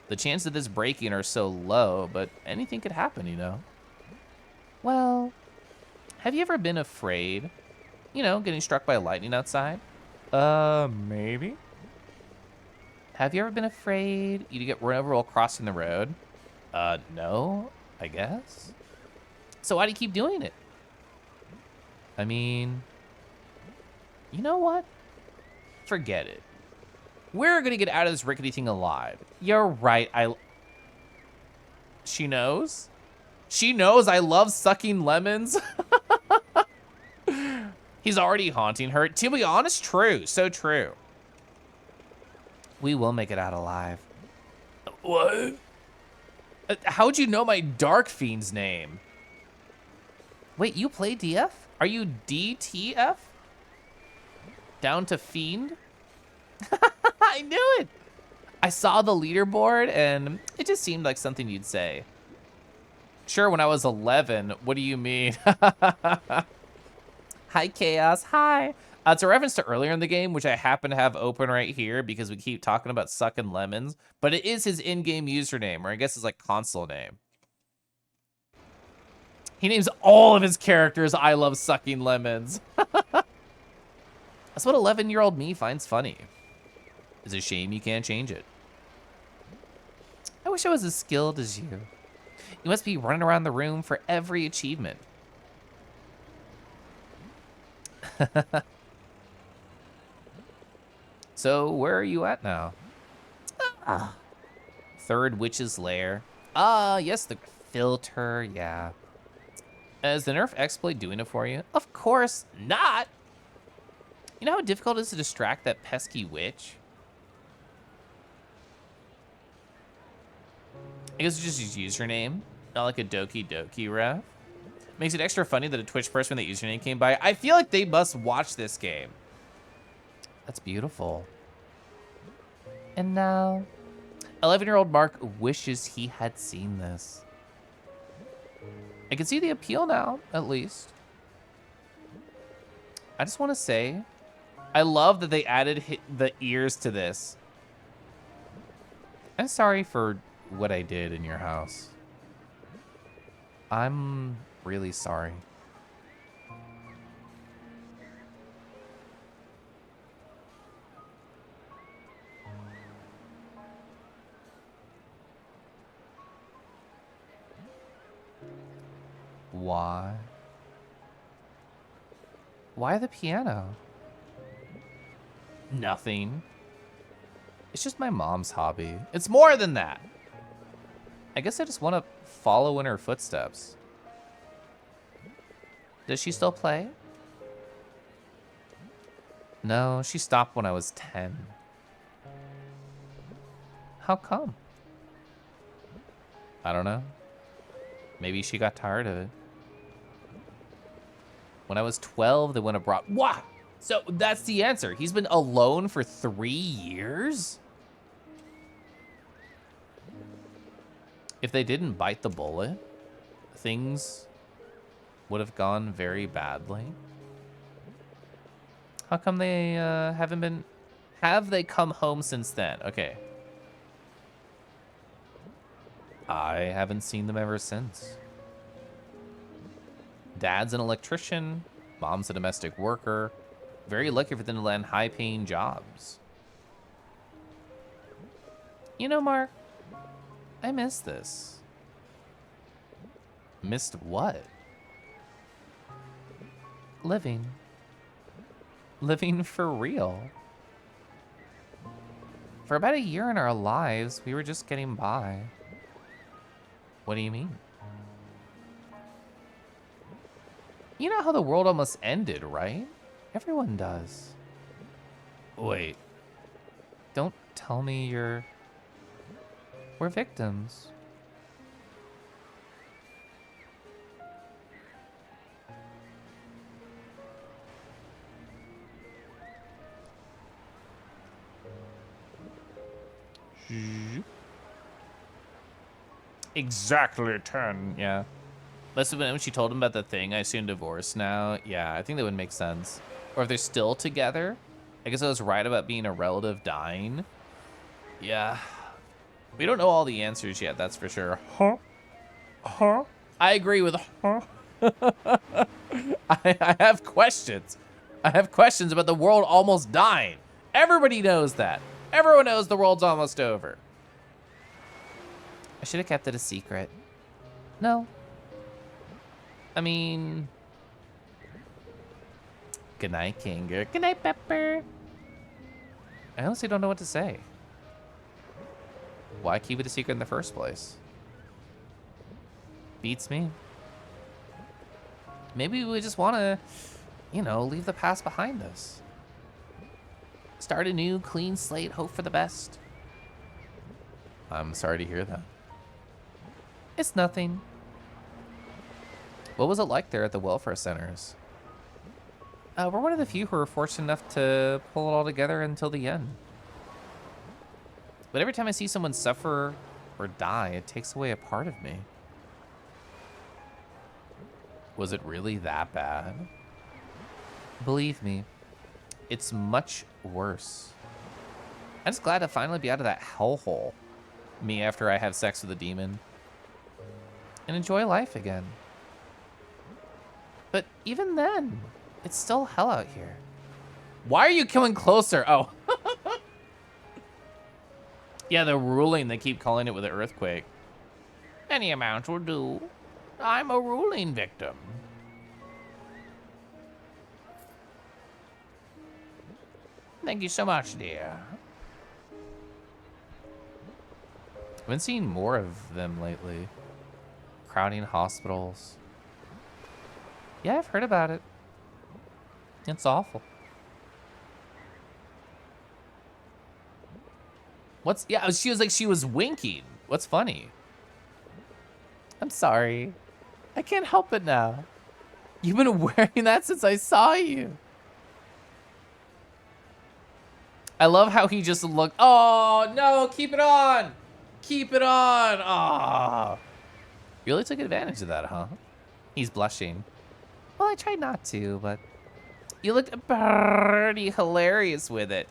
the chances of this breaking are so low, but anything could happen, you know? Well, have you ever been afraid, you know, getting struck by lightning outside? Maybe? Have you ever been afraid you get run over while crossing the road? No, I guess. So why do you keep doing it? I mean, you know what? Forget it. We're gonna get out of this rickety thing alive. You're right, She knows? She knows I love sucking lemons? He's already haunting her. To be honest, true, so true. We will make it out alive. What? How'd you know my Dark Fiend's name? Wait, you play DF? Are you DTF? Down to Fiend? I knew it. I saw the leaderboard and it just seemed like something you'd say. Sure, when I was 11, what do you mean? Hi, Chaos, hi. It's a reference to earlier in the game, which I happen to have open right here because we keep talking about sucking lemons, but it is his in-game username, or I guess it's like console name. He names all of his characters I love sucking lemons. That's what 11-year-old me finds funny. It's a shame you can't change it. I wish I was as skilled as you. You must be running around the room for every achievement. So, where are you at now? Third Witch's Lair. Yes, the filter, yeah. Is the nerf exploit doing it for you? Of course not. You know how difficult it is to distract that pesky witch? I guess it's just his username, not like a Doki Doki ref. Makes it extra funny that a Twitch person with that username came by. I feel like they must watch this game. That's beautiful. And now, 11-year-old Mark wishes he had seen this. I can see the appeal now, at least. I just want to say, I love that they added the ears to this. I'm sorry for what I did in your house. I'm really sorry. Why? Why the piano? Nothing. It's just my mom's hobby. It's more than that. I guess I just want to follow in her footsteps. Does she still play? No, she stopped when I was 10. How come? I don't know. Maybe she got tired of it. When I was 12, they went abroad. What? So that's the answer. He's been alone for 3 years? If they didn't bite the bullet, things would have gone very badly. How come they haven't been... Have they come home since then? Okay. I haven't seen them ever since. Dad's an electrician. Mom's a domestic worker. Very lucky for them to land high-paying jobs. You know, Mark, I miss this. Missed what? Living. Living for real. For about a year in our lives, we were just getting by. What do you mean? You know how the world almost ended, right? Everyone does. Wait. Don't tell me we're victims. Exactly 10. Yeah. Must have been when she told him about the thing. I assume divorced now. Yeah, I think that would make sense. Or if they're still together. I guess I was right about being a relative dying. Yeah. We don't know all the answers yet, that's for sure. Huh? Huh? I agree with... Huh? I have questions. I have questions about the world almost dying. Everybody knows that. Everyone knows the world's almost over. I should have kept it a secret. No. I mean... Good night, Kinger. Good night, Pepper. I honestly don't know what to say. Why keep it a secret in the first place? Beats me. Maybe we just want to, you know, leave the past behind us. Start a new, clean slate, hope for the best. I'm sorry to hear that. It's nothing. What was it like there at the welfare centers? We're one of the few who were fortunate enough to pull it all together until the end. But every time I see someone suffer or die, it takes away a part of me. Was it really that bad? Believe me, it's much worse. I'm just glad to finally be out of that hellhole. Me after I have sex with a demon. And enjoy life again. But even then, it's still hell out here. Why are you coming closer? Oh. Yeah, the ruling, they keep calling it with an earthquake. Any amount will do. I'm a ruling victim. Thank you so much, dear. I've been seeing more of them lately. Crowding hospitals. Yeah, I've heard about it. It's awful. Yeah, she was like, she was winking. What's funny? I'm sorry. I can't help it now. You've been wearing that since I saw you. I love how he just looked. Oh, no, keep it on. Keep it on. Oh. You really took advantage of that, huh? He's blushing. Well, I tried not to, but you looked pretty hilarious with it.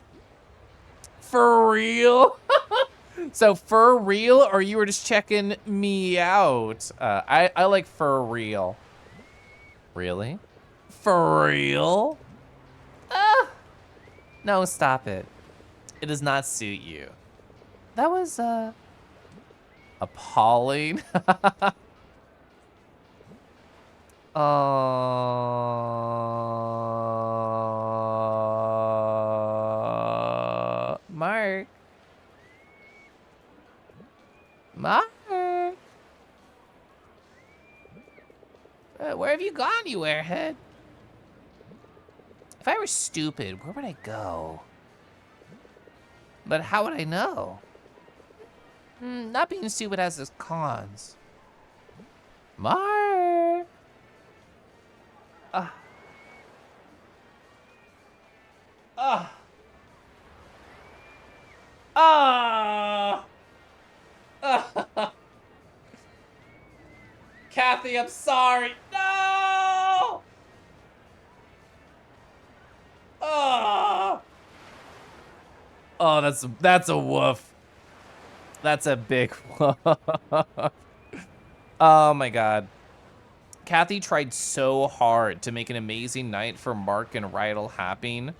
For real? So for real, or you were just checking me out? I like for real. Really? For real? No, stop it. It does not suit you. That was, appalling. Oh. Mark! Where have you gone, you airhead? If I were stupid, where would I go? But how would I know? Not being stupid has its cons. Mark! Ah. Ah. Ah. Ah. Kathy, I'm sorry. No! Oh. Oh, that's a woof. That's a big woof. Oh my god. Kathy tried so hard to make an amazing night for Mark and Rydell happening.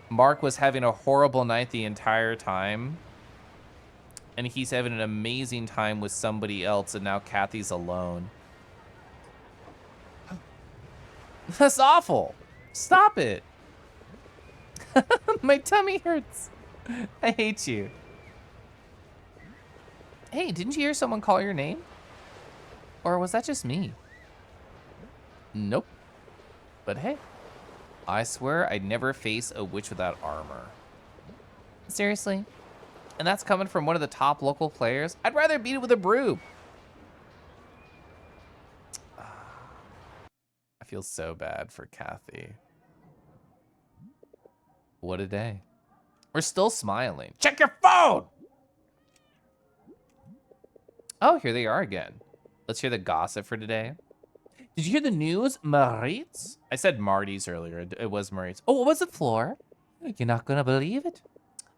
Mark was having a horrible night the entire time. And he's having an amazing time with somebody else, and now Kathy's alone. That's awful. Stop it. My tummy hurts. I hate you. Hey, didn't you hear someone call your name? Or was that just me? Nope. But hey, I swear I'd never face a witch without armor. Seriously? And that's coming from one of the top local players? I'd rather beat it with a broom. I feel so bad for Kathy. What a day. We're still smiling. Check your phone! Oh, here they are again. Let's hear the gossip for today. Did you hear the news, Maritz? I said Marty's earlier. It was Maritz. Oh, what was it, Floor? You're not gonna believe it.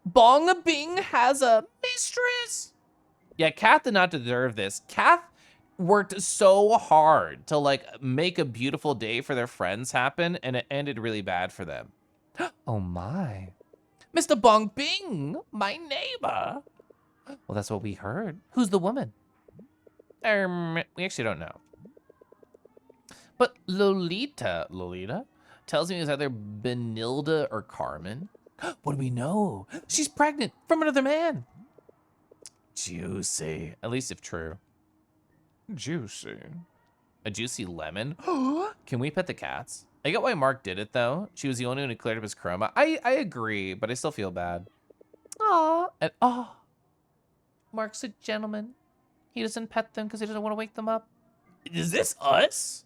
Bong Bing has a mistress. Yeah, Kath did not deserve this. Kath worked so hard to like make a beautiful day for their friends happen, and it ended really bad for them. Oh my. Mr. Bong Bing, my neighbor. Well, that's what we heard. Who's the woman? We actually don't know. But Lolita tells me it was either Benilda or Carmen. What do we know? She's pregnant from another man. Juicy. At least if true. Juicy. A juicy lemon? Can we pet the cats? I get why Mark did it, though. She was the only one who cleared up his chroma. I agree, but I still feel bad. Aw. And Mark's a gentleman. He doesn't pet them because he doesn't want to wake them up. Is this us?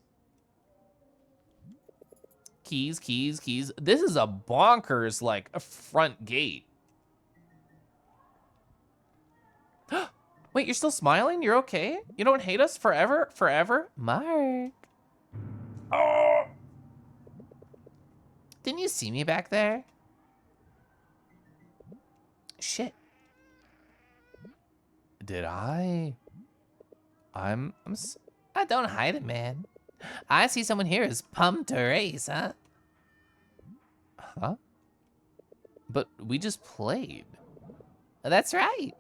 Keys, keys, keys. This is a bonkers, like, a front gate. Wait, you're still smiling? You're okay? You don't hate us forever? Forever? Mark. Oh. Didn't you see me back there? Shit. Did I? I don't hide it, man. I see someone here is pumped to race, huh? Huh? But we just played. That's right.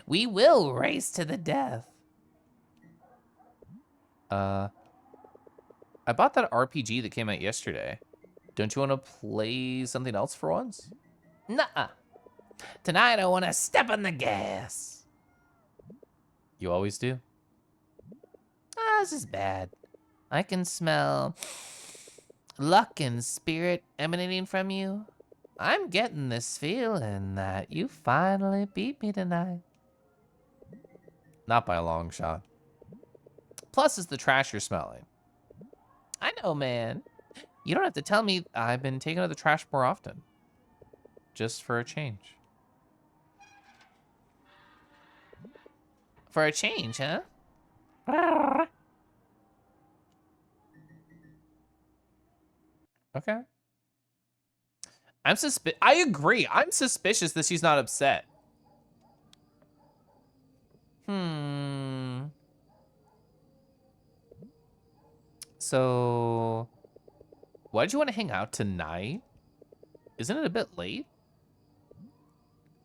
We will race to the death. I bought that RPG that came out yesterday. Don't you want to play something else for once? Nuh-uh. Tonight I want to step on the gas. You always do? This is bad. I can smell luck and spirit emanating from you. I'm getting this feeling that you finally beat me tonight. Not by a long shot. Plus, it's the trash you're smelling. I know, man. You don't have to tell me I've been taking out the trash more often. Just for a change. For a change, huh? Okay. I agree. I'm suspicious that she's not upset. So, why did you want to hang out tonight? Isn't it a bit late?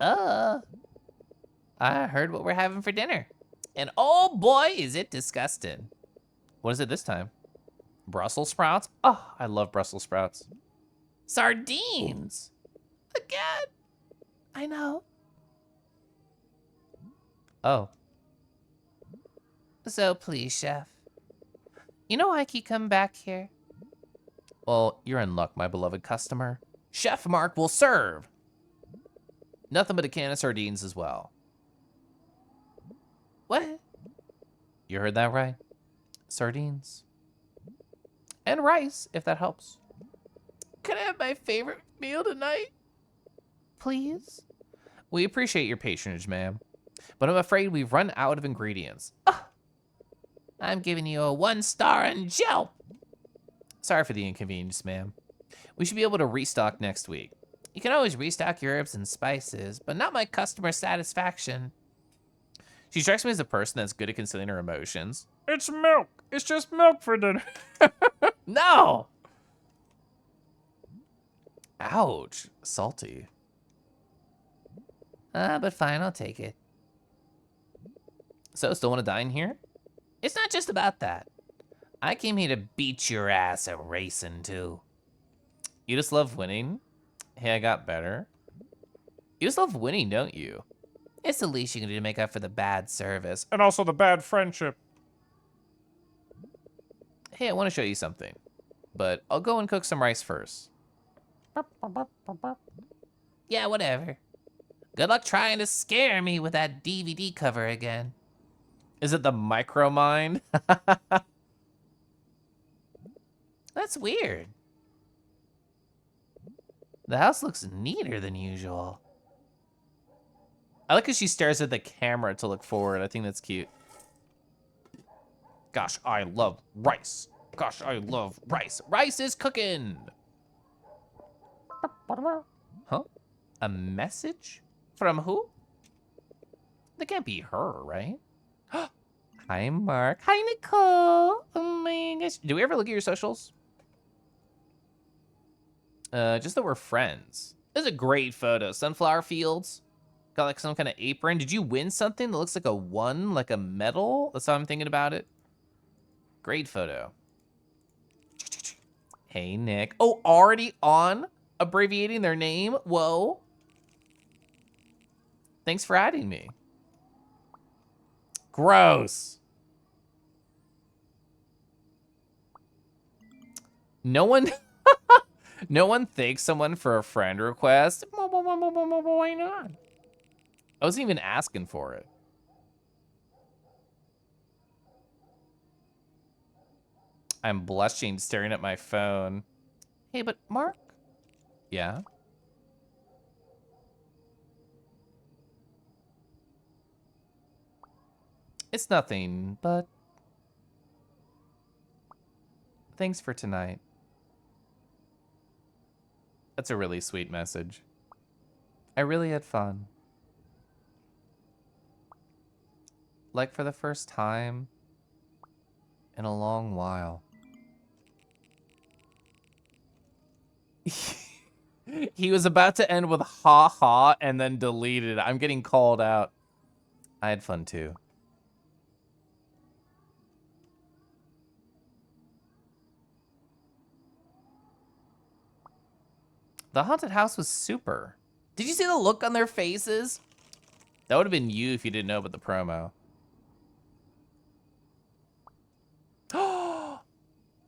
I heard what we're having for dinner. And oh boy, is it disgusting. What is it this time? Brussels sprouts? Oh, I love Brussels sprouts. Sardines! Again! I know. Oh. So please, chef. You know I keep coming back here? Well, you're in luck, my beloved customer. Chef Mark will serve. Nothing but a can of sardines as well. What? You heard that right. Sardines. And rice, if that helps. Can I have my favorite meal tonight? Please? We appreciate your patronage, ma'am. But I'm afraid we've run out of ingredients. I'm giving you a 1-star on Yelp. Sorry for the inconvenience, ma'am. We should be able to restock next week. You can always restock your herbs and spices, but not my customer satisfaction. She strikes me as a person that's good at concealing her emotions. It's milk. It's just milk for dinner. No! Ouch. Salty. But fine, I'll take it. So, still want to dine here? It's not just about that. I came here to beat your ass at racing, too. You just love winning? Hey, I got better. You just love winning, don't you? It's the least you can do to make up for the bad service. And also the bad friendship. Hey, I want to show you something. But I'll go and cook some rice first. Yeah, whatever. Good luck trying to scare me with that DVD cover again. Is it the Micromind? That's weird. The house looks neater than usual. I like how she stares at the camera to look forward. I think that's cute. Gosh, I love rice. Gosh, I love rice. Rice is cooking. Huh? A message? From who? That can't be her, right? Hi, Mark. Hi, Nicole. Oh my gosh. Do we ever look at your socials? Just that we're friends. This is a great photo. Sunflower fields. Got like some kind of apron. Did you win something that looks like a 1, like a medal? That's how I'm thinking about it. Great photo. Hey, Nick. Oh, already on abbreviating their name? Whoa. Thanks for adding me. Gross. No one... No one thanks someone for a friend request. Why not? I wasn't even asking for it. I'm blushing, staring at my phone. Hey, but Mark? Yeah? It's nothing, but... Thanks for tonight. That's a really sweet message. I really had fun. Like for the first time in a long while. He was about to end with ha ha and then deleted. I'm getting called out. I had fun too. The haunted house was super. Did you see the look on their faces? That would have been you if you didn't know about the promo.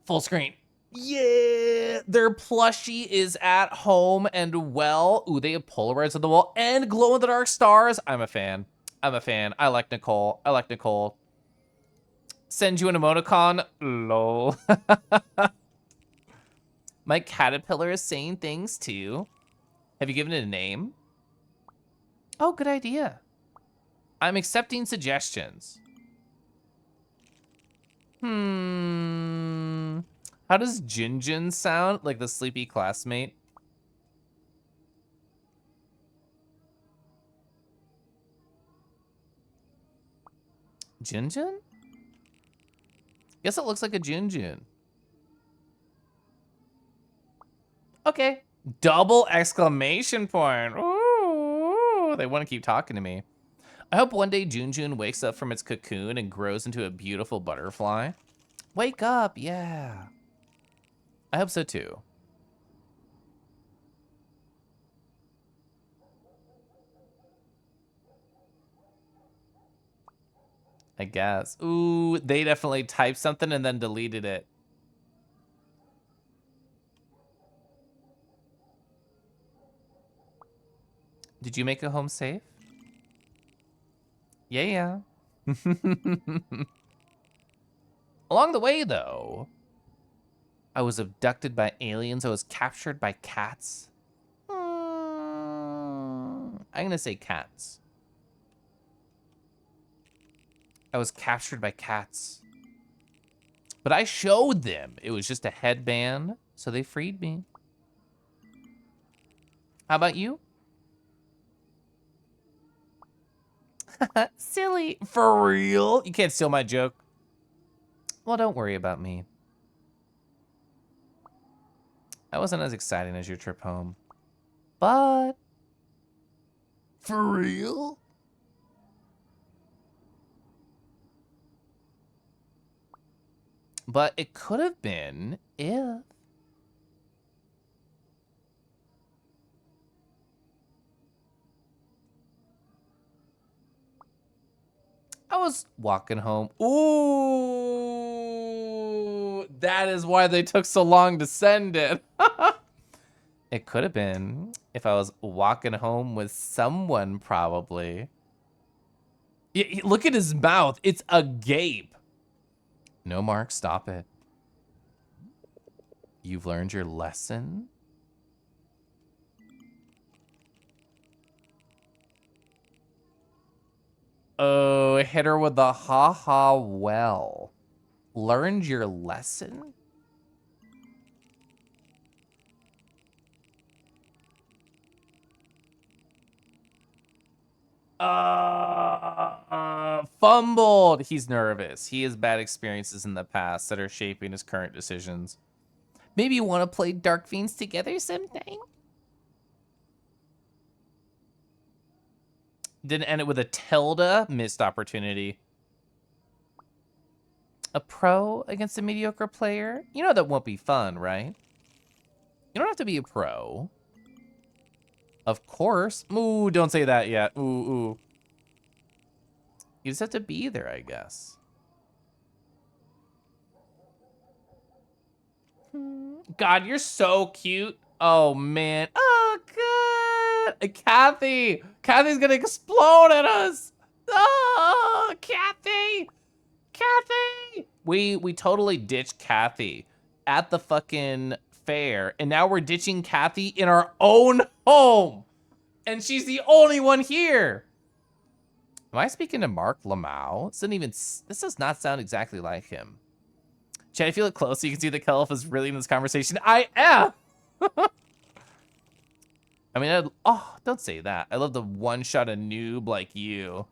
Full screen. Yeah, their plushie is at home and well. Ooh, they have Polaroids on the wall and glow-in-the-dark stars. I'm a fan. I'm a fan. I like Nicole. I like Nicole. Send you an emoticon. Lol. My caterpillar is saying things too. Have you given it a name? Oh, good idea. I'm accepting suggestions. How does Jinjin sound? Like the sleepy classmate? Jinjin? Guess it looks like a Jinjin. Okay. Double exclamation point. Ooh, they want to keep talking to me. I hope one day Junjun wakes up from its cocoon and grows into a beautiful butterfly. Wake up, yeah. I hope so too. I guess. Ooh, they definitely typed something and then deleted it. Did you make it home safe? Yeah. Along the way, though, I was abducted by aliens. I was captured by cats. I'm gonna say cats. I was captured by cats. But I showed them it was just a headband, so they freed me. How about you? Silly. For real? You can't steal my joke. Well, don't worry about me. That wasn't as exciting as your trip home. But... For real? But it could have been if... I was walking home. Ooh, that is why they took so long to send it. It could have been if I was walking home with someone, probably. Look at his mouth. It's agape. No, Mark, stop it. You've learned your lesson? Oh, hit her with the ha-ha well. Learned your lesson? Fumbled. He's nervous. He has bad experiences in the past that are shaping his current decisions. Maybe you want to play Dark Fiends together sometime? Didn't end it with a tilde. Missed opportunity. A pro against a mediocre player? You know that won't be fun, right? You don't have to be a pro. Of course. Ooh, don't say that yet. Ooh. You just have to be there, I guess. God, you're so cute. Oh, man. Oh, God. Kathy. Kathy's gonna explode at us. Oh, Kathy. Kathy. We totally ditched Kathy at the fucking fair, and now we're ditching Kathy in our own home. And she's the only one here. Am I speaking to Mark Lamau? This does not sound exactly like him. Chad, I feel it close so you can see that Kelf is really in this conversation. I am. I mean, oh, don't say that. I love the one-shot a noob like you.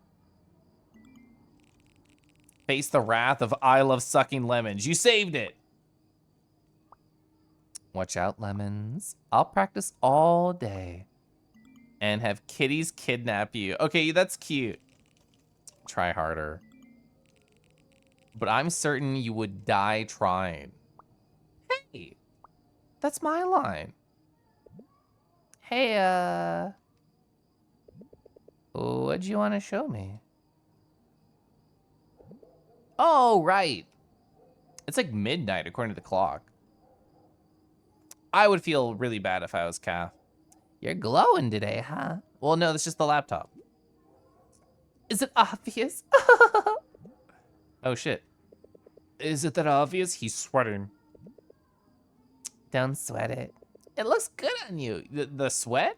Face the wrath of I love sucking lemons. You saved it. Watch out, lemons. I'll practice all day. And have kitties kidnap you. Okay, that's cute. Try harder. But I'm certain you would die trying. Hey, that's my line. Hey, what'd you want to show me? Oh, right. It's like midnight according to the clock. I would feel really bad if I was Kath. You're glowing today, huh? Well, no, that's just the laptop. Is it obvious? Oh, shit. Is it that obvious? He's sweating. Don't sweat it. It looks good on you. The sweat?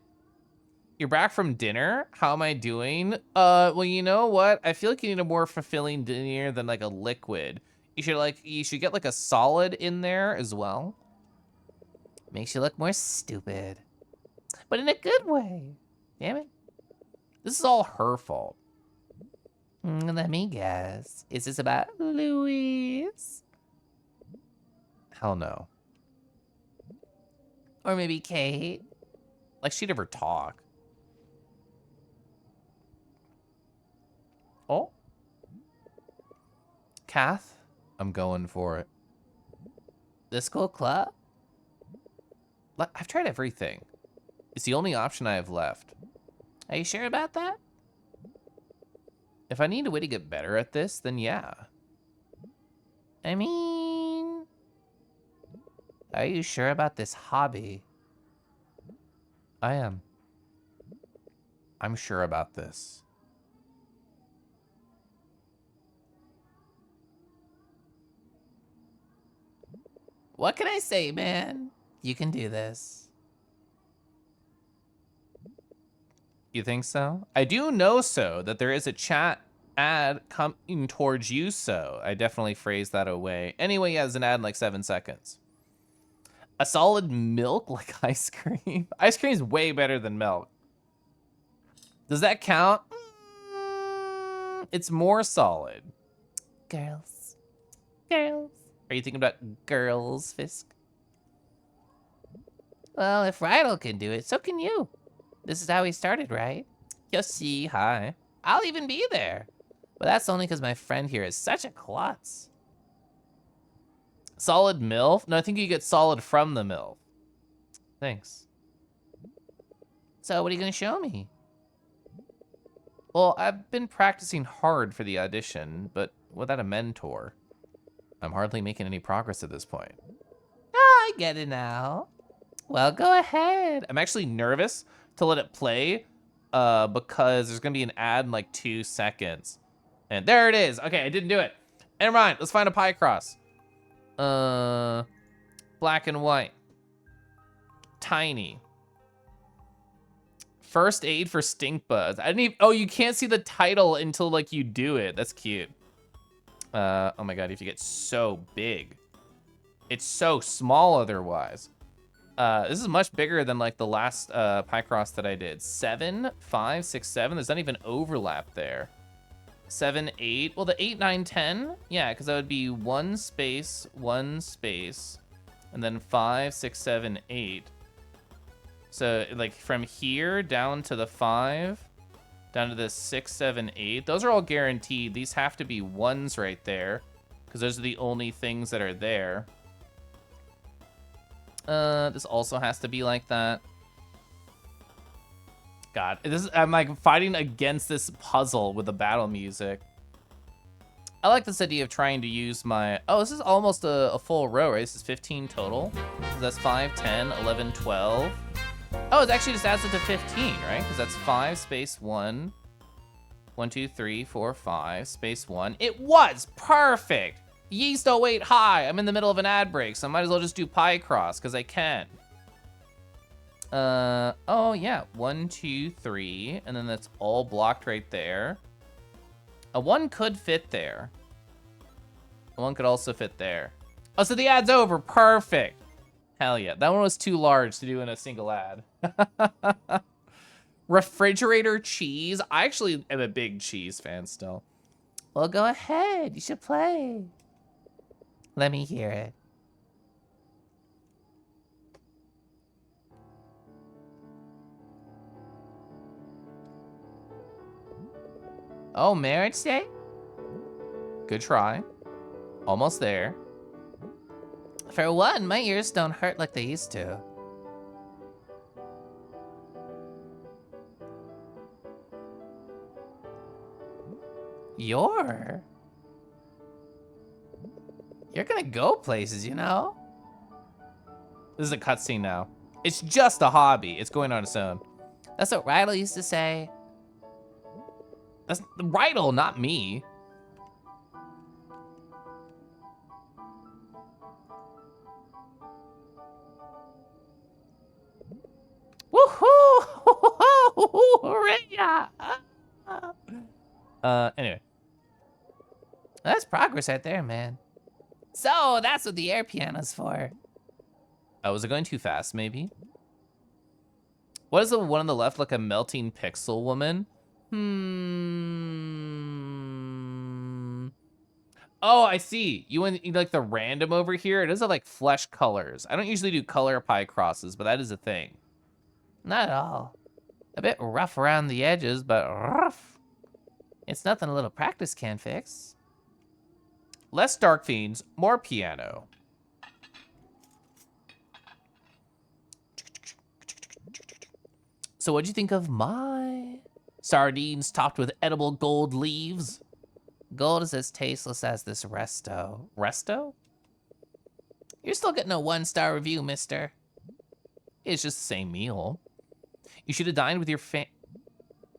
You're back from dinner? How am I doing? Well, you know what? I feel like you need a more fulfilling dinner than like a liquid. You should get like a solid in there as well. Makes you look more stupid. But in a good way. Damn it. This is all her fault. Let me guess. Is this about Louise? Hell no. Or maybe Kate? Like she'd ever talk. Oh? Kath? I'm going for it. The school club? I've tried everything. It's the only option I have left. Are you sure about that? If I need a way to get better at this, then yeah. I mean, are you sure about this hobby? I am. I'm sure about this. What can I say, man? You can do this. You think so? I do know so that there is a chat ad coming towards you, so I definitely phrased that away. Anyway, yeah, there's an ad in like 7 seconds. A solid milk like ice cream? Ice cream is way better than milk. Does that count? It's more solid. Girls. Girls. Are you thinking about girls, Fisk? Well, if Rydell can do it, so can you. This is how he started, right? You'll see, hi. I'll even be there. But that's only because my friend here is such a klutz. Solid MILF? No, I think you get solid from the MILF. Thanks. So what are you gonna show me? Well, I've been practicing hard for the audition, but without a mentor. I'm hardly making any progress at this point. Oh, I get it now. Well, go ahead. I'm actually nervous to let it play because there's gonna be an ad in like 2 seconds. And there it is. Okay, I didn't do it. Never mind, let's find a pie cross. Black and white. Tiny. First aid for stink bugs. I didn't even, oh, you can't see the title until like you do it. That's cute. Oh my God, you have to get so big. It's so small otherwise. This is much bigger than like the last pie cross that I did. 7, 5, 6, 7. There's not even overlap there. 7, 8. Well, the 8, 9, 10. Yeah, because that would be 1 space, 1 space, and then 5, 6, 7, 8. So like from here down to the 5, down to the 6, 7, 8. Those are all guaranteed. These have to be 1s right there because those are the only things that are there. This also has to be like that. God, I'm like fighting against this puzzle with the battle music. I like this idea of trying to use my, oh, this is almost a full row, right? This is 15 total. So that's 5, 10, 11, 12. Oh, it actually just adds it to 15, right? Because that's 5 space 1. 1, 2, 3, 4, 5 space 1. It was perfect. Yeast 08 high. I'm in the middle of an ad break, so I might as well just do pie cross because I can. Oh yeah, 1, 2, 3, and then that's all blocked right there. A 1 could fit there. A 1 could also fit there. Oh, so the ad's over, perfect. Hell yeah, that one was too large to do in a single ad. Refrigerator cheese. I actually am a big cheese fan still. Well, go ahead, you should play. Let me hear it. Oh, Marriage Day? Good try. Almost there. For one, my ears don't hurt like they used to. You're gonna go places, you know? This is a cutscene now. It's just a hobby. It's going on its own. That's what Rydell used to say. That's Rydell, not me. Woohoo! Hooray! Anyway. That's progress right there, man. So that's what the air piano's for. Oh, was it going too fast, maybe? What is the one on the left, like a melting pixel woman? Oh, I see. You like the random over here? It does have like flesh colors. I don't usually do color pie crosses, but that is a thing. Not at all. A bit rough around the edges, but rough. It's nothing a little practice can't fix. Less Dark Fiends, more piano. So what'd you think of my Sardines topped with edible gold leaves. Gold is as tasteless as this resto. Resto? You're still getting a 1-star review, mister. It's just the same meal. You should have dined with your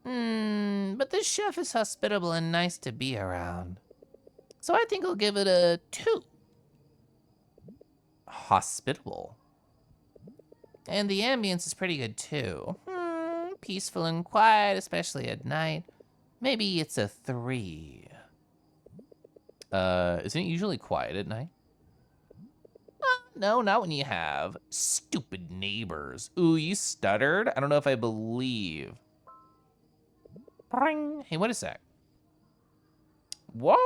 but this chef is hospitable and nice to be around. So I think I'll give it a 2. Hospitable. And the ambience is pretty good too. Peaceful and quiet, especially at night. Maybe it's a 3. Isn't it usually quiet at night? No, not when you have stupid neighbors. Ooh, you stuttered? I don't know if I believe. Bring. Hey, what is that? Whoa!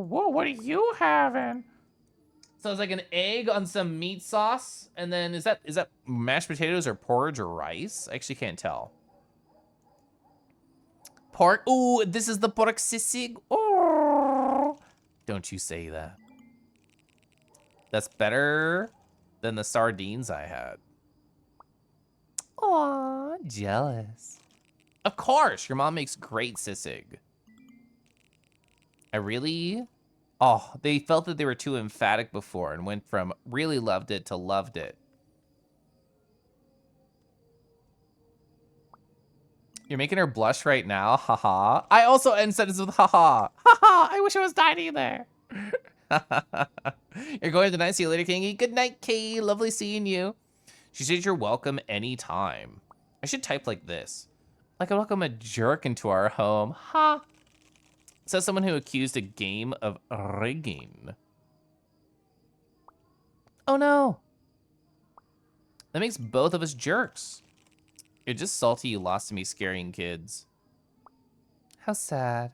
Whoa, what are you having? So it's like an egg on some meat sauce, and then is that mashed potatoes or porridge or rice? I actually can't tell. Pork. Ooh, this is the pork sisig. Oh, don't you say that. That's better than the sardines I had. Aw, jealous. Of course, your mom makes great sisig. Oh, they felt that they were too emphatic before and went from really loved it to loved it. You're making her blush right now, haha. I also end sentences with haha. Haha, I wish I was dining there. You're going tonight, see you later, Kingy. Good night, Kay, lovely seeing you. She says you're welcome anytime. I should type like this. Like I welcome a jerk into our home, ha. Says someone who accused a game of rigging. Oh no. That makes both of us jerks. You're just salty you lost to me scaring kids. How sad.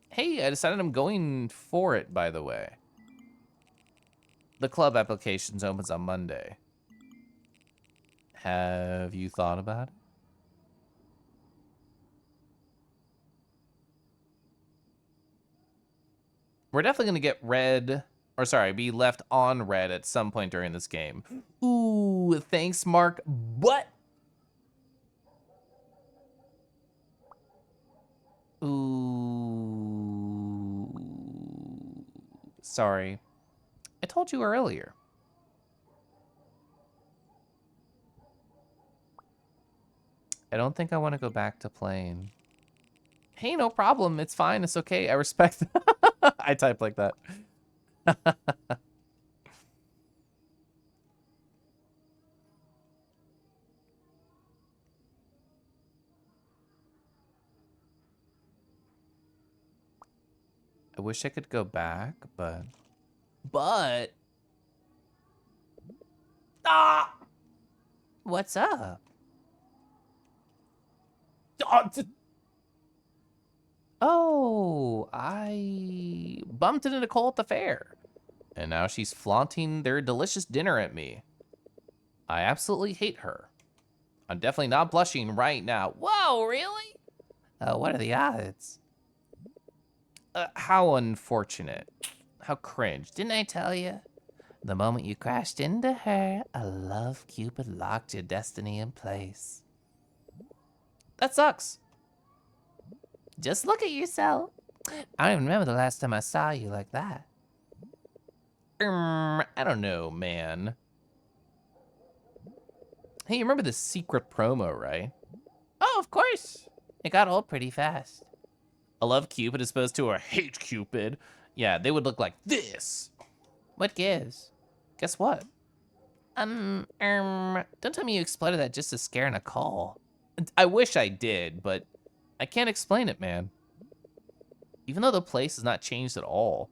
Hey, I decided I'm going for it, by the way. The club applications opens on Monday. Have you thought about it? We're definitely gonna get red, or sorry, be left on red at some point during this game. Ooh, thanks, Mark. What? Ooh. Sorry. I told you earlier. I don't think I want to go back to playing. Hey, no problem. It's fine. It's okay. I respect. I type like that. I wish I could go back, but... Ah! What's up? Oh, I bumped into Nicole at the fair. And now she's flaunting their delicious dinner at me. I absolutely hate her. I'm definitely not blushing right now. Whoa, really? What are the odds? How unfortunate. How cringe. Didn't I tell you? The moment you crashed into her, a love Cupid locked your destiny in place. That sucks. Just look at yourself. I don't even remember the last time I saw you like that. I don't know, man. Hey, you remember the secret promo, right? Oh, of course. It got old pretty fast. A love Cupid as opposed to a hate Cupid. Yeah, they would look like this. What gives? Guess what? Don't tell me you exploded that just to scare Nicole. I wish I did, but I can't explain it, man. Even though the place has not changed at all,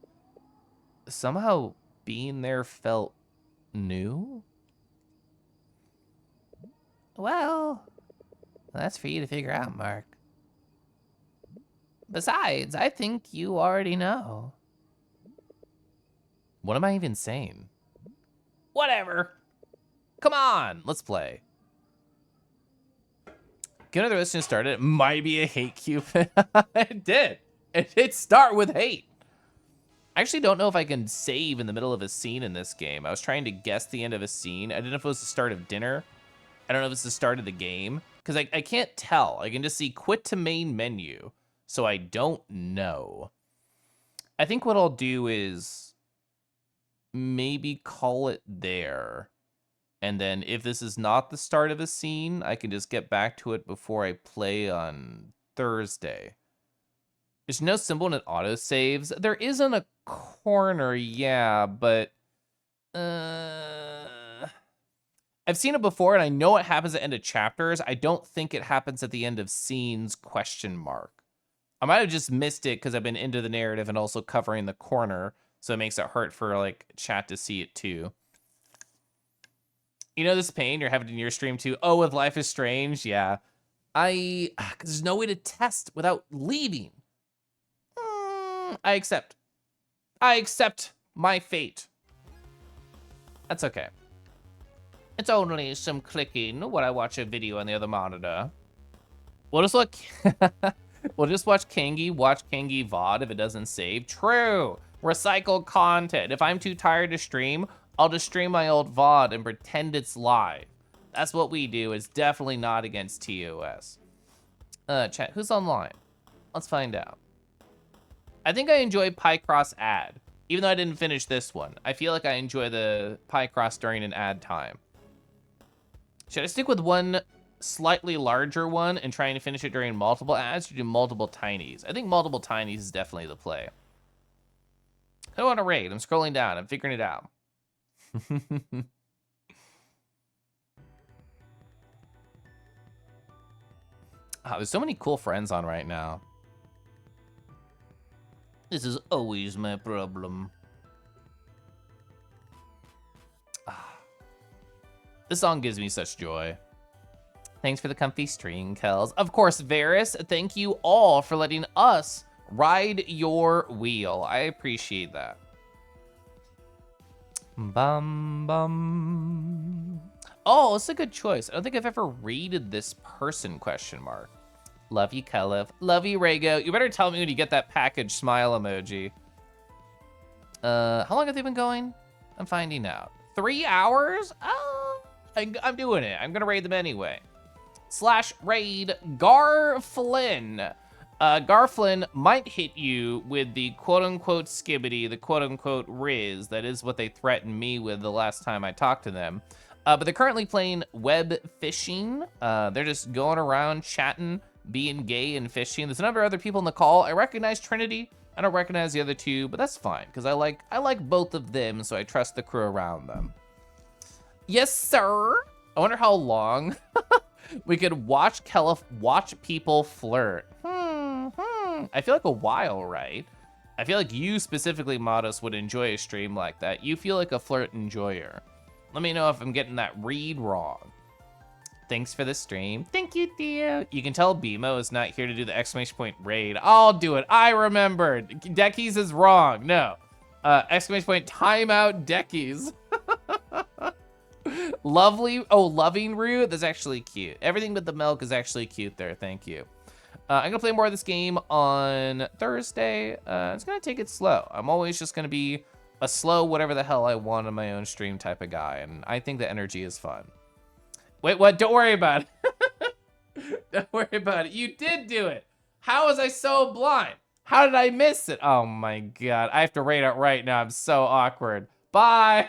somehow being there felt new. Well, that's for you to figure out, Mark. Besides, I think you already know. What am I even saying? Whatever. Come on, let's play. Get another listener started. It might be a hate Cupid. It did. It did start with hate. I actually don't know if I can save in the middle of a scene in this game. I was trying to guess the end of a scene. I didn't know if it was the start of dinner. I don't know if it's the start of the game, because I can't tell. I can just see quit to main menu, so I don't know. I think what I'll do is maybe call it there. And then if this is not the start of a scene, I can just get back to it before I play on Thursday. There's no symbol and it auto-saves. There isn't a corner, yeah, but... I've seen it before, and I know it happens at the end of chapters. I don't think it happens at the end of scenes, question mark. I might have just missed it because I've been into the narrative and also covering the corner, so it makes it hard for, like, chat to see it, too. You know this pain you're having in your stream, too? Oh, with Life is Strange? Yeah. There's no way to test without leaving. I accept. I accept my fate. That's okay. It's only some clicking when I watch a video on the other monitor. We'll just look. We'll just watch Kangi VOD if it doesn't save. True. Recycled content. If I'm too tired to stream, I'll just stream my old VOD and pretend it's live. That's what we do. It's definitely not against TOS. Chat, who's online? Let's find out. I think I enjoy Picross ad, even though I didn't finish this one. I feel like I enjoy the Picross during an ad time. Should I stick with one slightly larger one and trying to finish it during multiple ads, or do multiple tinies? I think multiple tinies is definitely the play. I want to raid. I'm scrolling down. I'm figuring it out. Oh, there's so many cool friends on right now. This is always my problem. This song gives me such joy. Thanks for the comfy stream, Kels. Of course, Varys, thank you all for letting us ride your wheel. I appreciate that. Bum, bum. Oh, it's a good choice. I don't think I've ever rated this person, question mark. Love you, Kellev. Love you, Rago. You better tell me when you get that package smile emoji. How long have they been going? I'm finding out. 3 hours? Oh, I'm doing it. I'm gonna raid them anyway. /raid Garflynn. Garflynn might hit you with the quote-unquote skibbity, the quote-unquote Riz. That is what they threatened me with the last time I talked to them. But they're currently playing web fishing. They're just going around chatting, being gay and fishing. There's a number of other people in the call. I recognize Trinity. I don't recognize the other two, but that's fine, because I like both of them, so I trust the crew around them. Yes, sir. I wonder how long we could watch Kellev watch people flirt. I feel like a while, right? I feel like you specifically, Modus, would enjoy a stream like that. You feel like a flirt enjoyer. Let me know if I'm getting that read wrong. Thanks for the stream. Thank you, Theo. You can tell BMO is not here to do the exclamation point raid. I'll do it. I remembered. Deckies is wrong. No. Exclamation point timeout Deckies. Lovely. Oh, loving root. That's actually cute. Everything but the milk is actually cute there. Thank you. I'm going to play more of this game on Thursday. It's going to take it slow. I'm always just going to be a slow whatever the hell I want on my own stream type of guy. And I think the energy is fun. Wait, what? Don't worry about it. Don't worry about it. You did do it. How was I so blind? How did I miss it? Oh my God. I have to rate it right now. I'm so awkward. Bye.